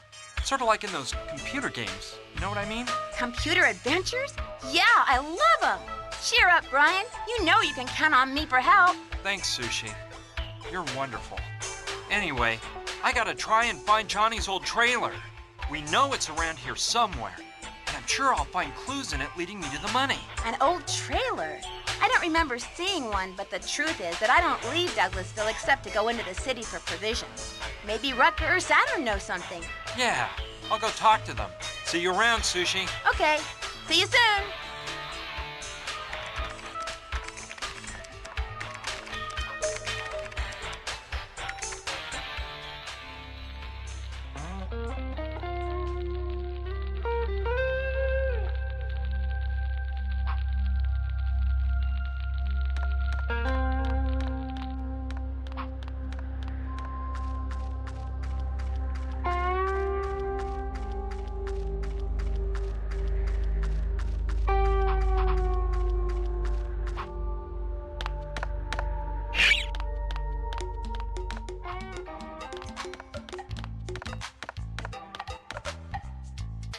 Sort of like in those computer games. You know what I mean? Computer adventures? Yeah, I love them. Cheer up, Brian. You know you can count on me for help. Thanks, Sushi. You're wonderful. Anyway, I gotta try and find Johnny's old trailer. We know it's around here somewhere, and I'm sure I'll find clues in it leading me to the money. An old trailer? I don't remember seeing one, but the truth is that I don't leave Douglasville except to go into the city for provisions. Maybe Rutger or Saturn know something. Yeah, I'll go talk to them. See you around, Sushi. Okay, see you soon.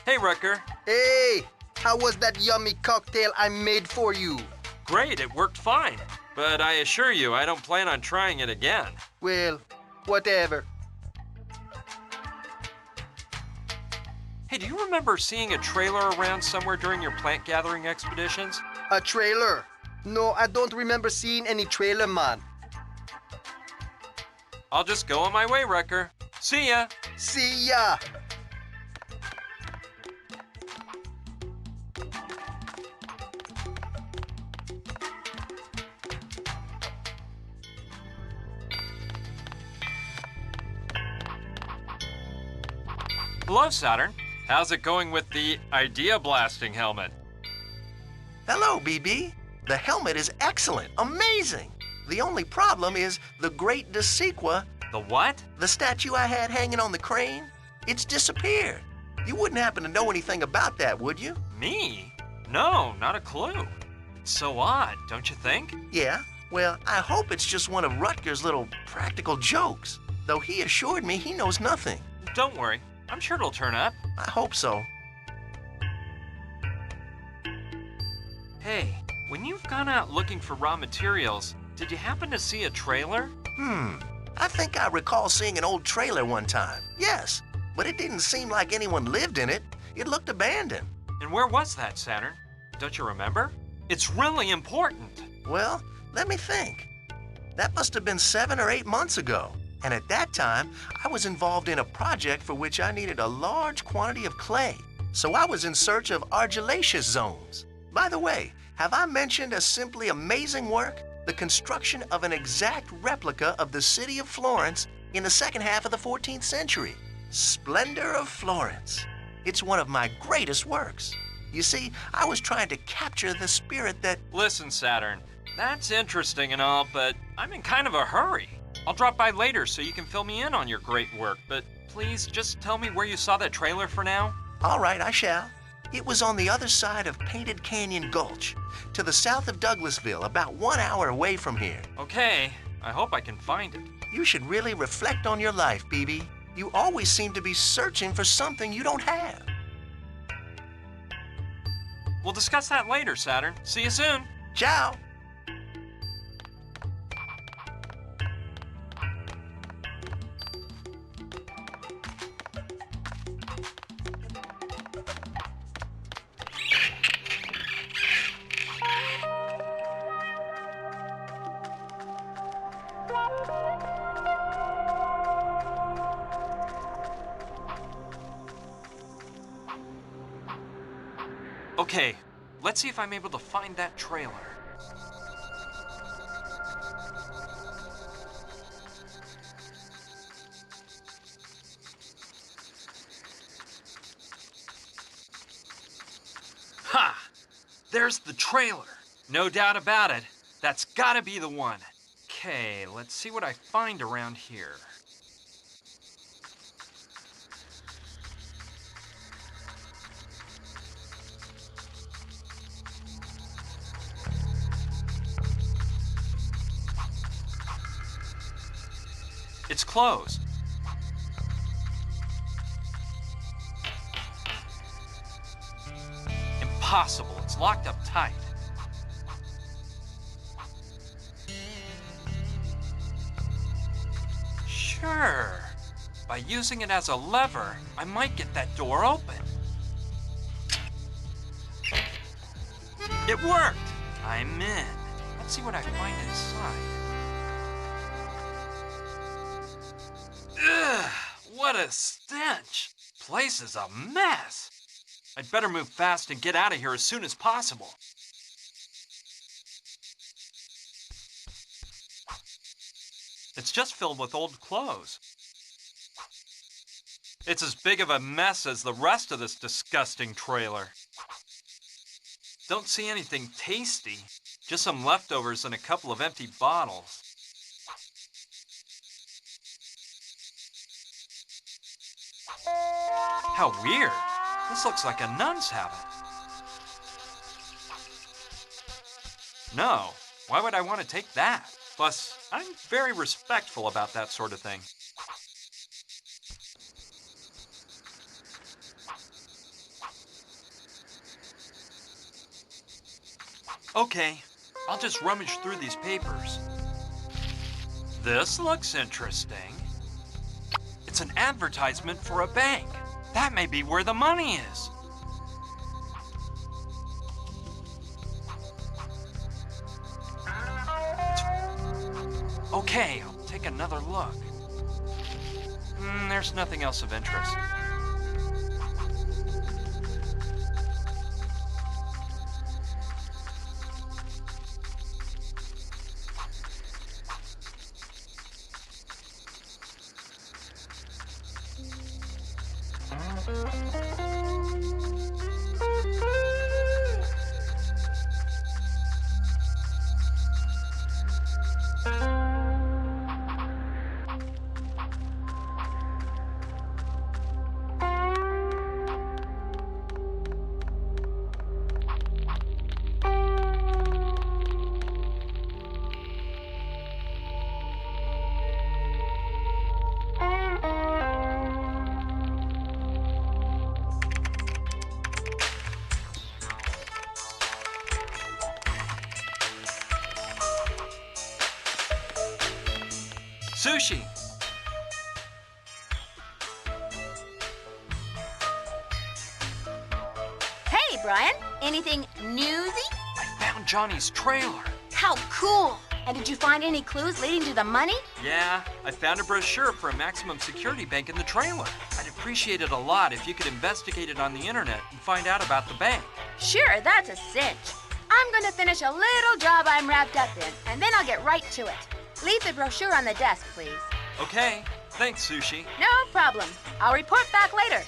Hey, Rutger. Hey, how was that yummy cocktail I made for you? Great, it worked fine. But I assure you, I don't plan on trying it again. Well, whatever. Hey, do you remember seeing a trailer around somewhere during your plant gathering expeditions? A trailer? No, I don't remember seeing any trailer, man. I'll just go on my way, Rutger. See ya. See ya. Hello, Saturn. How's it going with the idea blasting helmet? Hello, BB. The helmet is excellent, amazing. The only problem is the Great Desequa. The what? The statue I had hanging on the crane. It's disappeared. You wouldn't happen to know anything about that, would you? Me? No, not a clue. It's so odd, don't you think? Yeah, well, I hope it's just one of Rutger's little practical jokes, though he assured me he knows nothing. Don't worry. I'm sure it'll turn up. I hope so. Hey, when you've gone out looking for raw materials, did you happen to see a trailer? I think I recall seeing an old trailer one time. Yes, but it didn't seem like anyone lived in it. It looked abandoned. And where was that, Saturn? Don't you remember? It's really important. Well, let me think. That must have been 7 or 8 months ago. And at that time, I was involved in a project for which I needed a large quantity of clay. So I was in search of argillaceous zones. By the way, have I mentioned a simply amazing work? The construction of an exact replica of the city of Florence in the second half of the 14th century. Splendor of Florence. It's one of my greatest works. You see, I was trying to capture the spirit that... Listen, Saturn, that's interesting and all, but I'm in kind of a hurry. I'll drop by later so you can fill me in on your great work, but please just tell me where you saw that trailer for now. All right, I shall. It was on the other side of Painted Canyon Gulch, to the south of Douglasville, about 1 hour away from here. Okay, I hope I can find it. You should really reflect on your life, BB. You always seem to be searching for something you don't have. We'll discuss that later, Saturn. See you soon. Ciao. Okay, let's see if I'm able to find that trailer. Ha! There's the trailer. No doubt about it. That's gotta be the one. Okay, let's see what I find around here. It's closed. Impossible. It's locked up tight. Sure. By using it as a lever, I might get that door open. It worked! I'm in. Let's see what I find inside. Ugh, what a stench! Place is a mess. I'd better move fast and get out of here as soon as possible. It's just filled with old clothes. It's as big of a mess as the rest of this disgusting trailer. Don't see anything tasty, just some leftovers and a couple of empty bottles. How weird. This looks like a nun's habit. No, why would I want to take that? Plus, I'm very respectful about that sort of thing. Okay, I'll just rummage through these papers. This looks interesting. It's an advertisement for a bank. That may be where the money is. Okay, I'll take another look. There's nothing else of interest. Sushi! Hey, Brian. Anything newsy? I found Johnny's trailer. How cool! And did you find any clues leading to the money? Yeah, I found a brochure for a maximum security bank in the trailer. I'd appreciate it a lot if you could investigate it on the internet and find out about the bank. Sure, that's a cinch. I'm gonna finish a little job I'm wrapped up in, and then I'll get right to it. Leave the brochure on the desk, please. Okay, thanks, Sushi. No problem. I'll report back later.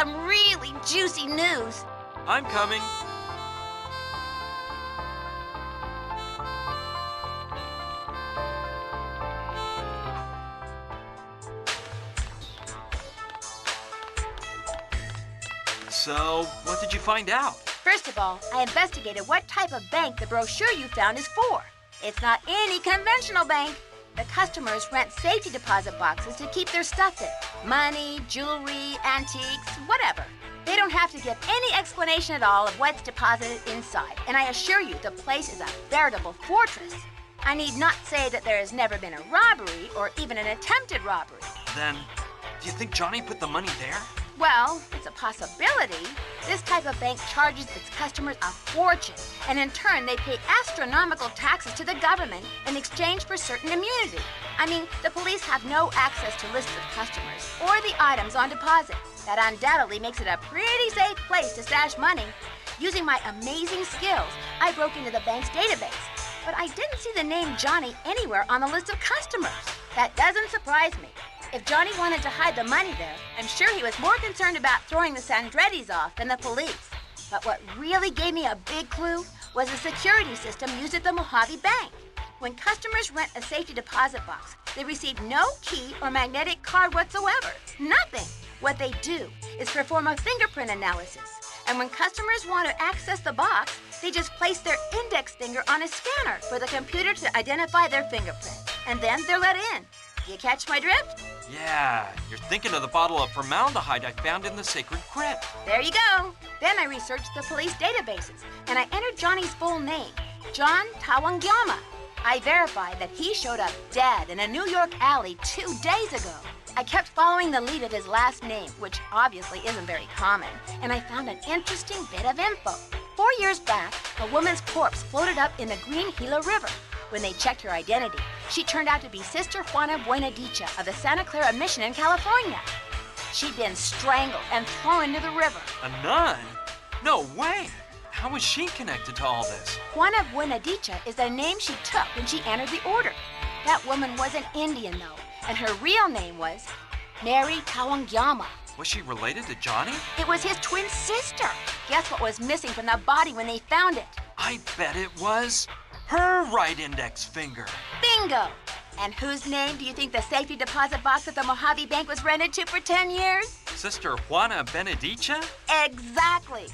some really juicy news. I'm coming. So, what did you find out? First of all, I investigated what type of bank the brochure you found is for. It's not any conventional bank. The customers rent safety deposit boxes to keep their stuff in. Money, jewelry, antiques, whatever. They don't have to give any explanation at all of what's deposited inside. And I assure you, the place is a veritable fortress. I need not say that there has never been a robbery or even an attempted robbery. Then, do you think Johnny put the money there? Well, it's a possibility. This type of bank charges its customers a fortune, and in turn, they pay astronomical taxes to the government in exchange for certain immunity. I mean, the police have no access to lists of customers or the items on deposit. That undoubtedly makes it a pretty safe place to stash money. Using my amazing skills, I broke into the bank's database, but I didn't see the name Johnny anywhere on the list of customers. That doesn't surprise me. If Johnny wanted to hide the money there, I'm sure he was more concerned about throwing the Sandrettis off than the police. But what really gave me a big clue was the security system used at the Mojave Bank. When customers rent a safety deposit box, they receive no key or magnetic card whatsoever. Nothing. What they do is perform a fingerprint analysis. And when customers want to access the box, they just place their index finger on a scanner for the computer to identify their fingerprint. And then they're let in. You catch my drift? Yeah, you're thinking of the bottle of formaldehyde I found in the sacred crypt. There you go. Then I researched the police databases, and I entered Johnny's full name, John Tawangyama. I verified that he showed up dead in a New York alley 2 days ago. I kept following the lead of his last name, which obviously isn't very common, and I found an interesting bit of info. 4 years back, a woman's corpse floated up in the Green Gila River. When they checked her identity, she turned out to be Sister Juana Buenadicha of the Santa Clara Mission in California. She'd been strangled and thrown into the river. A nun? No way! How was she connected to all this? Juana Buenadicha is the name she took when she entered the order. That woman was an Indian, though, and her real name was Mary Tawangyama. Was she related to Johnny? It was his twin sister. Guess what was missing from the body when they found it? I bet it was her right index finger. Bingo! And whose name do you think the safety deposit box at the Mojave Bank was rented to for 10 years? Sister Juana Benedicha? Exactly.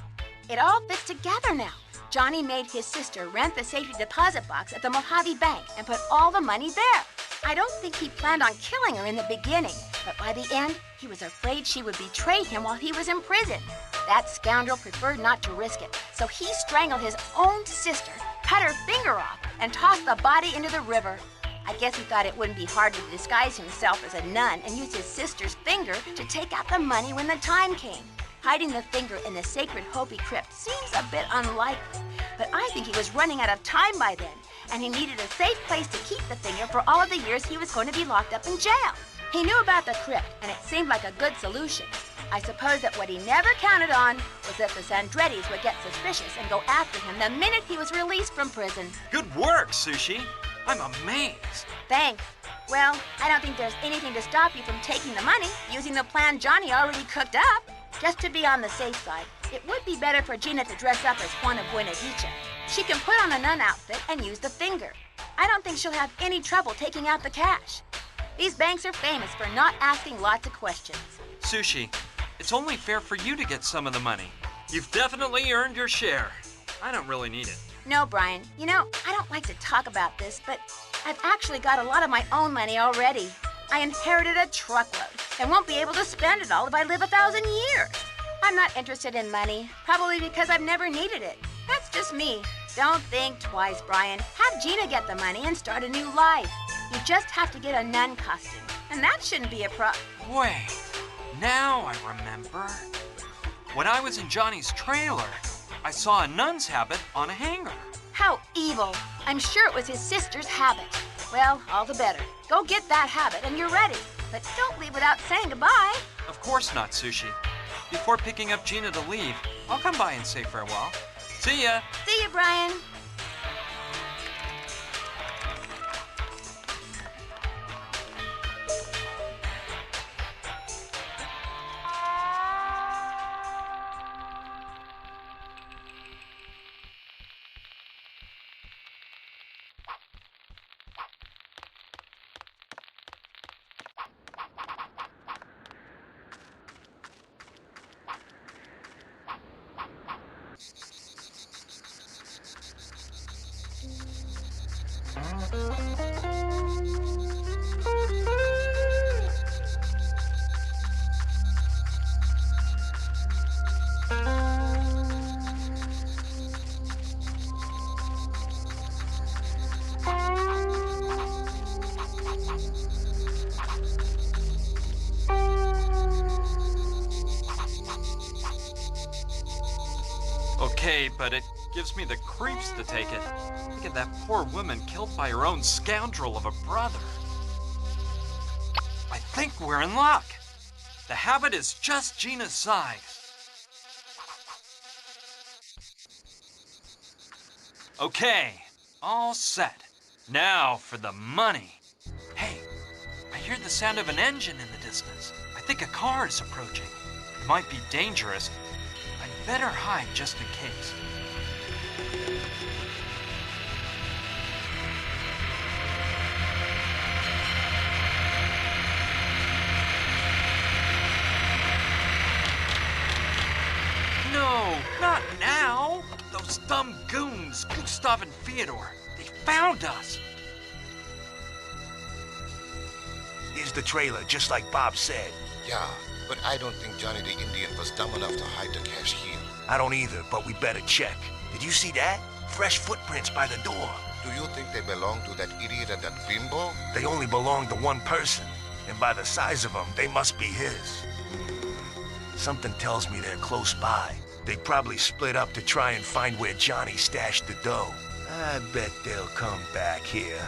It all fits together now. Johnny made his sister rent the safety deposit box at the Mojave Bank and put all the money there. I don't think he planned on killing her in the beginning, but by the end, he was afraid she would betray him while he was in prison. That scoundrel preferred not to risk it, so he strangled his own sister, cut her finger off, and tossed the body into the river. I guess he thought it wouldn't be hard to disguise himself as a nun and use his sister's finger to take out the money when the time came. Hiding the finger in the sacred Hopi crypt seems a bit unlikely, but I think he was running out of time by then, and he needed a safe place to keep the finger for all of the years he was going to be locked up in jail. He knew about the crypt, and it seemed like a good solution. I suppose that what he never counted on was that the Sandrettis would get suspicious and go after him the minute he was released from prison. Good work, Sushi. I'm amazed. Thanks. Well, I don't think there's anything to stop you from taking the money using the plan Johnny already cooked up. Just to be on the safe side, it would be better for Gina to dress up as Juana Buenadicha. She can put on a nun outfit and use the finger. I don't think she'll have any trouble taking out the cash. These banks are famous for not asking lots of questions. Sushi, it's only fair for you to get some of the money. You've definitely earned your share. I don't really need it. No, Brian. You know, I don't like to talk about this, but I've actually got a lot of my own money already. I inherited a truckload and won't be able to spend it all if I live 1,000 years. I'm not interested in money, probably because I've never needed it. That's just me. Don't think twice, Brian. Have Gina get the money and start a new life. You just have to get a nun costume, and that shouldn't be a problem. Wait, now I remember. When I was in Johnny's trailer, I saw a nun's habit on a hanger. How evil. I'm sure it was his sister's habit. Well, all the better. Go get that habit and you're ready. But don't leave without saying goodbye. Of course not, Sushi. Before picking up Gina to leave, I'll come by and say farewell. See ya! See ya, Brian. okay, but it gives me the creeps to take it. Look at that poor woman killed by her own scoundrel of a brother. I think we're in luck. The habit is just Gina's side. Okay, all set. Now for the money. Hey, I hear the sound of an engine in the distance. I think a car is approaching. It might be dangerous. I'd better hide just in case. No, not now! Those dumb goons, Gustav and Fyodor, they found us! Here's the trailer, just like Bob said. Yeah, but I don't think Johnny the Indian was dumb enough to hide the cash here. I don't either, but we better check. Did you see that? Fresh footprints by the door. Do you think they belong to that idiot and that bimbo? They only belong to one person, and by the size of them, they must be his. Something tells me they're close by. They probably split up to try and find where Johnny stashed the dough. I bet they'll come back here,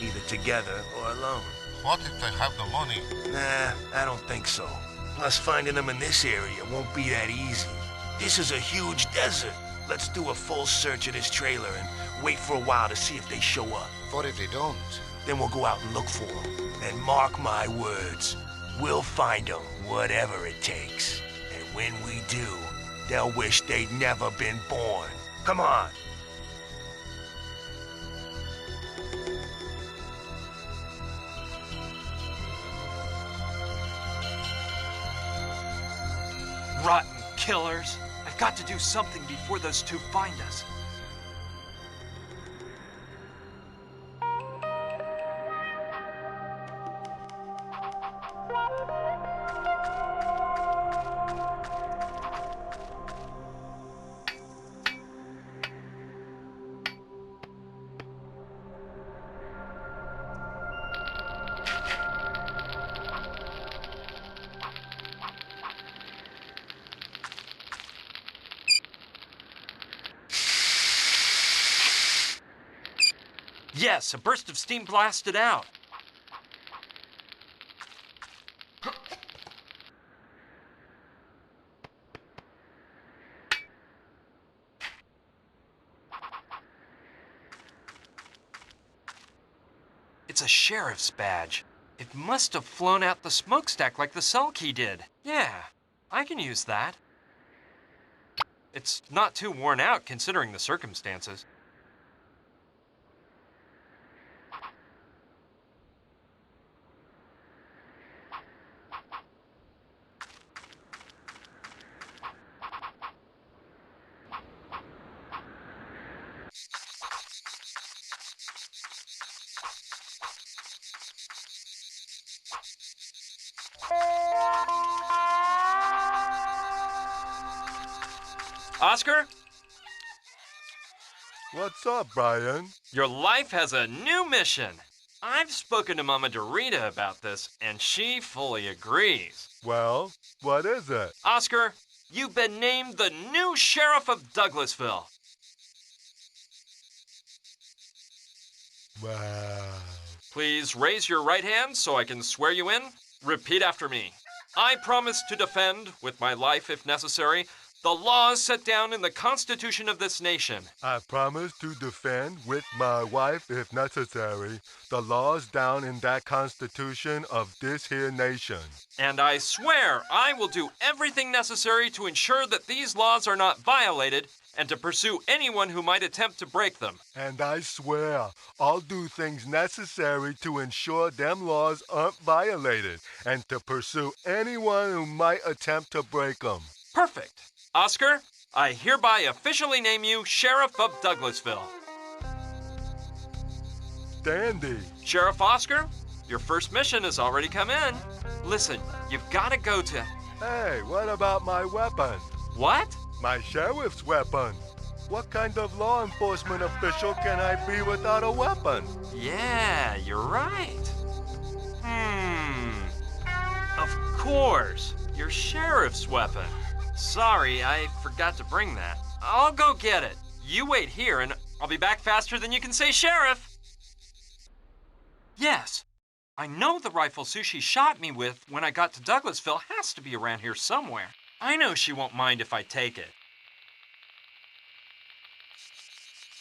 either together or alone. What if they have the money? Nah, I don't think so. Plus, finding them in this area won't be that easy. This is a huge desert. Let's do a full search of this trailer and wait for a while to see if they show up. What if they don't? Then we'll go out and look for them. And mark my words, we'll find them, whatever it takes. And when we do, they'll wish they'd never been born. Come on. Rotten killers. I've got to do something before those two find us. Yes, a burst of steam blasted out. It's a sheriff's badge. It must have flown out the smokestack like the cell key did. Yeah, I can use that. It's not too worn out considering the circumstances. Oscar? What's up, Brian? Your life has a new mission. I've spoken to Mama Dorita about this, and she fully agrees. Well, what is it? Oscar, you've been named the new sheriff of Douglasville. Wow. Please raise your right hand so I can swear you in. Repeat after me. I promise to defend, with my life if necessary, the laws set down in the Constitution of this nation. I promise to defend, with my wife if necessary, the laws down in that Constitution of this here nation. And I swear I will do everything necessary to ensure that these laws are not violated and to pursue anyone who might attempt to break them. And I swear I'll do things necessary to ensure them laws aren't violated and to pursue anyone who might attempt to break them. Perfect. Oscar, I hereby officially name you Sheriff of Douglasville. Dandy. Sheriff Oscar, your first mission has already come in. Listen, you've got to go to... Hey, what about my weapon? What? My sheriff's weapon. What kind of law enforcement official can I be without a weapon? Yeah, you're right. Of course, your sheriff's weapon. Sorry, I forgot to bring that. I'll go get it. You wait here and I'll be back faster than you can say sheriff. Yes, I know the rifle Sushi shot me with when I got to Douglasville has to be around here somewhere. I know she won't mind if I take it.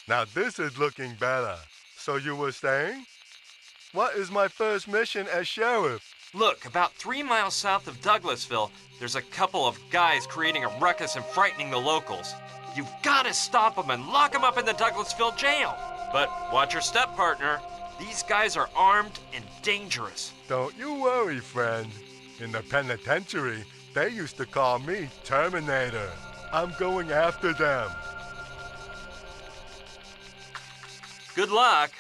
Now this is looking better. So you were saying? What is my first mission as sheriff? Look, about 3 miles south of Douglasville, there's a couple of guys creating a ruckus and frightening the locals. You've got to stop them and lock them up in the Douglasville jail. But watch your step, partner. These guys are armed and dangerous. Don't you worry, friend. In the penitentiary, they used to call me Terminator. I'm going after them. Good luck.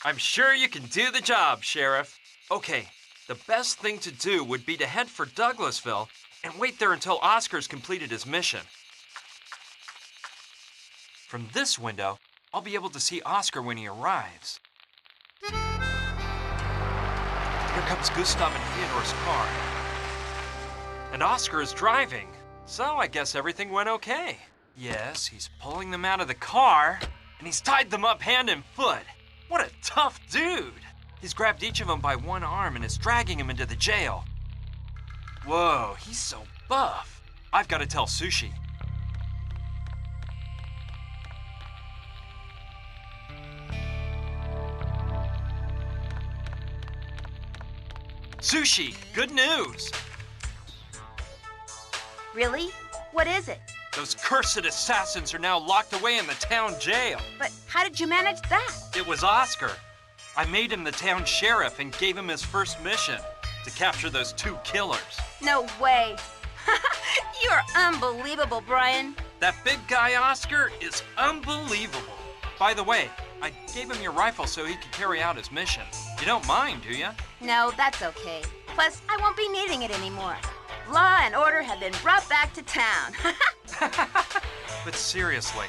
I'm sure you can do the job, Sheriff. Okay, the best thing to do would be to head for Douglasville and wait there until Oscar's completed his mission. From this window, I'll be able to see Oscar when he arrives. Here comes Gustav and Theodore's car. And Oscar is driving, so I guess everything went okay. Yes, he's pulling them out of the car, and he's tied them up hand and foot. What a tough dude! He's grabbed each of them by one arm and is dragging him into the jail. Whoa, he's so buff. I've got to tell Sushi. Sushi, good news! Really? What is it? Those cursed assassins are now locked away in the town jail. But how did you manage that? It was Oscar. I made him the town sheriff and gave him his first mission, to capture those 2 killers. No way. You're unbelievable, Brian. That big guy Oscar is unbelievable. By the way, I gave him your rifle so he could carry out his mission. You don't mind, do you? No, that's okay. Plus, I won't be needing it anymore. Law and order have been brought back to town. But seriously,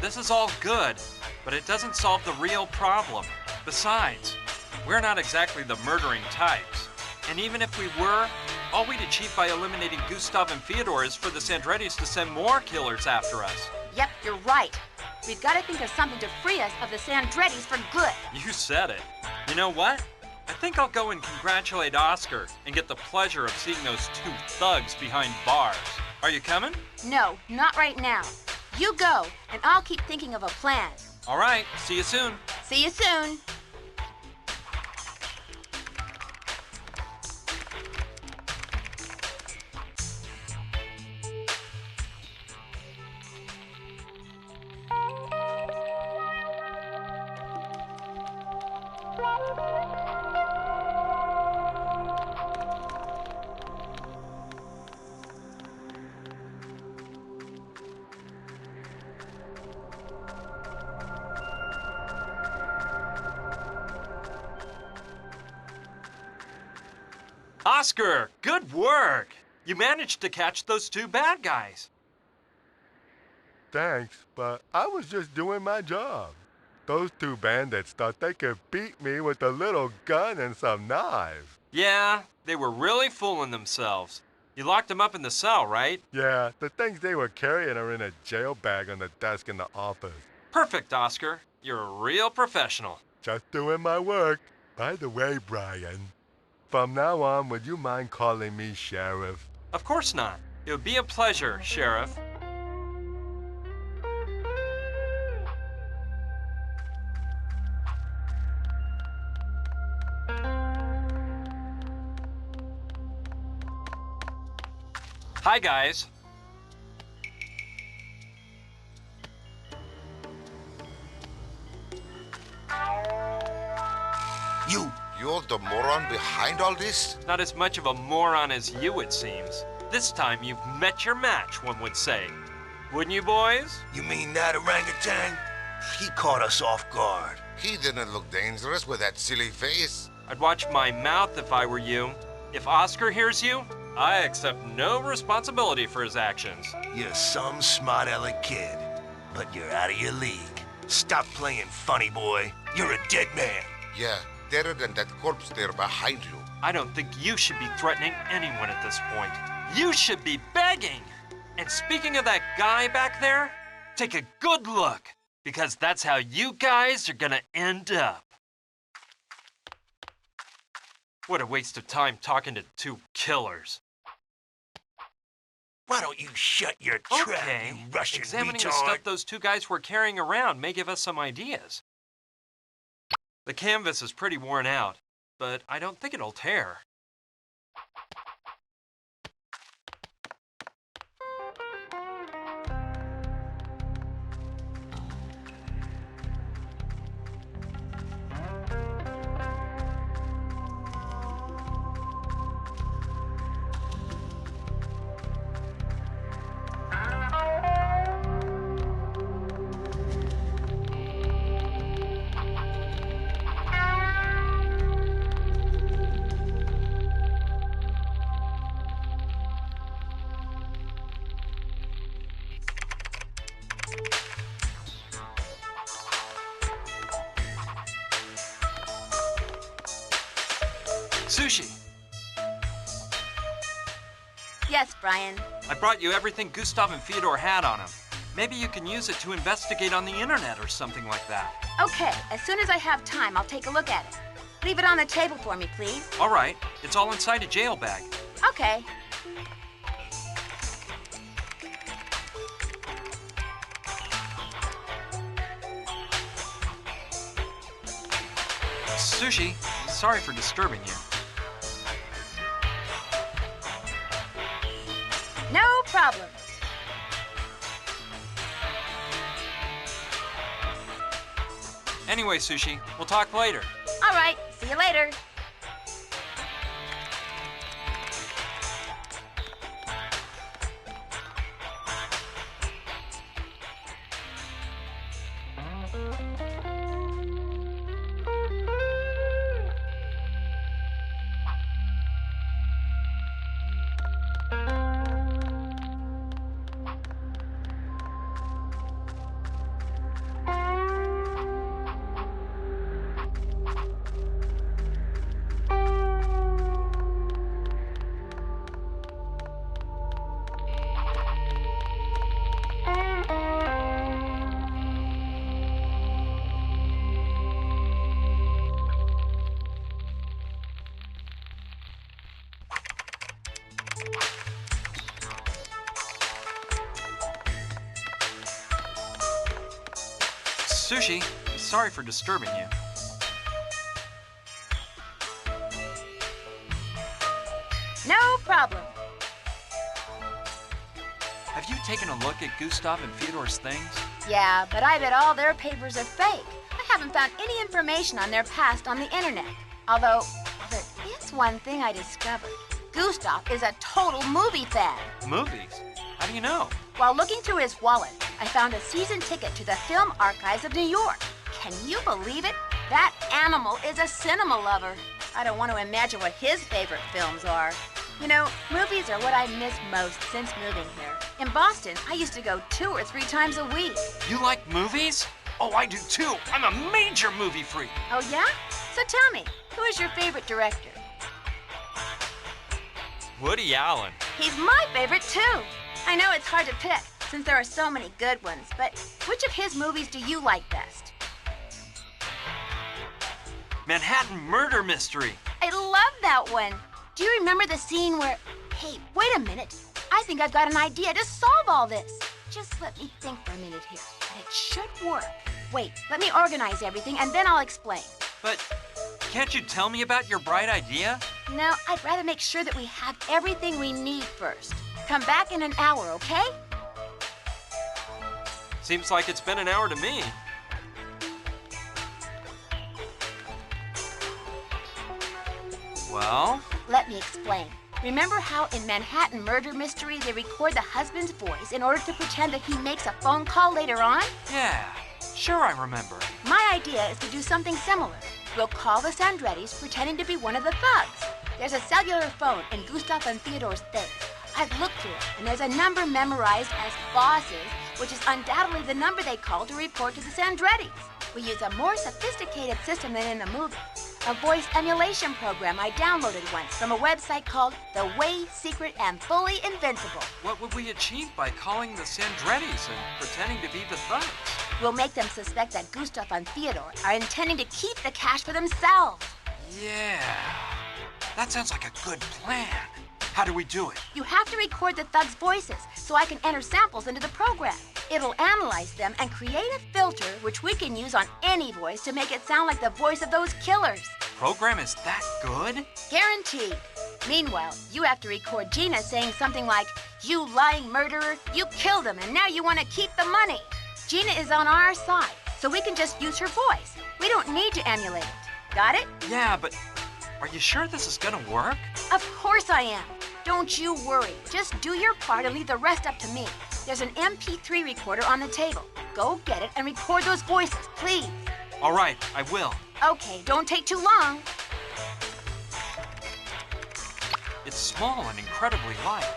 this is all good, but it doesn't solve the real problem. Besides, we're not exactly the murdering types. And even if we were, all we'd achieve by eliminating Gustav and Fyodor is for the Sandrettis to send more killers after us. Yep, you're right. We've got to think of something to free us of the Sandrettis for good. You said it. You know what? I think I'll go and congratulate Oscar and get the pleasure of seeing those 2 thugs behind bars. Are you coming? No, not right now. You go, and I'll keep thinking of a plan. All right, see you soon. See you soon. Oscar, good work! You managed to catch those 2 bad guys. Thanks, but I was just doing my job. Those 2 bandits thought they could beat me with a little gun and some knives. Yeah, they were really fooling themselves. You locked them up in the cell, right? Yeah, the things they were carrying are in a jail bag on the desk in the office. Perfect, Oscar. You're a real professional. Just doing my work. By the way, Brian, from now on, would you mind calling me Sheriff? Of course not. It would be a pleasure, Sheriff. Hi, guys. You're the moron behind all this? Not as much of a moron as you, it seems. This time you've met your match, one would say. Wouldn't you, boys? You mean that orangutan? He caught us off guard. He didn't look dangerous with that silly face. I'd watch my mouth if I were you. If Oscar hears you, I accept no responsibility for his actions. You're some smart-aleck kid, but you're out of your league. Stop playing funny, boy. You're a dead man. Yeah, deader than that corpse there behind you. I don't think you should be threatening anyone at this point. You should be begging. And speaking of that guy back there, take a good look, because that's how you guys are gonna end up. What a waste of time talking to two killers. Why don't you shut your trap, Okay, you Russian examining retard? the stuff those two guys were carrying around may give us some ideas. The canvas is pretty worn out, but I don't think it'll tear. Sushi! Yes, Brian. I brought you everything Gustav and Fyodor had on him. Maybe you can use it to investigate on the internet or something like that. Okay, as soon as I have time, I'll take a look at it. Leave it on the table for me, please. All right, it's all inside a jail bag. Okay. Sushi, sorry for disturbing you. No problem. Anyway, Sushi, we'll talk later. All right, see you later. Sushi, sorry for disturbing you. No problem. Have you taken a look at Gustav and Fyodor's things? Yeah, but I bet all their papers are fake. I haven't found any information on their past on the internet. Although, there is one thing I discovered. Gustav is a total movie fan. Movies? How do you know? While looking through his wallet, I found a season ticket to the Film Archives of New York. Can you believe it? That animal is a cinema lover. I don't want to imagine what his favorite films are. You know, movies are what I miss most since moving here. In Boston, I used to go 2 or 3 times a week. You like movies? Oh, I do too. I'm a major movie freak. Oh, yeah? So tell me, who is your favorite director? Woody Allen. He's my favorite, too. I know it's hard to pick, since there are so many good ones, but which of his movies do you like best? Manhattan Murder Mystery. I love that one. Do you remember the scene where... Hey, wait a minute. I think I've got an idea to solve all this. Just let me think for a minute here. And it should work. Wait, let me organize everything and then I'll explain. But can't you tell me about your bright idea? No, I'd rather make sure that we have everything we need first. Come back in an hour, okay? Seems like it's been an hour to me. Well? Let me explain. Remember how in Manhattan Murder Mystery they record the husband's voice in order to pretend that he makes a phone call later on? Yeah, sure I remember. My idea is to do something similar. We'll call the Sandrettis pretending to be one of the thugs. There's a cellular phone in Gustav and Theodore's things. I've looked through it, and there's a number memorized as bosses, which is undoubtedly the number they call to report to the Sandrettis. We use a more sophisticated system than in the movie. A voice emulation program I downloaded once from a website called The Way Secret and Fully Invincible. What would we achieve by calling the Sandrettis and pretending to be the thugs? We'll make them suspect that Gustav and Theodore are intending to keep the cash for themselves. Yeah, that sounds like a good plan. How do we do it? You have to record the thugs' voices so I can enter samples into the program. It'll analyze them and create a filter which we can use on any voice to make it sound like the voice of those killers. Program is that good? Guaranteed. Meanwhile, you have to record Gina saying something like, "You lying murderer, you killed him and now you want to keep the money." Gina is on our side, so we can just use her voice. We don't need to emulate it. Got it? Yeah, but are you sure this is gonna work? Of course I am. Don't you worry. Just do your part and leave the rest up to me. There's an MP3 recorder on the table. Go get it and record those voices, please. All right, I will. Okay, don't take too long. It's small and incredibly light.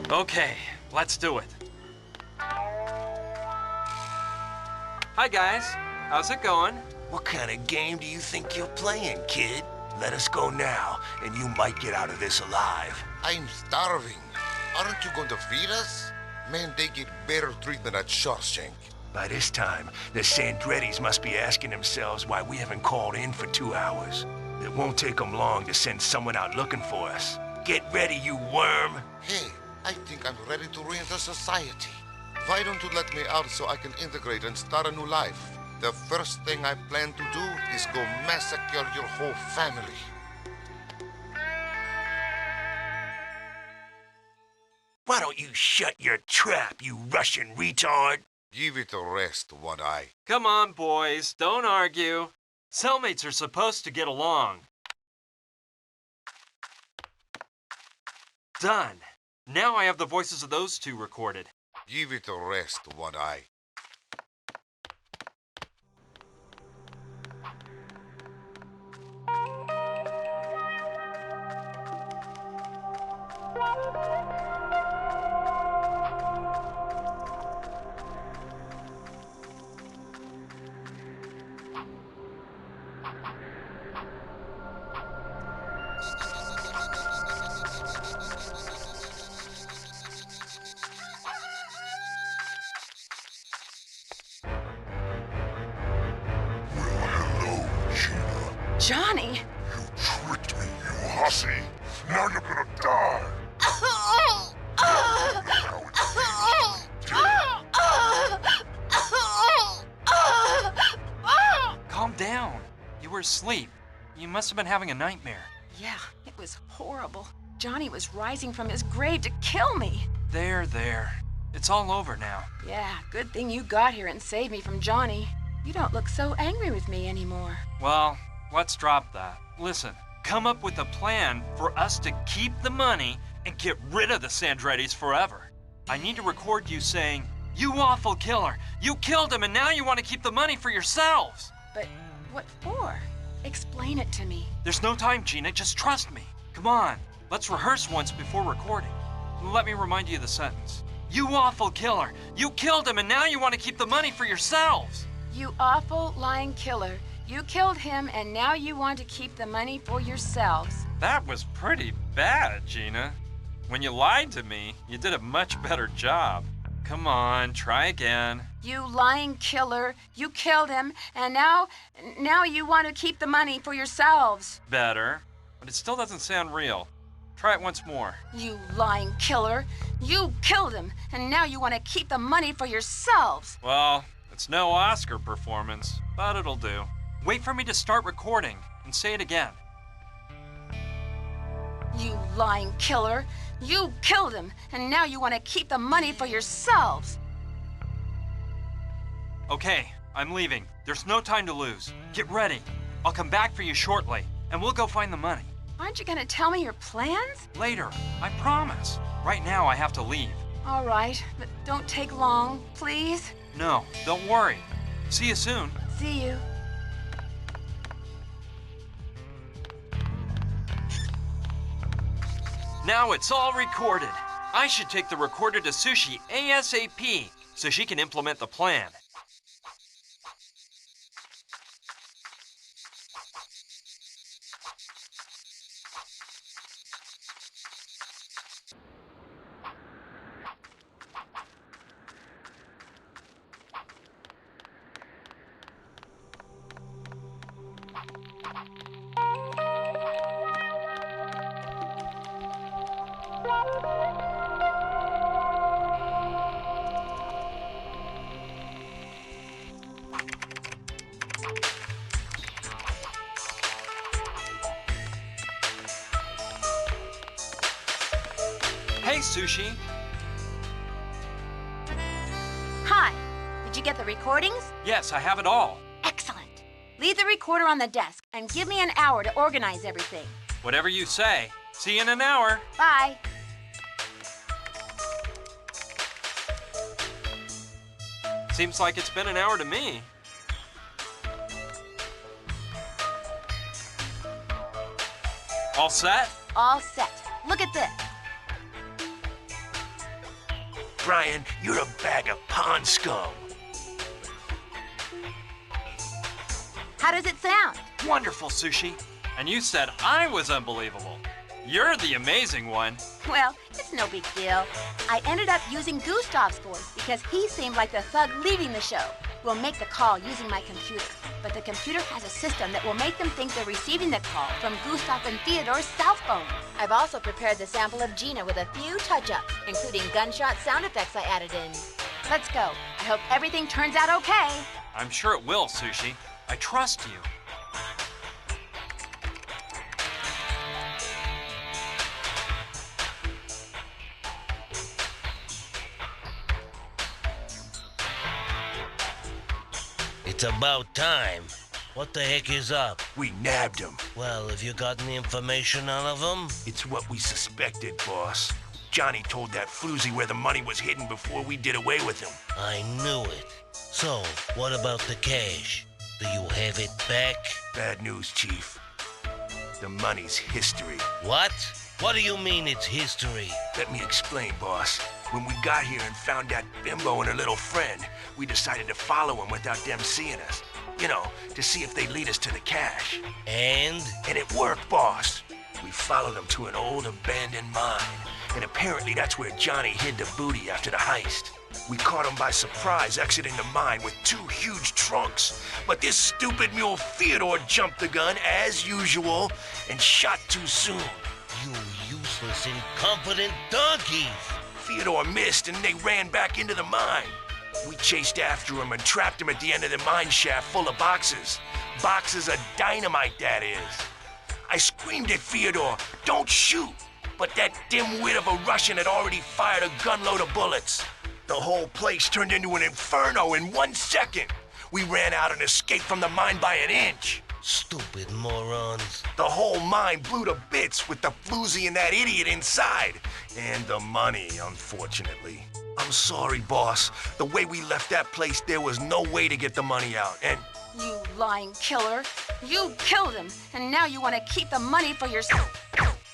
Okay, let's do it. Hi guys, how's it going? What kind of game do you think you're playing, kid? Let us go now, and you might get out of this alive. I'm starving. Aren't you going to feed us? Man, they get better treatment at Shawshank. By this time, the Sandrettis must be asking themselves why we haven't called in for 2 hours. It won't take them long to send someone out looking for us. Get ready, you worm! Hey, I think I'm ready to re-enter society. Why don't you let me out so I can integrate and start a new life? The first thing I plan to do is go massacre your whole family. Why don't you shut your trap, you Russian retard? Give it a rest, One Eye. Come on, boys, don't argue. Cellmates are supposed to get along. Done. Now I have the voices of those two recorded. Give it a rest, One Eye. Johnny! You tricked me, you hussy! Now you're gonna die! Calm down. You were asleep. You must have been having a nightmare. Yeah, it was horrible. Johnny was rising from his grave to kill me. There. It's all over now. Yeah, good thing you got here and saved me from Johnny. You don't look so angry with me anymore. Well, let's drop that. Listen, come up with a plan for us to keep the money and get rid of the Sandrettis forever. I need to record you saying, "You awful killer, you killed him and now you want to keep the money for yourselves." But what for? Explain it to me. There's no time, Gina, just trust me. Come on, let's rehearse once before recording. Let me remind you of the sentence. "You awful killer, you killed him and now you want to keep the money for yourselves." You awful lying killer. You killed him and now you want to keep the money for yourselves. That was pretty bad, Gina. When you lied to me, you did a much better job. Come on, try again. You lying killer. You killed him and now you want to keep the money for yourselves. Better, but it still doesn't sound real. Try it once more. You lying killer. You killed him and now you want to keep the money for yourselves. Well, It's no Oscar performance, but it'll do. Wait for me to start recording and say it again. You lying killer. You killed him, and now you want to keep the money for yourselves. Okay, I'm leaving. There's no time to lose. Get ready. I'll come back for you shortly, and we'll go find the money. Aren't you going to tell me your plans? Later, I promise. Right now, I have to leave. All right, but don't take long, please. No, don't worry. See you soon. See you. Now it's all recorded. I should take the recorder to Sushi ASAP so she can implement the plan. Hey, Sushi. Hi. Did you get the recordings? Yes, I have it all. Excellent. Leave the recorder on the desk and give me an hour to organize everything. Whatever you say. See you in an hour. Bye. Seems like it's been an hour to me. All set? All set. Look at this. Brian, you're a bag of pond scum. How does it sound? Wonderful, Sushi. And you said I was unbelievable. You're the amazing one. Well, it's no big deal. I ended up using Gustav's voice because he seemed like the thug leading the show. We'll make the call using my computer, but the computer has a system that will make them think they're receiving the call from Gustav and Theodore's cell phone. I've also prepared the sample of Gina with a few touch-ups, including gunshot sound effects I added in. Let's go. I hope everything turns out okay. I'm sure it will, Sushi. I trust you. It's about time. What the heck is up? We nabbed him. Well, have you gotten the information out of him? It's what we suspected, boss. Johnny told that floozy where the money was hidden before we did away with him. I knew it. So, what about the cash? Do you have it back? Bad news, Chief. The money's history. What? What do you mean it's history? Let me explain, boss. When we got here and found that bimbo and her little friend, we decided to follow them without them seeing us. You know, to see if they lead us to the cash. And? And it worked, boss. We followed them to an old abandoned mine. And apparently that's where Johnny hid the booty after the heist. We caught him by surprise exiting the mine with 2 huge trunks. But this stupid mule Theodore jumped the gun, as usual, and shot too soon. You useless, incompetent donkeys! Theodore missed and they ran back into the mine. We chased after him and trapped him at the end of the mine shaft full of boxes. Boxes of dynamite, that is. I screamed at Theodore, "Don't shoot!" But that dimwit of a Russian had already fired a gunload of bullets. The whole place turned into an inferno in 1 second. We ran out and escaped from the mine by an inch. Stupid morons. The whole mine blew to bits with the floozy and that idiot inside. And the money, unfortunately. I'm sorry, boss. The way we left that place, there was no way to get the money out, and... You lying killer. You killed him, and now you want to keep the money for yourself.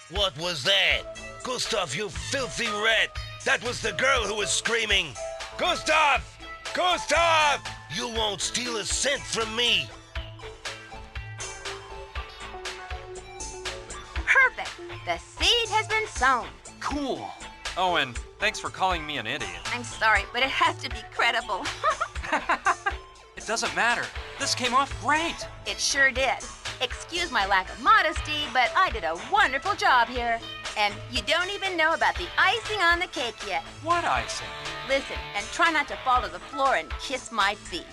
What was that? Gustav, you filthy rat! That was the girl who was screaming! Gustav! Gustav! You won't steal a cent from me! Perfect. The seed has been sown. Cool. Oh, and thanks for calling me an idiot. I'm sorry, but it has to be credible. It doesn't matter. This came off great. It sure did. Excuse my lack of modesty, but I did a wonderful job here. And you don't even know about the icing on the cake yet. What icing? Listen, and try not to fall to the floor and kiss my feet.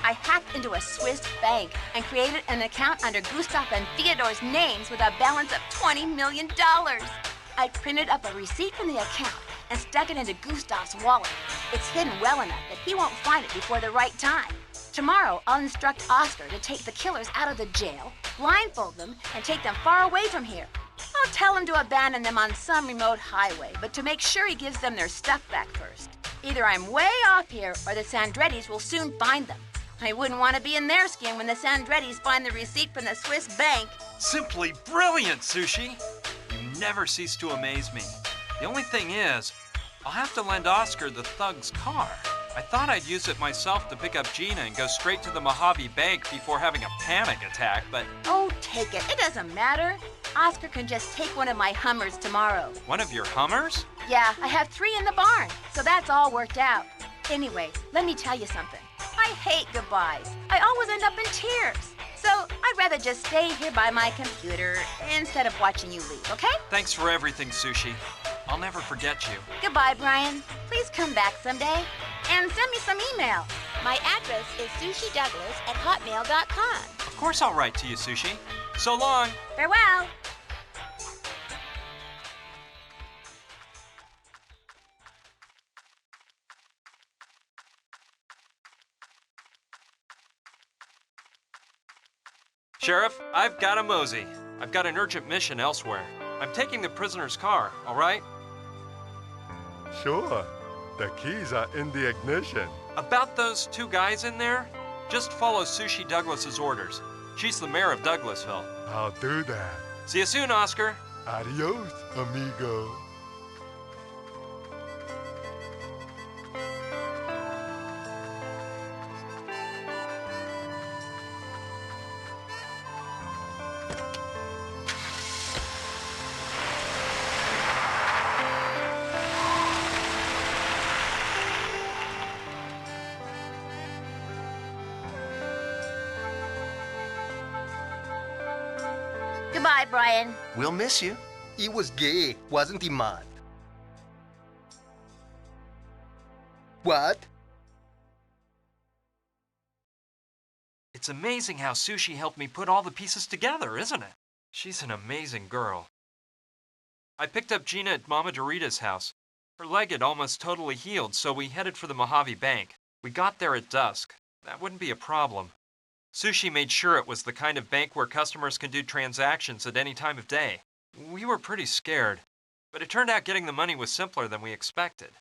I hacked into a Swiss bank and created an account under Gustav and Theodore's names with a balance of $20 million. I printed up a receipt from the account and stuck it into Gustav's wallet. It's hidden well enough that he won't find it before the right time. Tomorrow, I'll instruct Oscar to take the killers out of the jail, blindfold them, and take them far away from here. I'll tell him to abandon them on some remote highway, but to make sure he gives them their stuff back first. Either I'm way off here, or the Sandrettis will soon find them. I wouldn't want to be in their skin when the Sandrettis find the receipt from the Swiss bank. Simply brilliant, Sushi! You never cease to amaze me. The only thing is, I'll have to lend Oscar the thug's car. I thought I'd use it myself to pick up Gina and go straight to the Mojave Bank before having a panic attack, but... Oh, take it. It doesn't matter. Oscar can just take one of my Hummers tomorrow. One of your Hummers? Yeah, I have 3 in the barn, so that's all worked out. Anyway, let me tell you something. I hate goodbyes. I always end up in tears. So I'd rather just stay here by my computer instead of watching you leave, okay? Thanks for everything, Sushi. I'll never forget you. Goodbye, Brian. Please come back someday. And send me some email. My address is sushidouglas@hotmail.com. Of course I'll write to you, Sushi. So long. Farewell. Sheriff, I've got a mosey. I've got an urgent mission elsewhere. I'm taking the prisoner's car, all right? Sure. The keys are in the ignition. About those 2 guys in there, just follow Sushi Douglas's orders. She's the mayor of Douglasville. I'll do that. See you soon, Oscar. Adios, amigo. Goodbye, Brian. We'll miss you. He was gay, wasn't he, man? What? It's amazing how Sushi helped me put all the pieces together, isn't it? She's an amazing girl. I picked up Gina at Mama Dorita's house. Her leg had almost totally healed, so we headed for the Mojave Bank. We got there at dusk. That wouldn't be a problem. Sushi made sure it was the kind of bank where customers can do transactions at any time of day. We were pretty scared, but it turned out getting the money was simpler than we expected.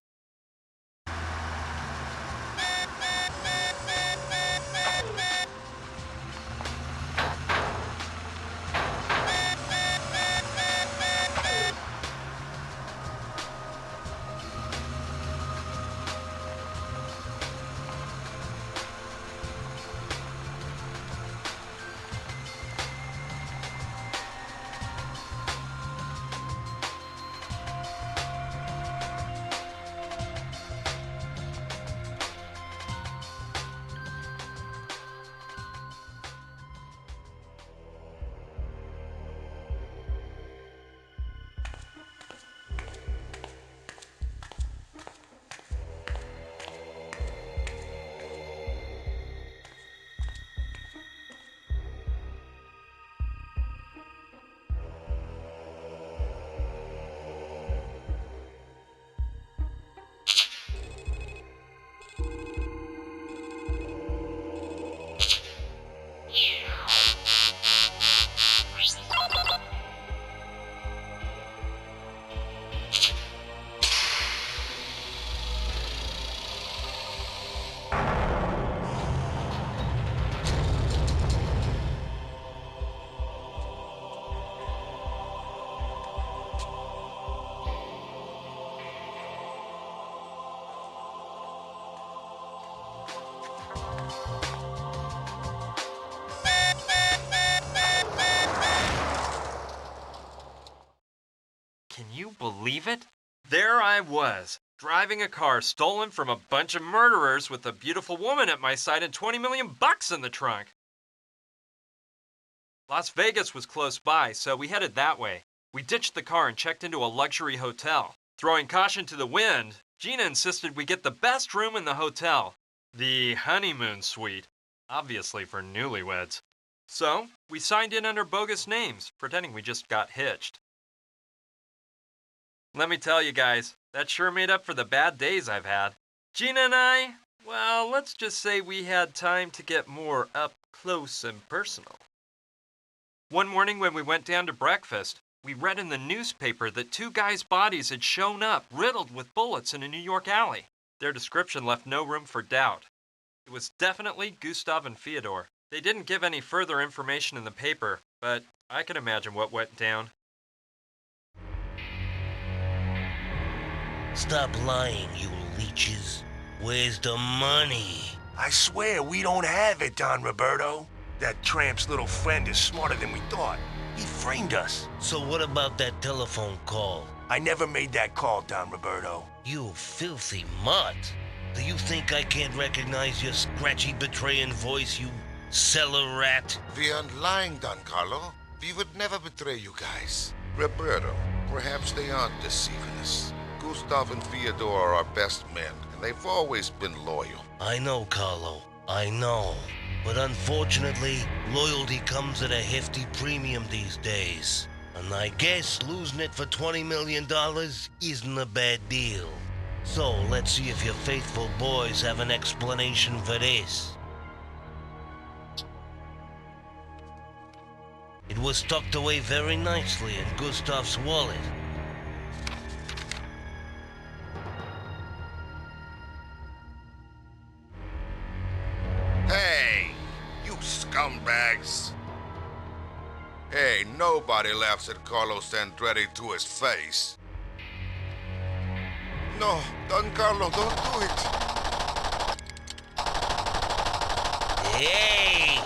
Can you believe it? There I was, driving a car stolen from a bunch of murderers with a beautiful woman at my side and $20 million in the trunk. Las Vegas was close by, so we headed that way. We ditched the car and checked into a luxury hotel. Throwing caution to the wind, Gina insisted we get the best room in the hotel, the honeymoon suite, obviously for newlyweds. So, we signed in under bogus names, pretending we just got hitched. Let me tell you guys, that sure made up for the bad days I've had. Gina and I, well, let's just say we had time to get more up close and personal. One morning when we went down to breakfast, we read in the newspaper that 2 guys' bodies had shown up riddled with bullets in a New York alley. Their description left no room for doubt. It was definitely Gustav and Fyodor. They didn't give any further information in the paper, but I can imagine what went down. Stop lying, you leeches. Where's the money? I swear we don't have it, Don Roberto. That tramp's little friend is smarter than we thought. He framed us. So what about that telephone call? I never made that call, Don Roberto. You filthy mutt. Do you think I can't recognize your scratchy, betraying voice, you cellar rat? We aren't lying, Don Carlo. We would never betray you guys. Roberto, perhaps they aren't deceiving us. Gustav and Fyodor are our best men, and they've always been loyal. I know, Carlo. I know. But unfortunately, loyalty comes at a hefty premium these days. And I guess losing it for $20 million isn't a bad deal. So let's see if your faithful boys have an explanation for this. It was tucked away very nicely in Gustav's wallet. Hey, you scumbags. Hey, nobody laughs at Carlos Andretti to his face. No, Don Carlo, don't do it. Hey!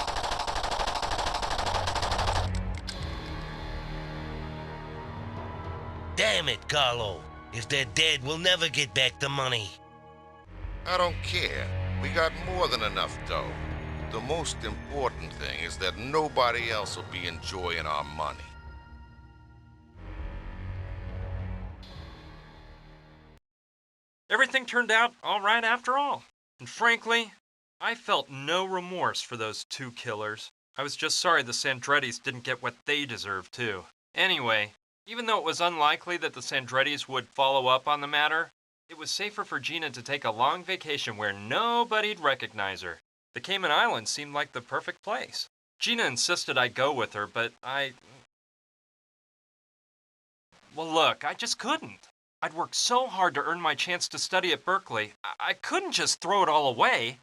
Damn it, Carlo. If they're dead, we'll never get back the money. I don't care. We got more than enough dough. The most important thing is that nobody else will be enjoying our money. Everything turned out all right after all. And frankly, I felt no remorse for those 2 killers. I was just sorry the Sandrettis didn't get what they deserved too. Anyway, even though it was unlikely that the Sandrettis would follow up on the matter, it was safer for Gina to take a long vacation where nobody'd recognize her. The Cayman Islands seemed like the perfect place. Gina insisted I go with her, but well, look, I just couldn't. I'd worked so hard to earn my chance to study at Berkeley. I couldn't just throw it all away.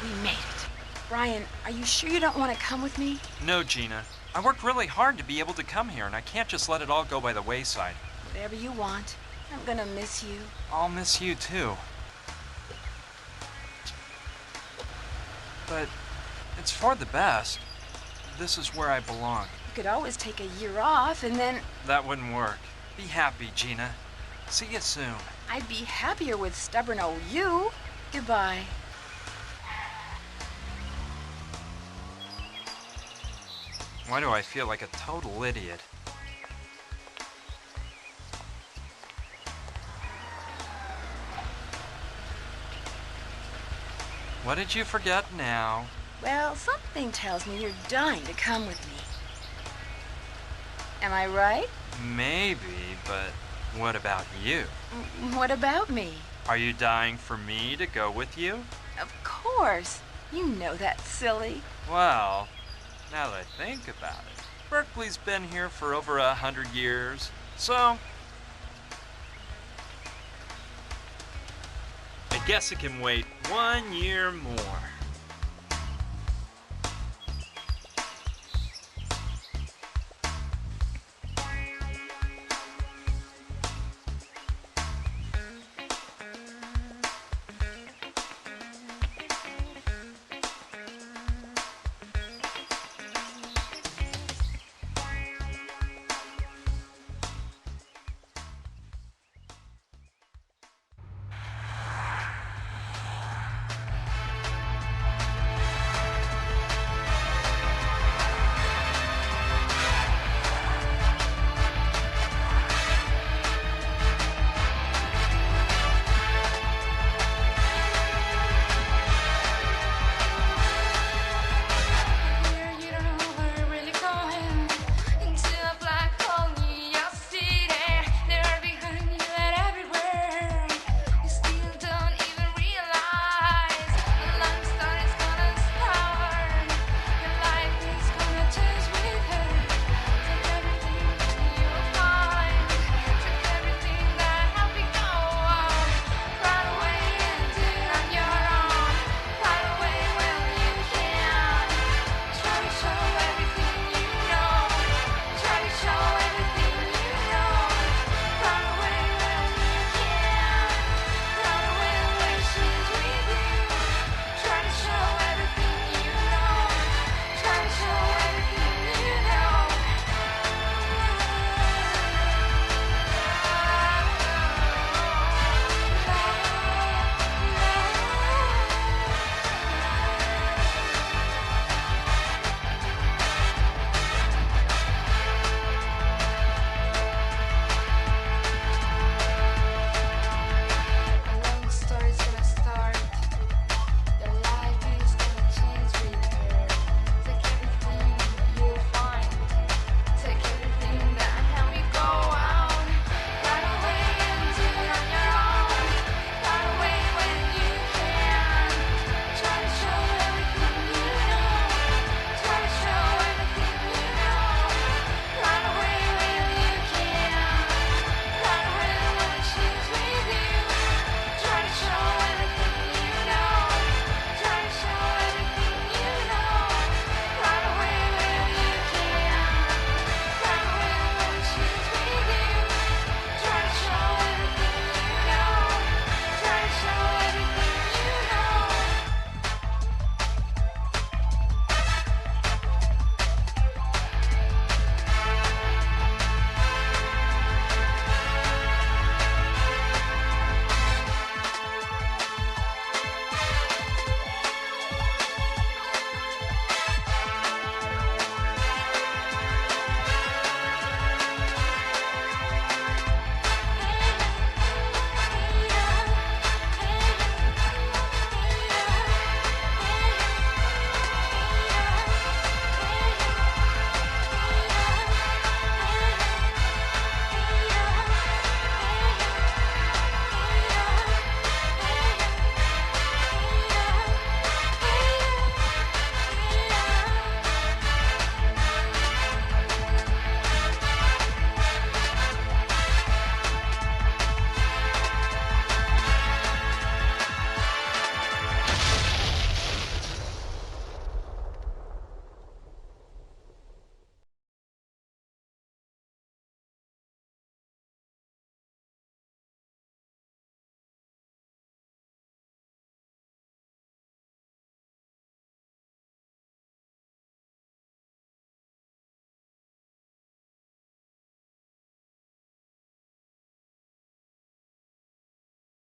We made it. Brian, are you sure you don't want to come with me? No, Gina. I worked really hard to be able to come here, and I can't just let it all go by the wayside. Whatever you want. I'm gonna miss you. I'll miss you too. But it's for the best. This is where I belong. You could always take a year off and then... That wouldn't work. Be happy, Gina. See you soon. I'd be happier with stubborn old you. Goodbye. Why do I feel like a total idiot? What did you forget now? Well, something tells me you're dying to come with me. Am I right? Maybe, but what about you? What about me? Are you dying for me to go with you? Of course. You know that's silly. Well, now that I think about it, Berkeley's been here for over 100 years, so I guess it can wait 1 year more.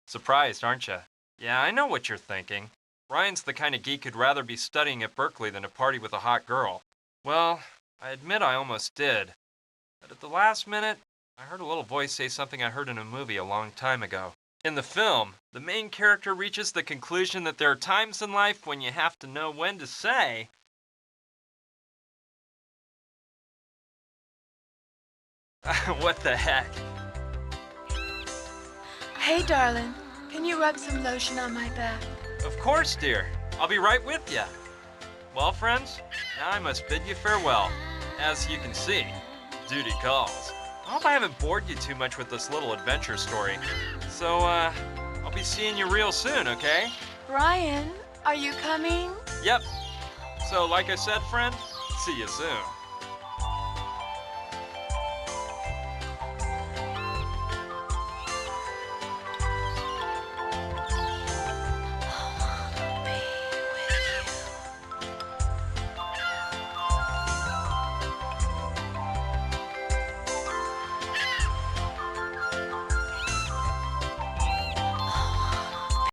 Surprised, aren't you? Yeah, I know what you're thinking. Ryan's the kind of geek who'd rather be studying at Berkeley than to party with a hot girl. Well, I admit I almost did. But at the last minute, I heard a little voice say something I heard in a movie a long time ago. In the film, the main character reaches the conclusion that there are times in life when you have to know when to say, what the heck? Hey, darling, can you rub some lotion on my back? Of course, dear. I'll be right with you. Well, friends, now I must bid you farewell. As you can see, duty calls. I hope I haven't bored you too much with this little adventure story. So, I'll be seeing you real soon, okay? Brian, are you coming? Yep. So, like I said, friend, see you soon.